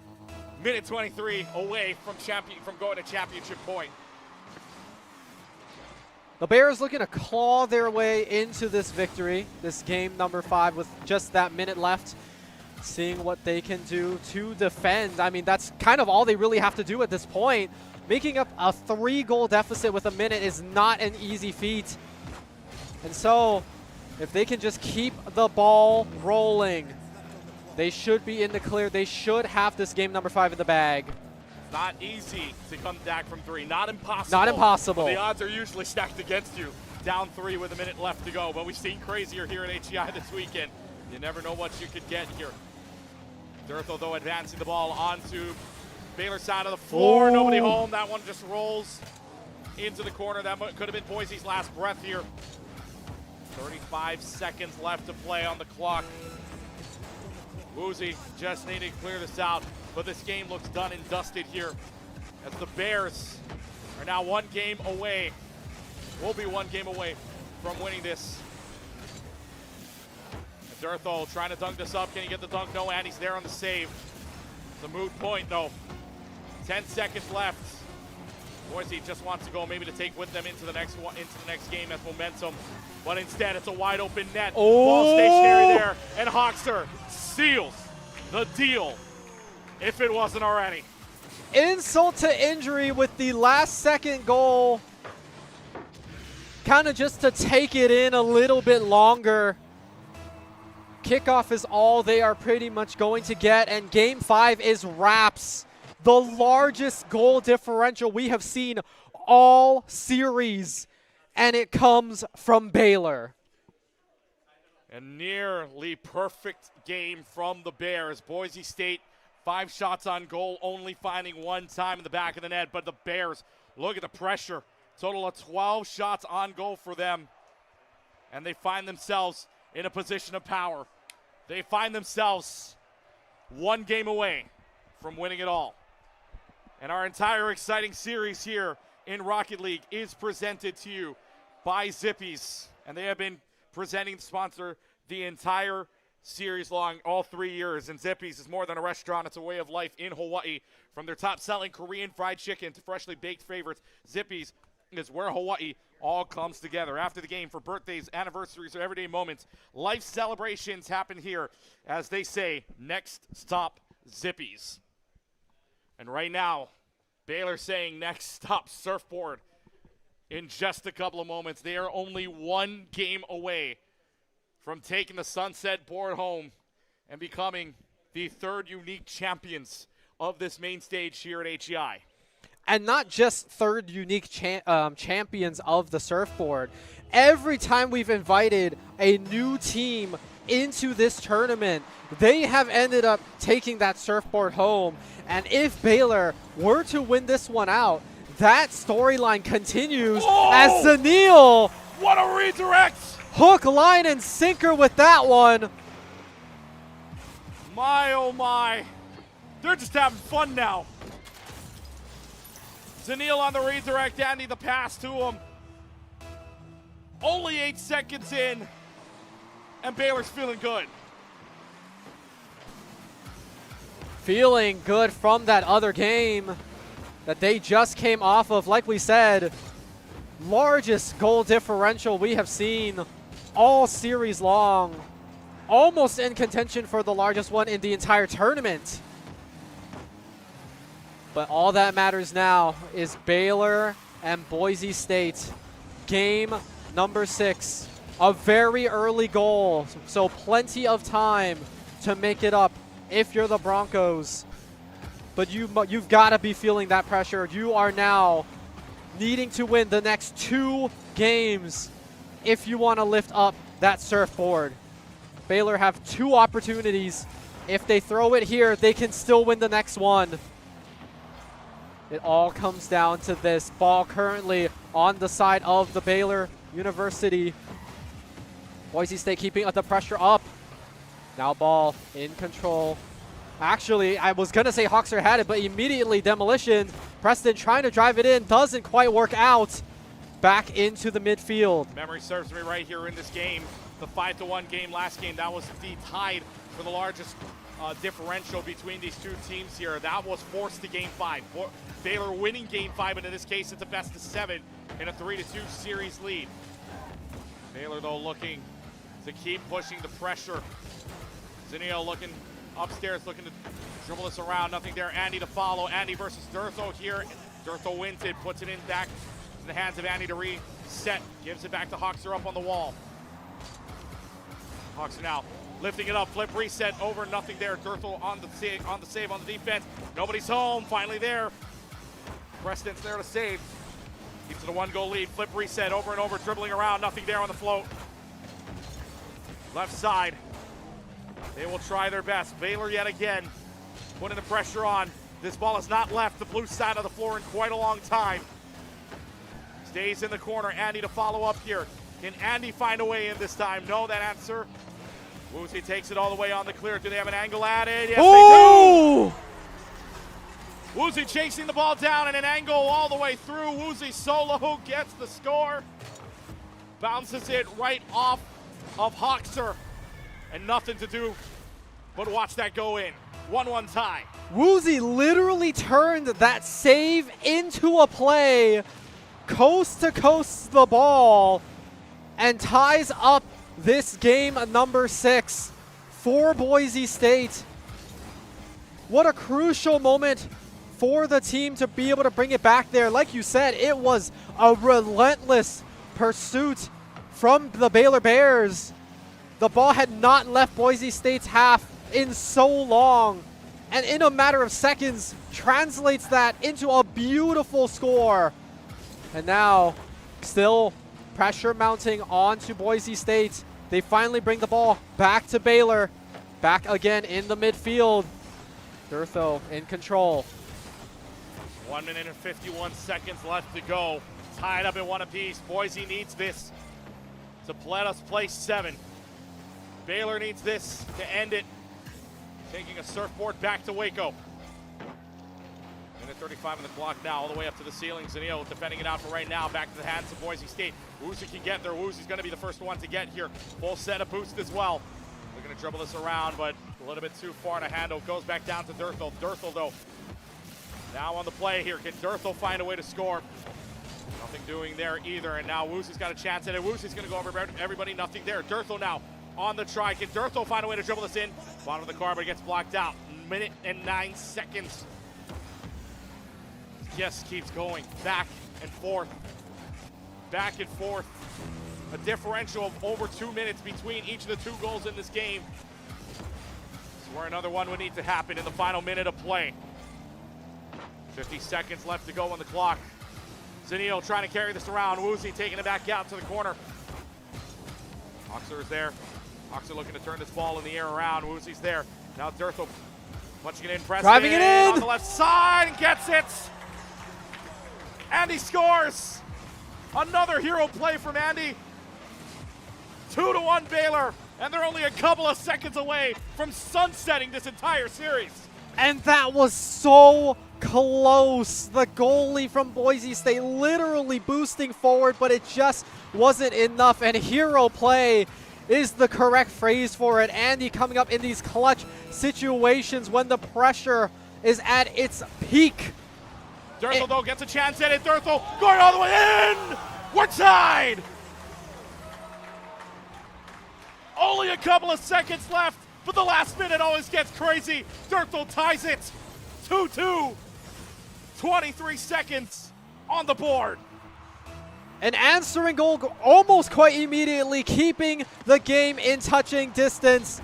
minute 23 away from going to championship point. The Bears looking to claw their way into this victory, this game number 5 with just that minute left. Seeing what they can do to defend. I mean, that's kind of all they really have to do at this point. Making up a 3-goal deficit with a minute is not an easy feat. And so, if they can just keep the ball rolling, they should be in the clear. They should have this game number 5 in the bag. Not easy to come back from 3. Not impossible. Not impossible. But the odds are usually stacked against you. Down 3 with a minute left to go. But we've seen crazier here at HEI this weekend. You never know what you could get here. Durtho, though, advancing the ball onto Baylor's side of the floor. Nobody home. That one just rolls into the corner. That could have been Boise's last breath here. 35 seconds left to play on the clock. Woozy just needing to clear this out. But this game looks done and dusted here as the Bears are now 1 game away. Will be 1 game away from winning this. Durtho trying to dunk this up. Can he get the dunk? No, and he's there on the save. It's a moot point, though. 10 seconds left. Boise just wants to go maybe to take with them into the next game as momentum. But instead, it's a wide open net. Oh! Ball stationary there. And Hoxter seals the deal, if it wasn't already. Insult to injury with the last second goal. Kind of just to take it in a little bit longer. Kickoff is all they are pretty much going to get, and Game 5 is wraps. The largest goal differential we have seen all series, and it comes from Baylor. A nearly perfect game from the Bears. Boise State, 5 shots on goal, only finding 1 time in the back of the net, but the Bears, look at the pressure. Total of 12 shots on goal for them, and they find themselves in a position of power. They find themselves 1 game away from winning it all. And our entire exciting series here in Rocket League is presented to you by Zippy's. And they have been presenting the sponsor the entire series long, all 3 years. And Zippy's is more than a restaurant. It's a way of life in Hawaii. From their top-selling Korean fried chicken to freshly baked favorites, Zippy's is where Hawaii all comes together. After the game, for birthdays, anniversaries, or everyday moments, life celebrations happen here. As they say, next stop, Zippy's. And right now, Baylor saying next stop, Surfboard. In just a couple of moments, they are only 1 game away from taking the Sunset Board home and becoming the 3rd unique champions of this main stage here at HEI. And not just 3rd unique champions of the Surfboard. Every time we've invited a new team into this tournament, they have ended up taking that Surfboard home. And if Baylor were to win this one out, that storyline continues as Zanil. What a redirect! Hook, line, and sinker with that one. My, oh my. They're just having fun now. Zanil on the redirect, Andy the pass to him. Only 8 seconds in, and Baylor's feeling good. Feeling good from that other game that they just came off of. Like we said, largest goal differential we have seen all series long. Almost in contention for the largest one in the entire tournament. But all that matters now is Baylor and Boise State. Game number 6. A very early goal, so plenty of time to make it up if you're the Broncos. But you've got to be feeling that pressure. You are now needing to win the next 2 games if you want to lift up that Surfboard. Baylor have 2 opportunities. If they throw it here, they can still win the next one. It all comes down to this. Ball currently on the side of the Baylor University. Boise State keeping the pressure up. Now ball in control. Actually, I was going to say Hoxter had it, but immediately demolition. Preston trying to drive it in. Doesn't quite work out. Back into the midfield. Memory serves me right here in this game. The 5-1 game last game, that was the tied for the largest differential between these 2 teams here. That was forced to Game 5. Baylor winning Game 5, but in this case, it's a best of 7 in a 3-2 series lead. Baylor, though, looking to keep pushing the pressure. Zanil looking upstairs, looking to dribble this around. Nothing there. Andy to follow. Andy versus Durtho here. Durtho wins it, puts it in back in the hands of Andy to reset. Gives it back to Hoxter up on the wall. Hoxter now lifting it up, flip, reset, over, nothing there. Durtho on the save on the defense. Nobody's home, finally there. Preston's there to save. Keeps it a 1-goal lead, flip, reset, over and over, dribbling around, nothing there on the float. Left side. They will try their best. Baylor yet again putting the pressure on. This ball has not left the blue side of the floor in quite a long time. Stays in the corner. Andy to follow up here. Can Andy find a way in this time? No, that answer. Woozy takes it all the way on the clear. Do they have an angle at it? Yes, they do. Woozy chasing the ball down and an angle all the way through. Woozy solo gets the score. Bounces it right off of Hoxter. and nothing to do but watch that go in. 1-1 tie. Woozy literally turned that save into a play, coast to coast the ball, and ties up this game number 6 for Boise State. What a crucial moment for the team to be able to bring it back there. Like you said, it was a relentless pursuit from the Baylor Bears. The ball had not left Boise State's half in so long, and in a matter of seconds translates that into a beautiful score. And now still pressure mounting onto Boise State. They finally bring the ball back to Baylor, back again in the midfield. Durtho in control. 1 minute and 51 seconds left to go. Tied up at 1 apiece. Boise needs this to let us play 7. Baylor needs this to end it. Taking a surfboard back to Waco. Minute 35 on the clock now, all the way up to the ceiling. Zanil defending it out for right now. Back to the hands of Boise State. Woozy can get there. Woozy's going to be the first one to get here. Full set of boost as well. They're going to dribble this around, but a little bit too far to handle. Goes back down to Durtho. Durtho, though, now on the play here. Can Durtho find a way to score? Nothing doing there either. And now Woozy's got a chance at it. Woozy's going to go over everybody. Nothing there. Durtho now on the try. Can Durtho find a way to dribble this in? Bottom of the car, but it gets blocked out. Minute and 9 seconds. Yes, keeps going back and forth. Back and forth. A differential of over 2 minutes between each of the 2 goals in this game. This is where another one would need to happen in the final minute of play. 50 seconds left to go on the clock. Zanil trying to carry this around. Woozy taking it back out to the corner. Hoxer is there. Hoxer looking to turn this ball in the air around. Woozy's there. Now Durtho punching it in. Driving it in! On the left side and gets it! Andy scores! Another hero play from Andy. 2-1 Baylor, and they're only a couple of seconds away from sunsetting this entire series. And that was so close. The goalie from Boise State literally boosting forward, but it just wasn't enough. And hero play is the correct phrase for it. Andy coming up in these clutch situations when the pressure is at its peak. Durtho, though, gets a chance at it. Durtho going all the way in! We're tied! Only a couple of seconds left, but the last minute always gets crazy. Durtho ties it. 2-2. 23 seconds on the board. An answering goal almost quite immediately, keeping the game in touching distance.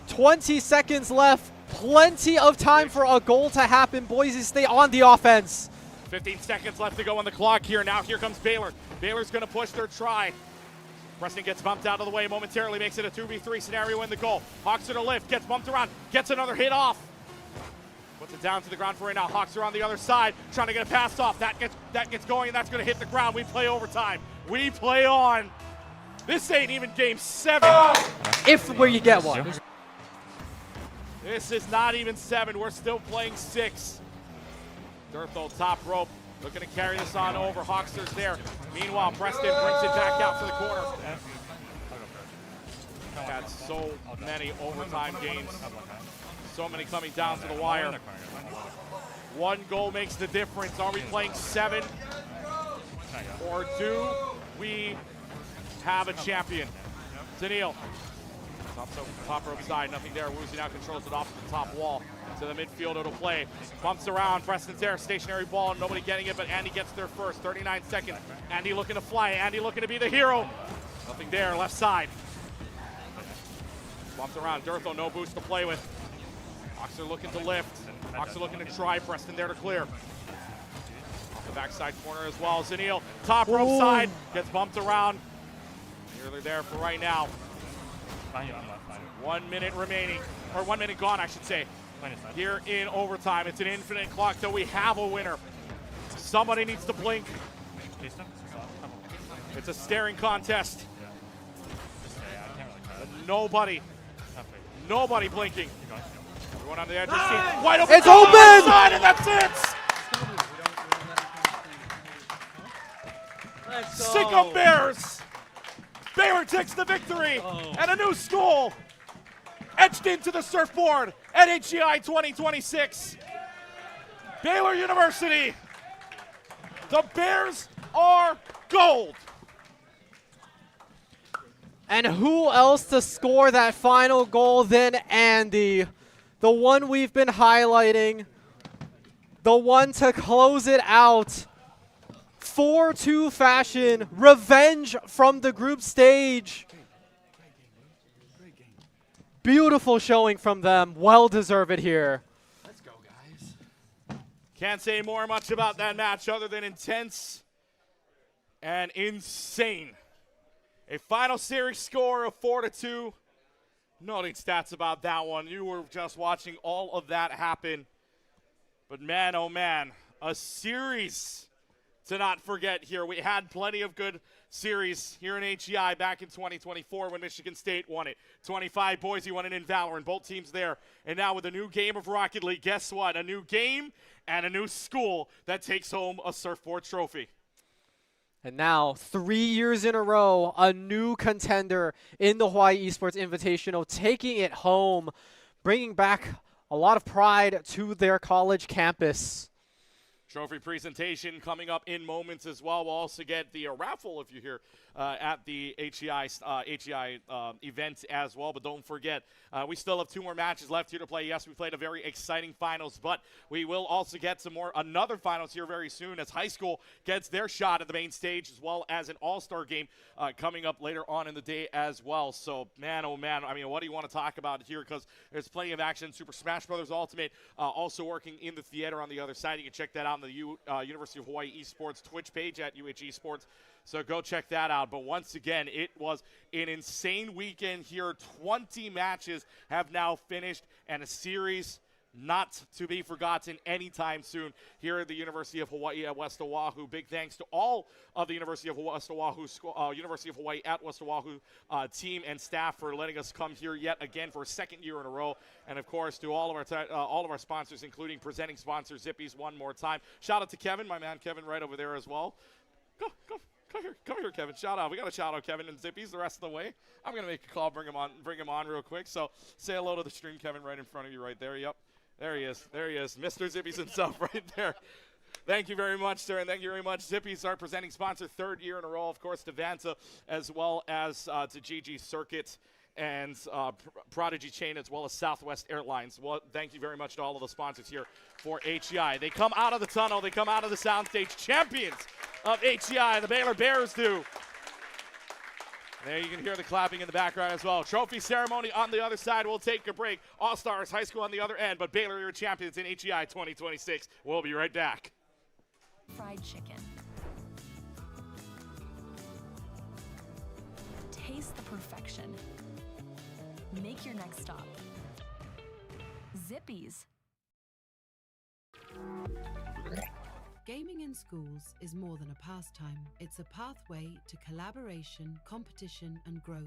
20 seconds left. Plenty of time for a goal to happen. Boise State on the offense. 15 seconds left to go on the clock here. Now here comes Baylor. Baylor's going to push their try. Preston gets bumped out of the way momentarily, makes it a 2v3 scenario in the goal. Hoxer to lift, gets bumped around, gets another hit off. Puts it down to the ground for right now. Hoxer on the other side, trying to get a pass off. That gets going, and that's going to hit the ground. We play overtime. We play on. This ain't even game 7. If where you get one. This is not even 7. We're still playing 6. Durtho top rope, looking to carry this on over. Hoxer's there. Meanwhile, Preston brings it back out to the corner. Had so many overtime games. So many coming down to the wire. 1 goal makes the difference. Are we playing 7? Or do we have a champion? Zanil. Top rope side, nothing there. Woozy now controls it off the top wall. To the midfield, it'll play. Bumps around, Preston's there, stationary ball, nobody getting it, but Andy gets there first. 39 seconds. Andy looking to fly, Andy looking to be the hero. Nothing there, left side. Bumps around, Durtho, no boost to play with. Hoxer looking to lift. Hoxer looking to try, Preston there to clear. Off the backside corner as well. Zanil, top rope side, gets bumped around. Nearly there for right now. 1 minute remaining, or 1 minute gone, I should say. Here in overtime, it's an infinite clock till we have a winner. Somebody needs to blink. It's a staring contest. Nobody blinking. Everyone on the edge of the seat. Wide open. It's open! Side, and that's it. Sick of Bears. Baylor takes the victory and a new school etched into the surfboard at HEI 2026. Baylor University, the Bears are gold. And who else to score that final goal than Andy? The one we've been highlighting, the one to close it out. 4-2 fashion, revenge from the group stage. Beautiful showing from them, well deserved here. Let's go, guys. Can't say much about that match other than intense and insane. A final series score of 4-2. Noting stats about that one. You were just watching all of that happen. But man, oh man, a series to not forget here. We had plenty of good series here in HEI back in 2024 when Michigan State won it. 25, Boise won it in Valorant. Both teams there. And now with a new game of Rocket League, guess what? A new game and a new school that takes home a surfboard trophy. And now, 3 years in a row, a new contender in the Hawaii Esports Invitational, taking it home, bringing back a lot of pride to their college campus. Trophy presentation coming up in moments as well. We'll also get the raffle if you're here at the HEI event as well. But don't forget, we still have 2 more matches left here to play. Yes, we played a very exciting finals, but we will also get another finals here very soon as high school gets their shot at the main stage, as well as an all-star game coming up later on in the day as well. So, man, oh man, I mean, what do you want to talk about here? Because there's plenty of action. Super Smash Bros. Ultimate also working in the theater on the other side. You can check that out on the University of Hawaii Esports Twitch page at UH Esports. So go check that out. But once again, it was an insane weekend here. 20 matches have now finished and a series not to be forgotten anytime soon here at the University of Hawaii at West Oahu. Big thanks to all of the University of West Oahu, University of Hawaii at West Oahu team and staff for letting us come here yet again for a second year in a row. And of course, to all of our sponsors, including presenting sponsor Zippy's one more time. Shout out to Kevin, my man Kevin, right over there as well. Come here, Kevin. Shout out. We got to shout out Kevin and Zippy's the rest of the way. I'm gonna make a call, bring him on real quick. So say hello to the stream, Kevin, right in front of you, right there. Yep. There he is. Mr. Zippy's himself right there. Thank you very much, sir, and thank you very much. Zippy's our presenting sponsor, 3rd year in a row, of course, to Vanta, as well as to GG Circuit and Prodigy Chain, as well as Southwest Airlines. Well, thank you very much to all of the sponsors here for HEI. They come out of the tunnel. They come out of the soundstage. Champions of HEI, the Baylor Bears do. There you can hear the clapping in the background as well. Trophy ceremony on the other side. We'll take a break. All-Stars High School on the other end, but Baylor, your champions in HEI 2026. We'll be right back. Fried chicken. Taste the perfection. Make your next stop. Zippy's. Gaming in schools is more than a pastime. It's a pathway to collaboration, competition, and growth.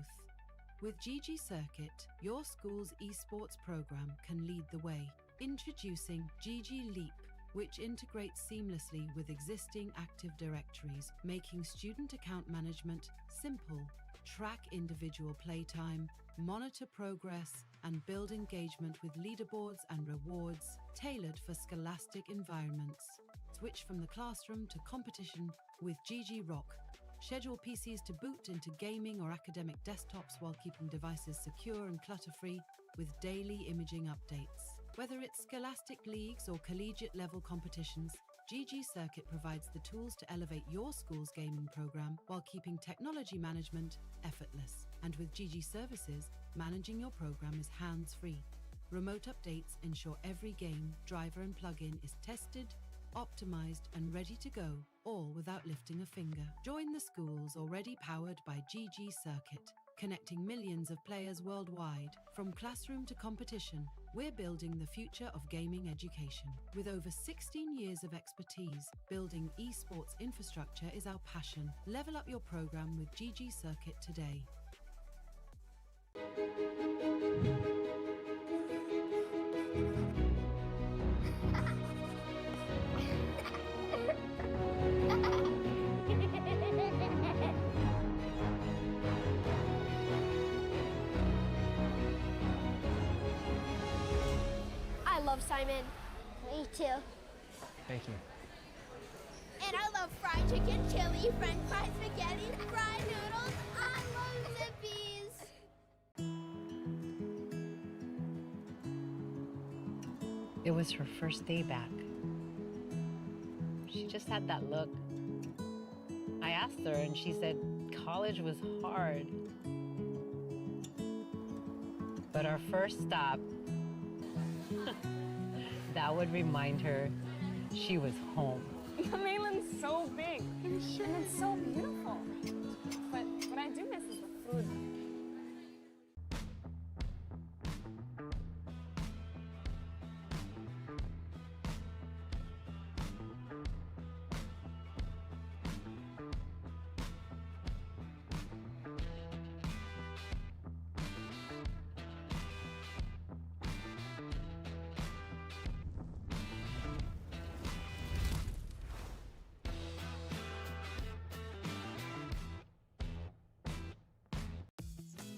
With GG Circuit, your school's esports program can lead the way. Introducing GG Leap, which integrates seamlessly with existing Active Directories, making student account management simple. Track individual playtime, monitor progress, and build engagement with leaderboards and rewards tailored for scholastic environments. Switch from the classroom to competition with GG Rock. Schedule PCs to boot into gaming or academic desktops while keeping devices secure and clutter-free with daily imaging updates. Whether it's scholastic leagues or collegiate level competitions, GG Circuit provides the tools to elevate your school's gaming program while keeping technology management effortless. And with GG Services, managing your program is hands-free. Remote updates ensure every game, driver, and plugin is tested, optimized, and ready to go, all without lifting a finger. Join the schools already powered by GG Circuit, connecting millions of players worldwide. From classroom to competition, we're building the future of gaming education. With over 16 years of expertise, building esports infrastructure is our passion. Level up your program with GG Circuit today. love Simon. Me too. Thank you. And I love fried chicken, chili, french fries, spaghetti, fried noodles. I love Zippy's. It was her first day back. She just had that look. I asked her and she said college was hard. But our first stop, that would remind her she was home. The mainland's so big. And it's so beautiful. But what I do miss is the food.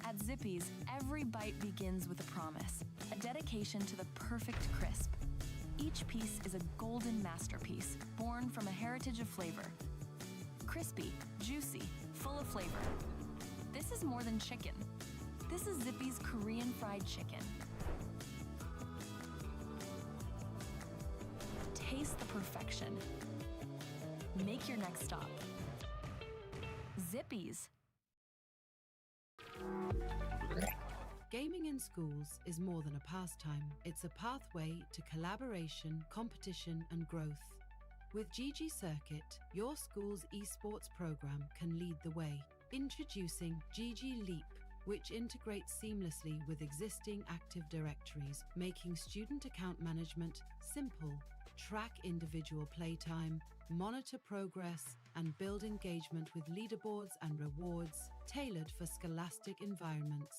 At Zippy's, every bite begins with a promise, a dedication to the perfect crisp. Each piece is a golden masterpiece, born from a heritage of flavor. Crispy, juicy, full of flavor. This is more than chicken. This is Zippy's Korean fried chicken. Taste the perfection. Make your next stop. Zippy's. Gaming in schools is more than a pastime. It's a pathway to collaboration, competition, and growth. With GG Circuit, your school's esports program can lead the way. Introducing GG Leap, which integrates seamlessly with existing Active Directories, making student account management simple. Track individual playtime, monitor progress, and build engagement with leaderboards and rewards tailored for scholastic environments.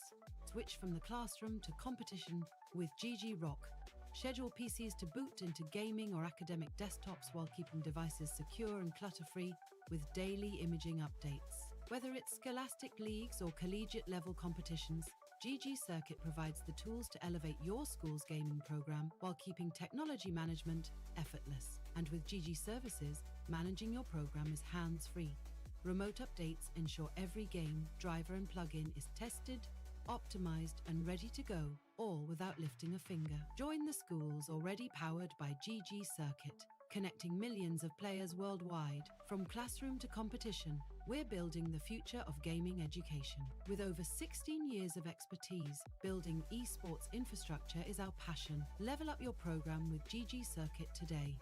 Switch from the classroom to competition with GG Rock. Schedule PCs to boot into gaming or academic desktops while keeping devices secure and clutter-free with daily imaging updates. Whether it's scholastic leagues or collegiate level competitions, GG Circuit provides the tools to elevate your school's gaming program while keeping technology management effortless. And with GG Services, managing your program is hands-free. Remote updates ensure every game, driver and plugin is tested, optimized and ready to go, all without lifting a finger. Join the schools already powered by GG Circuit, connecting millions of players worldwide. From classroom to competition, we're building the future of gaming education. With over 16 years of expertise, building esports infrastructure is our passion. Level up your program with GG Circuit today.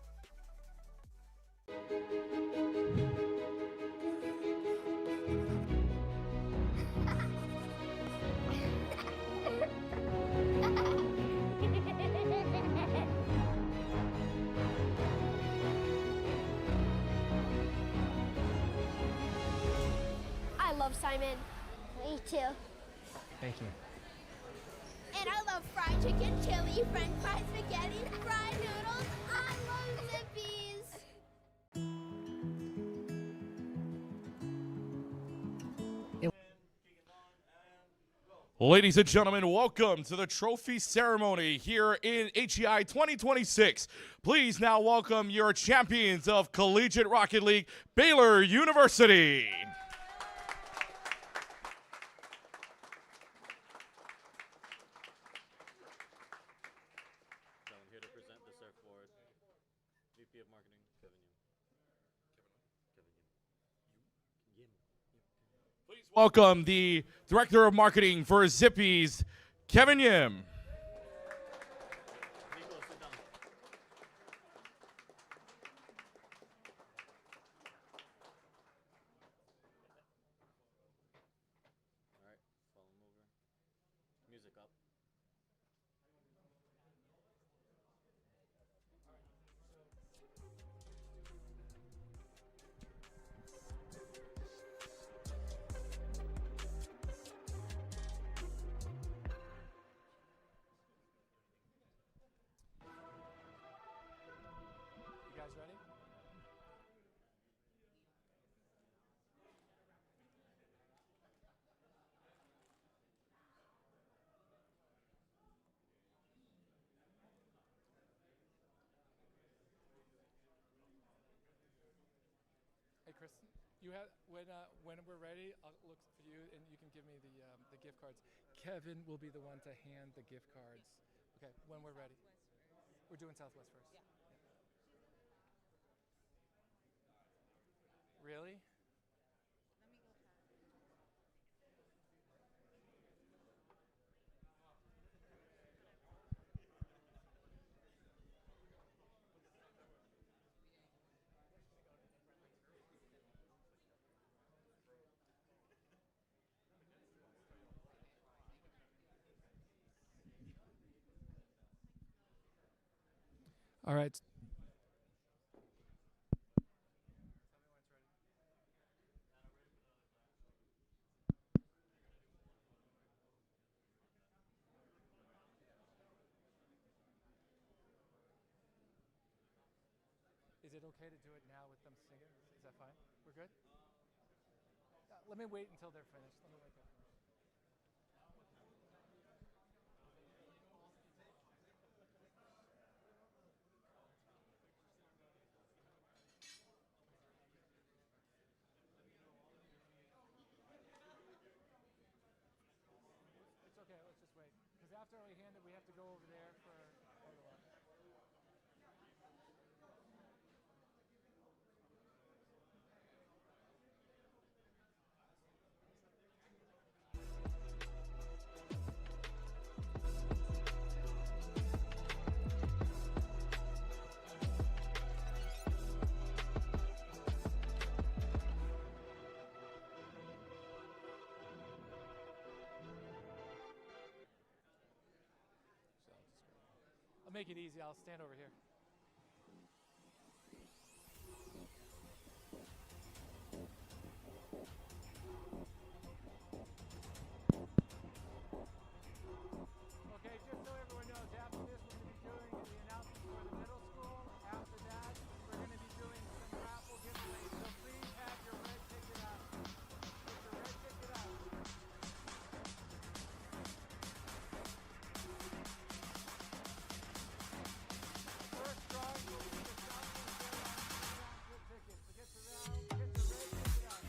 I love Simon. Me too. Thank you. And I love fried chicken, chili, french fries, spaghetti, fried noodles. I love Zippy's. Ladies and gentlemen, welcome to the trophy ceremony here in HEI 2026. Please now welcome your champions of Collegiate Rocket League, Baylor University. So I'm here to present the surfboard. VP of Marketing, Kevin Yim. Please welcome the Director of Marketing for Zippy's, Kevin Yim. Nico, sit down. All right, follow him over. Music up. You have when we're ready, I'll look for you, and you can give me the gift cards. Kevin will be the one to hand the gift cards. Okay, when we're ready. We're doing Southwest first. Yeah. Really? All right. Is it okay to do it now with them singing? Is that fine? We're good? Let me wait until they're finished. Let me wait there. It's okay, let's just wait. Because after we hand it, we have to go over there for photo op. I'll make it easy. I'll stand over here. Okay, just so everyone knows, after this we're going to be doing the announcement for the middle school. After that, we're going to be doing some raffle giveaways. So please have your red ticket out. Get your red ticket out. First drawing will be the Southland ticket. So get your red ticket out.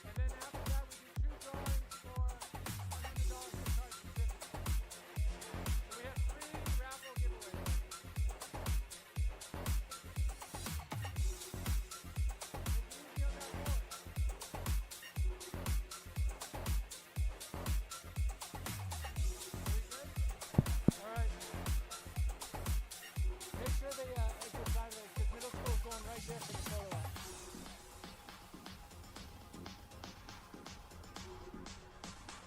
And then after that, we do 2 drawings for $100 gift card certificate. So we have 3 raffle giveaways. Easy on that board. All right. Make sure they exit sideways because middle school is going right there for the photo op.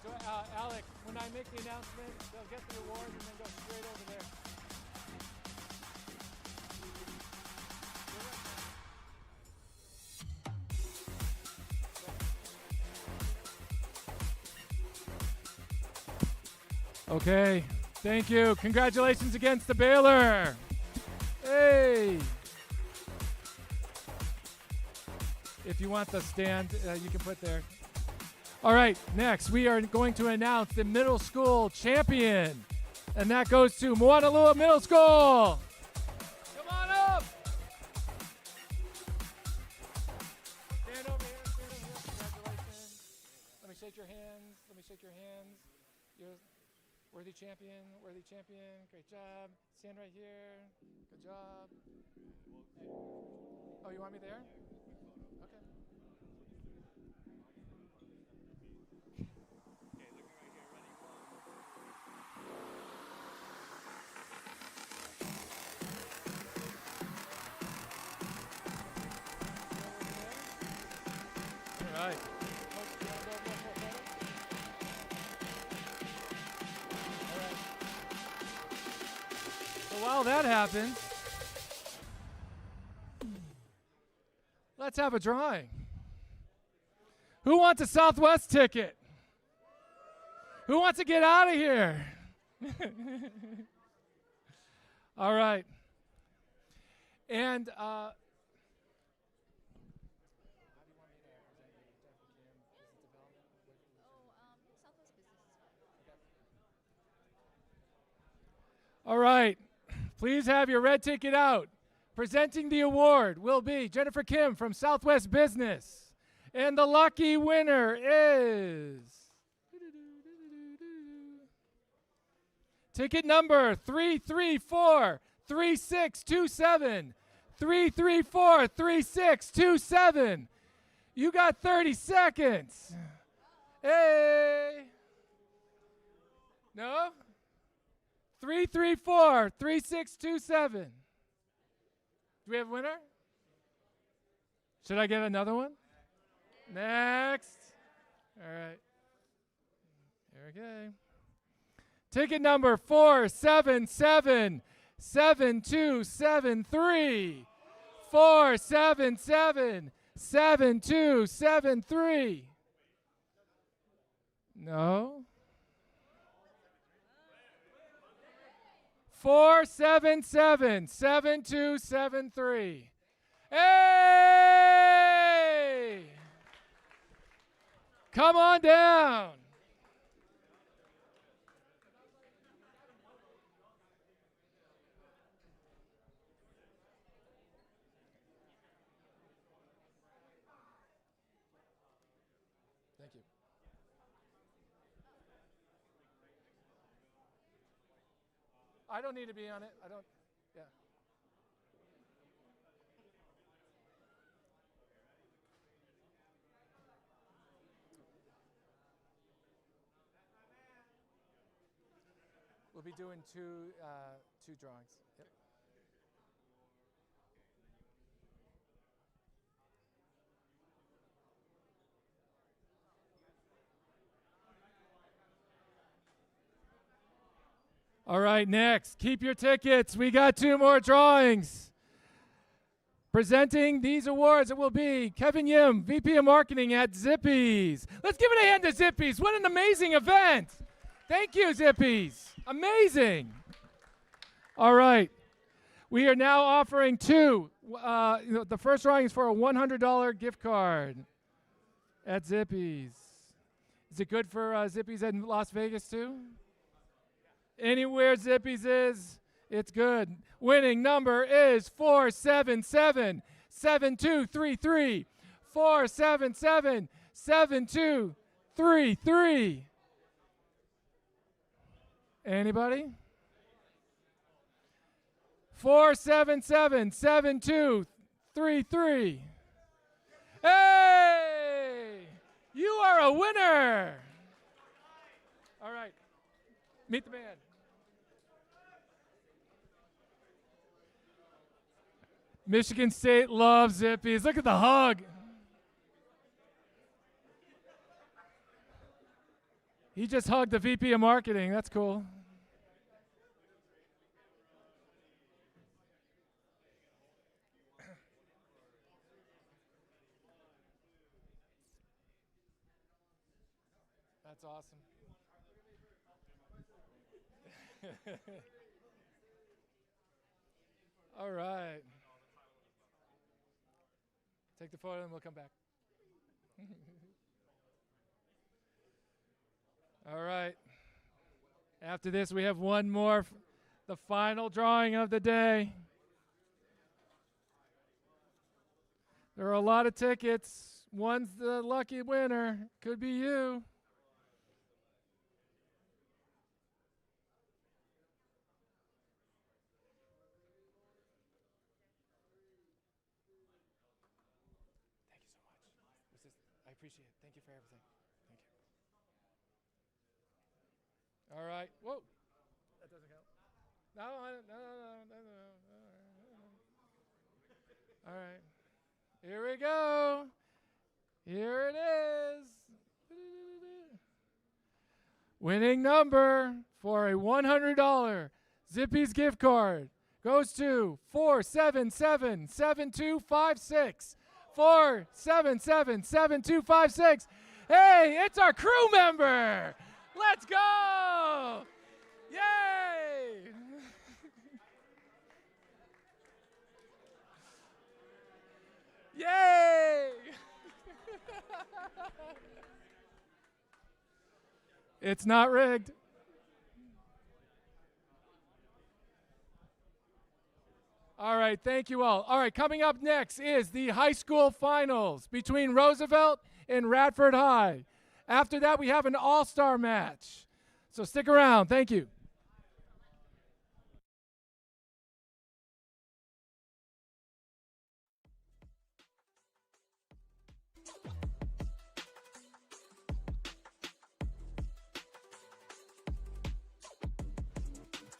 So, Alec, when I make the announcement, they'll get the award and then go straight over there. Okay, thank you. Congratulations against the Baylor. Hey. If you want the stand, you can put there. All right, next we are going to announce the middle school champion. And that goes to Moanalua Middle School. Come on up. Stand over here, Congratulations. Let me shake your hands. You're worthy champion. Great job. Stand right here. Good job. Oh, you want me there? Okay. All right. So while that happens, let's have a drawing. Who wants a Southwest ticket? Who wants to get out of here? All right. And all right. Please have your red ticket out. Presenting the award will be Jennifer Kim from Southwest Business. And the lucky winner is ticket number 334-3627. 334-3627. You got 30 seconds. Hey. No? 334-3627. Do we have a winner? Should I get another one? Next. All right. Here we go. Ticket number 477-7273. 477-7273. No. 477-7273. Hey! Come on down. Thank you. I don't need to be on it. I don't. Yeah. We'll be doing two drawings. Yep. All right, next, keep your tickets. We got two more drawings. Presenting these awards, it will be Kevin Yim, VP of Marketing at Zippy's. Let's give it a hand to Zippy's. What an amazing event. Thank you, Zippy's. Amazing. All right. We are now offering two. The first drawing is for a $100 gift card at Zippy's. Is it good for Zippy's in Las Vegas too? Anywhere Zippy's is, it's good. Winning number is 477-7233. 477-7233. Anybody? 477-7233. Hey! You are a winner! All right. Meet the band. Michigan State loves Zippy's. Look at the hug. He just hugged the VP of Marketing. That's cool. That's awesome. All right. Take the photo and we'll come back. All right. After this, we have one more, the final drawing of the day. There are a lot of tickets. One's the lucky winner. Could be you. I appreciate it. Thank you for everything. Thank you. All right. Whoa. That doesn't count. No. All right. Here we go. Here it is. Winning number for a $100 Zippy's gift card goes to 477-7256. 477-7256. Hey, it's our crew member. Let's go. Yay. Yay. It's not rigged. All right, thank you all. All right, coming up next is the high school finals between Roosevelt and Radford High. After that, we have an all-star match. So stick around. Thank you.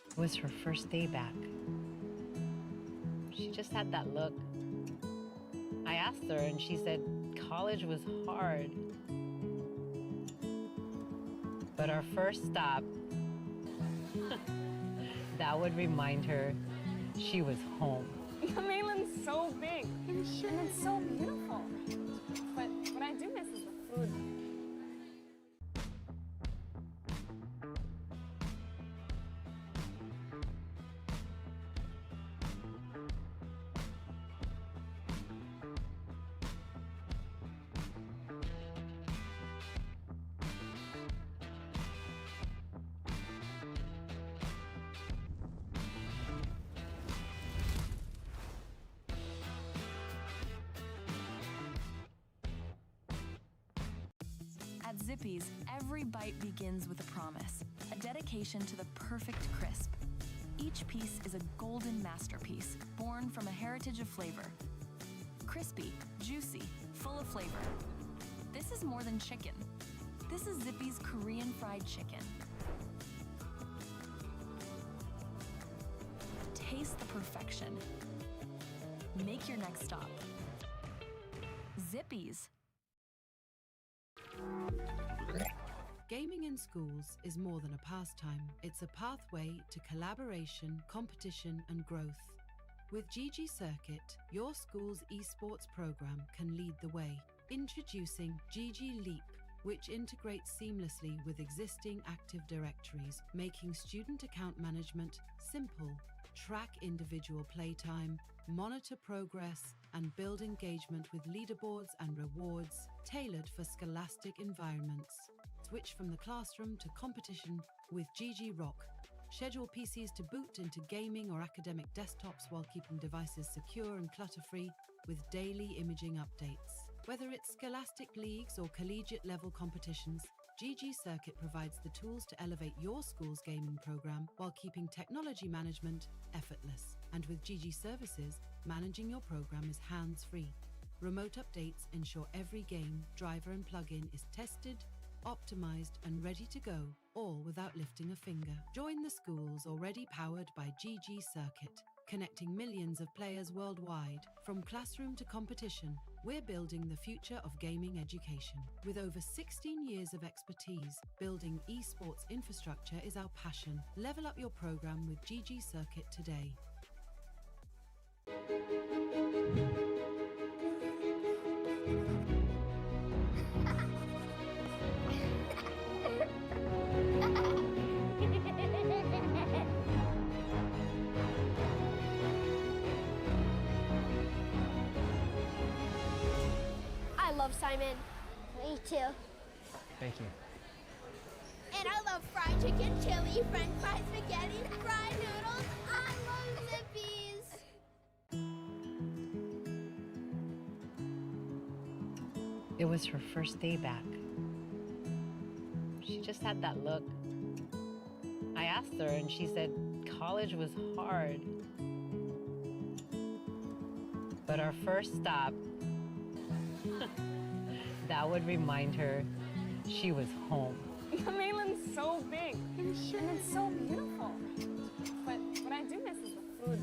It was her first day back. She just had that look. I asked her and she said college was hard. But our first stop, that would remind her she was home. The mainland's so big and it's so beautiful. But what I do miss is the food. At Zippy's, every bite begins with a promise, a dedication to the perfect crisp. Each piece is a golden masterpiece, born from a heritage of flavor. Crispy, juicy, full of flavor. This is more than chicken. This is Zippy's Korean fried chicken. Taste the perfection. Make your next stop. Zippy's. Gaming in schools is more than a pastime. It's a pathway to collaboration, competition, and growth. With GG Circuit, your school's esports program can lead the way. Introducing GG Leap, which integrates seamlessly with existing Active Directories, making student account management simple. Track individual playtime, monitor progress, and build engagement with leaderboards and rewards tailored for scholastic environments. Switch from the classroom to competition with GG Rock. Schedule PCs to boot into gaming or academic desktops while keeping devices secure and clutter-free with daily imaging updates. Whether it's scholastic leagues or collegiate level competitions, GG Circuit provides the tools to elevate your school's gaming program while keeping technology management effortless. And with GG Services, managing your program is hands-free. Remote updates ensure every game, driver and plugin is tested, optimized and ready to go, all without lifting a finger. Join the schools already powered by GG Circuit, connecting millions of players worldwide. From classroom to competition, we're building the future of gaming education. With over 16 years of expertise, building esports infrastructure is our passion. Level up your program with GG Circuit today. I love Simon. Me too. Thank you. And I love fried chicken, chili, french fries, spaghetti, fried noodles. I love Zippy's. It was her first day back. She just had that look. I asked her and she said college was hard. But our first stop, that would remind her she was home. The mainland's so big and it's so beautiful. But what I do miss is the food.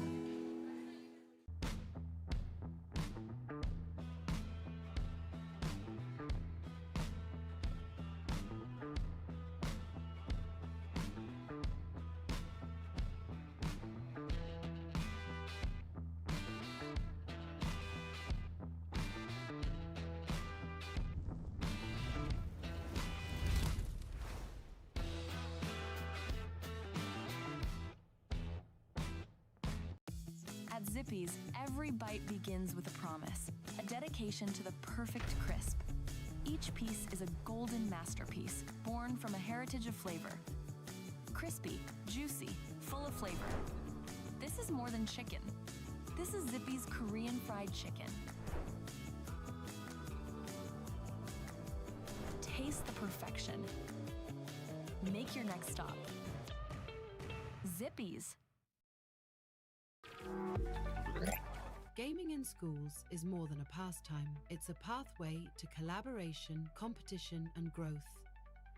At Zippy's, every bite begins with a promise, a dedication to the perfect crisp. Each piece is a golden masterpiece, born from a heritage of flavor. Crispy, juicy, full of flavor. This is more than chicken. This is Zippy's Korean fried chicken. Taste the perfection. Make your next stop. Zippy's. Gaming in schools is more than a pastime. It's a pathway to collaboration, competition, and growth.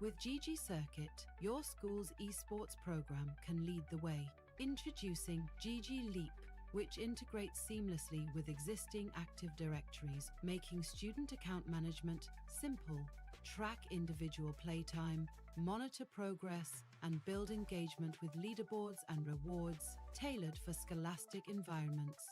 With GG Circuit, your school's esports program can lead the way. Introducing GG Leap, which integrates seamlessly with existing Active Directories, making student account management simple. Track individual playtime, monitor progress, and build engagement with leaderboards and rewards tailored for scholastic environments.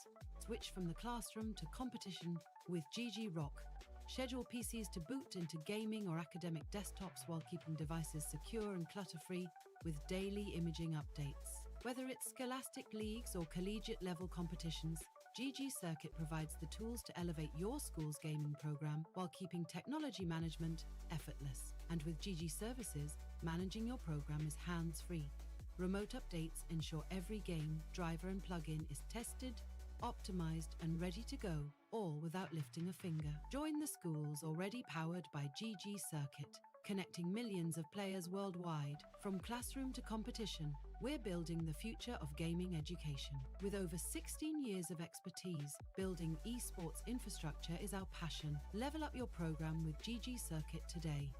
Switch from the classroom to competition with GG Rock. Schedule PCs to boot into gaming or academic desktops while keeping devices secure and clutter-free with daily imaging updates. Whether it's scholastic leagues or collegiate level competitions, GG Circuit provides the tools to elevate your school's gaming program while keeping technology management effortless. And with GG Services, managing your program is hands-free. Remote updates ensure every game, driver, and plugin is tested, optimized, and ready to go, all without lifting a finger. Join the schools already powered by GG Circuit, connecting millions of players worldwide. From classroom to competition, we're building the future of gaming education. With over 16 years of expertise, building esports infrastructure is our passion. Level up your program with GG Circuit today.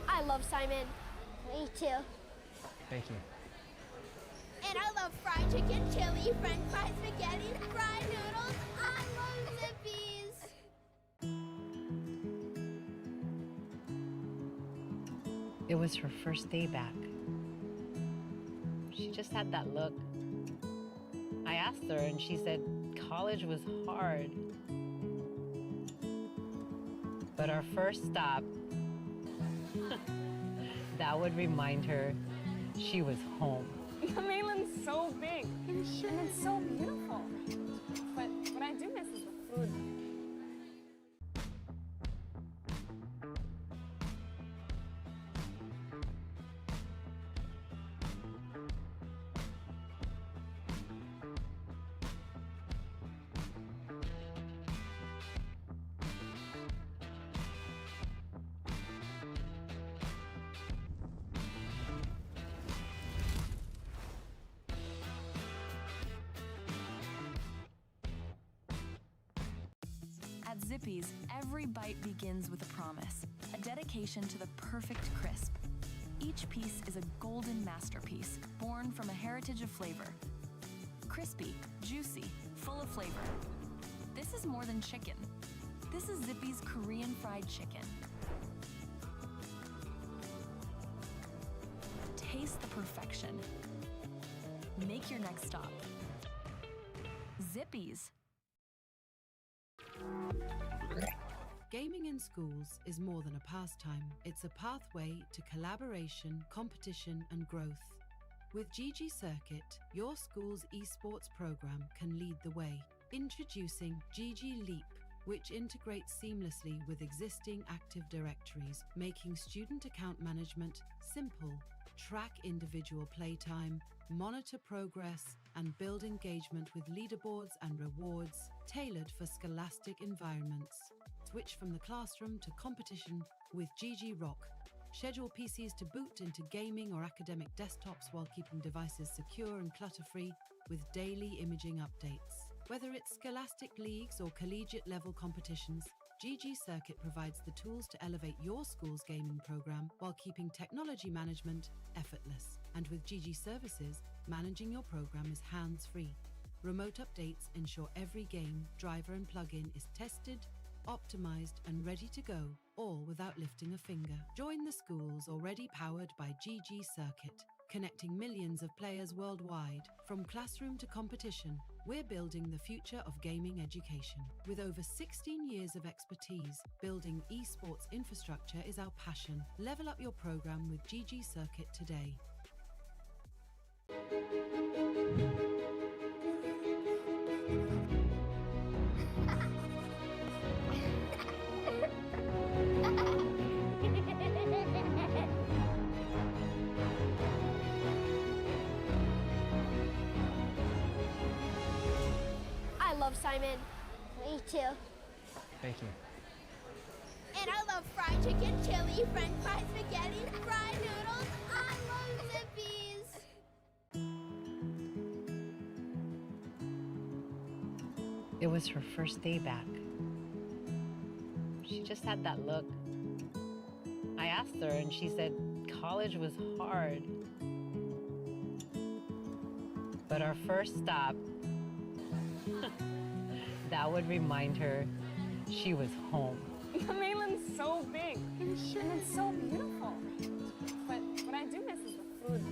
I love Simon. Me too. Thank you. And I love fried chicken, chili, french fries, spaghetti, fried noodles. I love Zippy's. It was her first day back. She just had that look. I asked her and she said college was hard. But our first stop, that would remind her she was home. The mainland's so big and it's so beautiful. But what I do miss is the food. At Zippy's, every bite begins with a promise, a dedication to the perfect crisp. Each piece is a golden masterpiece, born from a heritage of flavor. Crispy, juicy, full of flavor. This is more than chicken. This is Zippy's Korean fried chicken. Taste the perfection. Make your next stop. Zippy's. Gaming in schools is more than a pastime. It's a pathway to collaboration, competition, and growth. With GG Circuit, your school's esports program can lead the way. Introducing GG Leap, which integrates seamlessly with existing Active Directories, making student account management simple. Track individual playtime, monitor progress, and build engagement with leaderboards and rewards tailored for scholastic environments. Switch from the classroom to competition with GG Rock. Schedule PCs to boot into gaming or academic desktops while keeping devices secure and clutter-free with daily imaging updates. Whether it's scholastic leagues or collegiate level competitions, GG Circuit provides the tools to elevate your school's gaming program while keeping technology management effortless. And with GG Services, managing your program is hands-free. Remote updates ensure every game, driver, and plugin is tested, optimized, and ready to go, all without lifting a finger. Join the schools already powered by GG Circuit, connecting millions of players worldwide. From classroom to competition, we're building the future of gaming education. With over 16 years of expertise, building esports infrastructure is our passion. Level up your program with GG Circuit today. I love Simon. Me too. Thank you. And I love fried chicken, chili, french fries, spaghetti, fried noodles. I love Zippy's. It was her first day back. She just had that look. I asked her and she said college was hard. But our first stop, that would remind her she was home. The mainland's so big and it's so beautiful. But what I do miss is the food.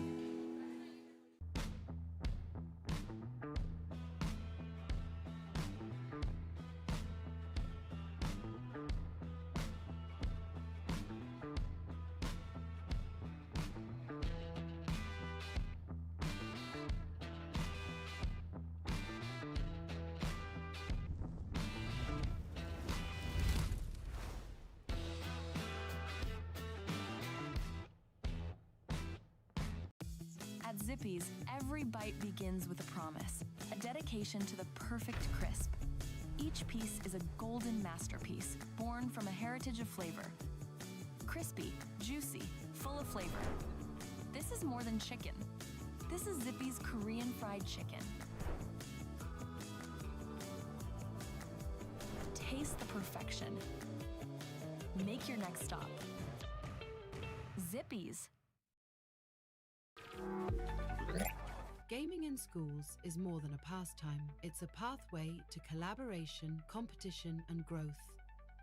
At Zippy's, every bite begins with a promise, a dedication to the perfect crisp. Each piece is a golden masterpiece, born from a heritage of flavor. Crispy, juicy, full of flavor. This is more than chicken. This is Zippy's Korean fried chicken. Taste the perfection. Make your next stop. Zippy's. Gaming in schools is more than a pastime. It's a pathway to collaboration, competition, and growth.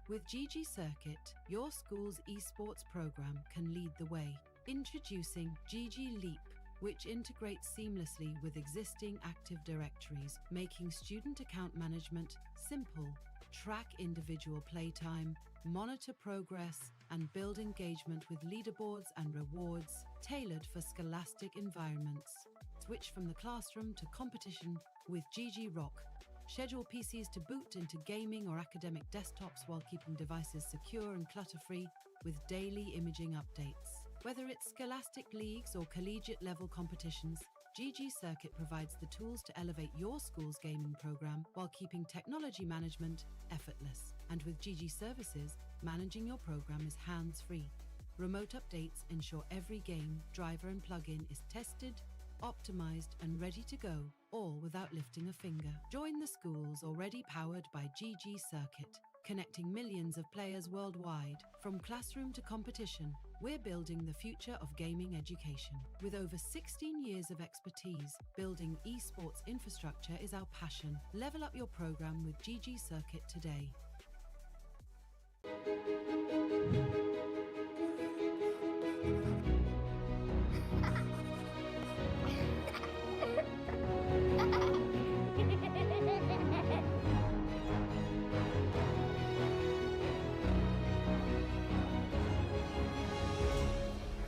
With GG Circuit, your school's esports program can lead the way. Introducing GG Leap, which integrates seamlessly with existing Active Directories, making student account management simple. Track individual playtime, monitor progress, and build engagement with leaderboards and rewards tailored for scholastic environments. Switch from the classroom to competition with GG Rock. Schedule PCs to boot into gaming or academic desktops while keeping devices secure and clutter-free with daily imaging updates. Whether it's scholastic leagues or collegiate level competitions, GG Circuit provides the tools to elevate your school's gaming program while keeping technology management effortless. And with GG Services, managing your program is hands-free. Remote updates ensure every game, driver, and plugin is tested, optimized, and ready to go, all without lifting a finger. Join the schools already powered by GG Circuit, connecting millions of players worldwide. From classroom to competition, we're building the future of gaming education. With over 16 years of expertise, building esports infrastructure is our passion. Level up your program with GG Circuit today.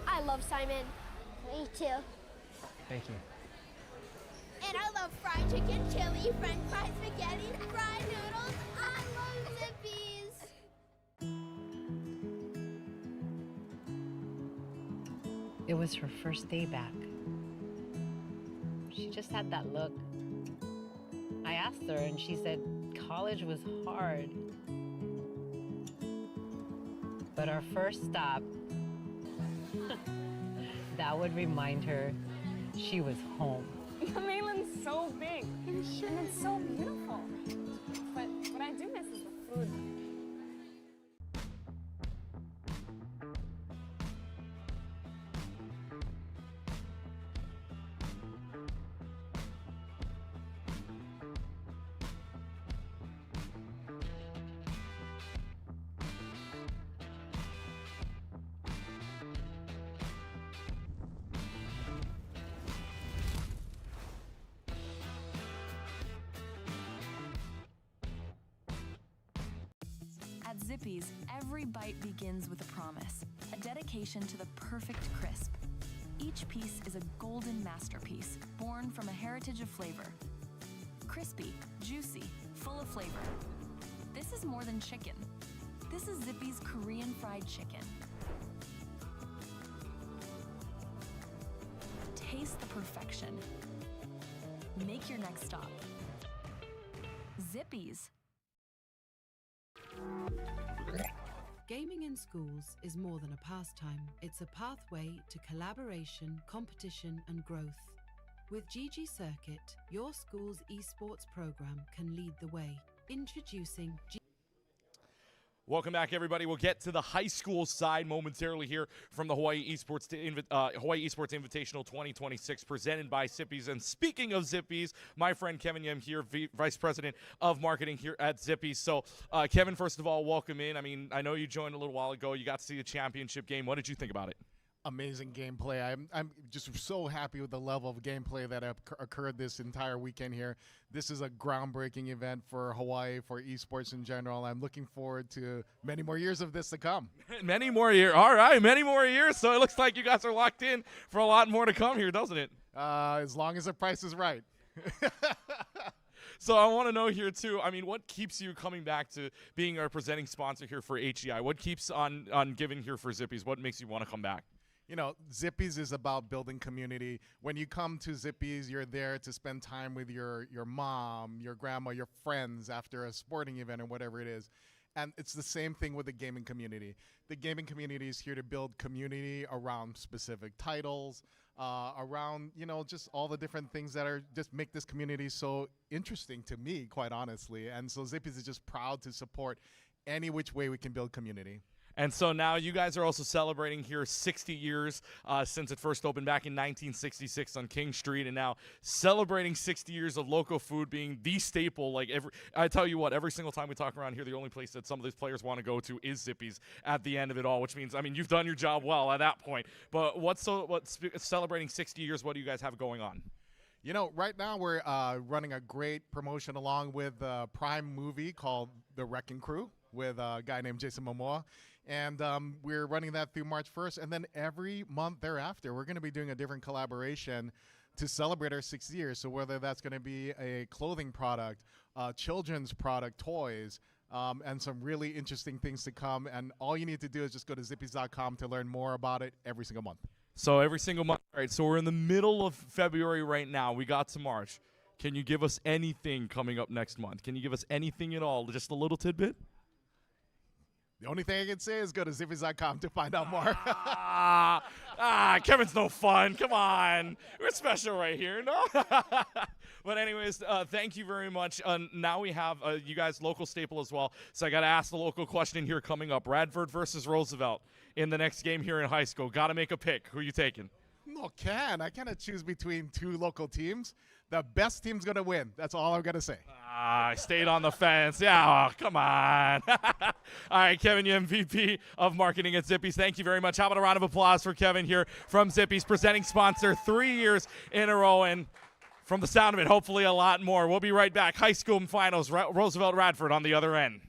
I love Simon. Me too. Thank you. And I love fried chicken, chili, french fries, spaghetti, fried noodles. I love Zippy's. It was her first day back. She just had that look. I asked her and she said college was hard. But our first stop, that would remind her she was home. The mainland's so big and it's so beautiful. But what I do miss is the food. At Zippy's, every bite begins with a promise, a dedication to the perfect crisp. Each piece is a golden masterpiece, born from a heritage of flavor. Crispy, juicy, full of flavor. This is more than chicken. This is Zippy's Korean fried chicken. Taste the perfection. Make your next stop. Zippy's. Gaming in schools is more than a pastime. It's a pathway to collaboration, competition, and growth. With GG Circuit, your school's esports program can lead the way. Introducing Welcome back, everybody. We'll get to the high school side momentarily here from the Hawaii Esports Invitational 2026 presented by Zippy's. And speaking of Zippy's, my friend Kevin Yim here, Vice President of Marketing here at Zippy's. So, Kevin, first of all, welcome in. I mean, I know you joined a little while ago. You got to see the championship game. What did you think about it? Amazing gameplay. I'm just so happy with the level of gameplay that occurred this entire weekend here. This is a groundbreaking event for Hawaii, for esports in general. I'm looking forward to many more years of this to come. Many more years. All right, many more years. So it looks like you guys are locked in for a lot more to come here, doesn't it? As long as the price is right. So I want to know here, too, I mean, what keeps you coming back to being our presenting sponsor here for HEI? What keeps on giving here for Zippy's? What makes you want to come back? You know, Zippy's is about building community. When you come to Zippy's, you're there to spend time with your mom, your grandma, your friends after a sporting event or whatever it is. And it's the same thing with the gaming community. The gaming community is here to build community around specific titles, around, you know, just all the different things that are just make this community so interesting to me, quite honestly. And so Zippy's is just proud to support any which way we can build community. And so now you guys are also celebrating here 60 years since it first opened back in 1966 on King Street, and now celebrating 60 years of local food being the staple. Like I tell you what, every single time we talk around here, the only place that some of these players want to go to is Zippy's at the end of it all, which means, I mean, you've done your job well at that point. But what's celebrating 60 years? What do you guys have going on? You know, right now we're running a great promotion along with a Prime movie called The Wrecking Crew with a guy named Jason Momoa. And we're running that through March 1st. And then every month thereafter, we're going to be doing a different collaboration to celebrate our 6 years. So whether that's going to be a clothing product, children's product, toys, and some really interesting things to come. And all you need to do is just go to zippys.com to learn more about it every single month. So every single month. All right, so we're in the middle of February right now. We got to March. Can you give us anything coming up next month? Can you give us anything at all? Just a little tidbit? The only thing I can say is go to zippys.com to find out more. Kevin's no fun. Come on. We're special right here, no? But anyways, thank you very much. Now we have you guys local staple as well. So I got to ask the local question here coming up. Radford versus Roosevelt in the next game here in high school. Got to make a pick. Who are you taking? No, I cannot choose between two local teams. The best team's going to win. That's all I'm going to say. I stayed on the fence. Yeah, come on. All right, Kevin Yim, VP of Marketing at Zippy's. Thank you very much. How about a round of applause for Kevin here from Zippy's, presenting sponsor 3 years in a row. And from the sound of it, hopefully a lot more. We'll be right back. High school finals, Roosevelt Radford on the other end.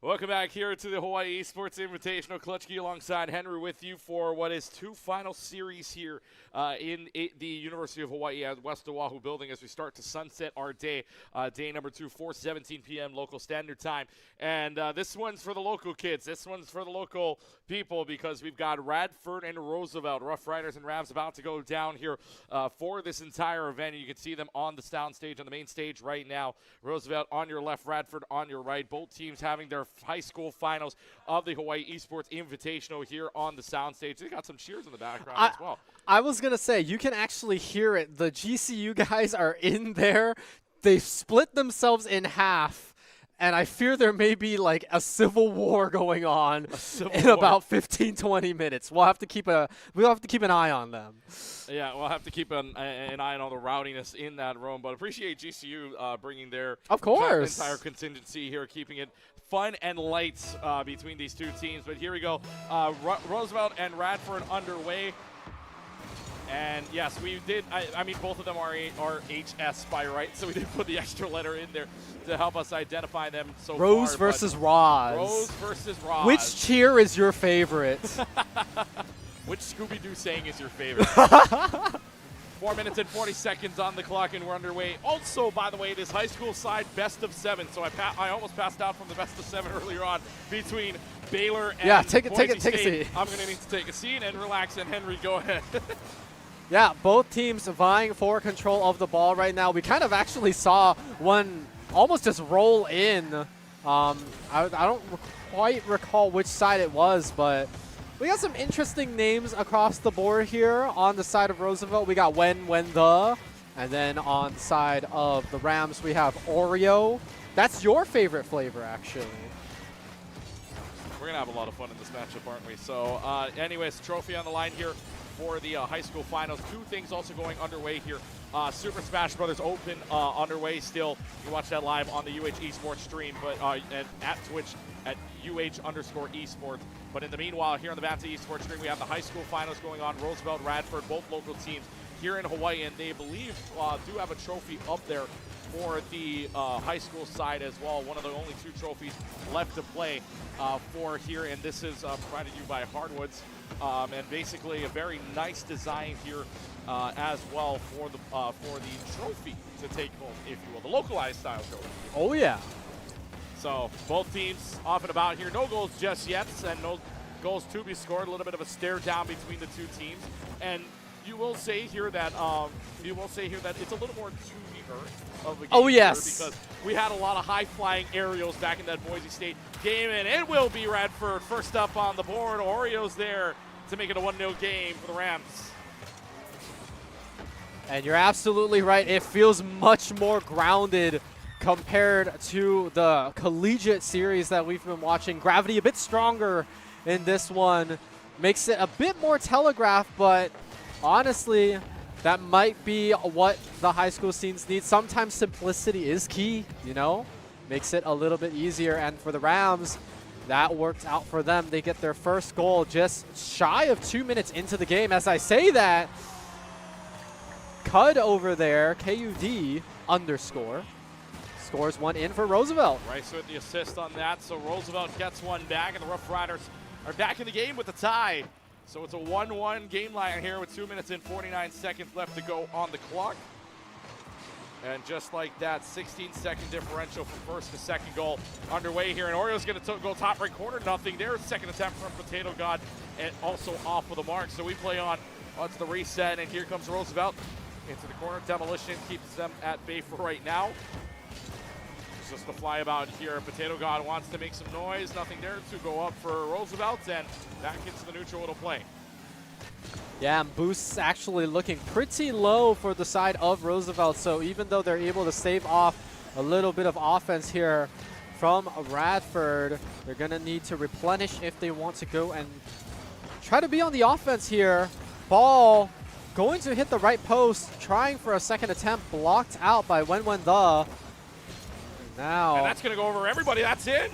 Welcome back here to the Hawaii Esports Invitational. Clutchkey alongside Henry with you for what is 2 final series here in the University of Hawaii at West Oahu building as we start to sunset our day. Day number 2, 4:17 p.m. local standard time. And this one's for the local kids. This one's for the local people because we've got Radford and Roosevelt, Rough Riders and Rams, about to go down here for this entire event. You can see them on the sound stage, on the main stage right now. Roosevelt on your left, Radford on your right. Both teams having their high school finals of the Hawaii Esports Invitational here on the soundstage. They got some cheers in the background as well. I was going to say, you can actually hear it. The GCU guys are in there. They've split themselves in half, and I fear there may be like a civil war going on in about 15, 20 minutes. We'll have to keep an eye on them. Yeah, we'll have to keep an eye on all the rowdiness in that room, but appreciate GCU bringing their entire contingency here, keeping it fun and light between these two teams. But here we go. Roosevelt and Radford underway. And yes, we did. I mean, both of them are HS by right, so we did put the extra letter in there to help us identify them so far. Rose versus Roz. Rose versus Roz. Which cheer is your favorite? Which Scooby-Doo saying is your favorite? 4 minutes and 40 seconds on the clock, and we're underway. Also, by the way, this high school side best of 7. So I almost passed out from the best of 7 earlier on between Baylor and take a seat. I'm going to need to take a seat and relax. And Henry, go ahead. Yeah, both teams vying for control of the ball right now. We kind of actually saw one almost just roll in. I don't quite recall which side it was, but we got some interesting names across the board here. On the side of Roosevelt, we got when the. And then on the side of the Rams, we have Oreo. That's your favorite flavor, actually. We're going to have a lot of fun in this matchup, aren't we? So, anyways, trophy on the line here for the high school finals. 2 things also going underway here. Super Smash Brothers Open underway still. You can watch that live on the UH Esports stream, but and at Twitch at UH_esports. But in the meanwhile, here on the Vanta Esports stream, we have the high school finals going on. Roosevelt, Radford, both local teams here in Hawaii, and they believe do have a trophy up there for the high school side as well. One of the only 2 trophies left to play for here, and this is provided to you by Hardwoods. And basically a very nice design here as well for the trophy to take home, if you will, the localized style trophy. Oh yeah. So both teams off and about here. No goals just yet, and no goals to be scored. A little bit of a stare down between the 2 teams, and you will say here that it's a little more to the earth of a game. Oh yes. Because we had a lot of high flying aerials back in that Boise State game, and it will be Radford first up on the board. Oreos there to make it a 1-0 game for the Rams. And you're absolutely right. It feels much more grounded compared to the Collegiate series that we've been watching. Gravity a bit stronger in this one. Makes it a bit more telegraphed, but honestly, that might be what the high school scenes need. Sometimes simplicity is key, you know? Makes it a little bit easier. And for the Rams, that worked out for them. They get their first goal just shy of 2 minutes into the game. As I say that, Cud over there, KUD _ scores one in for Roosevelt. Rice with the assist on that, so Roosevelt gets one back, and the Rough Riders are back in the game with the tie. So it's a 1-1 game line here with 2 minutes and 49 seconds left to go on the clock. And just like that, 16-second differential from first to second goal underway here. And Oreo's going to go top right corner, nothing there. Second attempt from Potato God, and also off of the mark. So we play on to the reset, and here comes Roosevelt into the corner. Demolition keeps them at bay for right now. It's just the flyabout here. Potato God wants to make some noise. Nothing there to go up for Roosevelt, and back into the neutral it'll play. Yeah, and boosts actually looking pretty low for the side of Roosevelt. So even though they're able to save off a little bit of offense here from Radford, they're going to need to replenish if they want to go and try to be on the offense here. Ball going to hit the right post, trying for a second attempt, blocked out by when the. Now. And that's going to go over everybody. That's in.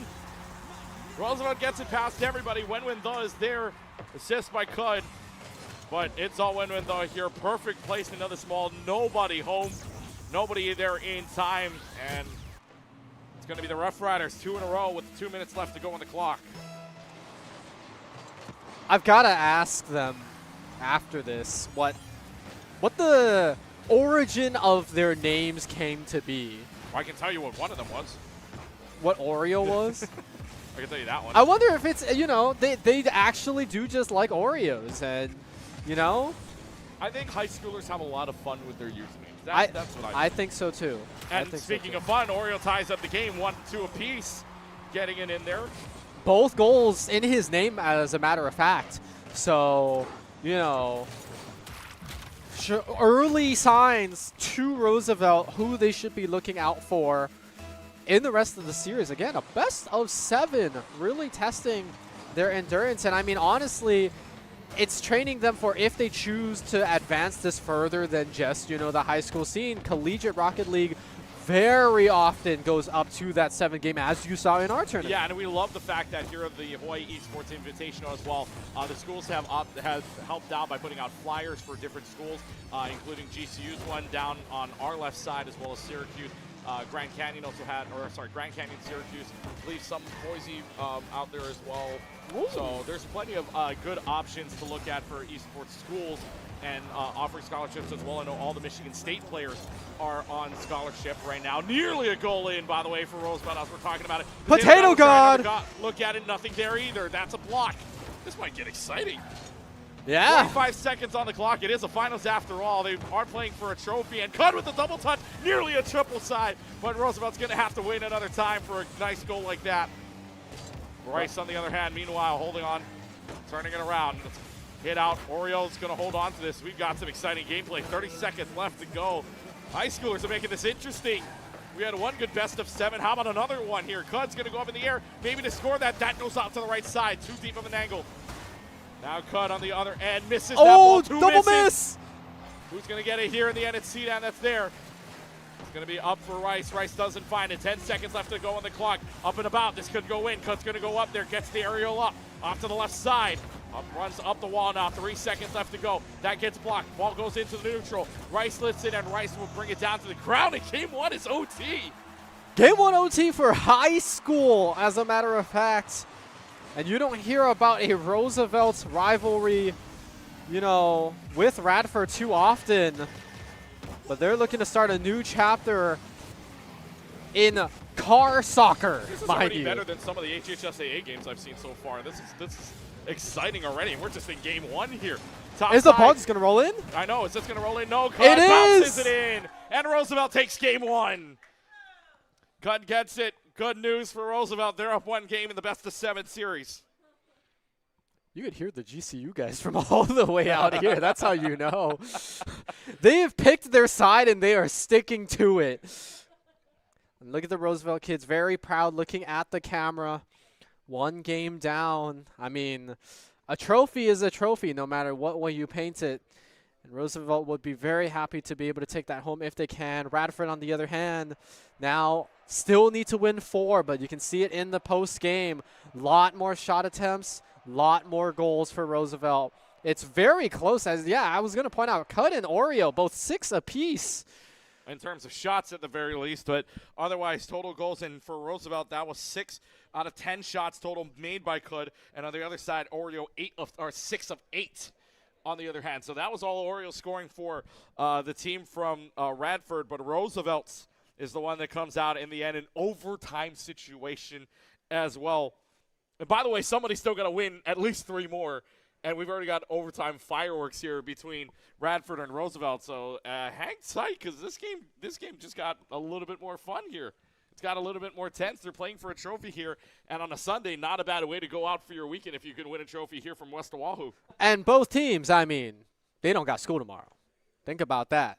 Roosevelt gets it past everybody. When the is there. Assist by Cud. But it's all when the here. Perfect placement of the small. Nobody home. Nobody there in time. And It's going to be the Rough Riders, 2 in a row with 2 minutes left to go on the clock. I've got to ask them after this what the origin of their names came to be. I can tell you what one of them was. What Oreo was? I can tell you that one. I wonder if it's, you know, they actually do just like Oreos and, you know? I think high schoolers have a lot of fun with their usernames. That's what I think so too. And speaking of fun, Oreo ties up the game 1-2 apiece, getting it in there. Both goals in his name, as a matter of fact. So, you know, early signs to Roosevelt who they should be looking out for in the rest of the series. Again, a best of 7, really testing their endurance. And I mean, honestly, it's training them for if they choose to advance this further than just, you know, the high school scene. Collegiate Rocket League very often goes up to that 7 game, as you saw in our tournament. Yeah, and we love the fact that here at the Hawaii Esports Invitational as well, the schools have helped out by putting out flyers for different schools, including GCU's one down on our left side, as well as Syracuse. Grand Canyon also had, Grand Canyon, Syracuse, I believe some Boise out there as well. Ooh. So there's plenty of good options to look at for esports schools and offering scholarships as well. I know all the Michigan State players are on scholarship right now. Nearly a goal in, by the way, for Roosevelt as we're talking about it. Potato God! Look at it, nothing there either. That's a block. This might get exciting. Yeah. 45 seconds on the clock. It is a finals after all. They are playing for a trophy, and Cud with the double touch, nearly a triple side. But Roosevelt's going to have to wait another time for a nice goal like that. Rice, on the other hand, meanwhile, holding on, turning it around. It's hit out. Oriole's going to hold on to this. We've got some exciting gameplay. 30 seconds left to go. High schoolers are making this interesting. We had one good best of 7. How about another one here? Cud's going to go up in the air, maybe to score that. That goes out to the right side. Too deep of an angle. Now Cud on the other end, misses that ball. Double miss! Who's going to get it here in the end? It's C-Dan that's there. It's going to be up for Rice. Rice doesn't find it. 10 seconds left to go on the clock. Up and about. This could go in. Cud's going to go up there. Gets the aerial up. Off to the left side. Runs up the wall now. 3 seconds left to go. That gets blocked. Ball goes into the neutral. Rice lifts it, and Rice will bring it down to the ground. And game 1 is OT. Game 1 OT for high school, as a matter of fact. And you don't hear about a Roosevelt rivalry, you know, with Radford too often. But they're looking to start a new chapter in car soccer, This is mind already you. better than some of the HHSAA games I've seen so far. This is exciting already. We're just in game 1 here. Top Is the side. puck just going to roll in? I know. Is this going to roll in? No. Cud It bounces is! it in. And Roosevelt takes game 1. Cud gets it. Good news for Roosevelt. They're up 1 game in the best of 7 series. You could hear the GCU guys from all the way out here. That's how you know. They have picked their side, and they are sticking to it. And look at the Roosevelt kids, very proud, looking at the camera. 1 game down. I mean, a trophy is a trophy, no matter what way you paint it. And Roosevelt would be very happy to be able to take that home if they can. Radford, on the other hand, now still need to win 4, but you can see it in the post game. Lot more shot attempts. Lot more goals for Roosevelt. It's very close. I was going to point out, Cud and Oreo, both 6 apiece. In terms of shots at the very least, but otherwise total goals. And for Roosevelt, that was 6 out of 10 shots total made by Cud. And on the other side, Oreo 6 of 8 on the other hand. So that was all Oreo scoring for the team from Radford. But Roosevelt's is the one that comes out in the end, an overtime situation as well. And by the way, somebody's still going to win at least 3 more. And we've already got overtime fireworks here between Radford and Roosevelt. So hang tight, because this game just got a little bit more fun here. It's got a little bit more tense. They're playing for a trophy here. And on a Sunday, not a bad way to go out for your weekend if you could win a trophy here from West Oahu. And both teams, I mean, they don't got school tomorrow. Think about that.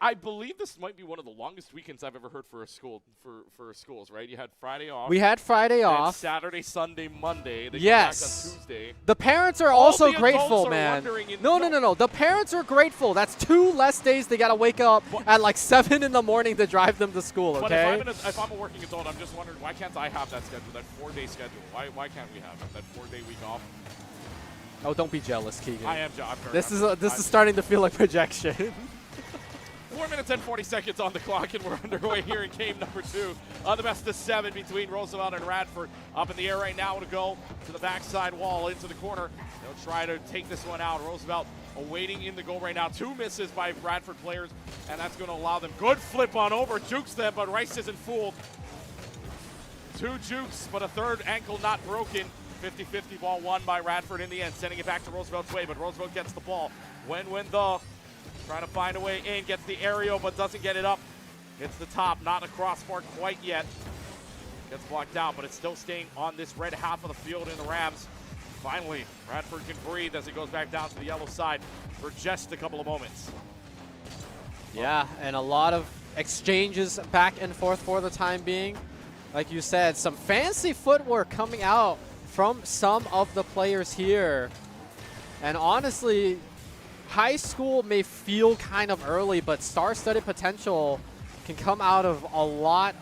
I believe this might be one of the longest weekends I've ever heard for a school for schools, right? You had Friday off. We had Friday off. Saturday, Sunday, Monday. They yes. come back on Tuesday. The parents are All also the grateful, adults are man. No. The parents are grateful. That's 2 less days they got to wake up at like 7 in the morning to drive them to school, okay? But if I'm a working adult, I'm just wondering, why can't I have that schedule, that 4-day schedule? Why can't we have that 4-day week off? Oh, don't be jealous, Keegan. I am. This is starting to feel like projection. 4 minutes and 40 seconds on the clock, and we're underway here in game number 2 on the best of 7 between Roosevelt and Radford. Up in the air right now to go to the backside wall into the corner. They'll try to take this one out. Roosevelt awaiting in the goal right now. 2 misses by Radford players, and that's going to allow them. Good flip on over, jukes them, but Rice isn't fooled. 2 jukes, but a third ankle not broken. 50-50 ball won by Radford in the end, sending it back to Roosevelt's way, but Roosevelt gets the ball. When the trying to find a way in, gets the aerial, but doesn't get it up. Hits the top, not a crossbar quite yet. Gets blocked out, but it's still staying on this red half of the field in the Rams. Finally, Radford can breathe as it goes back down to the yellow side for just a couple of moments. Yeah, and a lot of exchanges back and forth for the time being. Like you said, some fancy footwork coming out from some of the players here. And honestly, high school may feel kind of early, but star-studded potential can come out of a lot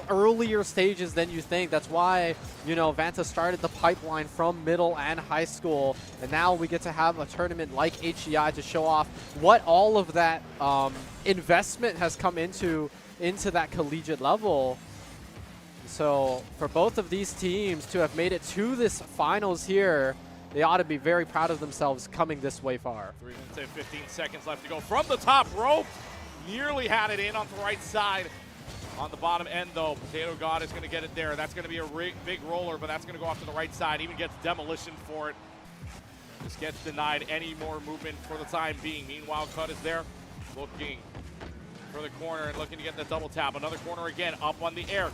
earlier stages than you think. That's why, you know, Vanta started the pipeline from middle and high school, and now we get to have a tournament like HEI to show off what all of that investment has come into that collegiate level. So for both of these teams to have made it to this finals here, they ought to be very proud of themselves coming this way far. 3 minutes and 15 seconds left to go from the top rope. Nearly had it in on the right side. On the bottom end, though, Potato God is going to get it there. That's going to be a big roller, but that's going to go off to the right side. Even gets demolition for it. Just gets denied any more movement for the time being. Meanwhile, Cut is there, looking for the corner and looking to get the double tap. Another corner again, up on the air.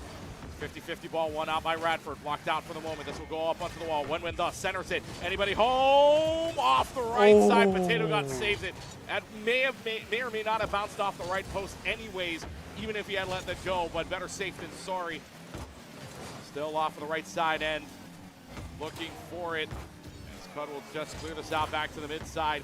50-50 ball, one out by Radford. Blocked out for the moment. This will go up onto the wall. When thus centers it. Anybody home? Off the right side. Potato God saves it. That may or may not have bounced off the right post anyways, even if he had let that go, but better safe than sorry. Still off of the right side end. Looking for it. As Cud will just clear this out back to the mid side.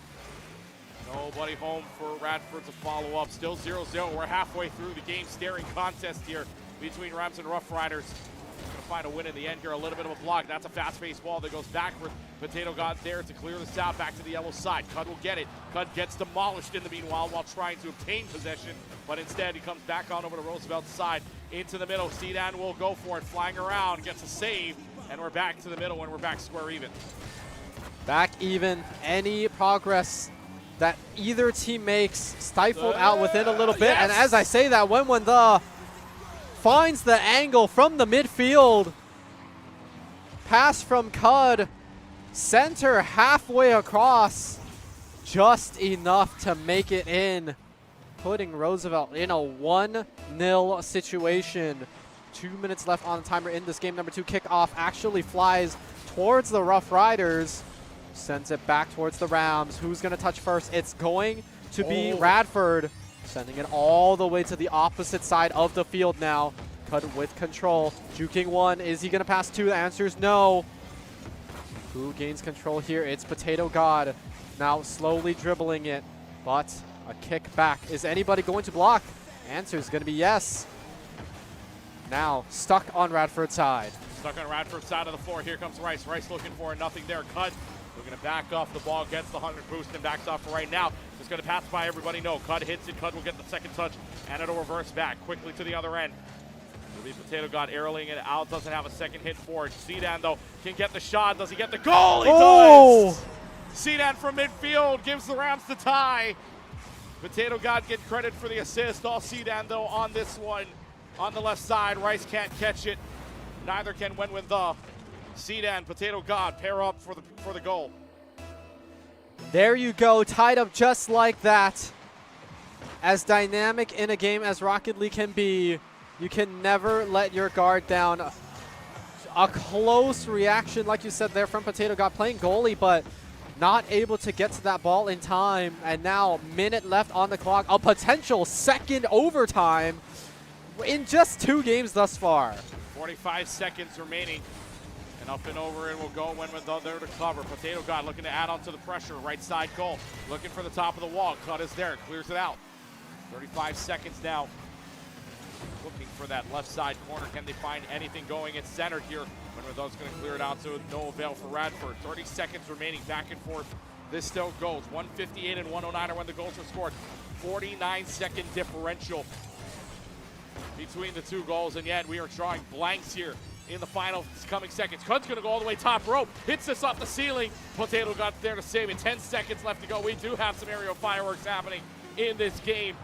Nobody home for Radford to follow up. Still 0-0. We're halfway through the game staring contest here between Rams and Rough Riders. Going to find a win in the end here. A little bit of a block. That's a fast-paced ball that goes backward. Potato God there to clear this out back to the yellow side. Cud will get it. Cud gets demolished in the meanwhile while trying to obtain possession, but instead he comes back on over to Roosevelt's side into the middle. Sedan will go for it, flying around, gets a save, and we're back to the middle and we're back square even. Back even. Any progress that either team makes stifled out within a little bit. Yes. And as I say that, when the finds the angle from the midfield. Pass from Cud. Center halfway across. Just enough to make it in. Putting Roosevelt in a 1-0 situation. 2 minutes left on the timer in this game. Number 2 kickoff actually flies towards the Rough Riders. Sends it back towards the Rams. Who's going to touch first? It's going to be Radford. Sending it all the way to the opposite side of the field now. Cud with control. Juking one. Is he going to pass 2? The answer is no. Who gains control here? It's Potato God. Now slowly dribbling it. But a kick back. Is anybody going to block? Answer is going to be yes. Now stuck on Radford's side. Stuck on Radford's side of the floor. Here comes Rice. Rice looking for it. Nothing there. Cud looking to back off the ball. Gets the 100 boost and backs off for right now. Just going to pass by everybody. No. Cud hits it. Cud will get the second touch. And it'll reverse back quickly to the other end. It'll be Potato God arrowing it out. Doesn't have a second hit for it. Sedan, though, can get the shot. Does he get the goal? He does! Sedan from midfield gives the Rams the tie. Potato God get credit for the assist. All Sedan, though, on this one. On the left side, Rice can't catch it. Neither can the Sedan, Potato God pair up for the goal. There you go, tied up just like that. As dynamic in a game as Rocket League can be, you can never let your guard down. A close reaction, like you said there, from Potato God playing goalie, but not able to get to that ball in time. And now, minute left on the clock, a potential second overtime in just 2 games thus far. 45 seconds remaining. And up and over and will go when there to cover. Potato God looking to add on to the pressure. Right side goal. Looking for the top of the wall. Cut is there. Clears it out. 35 seconds now. Looking for that left side corner. Can they find anything going at center here? When Redo's going to clear it out to no avail for Radford. 30 seconds remaining. Back and forth This still goes. 158 and 109 are when the goals were scored. 49-second differential between the two goals, and yet we are drawing blanks here in the final coming seconds. Cud's going to go all the way top rope. Hits this off the ceiling. Potato got there to save it. 10 seconds left to go. We do have some aerial fireworks happening in this game.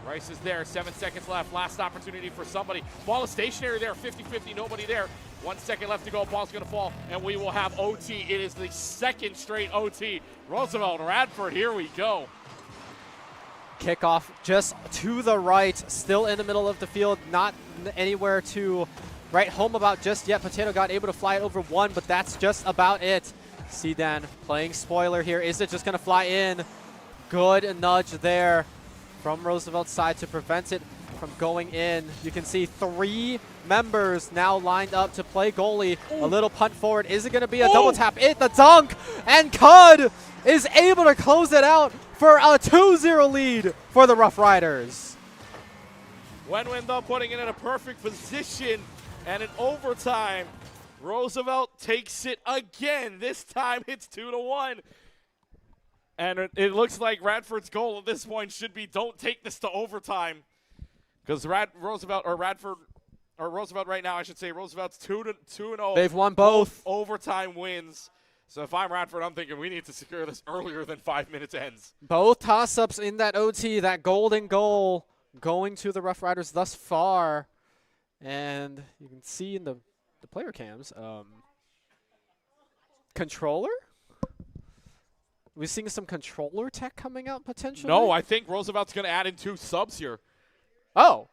Rice is there. 7 seconds left. Last opportunity for somebody. Ball is stationary there. 50-50. Nobody there. 1 second left to go. Ball's going to fall, and we will have OT. It is the second straight OT. Roosevelt, Radford, here we go. Kickoff just to the right, still in the middle of the field, not anywhere to write home about just yet. Potato got able to fly it over one, but that's just about it. Sedan playing spoiler here. Is it just going to fly in? Good nudge there from Roosevelt's side to prevent it from going in. You can see 3 members now lined up to play goalie. Ooh. A little punt forward. Is it going to be a double tap? The dunk, and Cud is able to close it out for a 2-0 lead for the Rough Riders. Wenwin putting it in a perfect position, and in overtime, Roosevelt takes it again. This time it's 2-1. And it looks like Radford's goal at this point should be don't take this to overtime. Because Roosevelt right now, I should say, Roosevelt's 2-0. They've won both overtime wins. So if I'm Radford, I'm thinking we need to secure this earlier than 5 minutes ends. Both toss-ups in that OT, that golden goal going to the Rough Riders thus far. And you can see in the player cams, controller? We're seeing some controller tech coming out potentially? No, I think Roosevelt's going to add in 2 subs here. Oh.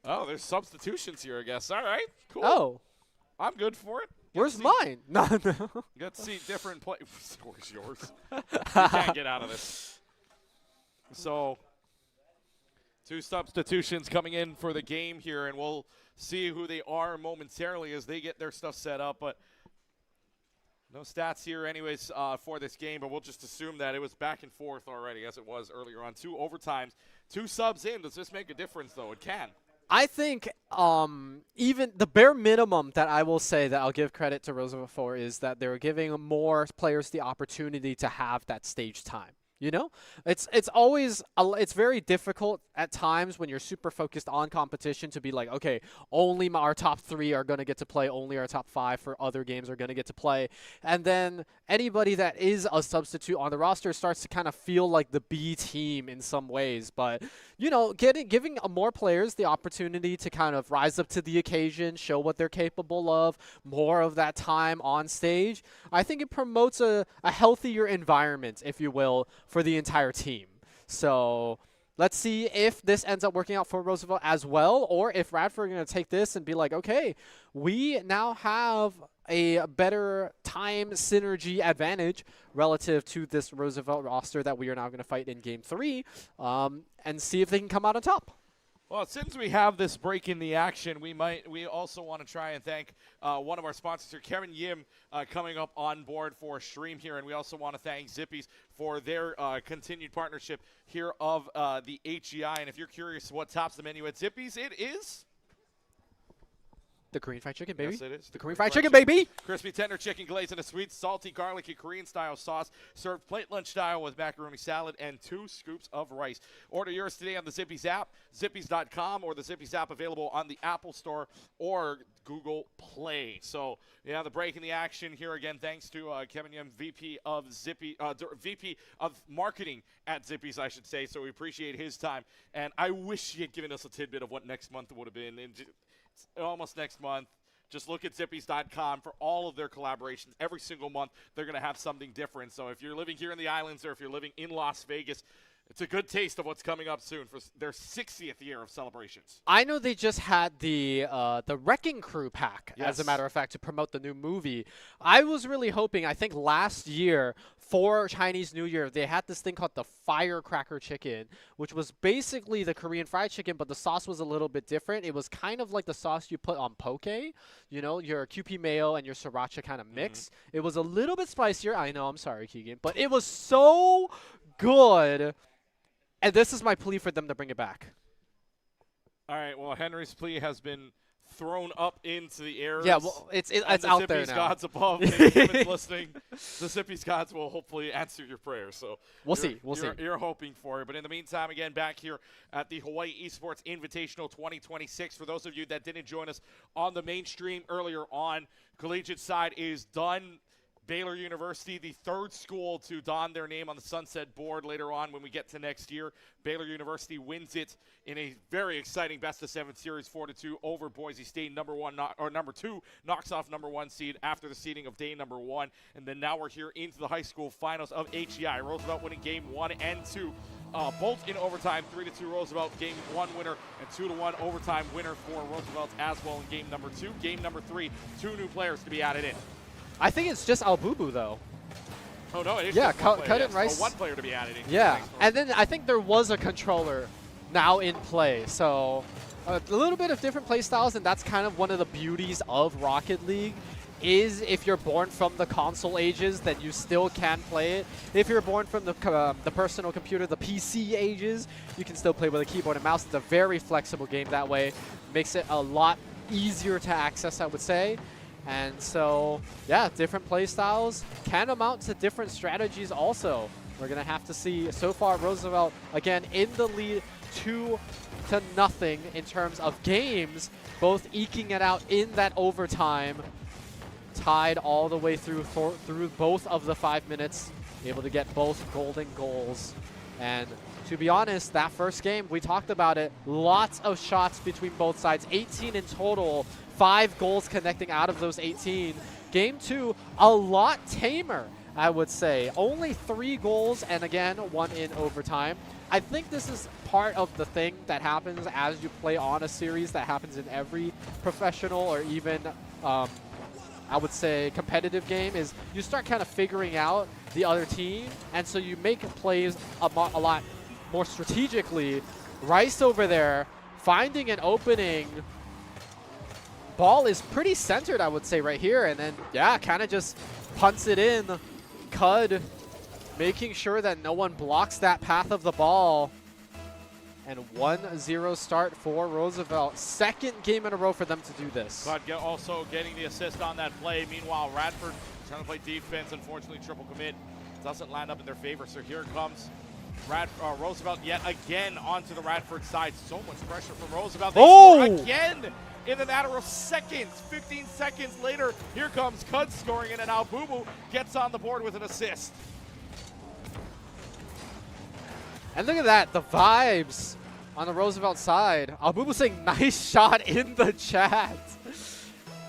Oh, there's substitutions here, I guess. All right, cool. Oh. I'm good for it. Where's mine? No. Get to see different play. Where's yours? You can't get out of this. So, 2 substitutions coming in for the game here, and we'll see who they are momentarily as they get their stuff set up. But no stats here anyways for this game, but we'll just assume that it was back and forth already as it was earlier on. 2 overtimes, 2 subs in. Does this make a difference, though? It can. I think even the bare minimum that I will say that I'll give credit to Roosevelt for is that they're giving more players the opportunity to have that stage time. You know, it's always it's very difficult at times when you're super focused on competition to be like, okay, only our top 3 are going to get to play, only our top 5 for other games are going to get to play, and then anybody that is a substitute on the roster starts to kind of feel like the B team in some ways. But you know, giving more players the opportunity to kind of rise up to the occasion, show what they're capable of, more of that time on stage, I think it promotes a healthier environment, if you will, for the entire team. So let's see if this ends up working out for Roosevelt as well, or if Radford are going to take this and be like, okay, we now have a better time synergy advantage relative to this Roosevelt roster that we are now going to fight in Game 3, and see if they can come out on top. Well, since we have this break in the action, we also want to try and thank one of our sponsors here, Kevin Yim, coming up on board for a stream here, and we also want to thank Zippy's for their continued partnership here of the HEI. And if you're curious what tops the menu at Zippy's, it is the Korean fried chicken, baby. Yes, it is. The Korean fried chicken, baby. Crispy, tender chicken glazed in a sweet, salty, garlicky Korean-style sauce. Served plate lunch style with macaroni salad and 2 scoops of rice. Order yours today on the Zippy's app, zippys.com, or the Zippy's app available on the Apple Store or Google Play. So, yeah, the break in the action here again. Thanks to Kevin Yim, VP of VP of Marketing at Zippy's, I should say. So we appreciate his time. And I wish he had given us a tidbit of what next month would have been. And almost next month. Just look at zippys.com for all of their collaborations. Every single month, they're going to have something different. So if you're living here in the islands or if you're living in Las Vegas, it's a good taste of what's coming up soon for their 60th year of celebrations. I know they just had the Wrecking Crew pack, Yes. as a matter of fact, to promote the new movie. I was really hoping, I think last year for Chinese New Year, they had this thing called the Firecracker Chicken, which was basically the Korean fried chicken, but the sauce was a little bit different. It was kind of like the sauce you put on poke, you know, your Kewpie mayo and your sriracha kind of mix. It was a little bit spicier. I know, I'm sorry, Keegan, but it was so good. And this is my plea for them to bring it back. All right, well, Henry's plea has been thrown up into the air. Yeah, well, it's the out there Zippy's now. gods above, if listening, the Zippy's gods will hopefully answer your prayers. So we'll see. You're hoping for it. But in the meantime, again, back here at the Hawaii Esports Invitational 2026, for those of you that didn't join us on the mainstream earlier on, Collegiate side is done. Baylor University, the third school to don their name on the Sunset board later on when we get to next year. Baylor University wins it in a very exciting best-of-7 series, 4-2 over Boise State. Number 2 knocks off number 1 seed after the seeding of day number 1. And then now we're here into the high school finals of HEI. Roosevelt winning game 1 and 2. Both in overtime, 3-2 Roosevelt, game 1 winner, and 2-1 overtime winner for Roosevelt as well in game number 2. Game number 3, 2 new players to be added in. I think it's just Albubu, though. Oh, no, it is yeah, just one player, Cut yes. and Rice. One player to be added in. Yeah, and then I think there was a controller now in play. So a little bit of different play styles, and that's kind of one of the beauties of Rocket League, is if you're born from the console ages, then you still can play it. If you're born from the personal computer, the PC ages, you can still play with a keyboard and mouse. It's a very flexible game that way. Makes it a lot easier to access, I would say. And so, yeah, different play styles can amount to different strategies also. We're going to have to see. So far, Roosevelt, again, in the lead 2-0 in terms of games, both eking it out in that overtime, tied all the way through both of the 5 minutes, able to get both golden goals. And to be honest, that first game, we talked about it, lots of shots between both sides, 18 in total, 5 goals connecting out of those 18. Game 2, a lot tamer, I would say. Only 3 goals, and again, 1 in overtime. I think this is part of the thing that happens as you play on a series that happens in every professional or even, I would say, competitive game, is you start kind of figuring out the other team, and so you make plays a lot more strategically. Rice over there, finding an opening. Ball is pretty centered, I would say, right here. And then, yeah, kind of just punts it in. Cud making sure that no one blocks that path of the ball. And 1-0 start for Roosevelt. Second game in a row for them to do this. Cud also getting the assist on that play. Meanwhile, Radford trying to play defense. Unfortunately, triple commit doesn't land up in their favor. So here comes Roosevelt yet again onto the Radford side. So much pressure from Roosevelt. They score again in the matter of seconds. 15 seconds later, here comes Cud scoring in, and Albubu gets on the board with an assist. And look at that, the vibes on the Roosevelt side. Albubu saying nice shot in the chat.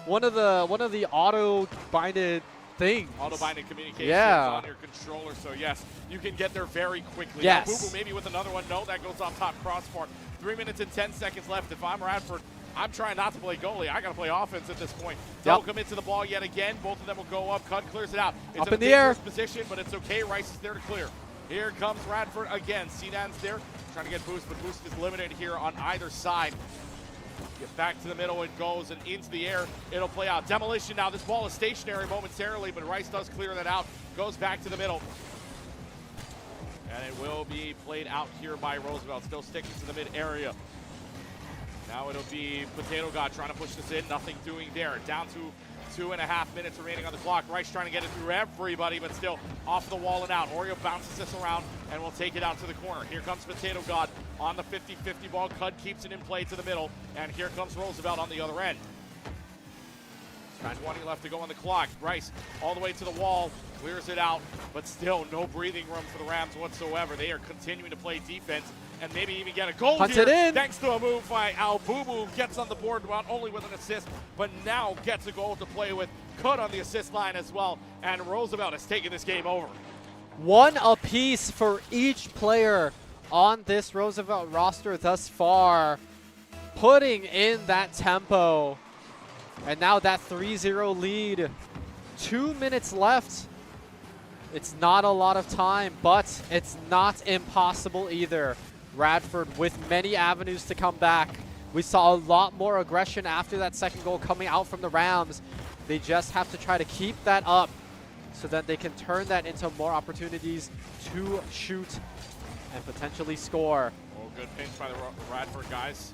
One of the auto-binded things. Auto-binded communications on your controller, so yes, you can get there very quickly. Yes. Albubu maybe with another one. No, that goes off top crossbar. 3 minutes and 10 seconds left. If I'm Radford, I'm trying not to play goalie. I got to play offense at this point. Double commit to the ball yet again. Both of them will go up. Cud clears it out. It's up in in the air. Position, but it's okay. Rice is there to clear. Here comes Radford again. Sedan's there, trying to get Boost, but Boost is limited here on either side. Get back to the middle, it goes, and into the air, it'll play out. Demolition now. This ball is stationary momentarily, but Rice does clear that out. Goes back to the middle. And it will be played out here by Roosevelt, still sticking to the mid area. Now it'll be Potato God trying to push this in. Nothing doing there. Down to 2.5 minutes remaining on the clock. Rice trying to get it through everybody, but still off the wall and out. Oreo bounces this around and will take it out to the corner. Here comes Potato God on the 50-50 ball. Cud keeps it in play to the middle, and here comes Roosevelt on the other end. 20 left to go on the clock. Rice all the way to the wall, clears it out, but still no breathing room for the Rams whatsoever. They are continuing to play defense and maybe even get a goal Punts here. it in. Thanks to a move by Albubu, gets on the board not only with an assist, but now gets a goal to play with. Cud on the assist line as well, and Roosevelt has taken this game over. 1 apiece for each player on this Roosevelt roster thus far, putting in that tempo. And now that 3-0 lead. 2 minutes left. It's not a lot of time, but it's not impossible either. Radford with many avenues to come back. We saw a lot more aggression after that second goal coming out from the Rams. They just have to try to keep that up so that they can turn that into more opportunities to shoot and potentially score. Oh, good pinch by the Radford guys.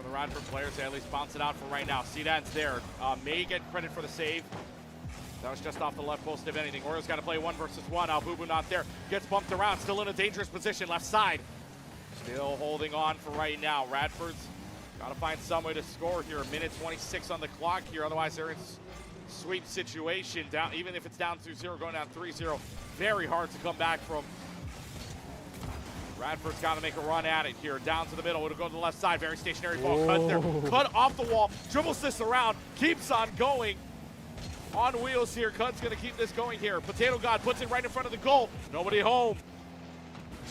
the Radford players, they at least bounce it out for right now. Sedan's there. May get credit for the save. That was just off the left post, if anything. Orioles got to play 1 versus 1. Albubu not there. Gets bumped around. Still in a dangerous position. Left side. Still holding on for right now. Radford's got to find some way to score here. A minute 26 on the clock here. Otherwise, they're in sweep situation. Down, even if it's down 2-0, going down 3-0. Very hard to come back from. Radford's got to make a run at it here. Down to the middle. It'll go to the left side. Very stationary ball. Cut there. Cut off the wall. Dribbles this around. Keeps on going. On wheels here. Cut's going to keep this going here. Potato God puts it right in front of the goal. Nobody home.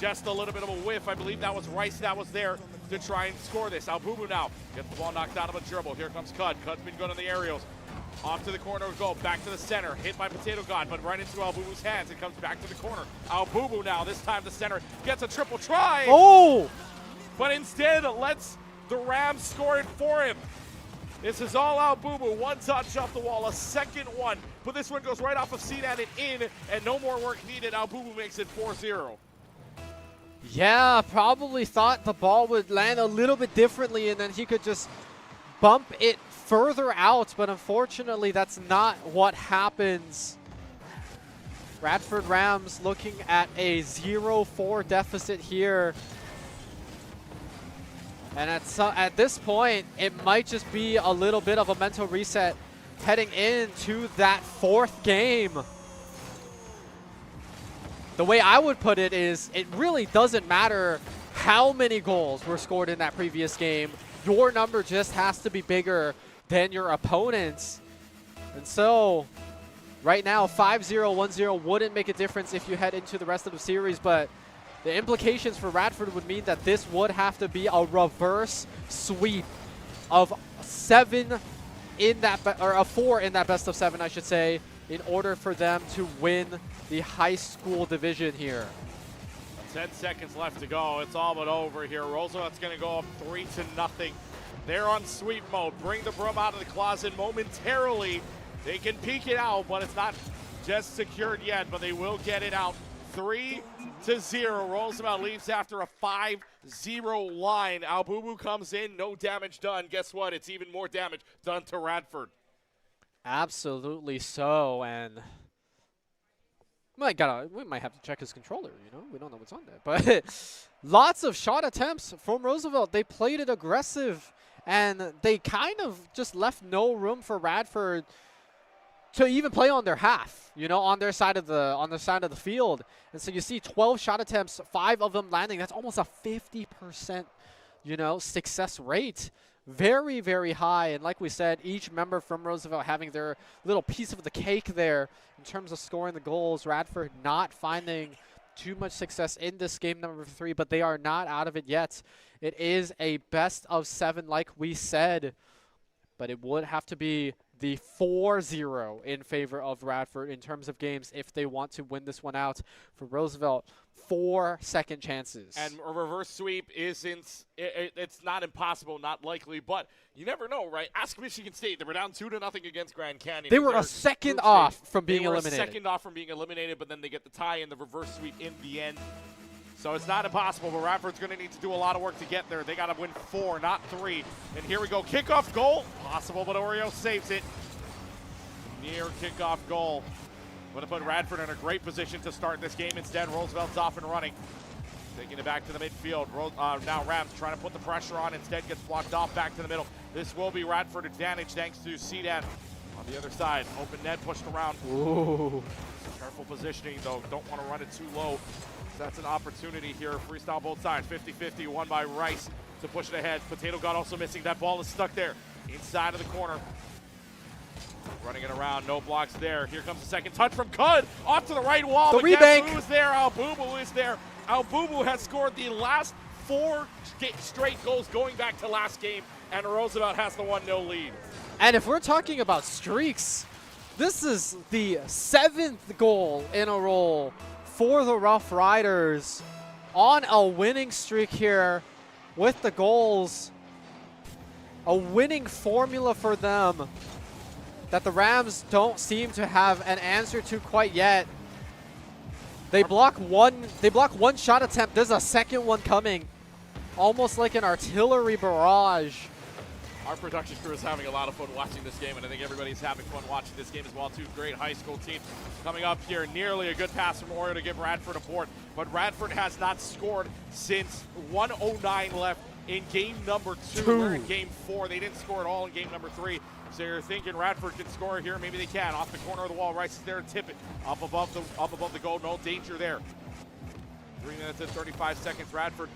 Just a little bit of a whiff. I believe that was Rice that was there to try and score this. Albubu now gets the ball knocked out of a dribble. Here comes Cut. Cut's been good on the aerials. Off to the corner of goal. Back to the center. Hit by Potato God, but right into Albubu's hands. It comes back to the corner. Albubu now, this time the center, gets a triple try. Oh! But instead lets the Rams score it for him. This is all Albubu. 1 touch off the wall, a second one. But this one goes right off of Sedan and in, and no more work needed. Albubu makes it 4-0. Yeah, probably thought the ball would land a little bit differently and then he could just bump it further out, but unfortunately that's not what happens. Radford Rams looking at a 0-4 deficit here. And at this point, it might just be a little bit of a mental reset heading into that 4th game. The way I would put it is, it really doesn't matter how many goals were scored in that previous game. Your number just has to be bigger than your opponent's. And so, right now, 5-0, 1-0 wouldn't make a difference if you head into the rest of the series, but the implications for Radford would mean that this would have to be a reverse sweep of 7 in that, or a 4 in that best of 7, I should say, in order for them to win the high school division here. 10 seconds left to go. It's all but over here. Roosevelt's going to go up 3-0. They're on sweep mode. Bring the broom out of the closet momentarily. They can peek it out, but it's not just secured yet, but they will get it out. 3-0. Roosevelt leaves after a 5-0 line. Albubu comes in, no damage done. Guess what? It's even more damage done to Radford. Absolutely so, and we might have to check his controller, you know? We don't know what's on there. But lots of shot attempts from Roosevelt. They played it aggressive, and they kind of just left no room for Radford to even play on their half, you know, on their side of the field. And so you see 12 shot attempts, 5 of them landing. That's almost a 50%, you know, success rate. Very, very high. And like we said, each member from Roosevelt having their little piece of the cake there in terms of scoring the goals. Radford not finding too much success in this game number 3, but they are not out of it yet. It is a best of 7, like we said, but it would have to be the 4-0 in favor of Radford in terms of games if they want to win this one out. For Roosevelt, 4 second chances. And a reverse sweep isn't, it's not impossible, not likely, but you never know, right? Ask Michigan State. They were down 2-0 against Grand Canyon. They were a second off from being eliminated. They were a second off from being eliminated, but then they get the tie in the reverse sweep in the end. So it's not impossible, but Radford's going to need to do a lot of work to get there. They got to win 4, not 3. And here we go. Kickoff goal. Possible, but Oreo saves it. Near kickoff goal. Going to put Radford in a great position to start this game. Instead, Roosevelt's off and running. Taking it back to the midfield. Now Rams trying to put the pressure on. Instead gets blocked off back to the middle. This will be Radford advantage thanks to Sedan on the other side. Open net pushed around. Ooh. Careful positioning, though. Don't want to run it too low. That's an opportunity here. Freestyle both sides. 50-50. Won by Rice to push it ahead. Potato God also missing. That ball is stuck there inside of the corner. Running it around. No blocks there. Here comes the second touch from Cud. Off to the right wall. The rebank. Who's there? Albubu is there. Albubu has scored the last 4 straight goals going back to last game. And Roosevelt has the 1-0 lead. And if we're talking about streaks, this is the 7th goal in a row for the Rough Riders on a winning streak here with the goals. A winning formula for them that the Rams don't seem to have an answer to quite yet. They block one shot attempt. There's a second one coming. Almost like an artillery barrage Our production crew is having a lot of fun watching this game, and I think everybody's having fun watching this game as well. Two great high school teams coming up here. Nearly a good pass from Oreo to give Radford a board, but Radford has not scored since 1:09 left in game number 2. We're in game 4. They didn't score at all in game number 3. So you're thinking Radford can score here. Maybe they can. Off the corner of the wall, Rice is there to tip it. Up above the goal. No danger there. 3 minutes and 35 seconds. Radford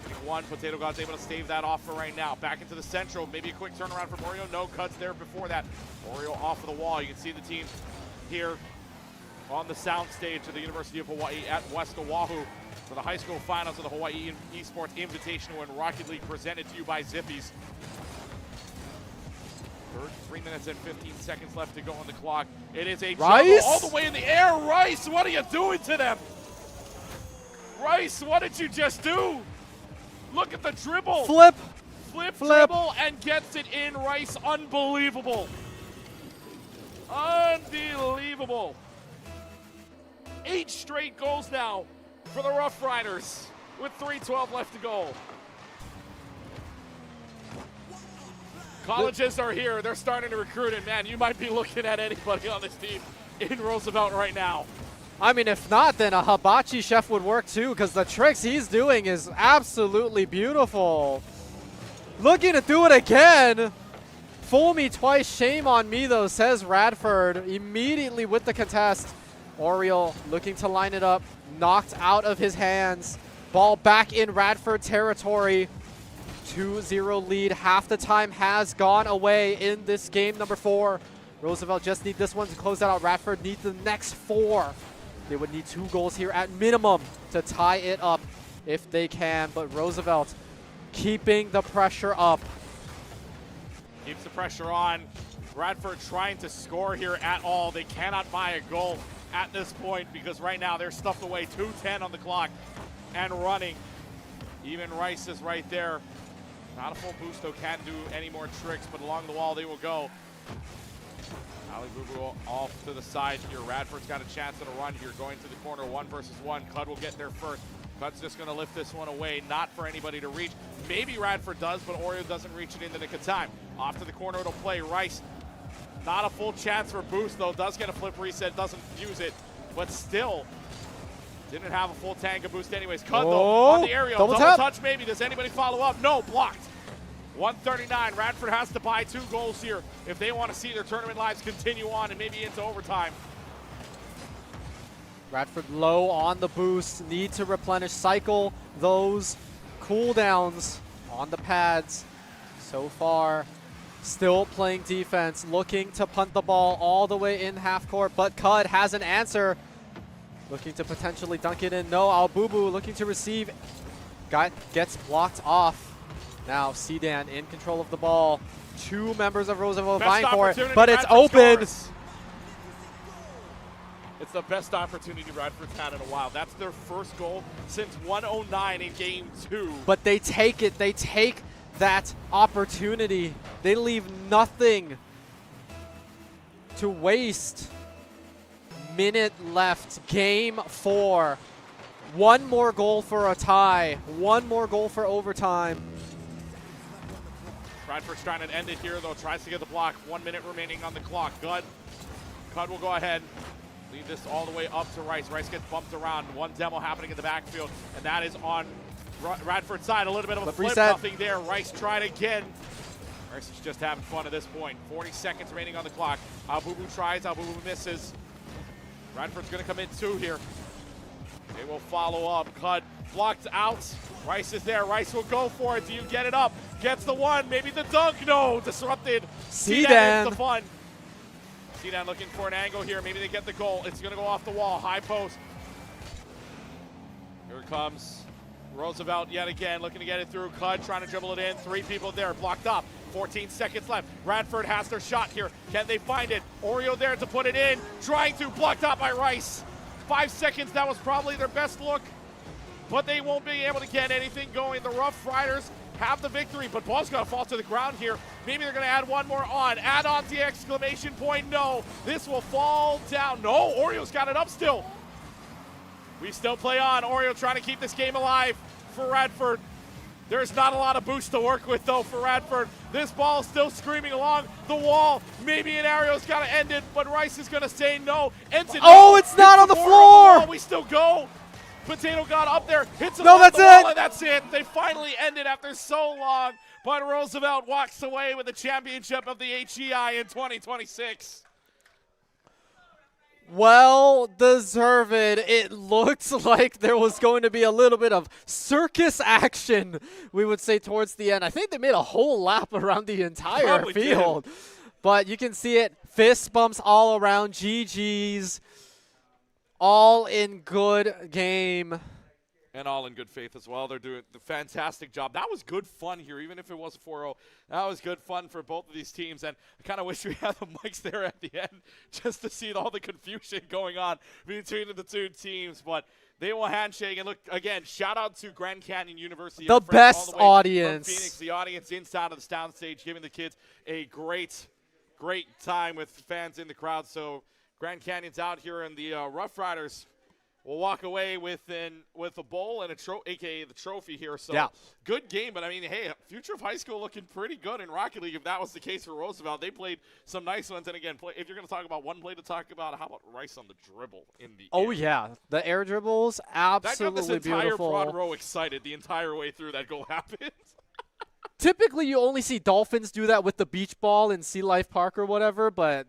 getting 1. Potato God's able to stave that off for right now. Back into the central. Maybe a quick turnaround from Oreo. No cuts there before that. Oreo off of the wall. You can see the team here on the sound stage of the University of Hawaii at West Oahu for the high school finals of the Hawaii Esports Invitational and Rocket League, presented to you by Zippy's. 3 minutes and 15 seconds left to go on the clock. It is a juggle all the way in the air. Rice, what are you doing to them? Rice, what did you just do? Look at the dribble. Flip, dribble, and gets it in. Rice, unbelievable. Unbelievable. 8 straight goals now for the Rough Riders with 3:12 left to go. Colleges are here. They're starting to recruit, and man, you might be looking at anybody on this team in Roosevelt right now. I mean, if not, then a hibachi chef would work too, because the tricks he's doing is absolutely beautiful. Looking to do it again. Fool me twice, shame on me though, says Radford. Immediately with the contest. Oriole looking to line it up. Knocked out of his hands. Ball back in Radford territory. 2-0 lead. Half the time has gone away in this game number 4. Roosevelt just need this one to close that out. Radford needs the next 4. They would need 2 goals here at minimum to tie it up if they can. But Roosevelt keeping the pressure up. Keeps the pressure on. Radford trying to score here at all. They cannot buy a goal at this point because right now they're stuffed away. 2:10 on the clock and running. Even Rice is right there. Not a full boost though, can't do any more tricks, but along the wall they will go. Aliamanu off to the side here. Radford's got a chance at a run here, going to the corner, 1 versus 1. Cud will get there first. Cud's just going to lift this one away, not for anybody to reach. Maybe Radford does, but Oreo doesn't reach it in the nick of time. Off to the corner it'll play. Rice, not a full chance for boost though. Does get a flip reset, doesn't use it, but still didn't have a full tank of boost anyways. Cud though on the aerial. Double touch maybe. Does anybody follow up? No, blocked. 139. Radford has to buy 2 goals here if they want to see their tournament lives continue on and maybe into overtime. Radford low on the boost. Need to replenish, cycle those cooldowns on the pads. So far, still playing defense, looking to punt the ball all the way in half court, but Cud has an answer. Looking to potentially dunk it in. No, Albubu looking to receive. Gets blocked off. Now Sedan in control of the ball. 2 members of Roosevelt vying for it, but it's open. It's the best opportunity Radford's had in a while. That's their first goal since 1:09 in game 2. But they take it. They take that opportunity. They leave nothing to waste. Minute left. Game 4. 1 more goal for a tie. 1 more goal for overtime. Radford's trying to end it here, though. Tries to get the block. 1 minute remaining on the clock. Cud will go ahead. Lead this all the way up to Rice. Rice gets bumped around. 1 demo happening in the backfield, and that is on Radford's side. A little bit of a flip. Nothing there. Rice tried again. Rice is just having fun at this point. 40 seconds remaining on the clock. Albubu tries. Albubu misses. Radford's going to come in 2 here. They will follow up. Cud blocked out. Rice is there. Rice will go for it. Do you get it up? Gets the 1. Maybe the dunk. No. Disrupted. Sedan. The fun. Sedan looking for an angle here. Maybe they get the goal. It's going to go off the wall. High post. Here it comes. Roosevelt yet again looking to get it through. Cud trying to dribble it in. 3 people there. Blocked up. 14 seconds left. Radford has their shot here. Can they find it? Oreo there to put it in. Trying to. Blocked out by Rice. 5 seconds. That was probably their best look. But they won't be able to get anything going. The Rough Riders have the victory, but ball's going to fall to the ground here. Maybe they're going to add 1 more on. Add on the exclamation point. No. This will fall down. No. Oreo's got it up still. We still play on. Oreo trying to keep this game alive for Radford. There's not a lot of boost to work with, though, for Radford. This ball is still screaming along the wall. Maybe an aerial's got to end it, but Rice is going to say no. Ends it. Oh, it's not on the floor. We still go. Potato God up there, hits it No, on that's the wall, it. and that's it. They finally ended after so long, but Roosevelt walks away with the championship of the HEI in 2026. Well deserved. It looked like there was going to be a little bit of circus action, we would say, towards the end. I think they made a whole lap around the entire Probably field. But you can see it. Fist bumps all around. GG's. All in good game. And all in good faith as well. They're doing a fantastic job. That was good fun here, even if it was 4-0. That was good fun for both of these teams. And I kind of wish we had the mics there at the end just to see all the confusion going on between the two teams. But they will handshake. And look, again, shout out to Grand Canyon University. The best all the way audience. From Phoenix, the audience inside of the sound stage, giving the kids a great time with fans in the crowd. So Grand Canyon's out here, and the Rough Riders will walk away with a bowl and aka the trophy here. So yeah. Good game, but I mean, hey, future of high school looking pretty good in Rocket League if that was the case for Roosevelt. They played some nice ones, and again, if you're going to talk about one play to talk about, how about Rice on the dribble in the air? Yeah, the air dribbles, absolutely that got this entire beautiful. front row excited the entire way through that goal happened. Typically, you only see Dolphins do that with the beach ball in Sea Life Park or whatever, but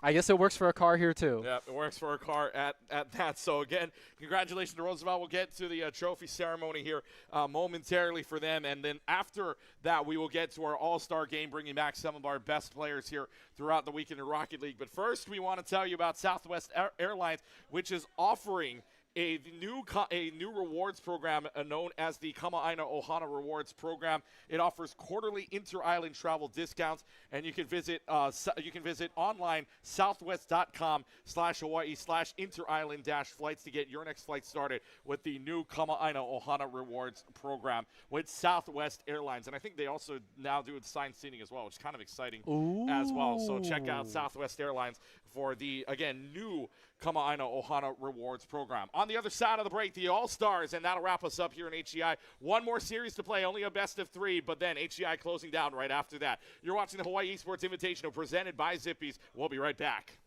I guess it works for a car here, too. Yeah, it works for a car at that. So, again, congratulations to Roosevelt. We'll get to the trophy ceremony here momentarily for them. And then after that, we will get to our all-star game, bringing back some of our best players here throughout the weekend in Rocket League. But first, we want to tell you about Southwest Airlines, which is offering a new rewards program known as the Kama'aina Ohana Rewards Program. It offers quarterly inter-island travel discounts, and you can visit online southwest.com/Hawaii/inter-island-flights to get your next flight started with the new Kama'aina Ohana Rewards Program with Southwest Airlines. And I think they also now do assigned seating as well, which is kind of exciting as well. So check out Southwest Airlines for the, again, new Kama'aina Ohana Rewards Program. On the other side of the break, the All-Stars, and that'll wrap us up here in HEI. One more series to play, only a best of 3, but then HEI closing down right after that. You're watching the Hawaii Esports Invitational presented by Zippy's. We'll be right back.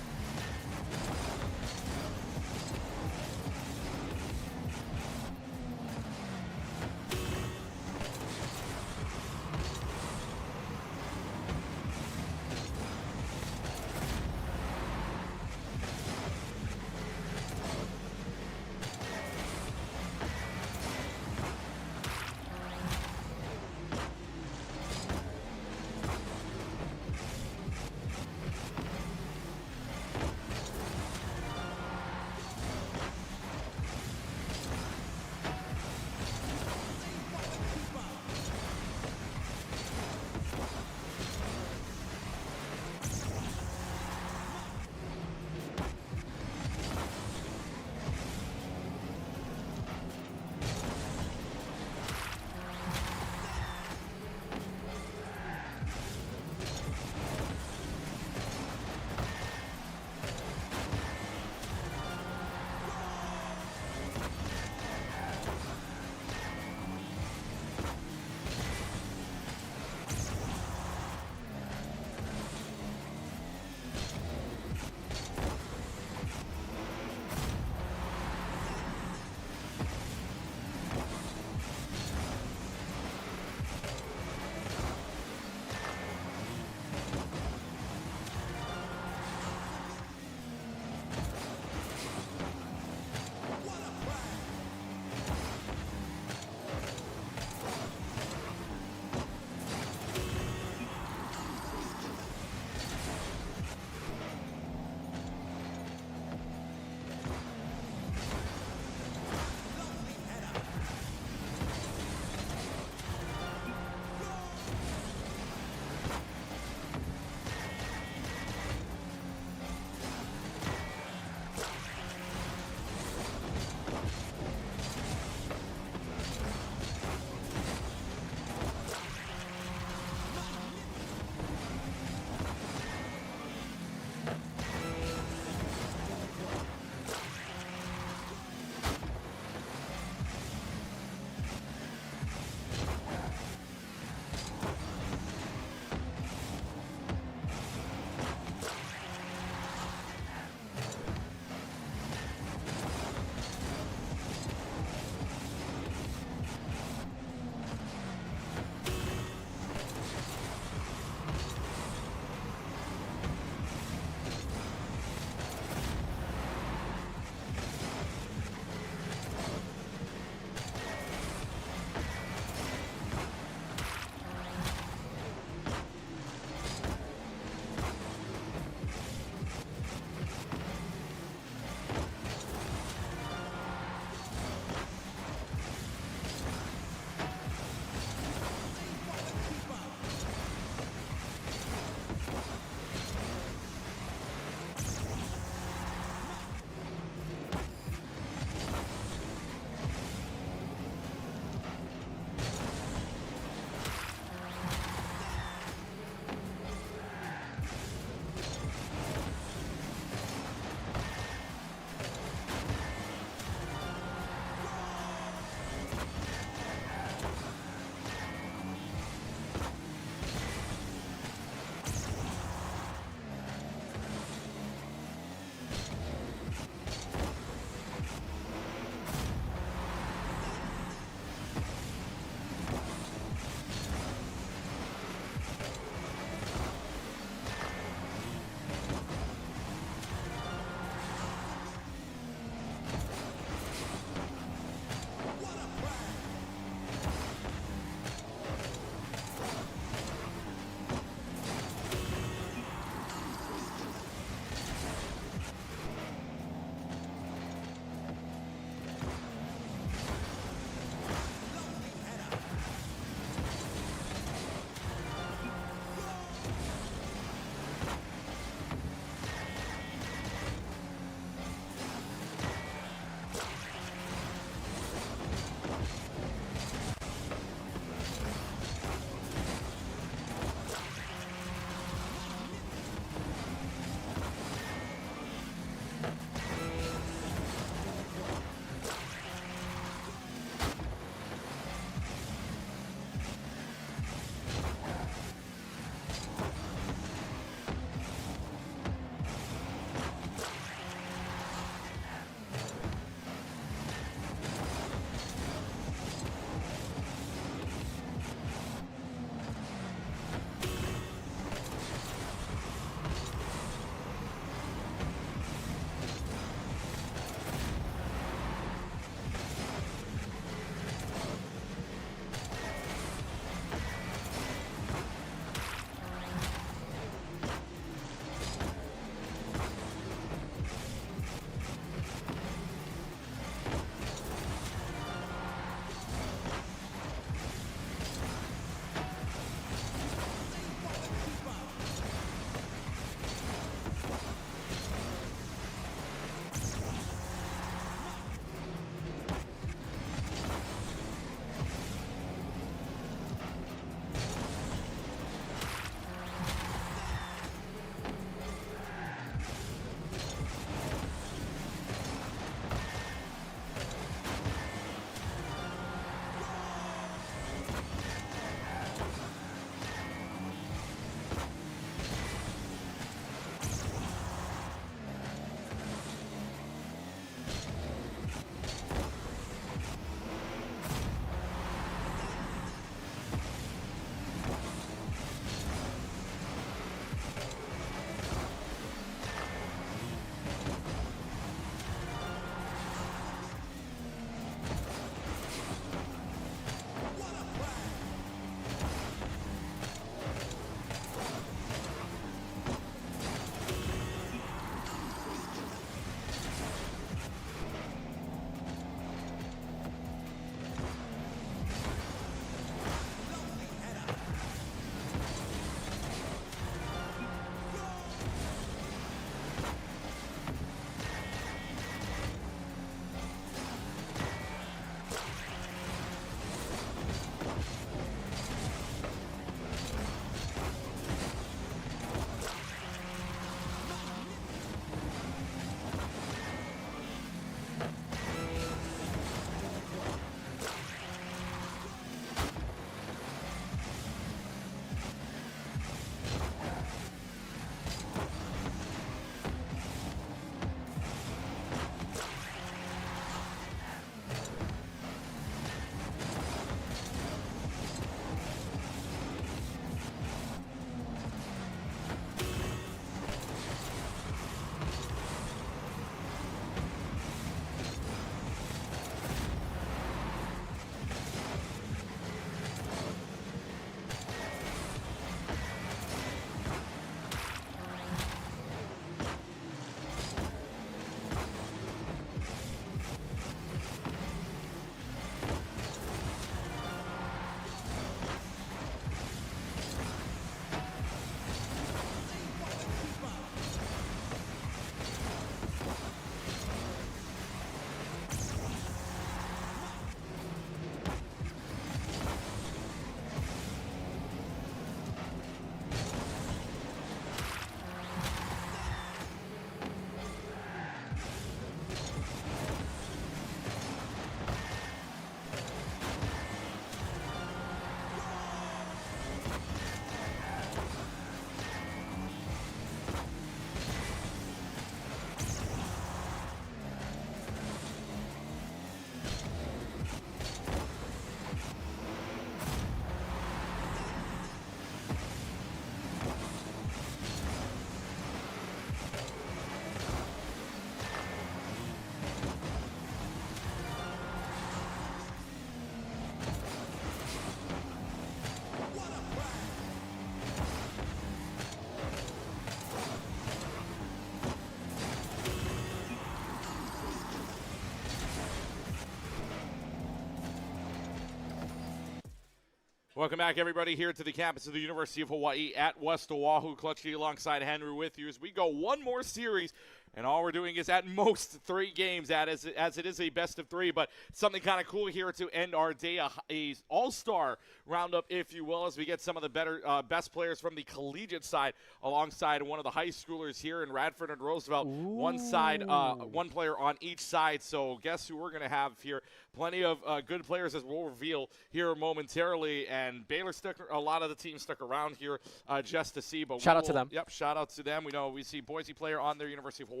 Welcome back, everybody, here to the campus of the University of Hawaii at West Oahu. Collegiate alongside Henry with you as we go one more series. And all we're doing is at most 3 games, as it is a best of 3. But something kind of cool here to end our day, a all-star roundup, if you will, as we get some of the best players from the collegiate side alongside one of the high schoolers here in Radford and Roosevelt. Ooh. One player on each side. So guess who we're going to have here? Plenty of good players, as we'll reveal here momentarily. And Baylor a lot of the teams stuck around here just to see. But shout out to them. Yep, shout out to them. We see Boise player on there, University of Hawaii.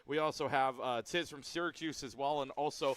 We also have Tiz from Syracuse as well, and also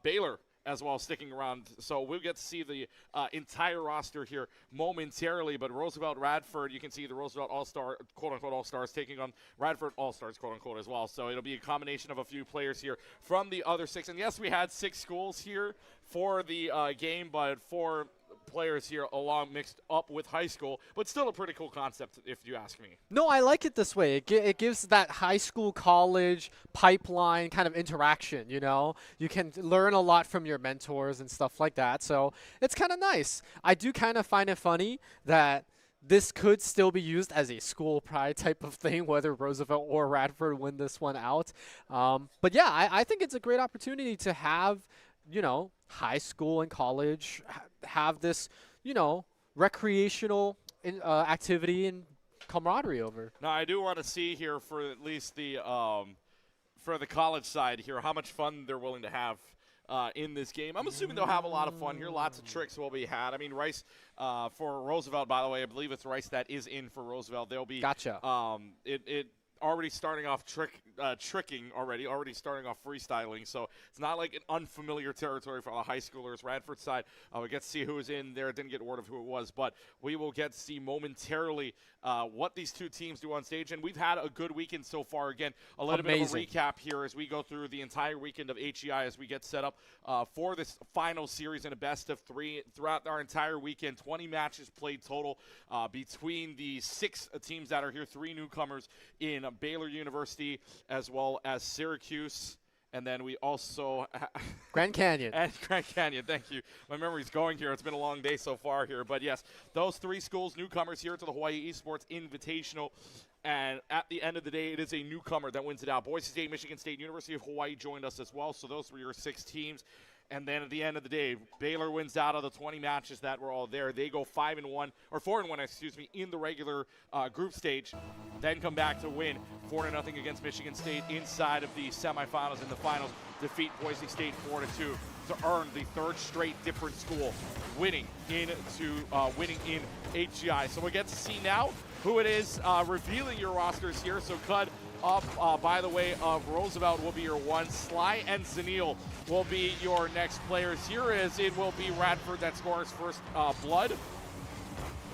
Baylor as well sticking around. So we'll get to see the entire roster here momentarily. But Roosevelt, Radford, you can see the Roosevelt All-Star, quote-unquote All-Stars, taking on Radford All-Stars, quote-unquote, as well. So it'll be a combination of a few players here from the other 6. And yes, we had 6 schools here for the game, but 4 players here along mixed up with high school, but still a pretty cool concept if you ask me. No, I like it this way. It gives that high school college pipeline kind of interaction, you know? You can learn a lot from your mentors and stuff like that, so it's kind of nice. I do kind of find it funny that this could still be used as a school pride type of thing, whether Roosevelt or Radford win this one out. But yeah, I think it's a great opportunity to have, you know, high school and college have this, you know, recreational activity and camaraderie over. Now, I do want to see here for at least the for the college side here how much fun they're willing to have in this game. I'm assuming they'll have a lot of fun here. Lots of tricks will be had. I mean, Rice for Roosevelt, by the way, I believe it's Rice that is in for Roosevelt. They'll be gotcha. It already starting off tricking already starting off freestyling, so it's not like an unfamiliar territory for the high schoolers. Radford side, we get to see who was in there. Didn't get word of who it was, but we will get to see momentarily what these 2 teams do on stage. And we've had a good weekend so far. Again, a little bit of a recap here as we go through the entire weekend of HEI as we get set up for this final series in a best of 3 throughout our entire weekend. 20 matches played total between the 6 teams that are here. 3 newcomers in Baylor University as well as Syracuse. And then we also Grand Canyon. And Grand Canyon, thank you. My memory's going here. It's been a long day so far here. But yes, those 3 schools, newcomers here to the Hawaii Esports Invitational. And at the end of the day, it is a newcomer that wins it out. Boise State, Michigan State, University of Hawaii joined us as well. So those were your 6 teams. And then at the end of the day, Baylor wins out of the 20 matches that were all there. They go 5-1, or 4-1, excuse me, in the regular group stage. Then come back to win 4-0 against Michigan State inside of the semifinals and the finals. Defeat Boise State 4-2 to earn the 3rd straight different school winning in HEI. So we get to see now who it is revealing your rosters here. So Cud up, by the way, of Roosevelt will be your 1. Sly and Zanil will be your next players. Here is it will be Radford that scores first blood.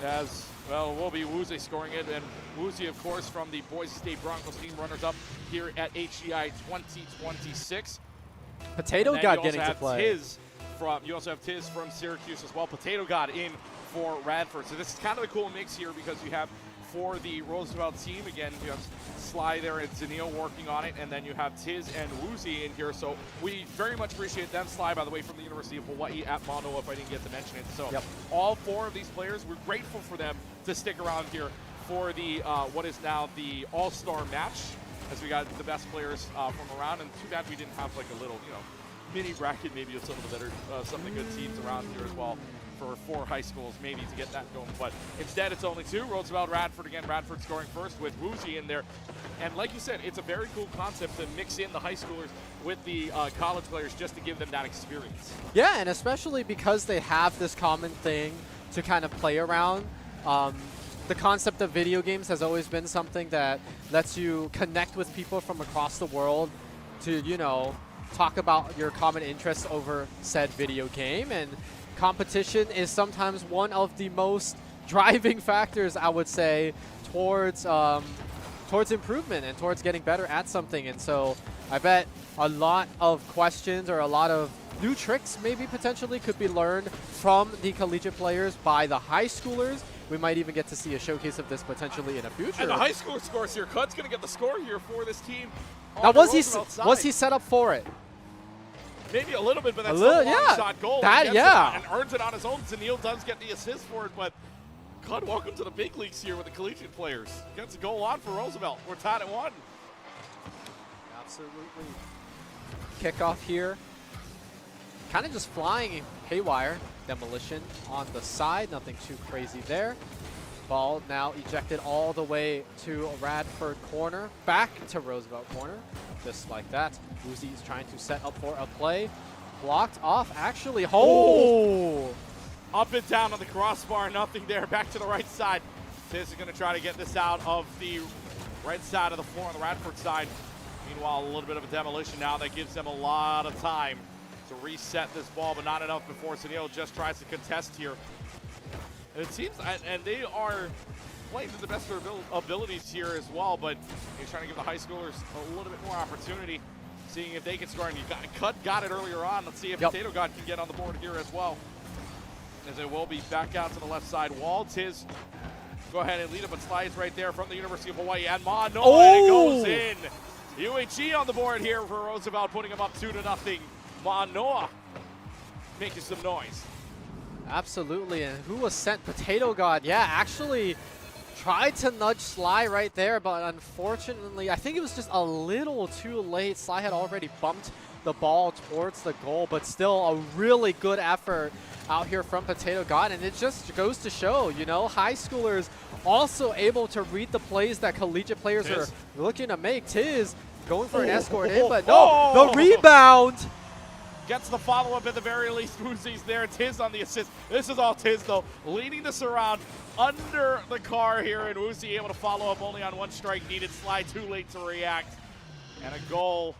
As well, will be Woozy scoring it, and Woozy, of course, from the Boise State Broncos team, runners-up here at HEI 2026. Potato God getting to play. You also have Tiz from Syracuse as well. Potato God in for Radford. So this is kind of a cool mix here because you have for the Roosevelt team, again, you have Sly there and Zanil working on it, and then you have Tiz and Woozy in here. So we very much appreciate them. Sly, by the way, from the University of Hawaii at Manoa, if I didn't get to mention it. So all 4 of these players, we're grateful for them to stick around here for the what is now the All-Star match, as we got the best players from around. And too bad we didn't have like a little, you know, mini bracket maybe of some of the better, some of the good teams around here as well. For 4 high schools maybe to get that going, but instead it's only 2. Roosevelt, Radford again. Radford scoring first with Woozy in there, and like you said, it's a very cool concept to mix in the high schoolers with the college players just to give them that experience. Yeah, and especially because they have this common thing to kind of play around. The concept of video games has always been something that lets you connect with people from across the world to, you know, talk about your common interests over said video game. And competition is sometimes one of the most driving factors, I would say, towards improvement and towards getting better at something. And so I bet a lot of questions or a lot of new tricks maybe potentially could be learned from the collegiate players by the high schoolers. We might even get to see a showcase of this potentially in the future. And the high schooler scores here. Cud's going to get the score here for this team. Now, was he set up for it? Maybe a little bit, but that's little, a long yeah. shot goal. That, He gets yeah. it and earns it on his own. Zanil does get the assist for it, but God, welcome to the big leagues here with the collegiate players. Gets a goal on for Roosevelt. We're tied at 1. Absolutely. Kickoff here. Kind of just flying haywire. Demolition on the side. Nothing too crazy there. Ball now ejected all the way to Radford corner. Back to Roosevelt corner. Just like that. Uzi is trying to set up for a play. Blocked off, actually. Oh! Up and down on the crossbar, nothing there. Back to the right side. Tiz is going to try to get this out of the right side of the floor on the Radford side. Meanwhile, a little bit of a demolition now. That gives them a lot of time to reset this ball, but not enough before Sunil just tries to contest here. And it seems, and they are playing to the best of their abilities here as well, but he's trying to give the high schoolers a little bit more opportunity, seeing if they can score. And got it earlier on. Let's see if Potato God can get on the board here as well. As it will be back out to the left side wall. Tiz, go ahead and lead up, but slides right there from the University of Hawaii. And Manoa, and it goes in. UHE on the board here for Roosevelt, putting him up 2-0. Manoa making some noise. Absolutely, and who was sent? Potato God, yeah, actually tried to nudge Sly right there, but unfortunately, I think it was just a little too late. Sly had already bumped the ball towards the goal, but still a really good effort out here from Potato God, and it just goes to show, you know, high schoolers also able to read the plays that collegiate players are looking to make. Tiz going for an escort in, but no, the rebound. Gets the follow-up at the very least. Uzi's there. Tiz on the assist. This is all Tiz, though, leading this around under the car here, and Uzi able to follow up only on one strike needed. Slide too late to react. And a goal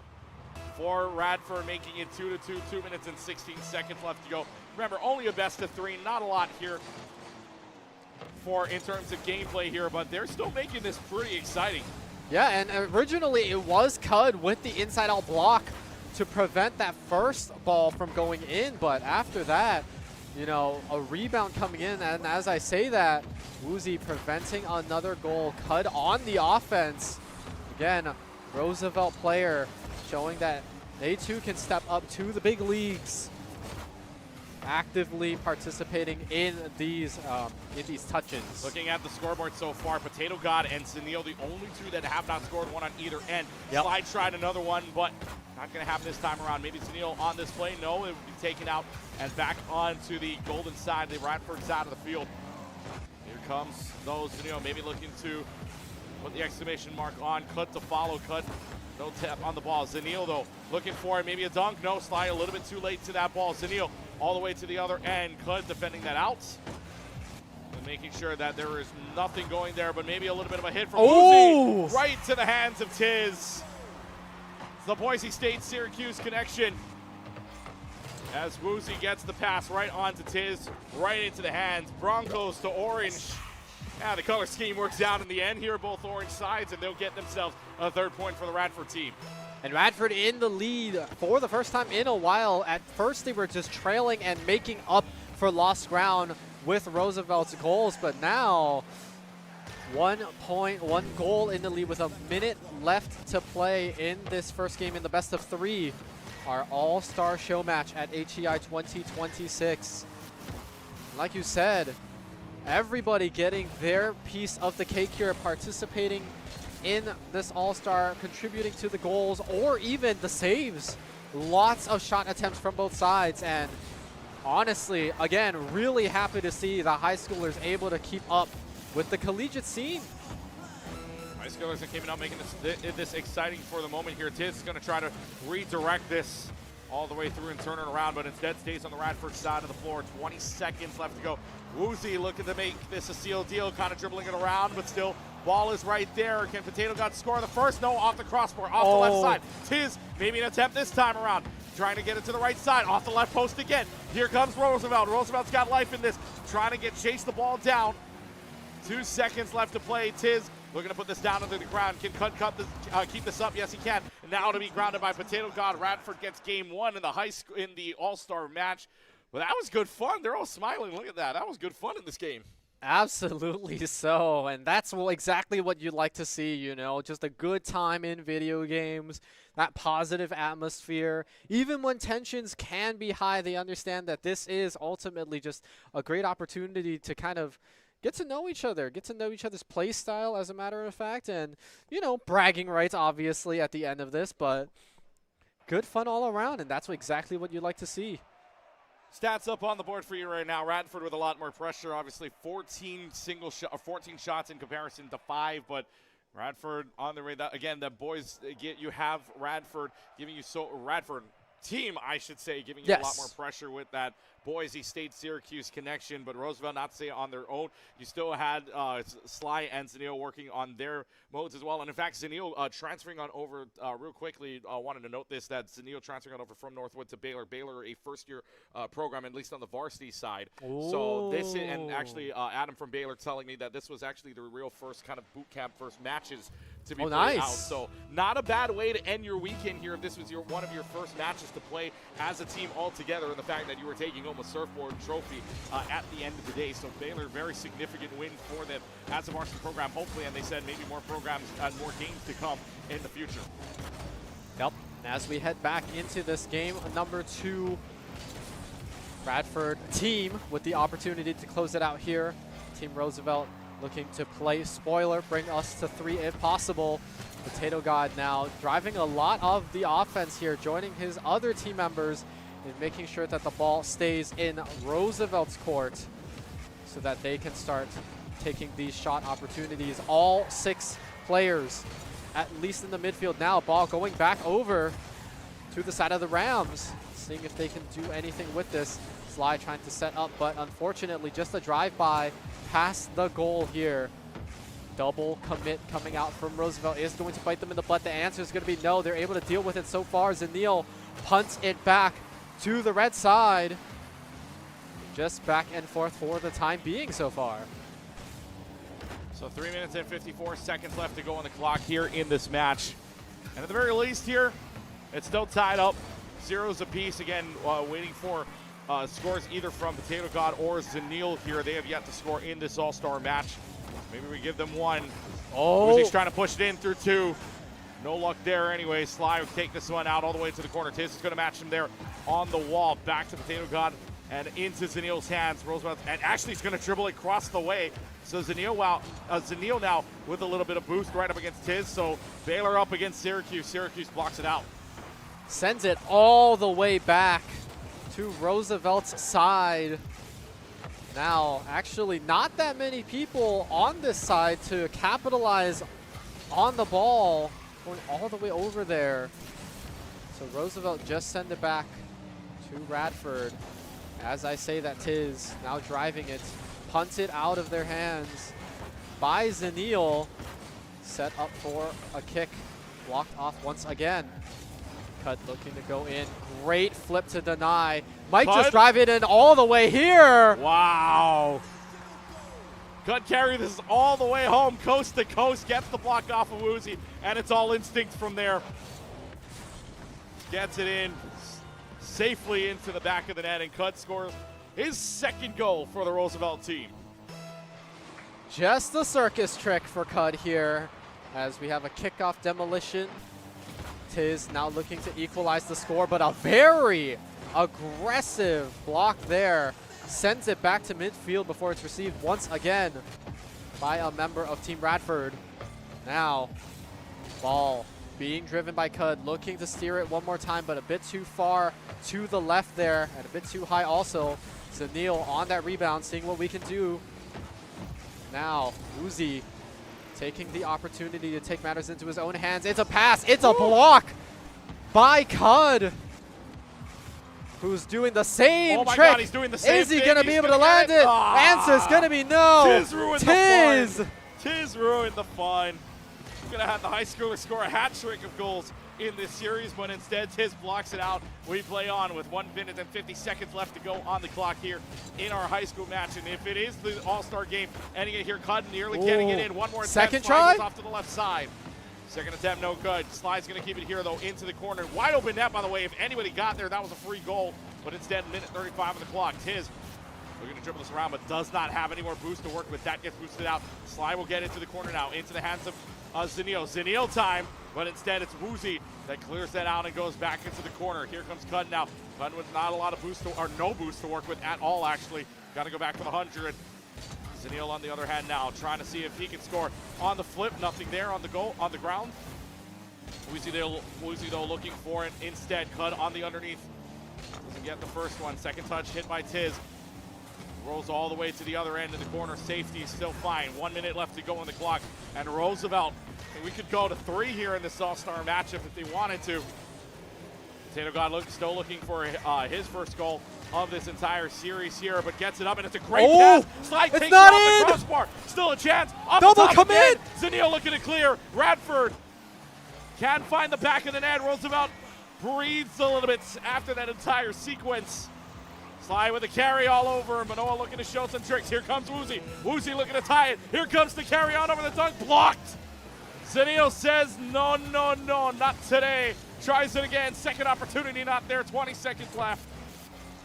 for Radford, making it 2-2, 2 minutes and 16 seconds left to go. Remember, only a best of 3, not a lot here in terms of gameplay here, but they're still making this pretty exciting. Yeah, and originally it was Cud with the inside-out block to prevent that first ball from going in, but after that, you know, a rebound coming in, and as I say that, Uzi preventing another goal. Cud on the offense. Again, Roosevelt player showing that they too can step up to the big leagues, actively participating in these touches. Looking at the scoreboard so far, Potato God and Sunil, the only two that have not scored one on either end. Slide tried another one, but not going to happen this time around. Maybe Sunil on this play. No, it would be taken out and back onto the golden side, the Radford side of the field. Here comes those Sunil, maybe looking to put the exclamation mark on. Cut to follow. Cut. No tap on the ball. Zanil, though, looking for it. Maybe a dunk. No, Slide a little bit too late to that ball. Zanil all the way to the other end. Cud defending that out. And making sure that there is nothing going there, but maybe a little bit of a hit from Uzi. Right to the hands of Tiz. It's the Boise State Syracuse connection. As Woozy gets the pass right onto Tiz, right into the hands. Broncos to orange. Yeah, the color scheme works out in the end here, both orange sides, and they'll get themselves a 3rd point for the Radford team. And Radford in the lead for the first time in a while. At first, they were just trailing and making up for lost ground with Roosevelt's goals, but now 1 point, 1 goal in the lead with a minute left to play in this first game in the best of 3. Our all-star show match at HEI 2026. Like you said, everybody getting their piece of the cake here, participating in this all-star, contributing to the goals or even the saves. Lots of shot attempts from both sides, and honestly, again, really happy to see the high schoolers able to keep up with the collegiate scene. High schoolers that came out making this exciting for the moment here. Tiz is going to try to redirect this all the way through and turn it around, but instead stays on the Radford side of the floor. 20 seconds left to go. Woozy looking to make this a sealed deal, kind of dribbling it around, but still, ball is right there. Can Potato God score the first? No, off the crossbar, off the left side. Tiz, maybe an attempt this time around. Trying to get it to the right side, off the left post again. Here comes Roosevelt. Roosevelt's got life in this. Trying to chase the ball down. 2 seconds left to play. Tiz looking to put this down into the ground. Can keep this up? Yes, he can. And now to be grounded by Potato God. Radford gets game 1 in the All-Star match. Well, that was good fun. They're all smiling. Look at that. That was good fun in this game. Absolutely so, and that's exactly what you'd like to see, you know, just a good time in video games, that positive atmosphere. Even when tensions can be high, they understand that this is ultimately just a great opportunity to kind of get to know each other, get to know each other's play style, as a matter of fact, and, you know, bragging rights, obviously, at the end of this, but good fun all around, and that's exactly what you'd like to see. Stats up on the board for you right now. Radford with a lot more pressure. Obviously, 14 shots in comparison to 5, but Radford on the way. Again, the boys you have Radford giving you Radford team, I should say, giving you a lot more pressure with that Boise State Syracuse connection, but Roosevelt not to say on their own. You still had Sly and Zanil working on their modes as well. And in fact, Zanil transferring on over real quickly, wanted to note this, that Zanil transferring on over from Northwood to Baylor. Baylor, a first-year program, at least on the varsity side. Ooh. So this, and actually Adam from Baylor telling me that this was actually the real first kind of boot camp, first matches to be played out. So not a bad way to end your weekend here if this was one of your first matches to play as a team all together, and the fact that you were taking home a surfboard trophy at the end of the day. So Baylor, very significant win for them as a varsity program, hopefully, and they said maybe more programs and more games to come in the future. Yep, as we head back into this game number 2, Radford team with the opportunity to close it out here. Team Roosevelt looking to play spoiler, bring us to 3 if possible. Potato God now driving a lot of the offense here, joining his other team members in making sure that the ball stays in Roosevelt's court so that they can start taking these shot opportunities. All 6 players, at least in the midfield now. Ball going back over to the side of the Rams, seeing if they can do anything with this. Sly trying to set up, but unfortunately just a drive-by past the goal here. Double commit coming out from Roosevelt is going to bite them in the butt. The answer is going to be no. They're able to deal with it so far. Zanil punts it back to the red side. Just back and forth for the time being so far. So 3 minutes and 54 seconds left to go on the clock here in this match. And at the very least here, it's still tied up. 0s apiece. Again, waiting for scores either from Potato God or Zanil here. They have yet to score in this all-star match. Maybe we give them one. Oh, Uzi's trying to push it in through 2. No luck there anyway. Sly will take this one out all the way to the corner. Tiz is going to match him there on the wall. Back to Potato God and into Zanil's hands. Roosevelt, and actually he's going to dribble it across the way. So Zanil now with a little bit of boost right up against Tiz. So Baylor up against Syracuse. Syracuse blocks it out. Sends it all the way back to Roosevelt's side. Now, actually not that many people on this side to capitalize on the ball, going all the way over there. So Roosevelt just send it back to Radford. As I say that, Tiz now driving it, punts it out of their hands by Zanil. Set up for a kick, blocked off once again. Cut looking to go in. Great flip to deny. Might just drive it in all the way here. Wow. Cut carry this all the way home, coast to coast. Gets the block off of Uzi, and it's all instinct from there. Gets it in safely into the back of the net, and Cut scores his 2nd goal for the Roosevelt team. Just a circus trick for Cud here as we have a kickoff demolition. Tiz now looking to equalize the score, but a very aggressive block there. Sends it back to midfield before it's received once again by a member of Team Radford. Now, ball being driven by Cud, looking to steer it one more time, but a bit too far to the left there, and a bit too high also. Zanil on that rebound, seeing what we can do. Now, Uzi taking the opportunity to take matters into his own hands. It's a pass. It's a block by Cud, who's doing the same trick. God, he's doing the same Is he thing. going to be able to land it? Answer's going to be no. Tiz ruined the fun. Tiz ruined the fun. Going to have the high schooler score a hat trick of goals in this series, but instead Tiz blocks it out. We play on with 1 minute and 50 seconds left to go on the clock here in our high school match. And if it is the all-star game, ending it here, Cud nearly getting it in. One more attempt. Second try? Off to the left side. Second attempt, no good. Sly's going to keep it here, though, into the corner. Wide open net, by the way. If anybody got there, that was a free goal. But instead, minute 35 on the clock. Tiz Looking to dribble this around, but does not have any more boost to work with. That gets boosted out. Sly will get into the corner now, into the hands of Zenil. Zenil time, but instead it's Woozy that clears that out and goes back into the corner. Here comes Cudden now. Cudden with not a lot of boost, or no boost to work with at all, actually. Got to go back to the 100. Zenil on the other hand now, trying to see if he can score. On the flip, nothing there on the goal, on the ground. Woozy though looking for it instead. Cud on the underneath. Doesn't get the first one. Second touch hit by Tiz. Rolls all the way to the other end of the corner. Safety still fine. 1 minute left to go on the clock. And Roosevelt, we could go to 3 here in this all-star matchup if they wanted to. Potato God still looking for his first goal of this entire series here, but gets it up, and it's a great pass. Slide takes it off the crossbar. Still a chance. Double come in. Zenil looking to clear. Radford can't find the back of the net. Roosevelt breathes a little bit after that entire sequence. Sly with a carry all over. Manoa looking to show some tricks. Here comes Woozy. Woozy looking to tie it. Here comes the carry on over the dunk. Blocked. Zenil says, no, no, no, not today. Tries it again. Second opportunity not there. 20 seconds left.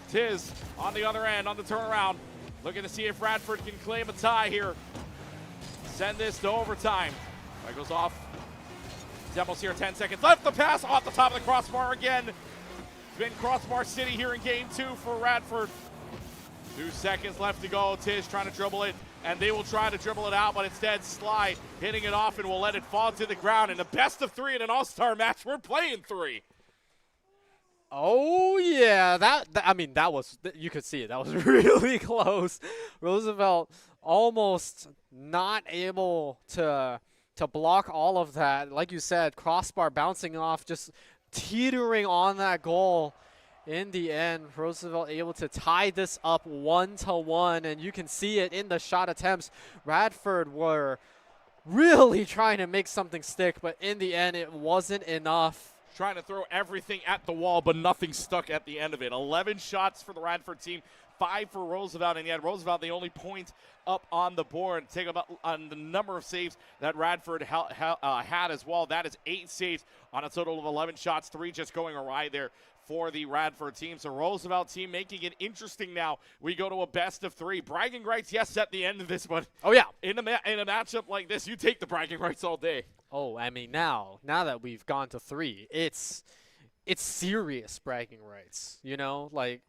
Tiz on the other end on the turnaround. Looking to see if Radford can claim a tie here. Send this to overtime. That goes off. Demos here, 10 seconds left. The pass off the top of the crossbar again. Been crossbar city here in game 2 for Radford. 2 seconds left to go. Tiz trying to dribble it, and they will try to dribble it out, but instead Sly hitting it off and will let it fall to the ground. In the best of 3 in an all-star match, we're playing 3. Oh yeah, that was, you could see it. That was really close. Roosevelt almost not able to block all of that. Like you said, crossbar bouncing off, just teetering on that goal. In the end, Roosevelt able to tie this up 1-1, and you can see it in the shot attempts. Radford were really trying to make something stick, but in the end, it wasn't enough. Trying to throw everything at the wall, but nothing stuck at the end of it. 11 shots for the Radford team, 5 for Roosevelt, and yet Roosevelt the only point up on the board. Take about on the number of saves that Radford had as well. That is 8 saves on a total of 11 shots, 3 just going awry there for the Radford team. So Roosevelt team making it interesting now. We go to a best of 3. Bragging rights, yes, at the end of this, but oh yeah, in a matchup like this, you take the bragging rights all day. Oh, I mean, now that we've gone to 3, it's serious bragging rights. You know, like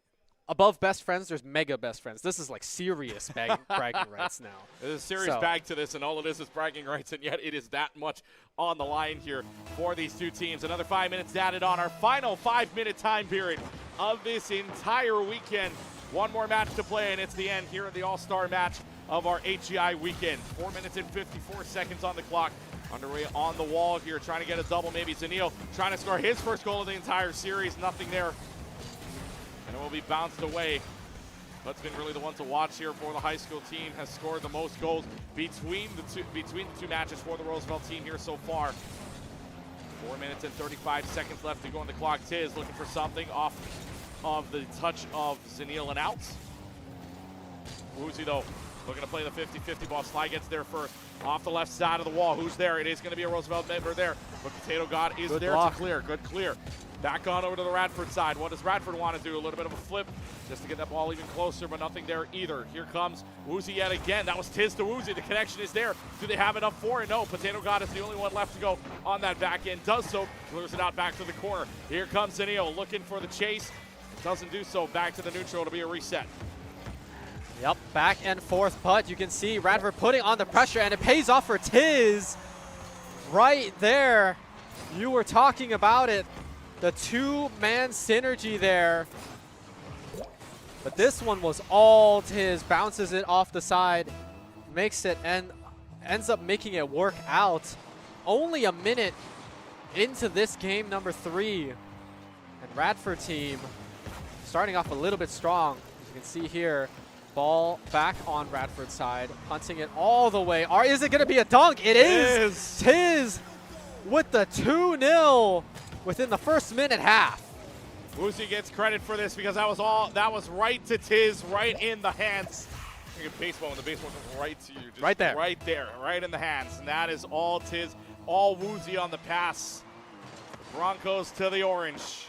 above best friends, there's mega best friends. This is like serious bragging rights now. There's a serious bag to this, and all it is bragging rights, and yet it is that much on the line here for these two teams. Another 5 minutes added on, our final 5-minute time period of this entire weekend. One more match to play, and it's the end here at the All-Star match of our HEI weekend. 4 minutes and 54 seconds on the clock. Underway on the wall here, trying to get a double. Maybe Zenil trying to score his first goal of the entire series. Nothing there. And it will be bounced away. That's been really the one to watch here for the high school team. Has scored the most goals between the two matches for the Roosevelt team here so far. 4 minutes and 35 seconds left to go on the clock. Tiz looking for something off of the touch of Zenil and out. Woozy though, looking to play the 50-50 ball. Sly gets there first. Off the left side of the wall. Who's there? It is going to be a Roosevelt member there. But Potato God is there to clear. Good clear. Back on over to the Radford side. What does Radford want to do? A little bit of a flip just to get that ball even closer, but nothing there either. Here comes Woozy yet again. That was Tiz to Woozy. The connection is there. Do they have enough for it? No. Potato God is the only one left to go on that back end. Does so. Clears it out back to the corner. Here comes Zenil looking for the chase. Doesn't do so. Back to the neutral. It'll be a reset. Yep, back and forth, but you can see Radford putting on the pressure, and it pays off for Tiz right there. You were talking about it, the 2-man synergy there. But this one was all Tiz, bounces it off the side, makes it, and ends up making it work out. Only a minute into this game number 3. And Radford team starting off a little bit strong. As you can see here, ball back on Radford's side, punting it all the way. Or is it going to be a dunk? It is. Tiz with the 2-0 within the first minute half. Woozy gets credit for this because that was right to Tiz, right in the hands. You get baseball when the baseball comes right to you. Just right there. Right there, right in the hands. And that is all Tiz, all Woozy on the pass. Broncos to the orange.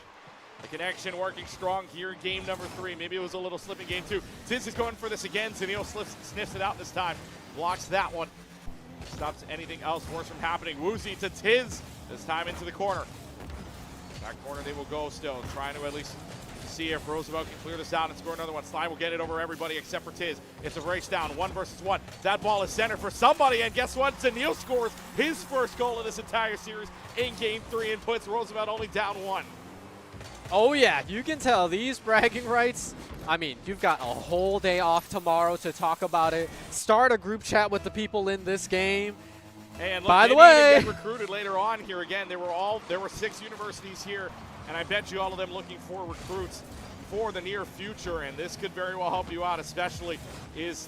The connection working strong here in game number 3. Maybe it was a little slip in game 2. Tiz is going for this again. Zanil sniffs it out this time. Blocks that one. Stops anything else worse from happening. Woozy to Tiz. This time into the corner. Back corner they will go still. Trying to at least see if Roosevelt can clear this out and score another one. Slide will get it over everybody except for Tiz. It's a race down, 1 versus 1. That ball is centered for somebody, and guess what? Zanil scores his first goal of this entire series in game 3 and puts Roosevelt only down 1. Oh yeah, you can tell these bragging rights. I mean, you've got a whole day off tomorrow to talk about it. Start a group chat with the people in this game. And look, by the they way, get recruited later on here again. There were 6 universities here, and I bet you all of them looking for recruits for the near future, and this could very well help you out, especially is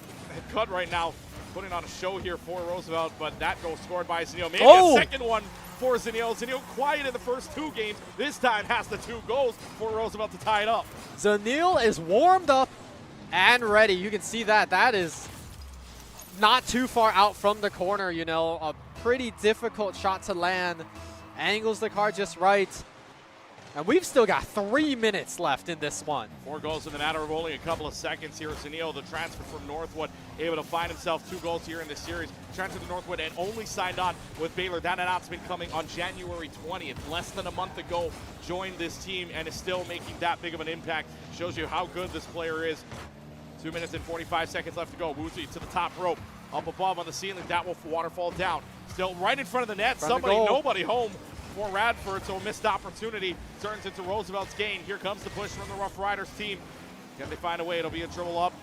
Cut right now putting on a show here for Roosevelt, but that goal scored by Zanil. Maybe a second one for Zanil. Zanil quiet in the first 2 games. This time has the 2 goals for Roosevelt to tie it up. Zanil is warmed up and ready. You can see that. That is not too far out from the corner, you know. A pretty difficult shot to land. Angles the car just right. And we've still got 3 minutes left in this one. 4 goals in the matter of only a couple of seconds here. Zanil, the transfer from Northwood, able to find himself 2 goals here in this series. Transferred to Northwood and only signed on with Baylor. That announcement coming on January 20th. Less than a month ago, joined this team and is still making that big of an impact. Shows you how good this player is. 2 minutes and 45 seconds left to go. Woozy to the top rope. Up above on the ceiling, that will waterfall down. Still right in front of the net. Nobody home for Radford, so a missed opportunity turns into Roosevelt's gain. Here comes the push from the Rough Riders team. Can they find a way? It'll be a dribble up.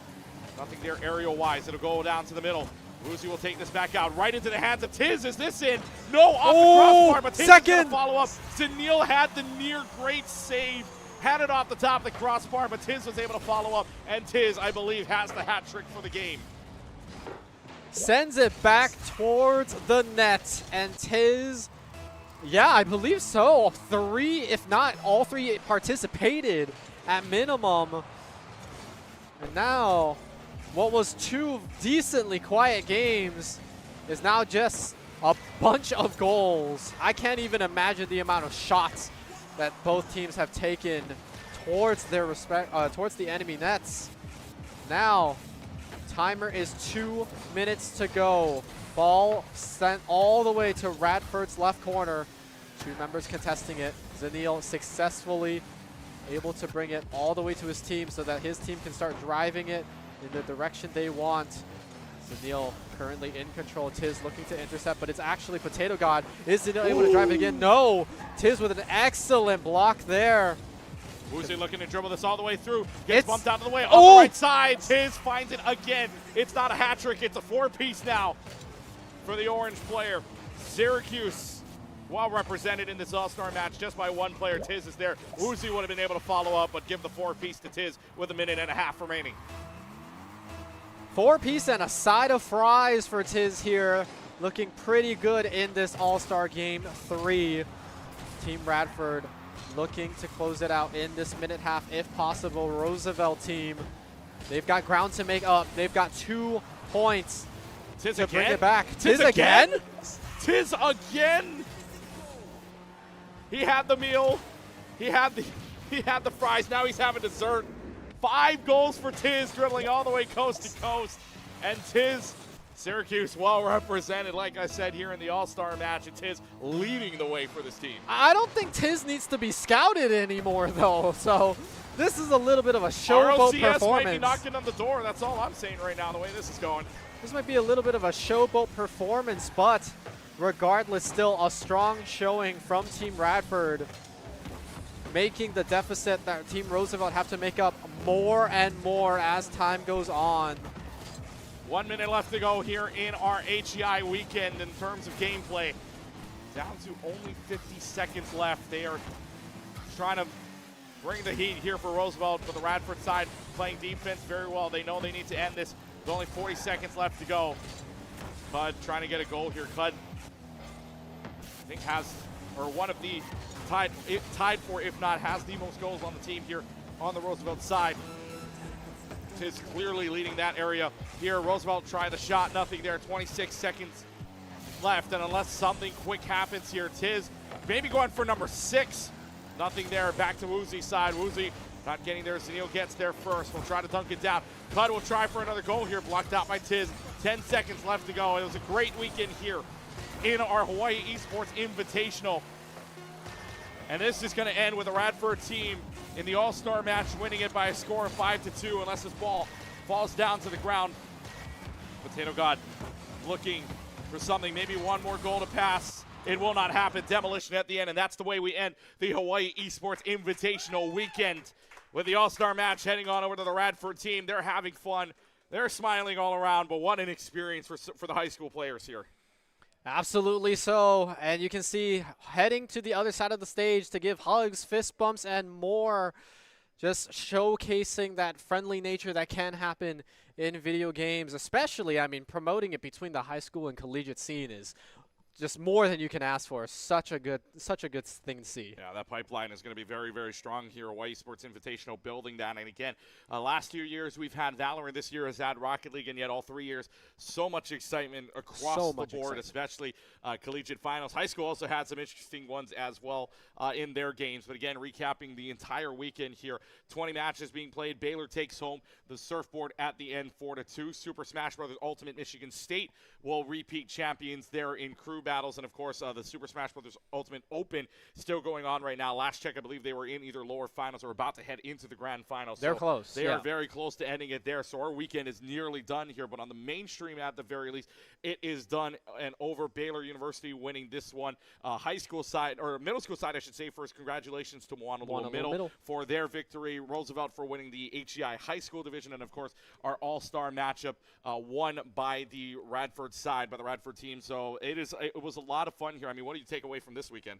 Nothing there aerial-wise. It'll go down to the middle. Woozy will take this back out, right into the hands of Tiz. Is this in? No, off the crossbar, but Tiz is going to follow up. Zanil had the near great save. Had it off the top of the crossbar, but Tiz was able to follow up, and Tiz, I believe, has the hat trick for the game. Sends it back towards the net, and Tiz, yeah, I believe so. 3, if not all 3, participated at minimum. And now, what was 2 decently quiet games is now just a bunch of goals. I can't even imagine the amount of shots that both teams have taken towards their towards the enemy nets. Now, timer is 2 minutes to go. Ball sent all the way to Radford's left corner. 2 members contesting it. Zanil successfully able to bring it all the way to his team so that his team can start driving it in the direction they want. Zanil currently in control. Tiz looking to intercept, but it's actually Potato God. Is Zanil able to drive it again? No. Tiz with an excellent block there. Woozy looking to dribble this all the way through. Gets bumped out of the way on the right side. Tiz finds it again. It's not a hat trick. It's a 4-piece now for the orange player. Syracuse, well represented in this all-star match just by 1 player. Tiz is there. Woozy would have been able to follow up, but give the 4-piece to Tiz with 1.5 minutes remaining. 4-piece and a side of fries for Tiz here. Looking pretty good in this all-star game 3. Team Radford looking to close it out in this minute half if possible. Roosevelt team, they've got ground to make up. They've got 2 points Tiz to again? bring it back. Tiz again? Tiz again? He had the meal. He had the fries. Now he's having dessert. 5 goals for Tiz, dribbling all the way coast to coast. And Tiz, Syracuse well represented, like I said, here in the All-Star match, and Tiz leading the way for this team. I don't think Tiz needs to be scouted anymore, though. So this is a little bit of a showboat ROCS performance. might be knocking on the door. That's all I'm saying right now, the way this is going. This might be a little bit of a showboat performance, but regardless, still a strong showing from Team Radford, making the deficit that Team Roosevelt have to make up more and more as time goes on. 1 minute left to go here in our HEI weekend in terms of gameplay. Down to only 50 seconds left. They are trying to bring the heat here for Roosevelt, but the Radford side playing defense very well. They know they need to end this. There's only 40 seconds left to go. Cud trying to get a goal here. Cud, I think, has, or one of the tied for, if not, has the most goals on the team here on the Roosevelt side. Tiz clearly leading that area here. Roosevelt try the shot, nothing there. 26 seconds left, and unless something quick happens here, Tiz maybe going for number 6. Nothing there. Back to Woozy's side. Woozy not getting there. Zanil gets there first. We'll try to dunk it down. Cud will try for another goal here. Blocked out by Tiz. 10 seconds left to go. It was a great weekend here in our Hawaii Esports Invitational. And this is going to end with the Radford team in the All-Star match winning it by a score of 5-2 unless this ball falls down to the ground. Potato God looking for something, maybe one more goal to pass. It will not happen. Demolition at the end, and that's the way we end the Hawaii Esports Invitational weekend with the All-Star match heading on over to the Radford team. They're having fun. They're smiling all around, but what an experience for the high school players here. Absolutely so. And you can see heading to the other side of the stage to give hugs, fist bumps, and more. Just showcasing that friendly nature that can happen in video games, especially, I mean, promoting it between the high school and collegiate scene is just more than you can ask for. Such a good thing to see. Yeah, that pipeline is going to be very, very strong here. Hawaii Sports Invitational building that. And again, last 2 years we've had Valorant. This year has had Rocket League, and yet all 3 years, so much excitement across the board, especially collegiate finals. High school also had some interesting ones as well in their games. But again, recapping the entire weekend here, 20 matches being played. Baylor takes home the surfboard at the end, 4-2. Super Smash Bros. Ultimate Michigan State will repeat champions there in crew battles, and of course the Super Smash Bros. Ultimate Open still going on right now. Last check, I believe they were in either lower finals or about to head into the grand finals. They're close. They are very close to ending it there. So our weekend is nearly done here, but on the mainstream at the very least, it is done and over. Baylor University winning this one. High school side, or middle school side, I should say first. Congratulations to Moanalua Middle for their victory. Roosevelt for winning the HEI High School division, and of course our all-star matchup won by the Radford side, by the Radford team. So it was a lot of fun here. I mean, what do you take away from this weekend?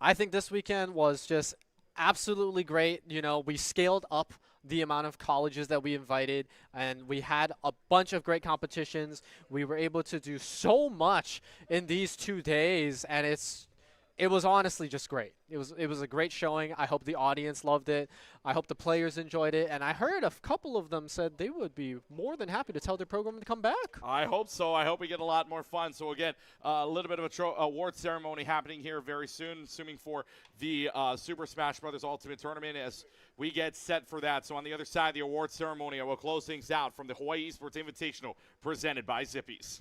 I think this weekend was just absolutely great. You know, we scaled up the amount of colleges that we invited, and we had a bunch of great competitions. We were able to do so much in these 2 days, and it was honestly just great. It was a great showing. I hope the audience loved it. I hope the players enjoyed it. And I heard a couple of them said they would be more than happy to tell their program to come back. I hope so. I hope we get a lot more fun. So again, a little bit of a award ceremony happening here very soon, assuming for the Super Smash Bros. Ultimate Tournament as we get set for that. So on the other side of the award ceremony, I will close things out from the Hawaii Esports Invitational presented by Zippy's.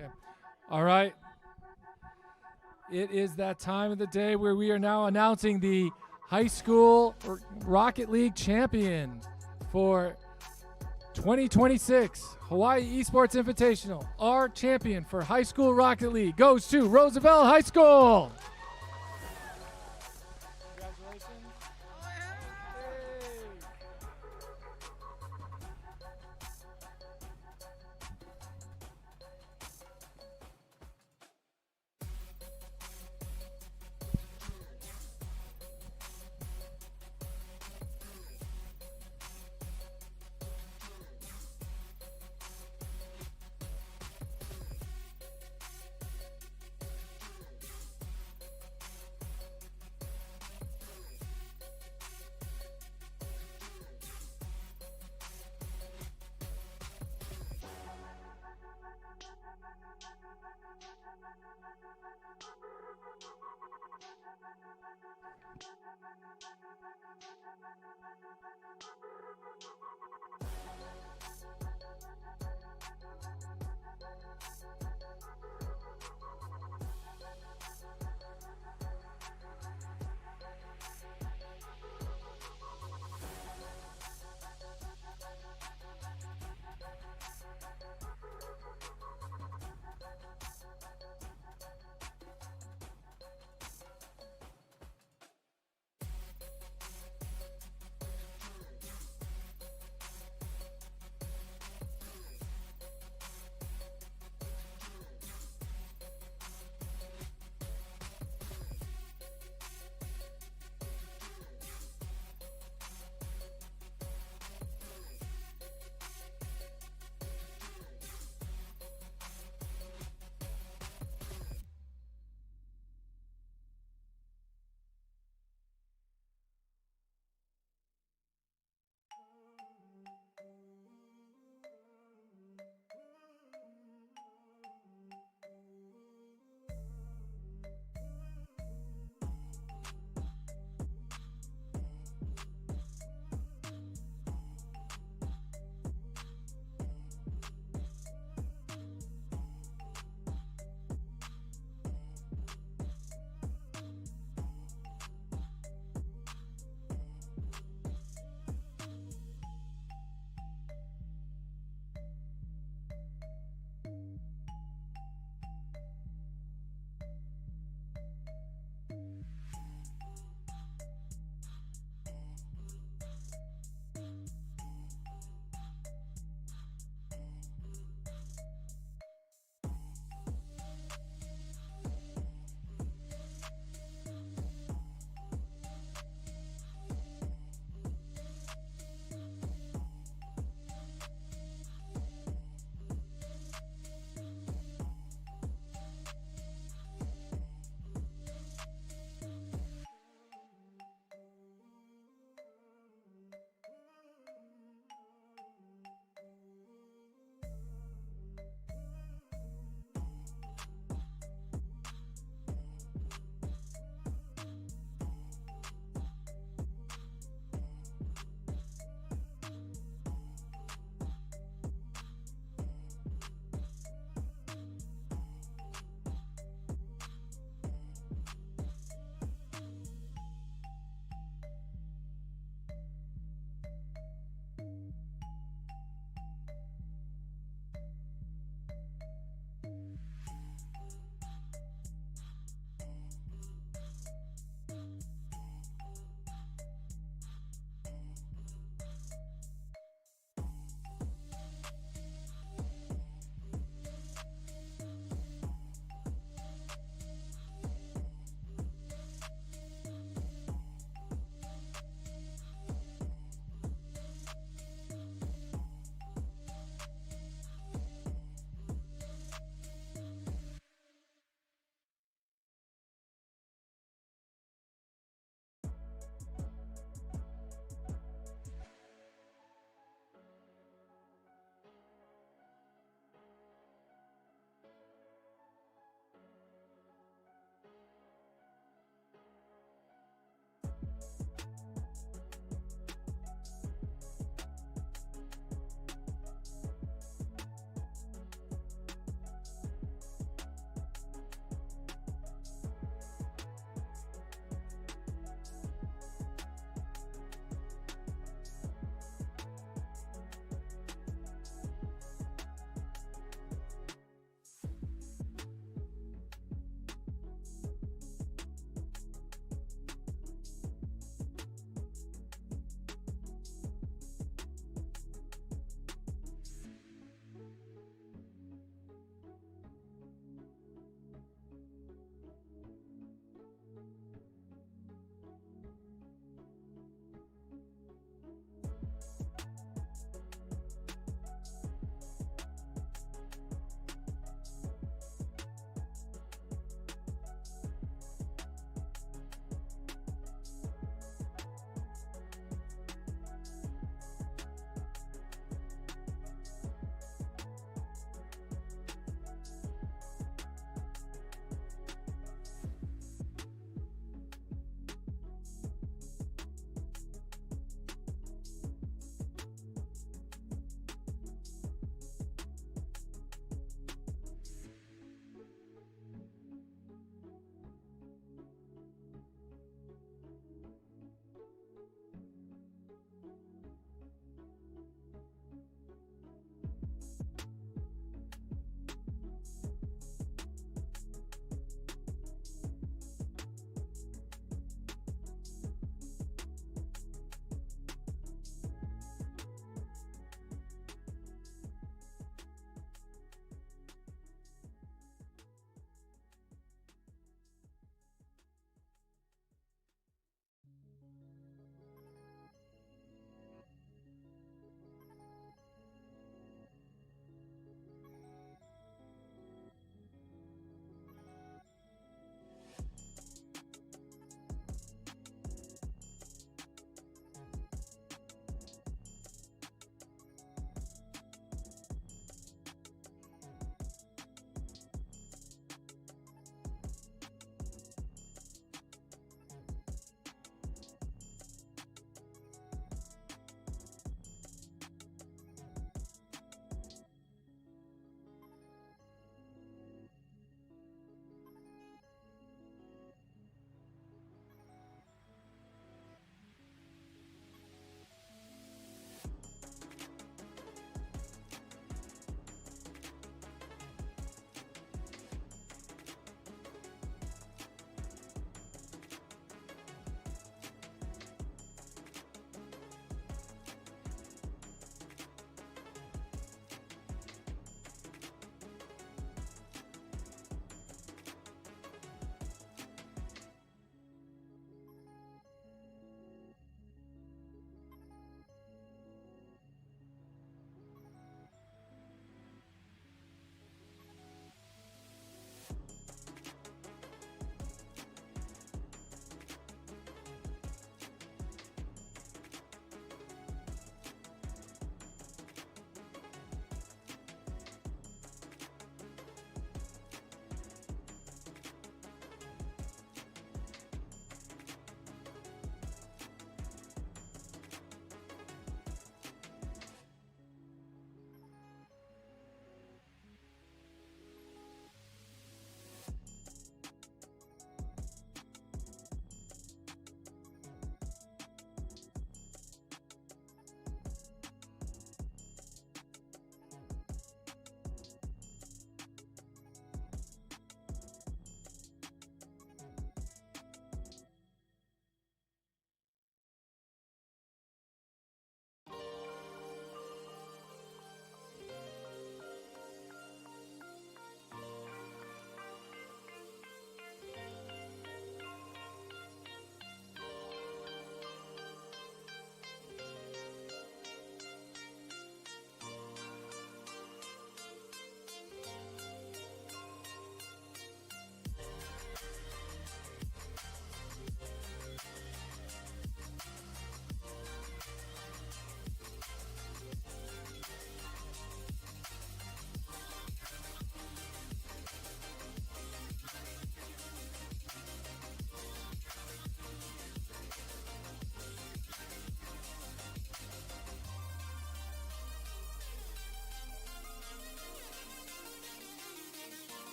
Okay. All right. It is that time of the day where we are now announcing the high school Rocket League champion for 2026 Hawaii Esports Invitational. Our champion for high school Rocket League goes to Roosevelt High School.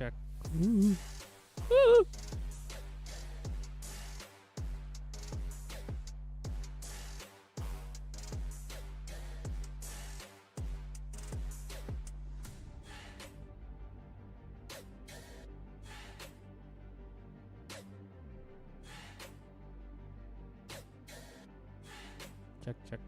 check. Ooh. Ooh. Check, check.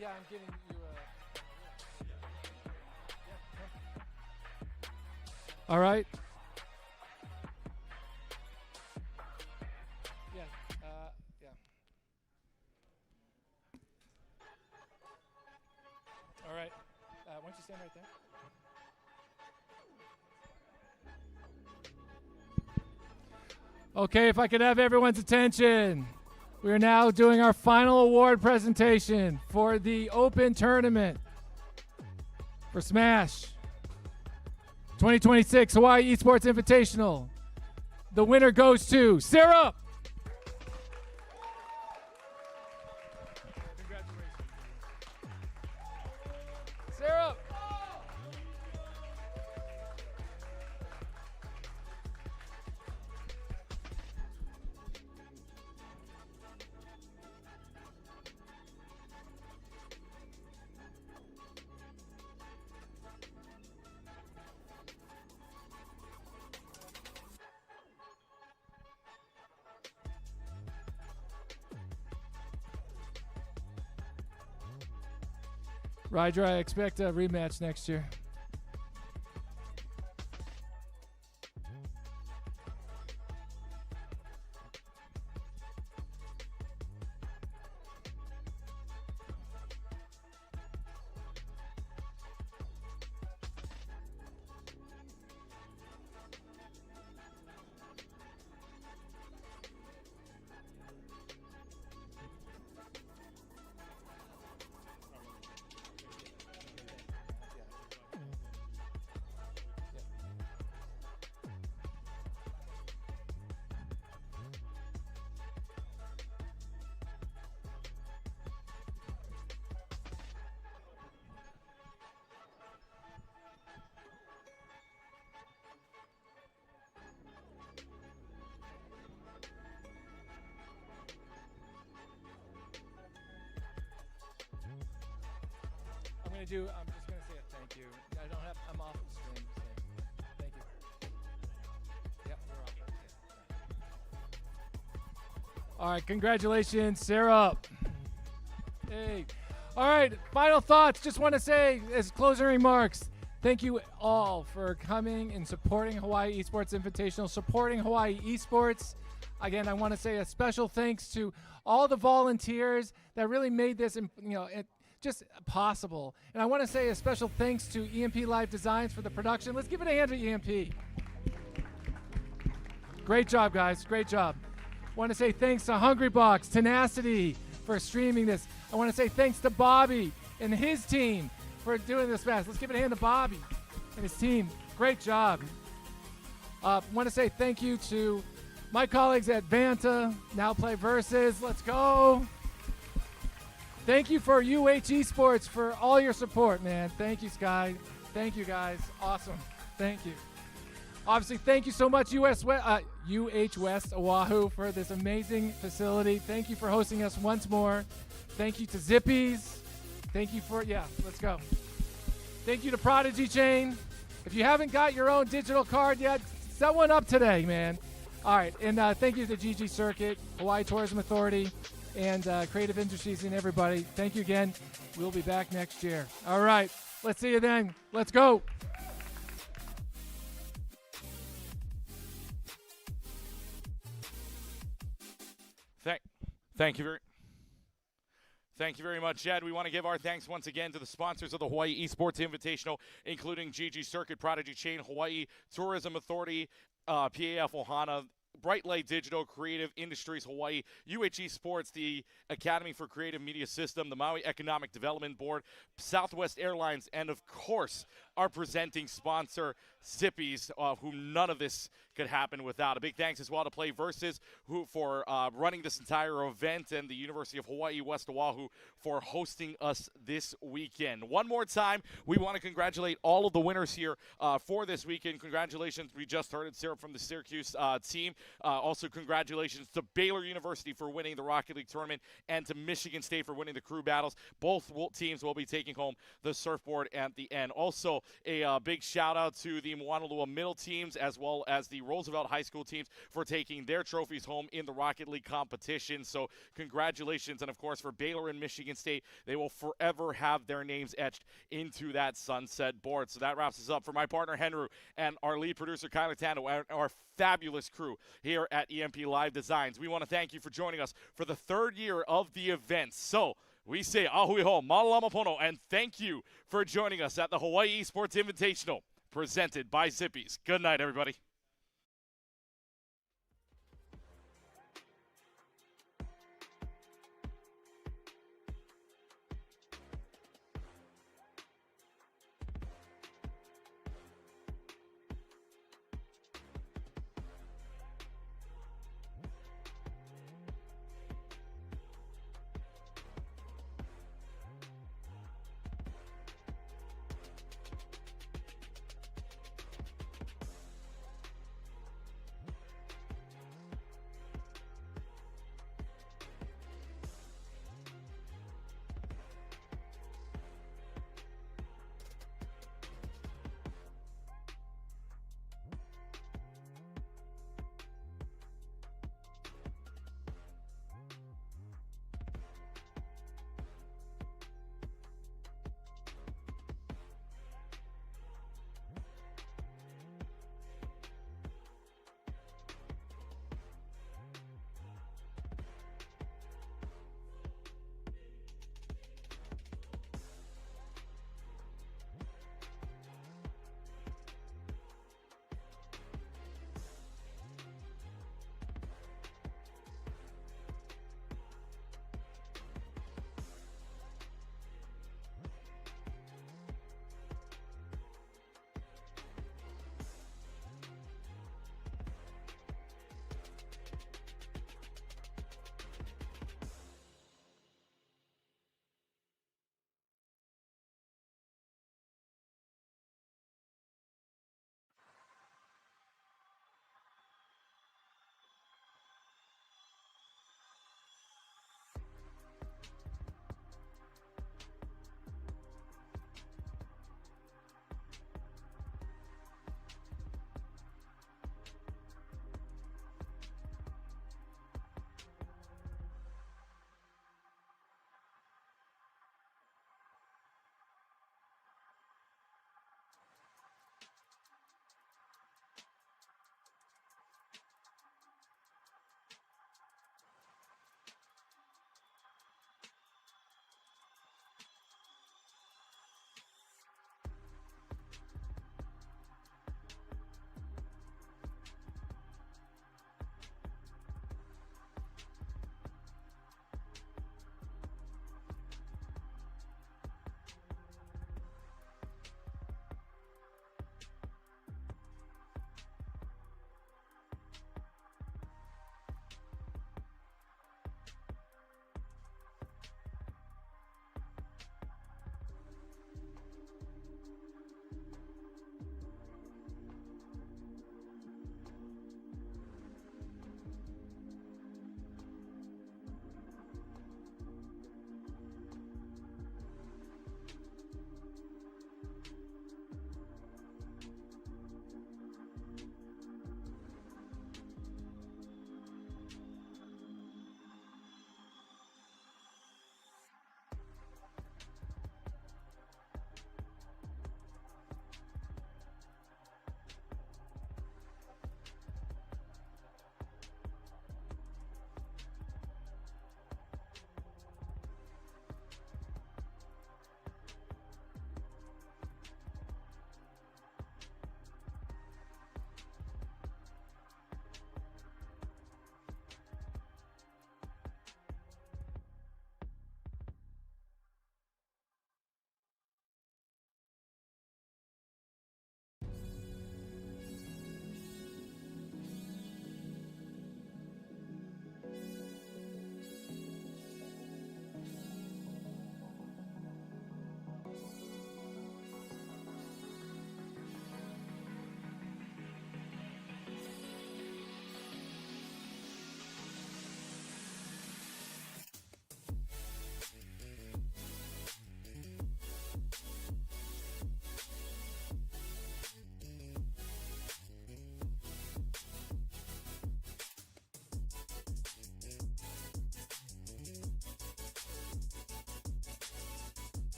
Yeah, I'm giving you a... All right. Yeah, yeah. All right. Why don't you stand right there? Okay, if I could have everyone's attention. We are now doing our final award presentation for the Open Tournament for Smash 2026 Hawaii Esports Invitational. The winner goes to Sarah. Congratulations. Sarah. Ryder, I expect a rematch next year. I'm just gonna say a thank you. I'm off the stream, so thank you. Yep, we're off. Yeah. All right, congratulations, Sarah. Hey. All right, final thoughts. Just want to say, as closing remarks, thank you all for coming and supporting Hawaii Esports Invitational, supporting Hawaii Esports. Again, I want to say a special thanks to all the volunteers that really made this, just possible. And I want to say a special thanks to EMP Live Designs for the production. Let's give it a hand to EMP. Great job, guys. Great job. Want to say thanks to Hungrybox, Tenacity for streaming this. I want to say thanks to Bobby and his team for doing this fast. Let's give it a hand to Bobby and his team. Great job. Want to say thank you to my colleagues at Vanta, Now Play Versus. Let's go. Thank you for UH Esports for all your support, man. Thank you, Sky. Thank you, guys. Awesome. Thank you. Obviously, thank you so much, UH West Oahu, for this amazing facility. Thank you for hosting us once more. Thank you to Zippies. Thank you for, let's go. Thank you to Prodigy Chain. If you haven't got your own digital card yet, set one up today, man. All right, and thank you to GG Circuit, Hawaii Tourism Authority, and Creative Industries and everybody. Thank you again. We'll be back next year. All right, let's see you then. Let's go. Thank you very much, Jed. We want to give our thanks once again to the sponsors of the Hawaii Esports Invitational, including GG Circuit, Prodigy Chain, Hawaii Tourism Authority, PAF Ohana, Bright Light Digital, Creative Industries Hawaii, UH Esports, the Academy for Creative Media System, the Maui Economic Development Board, Southwest Airlines, and of course, our presenting sponsor, Zippies, who none of this could happen without. A big thanks as well to Play Versus, who for running this entire event, and the University of Hawaii West Oahu for hosting us this weekend. One more time, we want to congratulate all of the winners here for this weekend. Congratulations, we just heard it, Sarah, from the Syracuse team. Also, congratulations to Baylor University for winning the Rocket League tournament, and to Michigan State for winning the crew battles. Both teams will be taking home the surfboard at the end. Also, a big shout out to the Moanalua middle teams, as well as the Roosevelt high school teams, for taking their trophies home in the Rocket League competition. So congratulations. And of course, for Baylor and Michigan State, they will forever have their names etched into that sunset board. So that wraps us up. For my partner Henry and our lead producer Kyler Tando, and our fabulous crew here at EMP Live Designs, we want to thank you for joining us for the third year of the event. So we say ahui ho, malama pono, and thank you for joining us at the Hawaii Esports Invitational, presented by Zippies. Good night, everybody.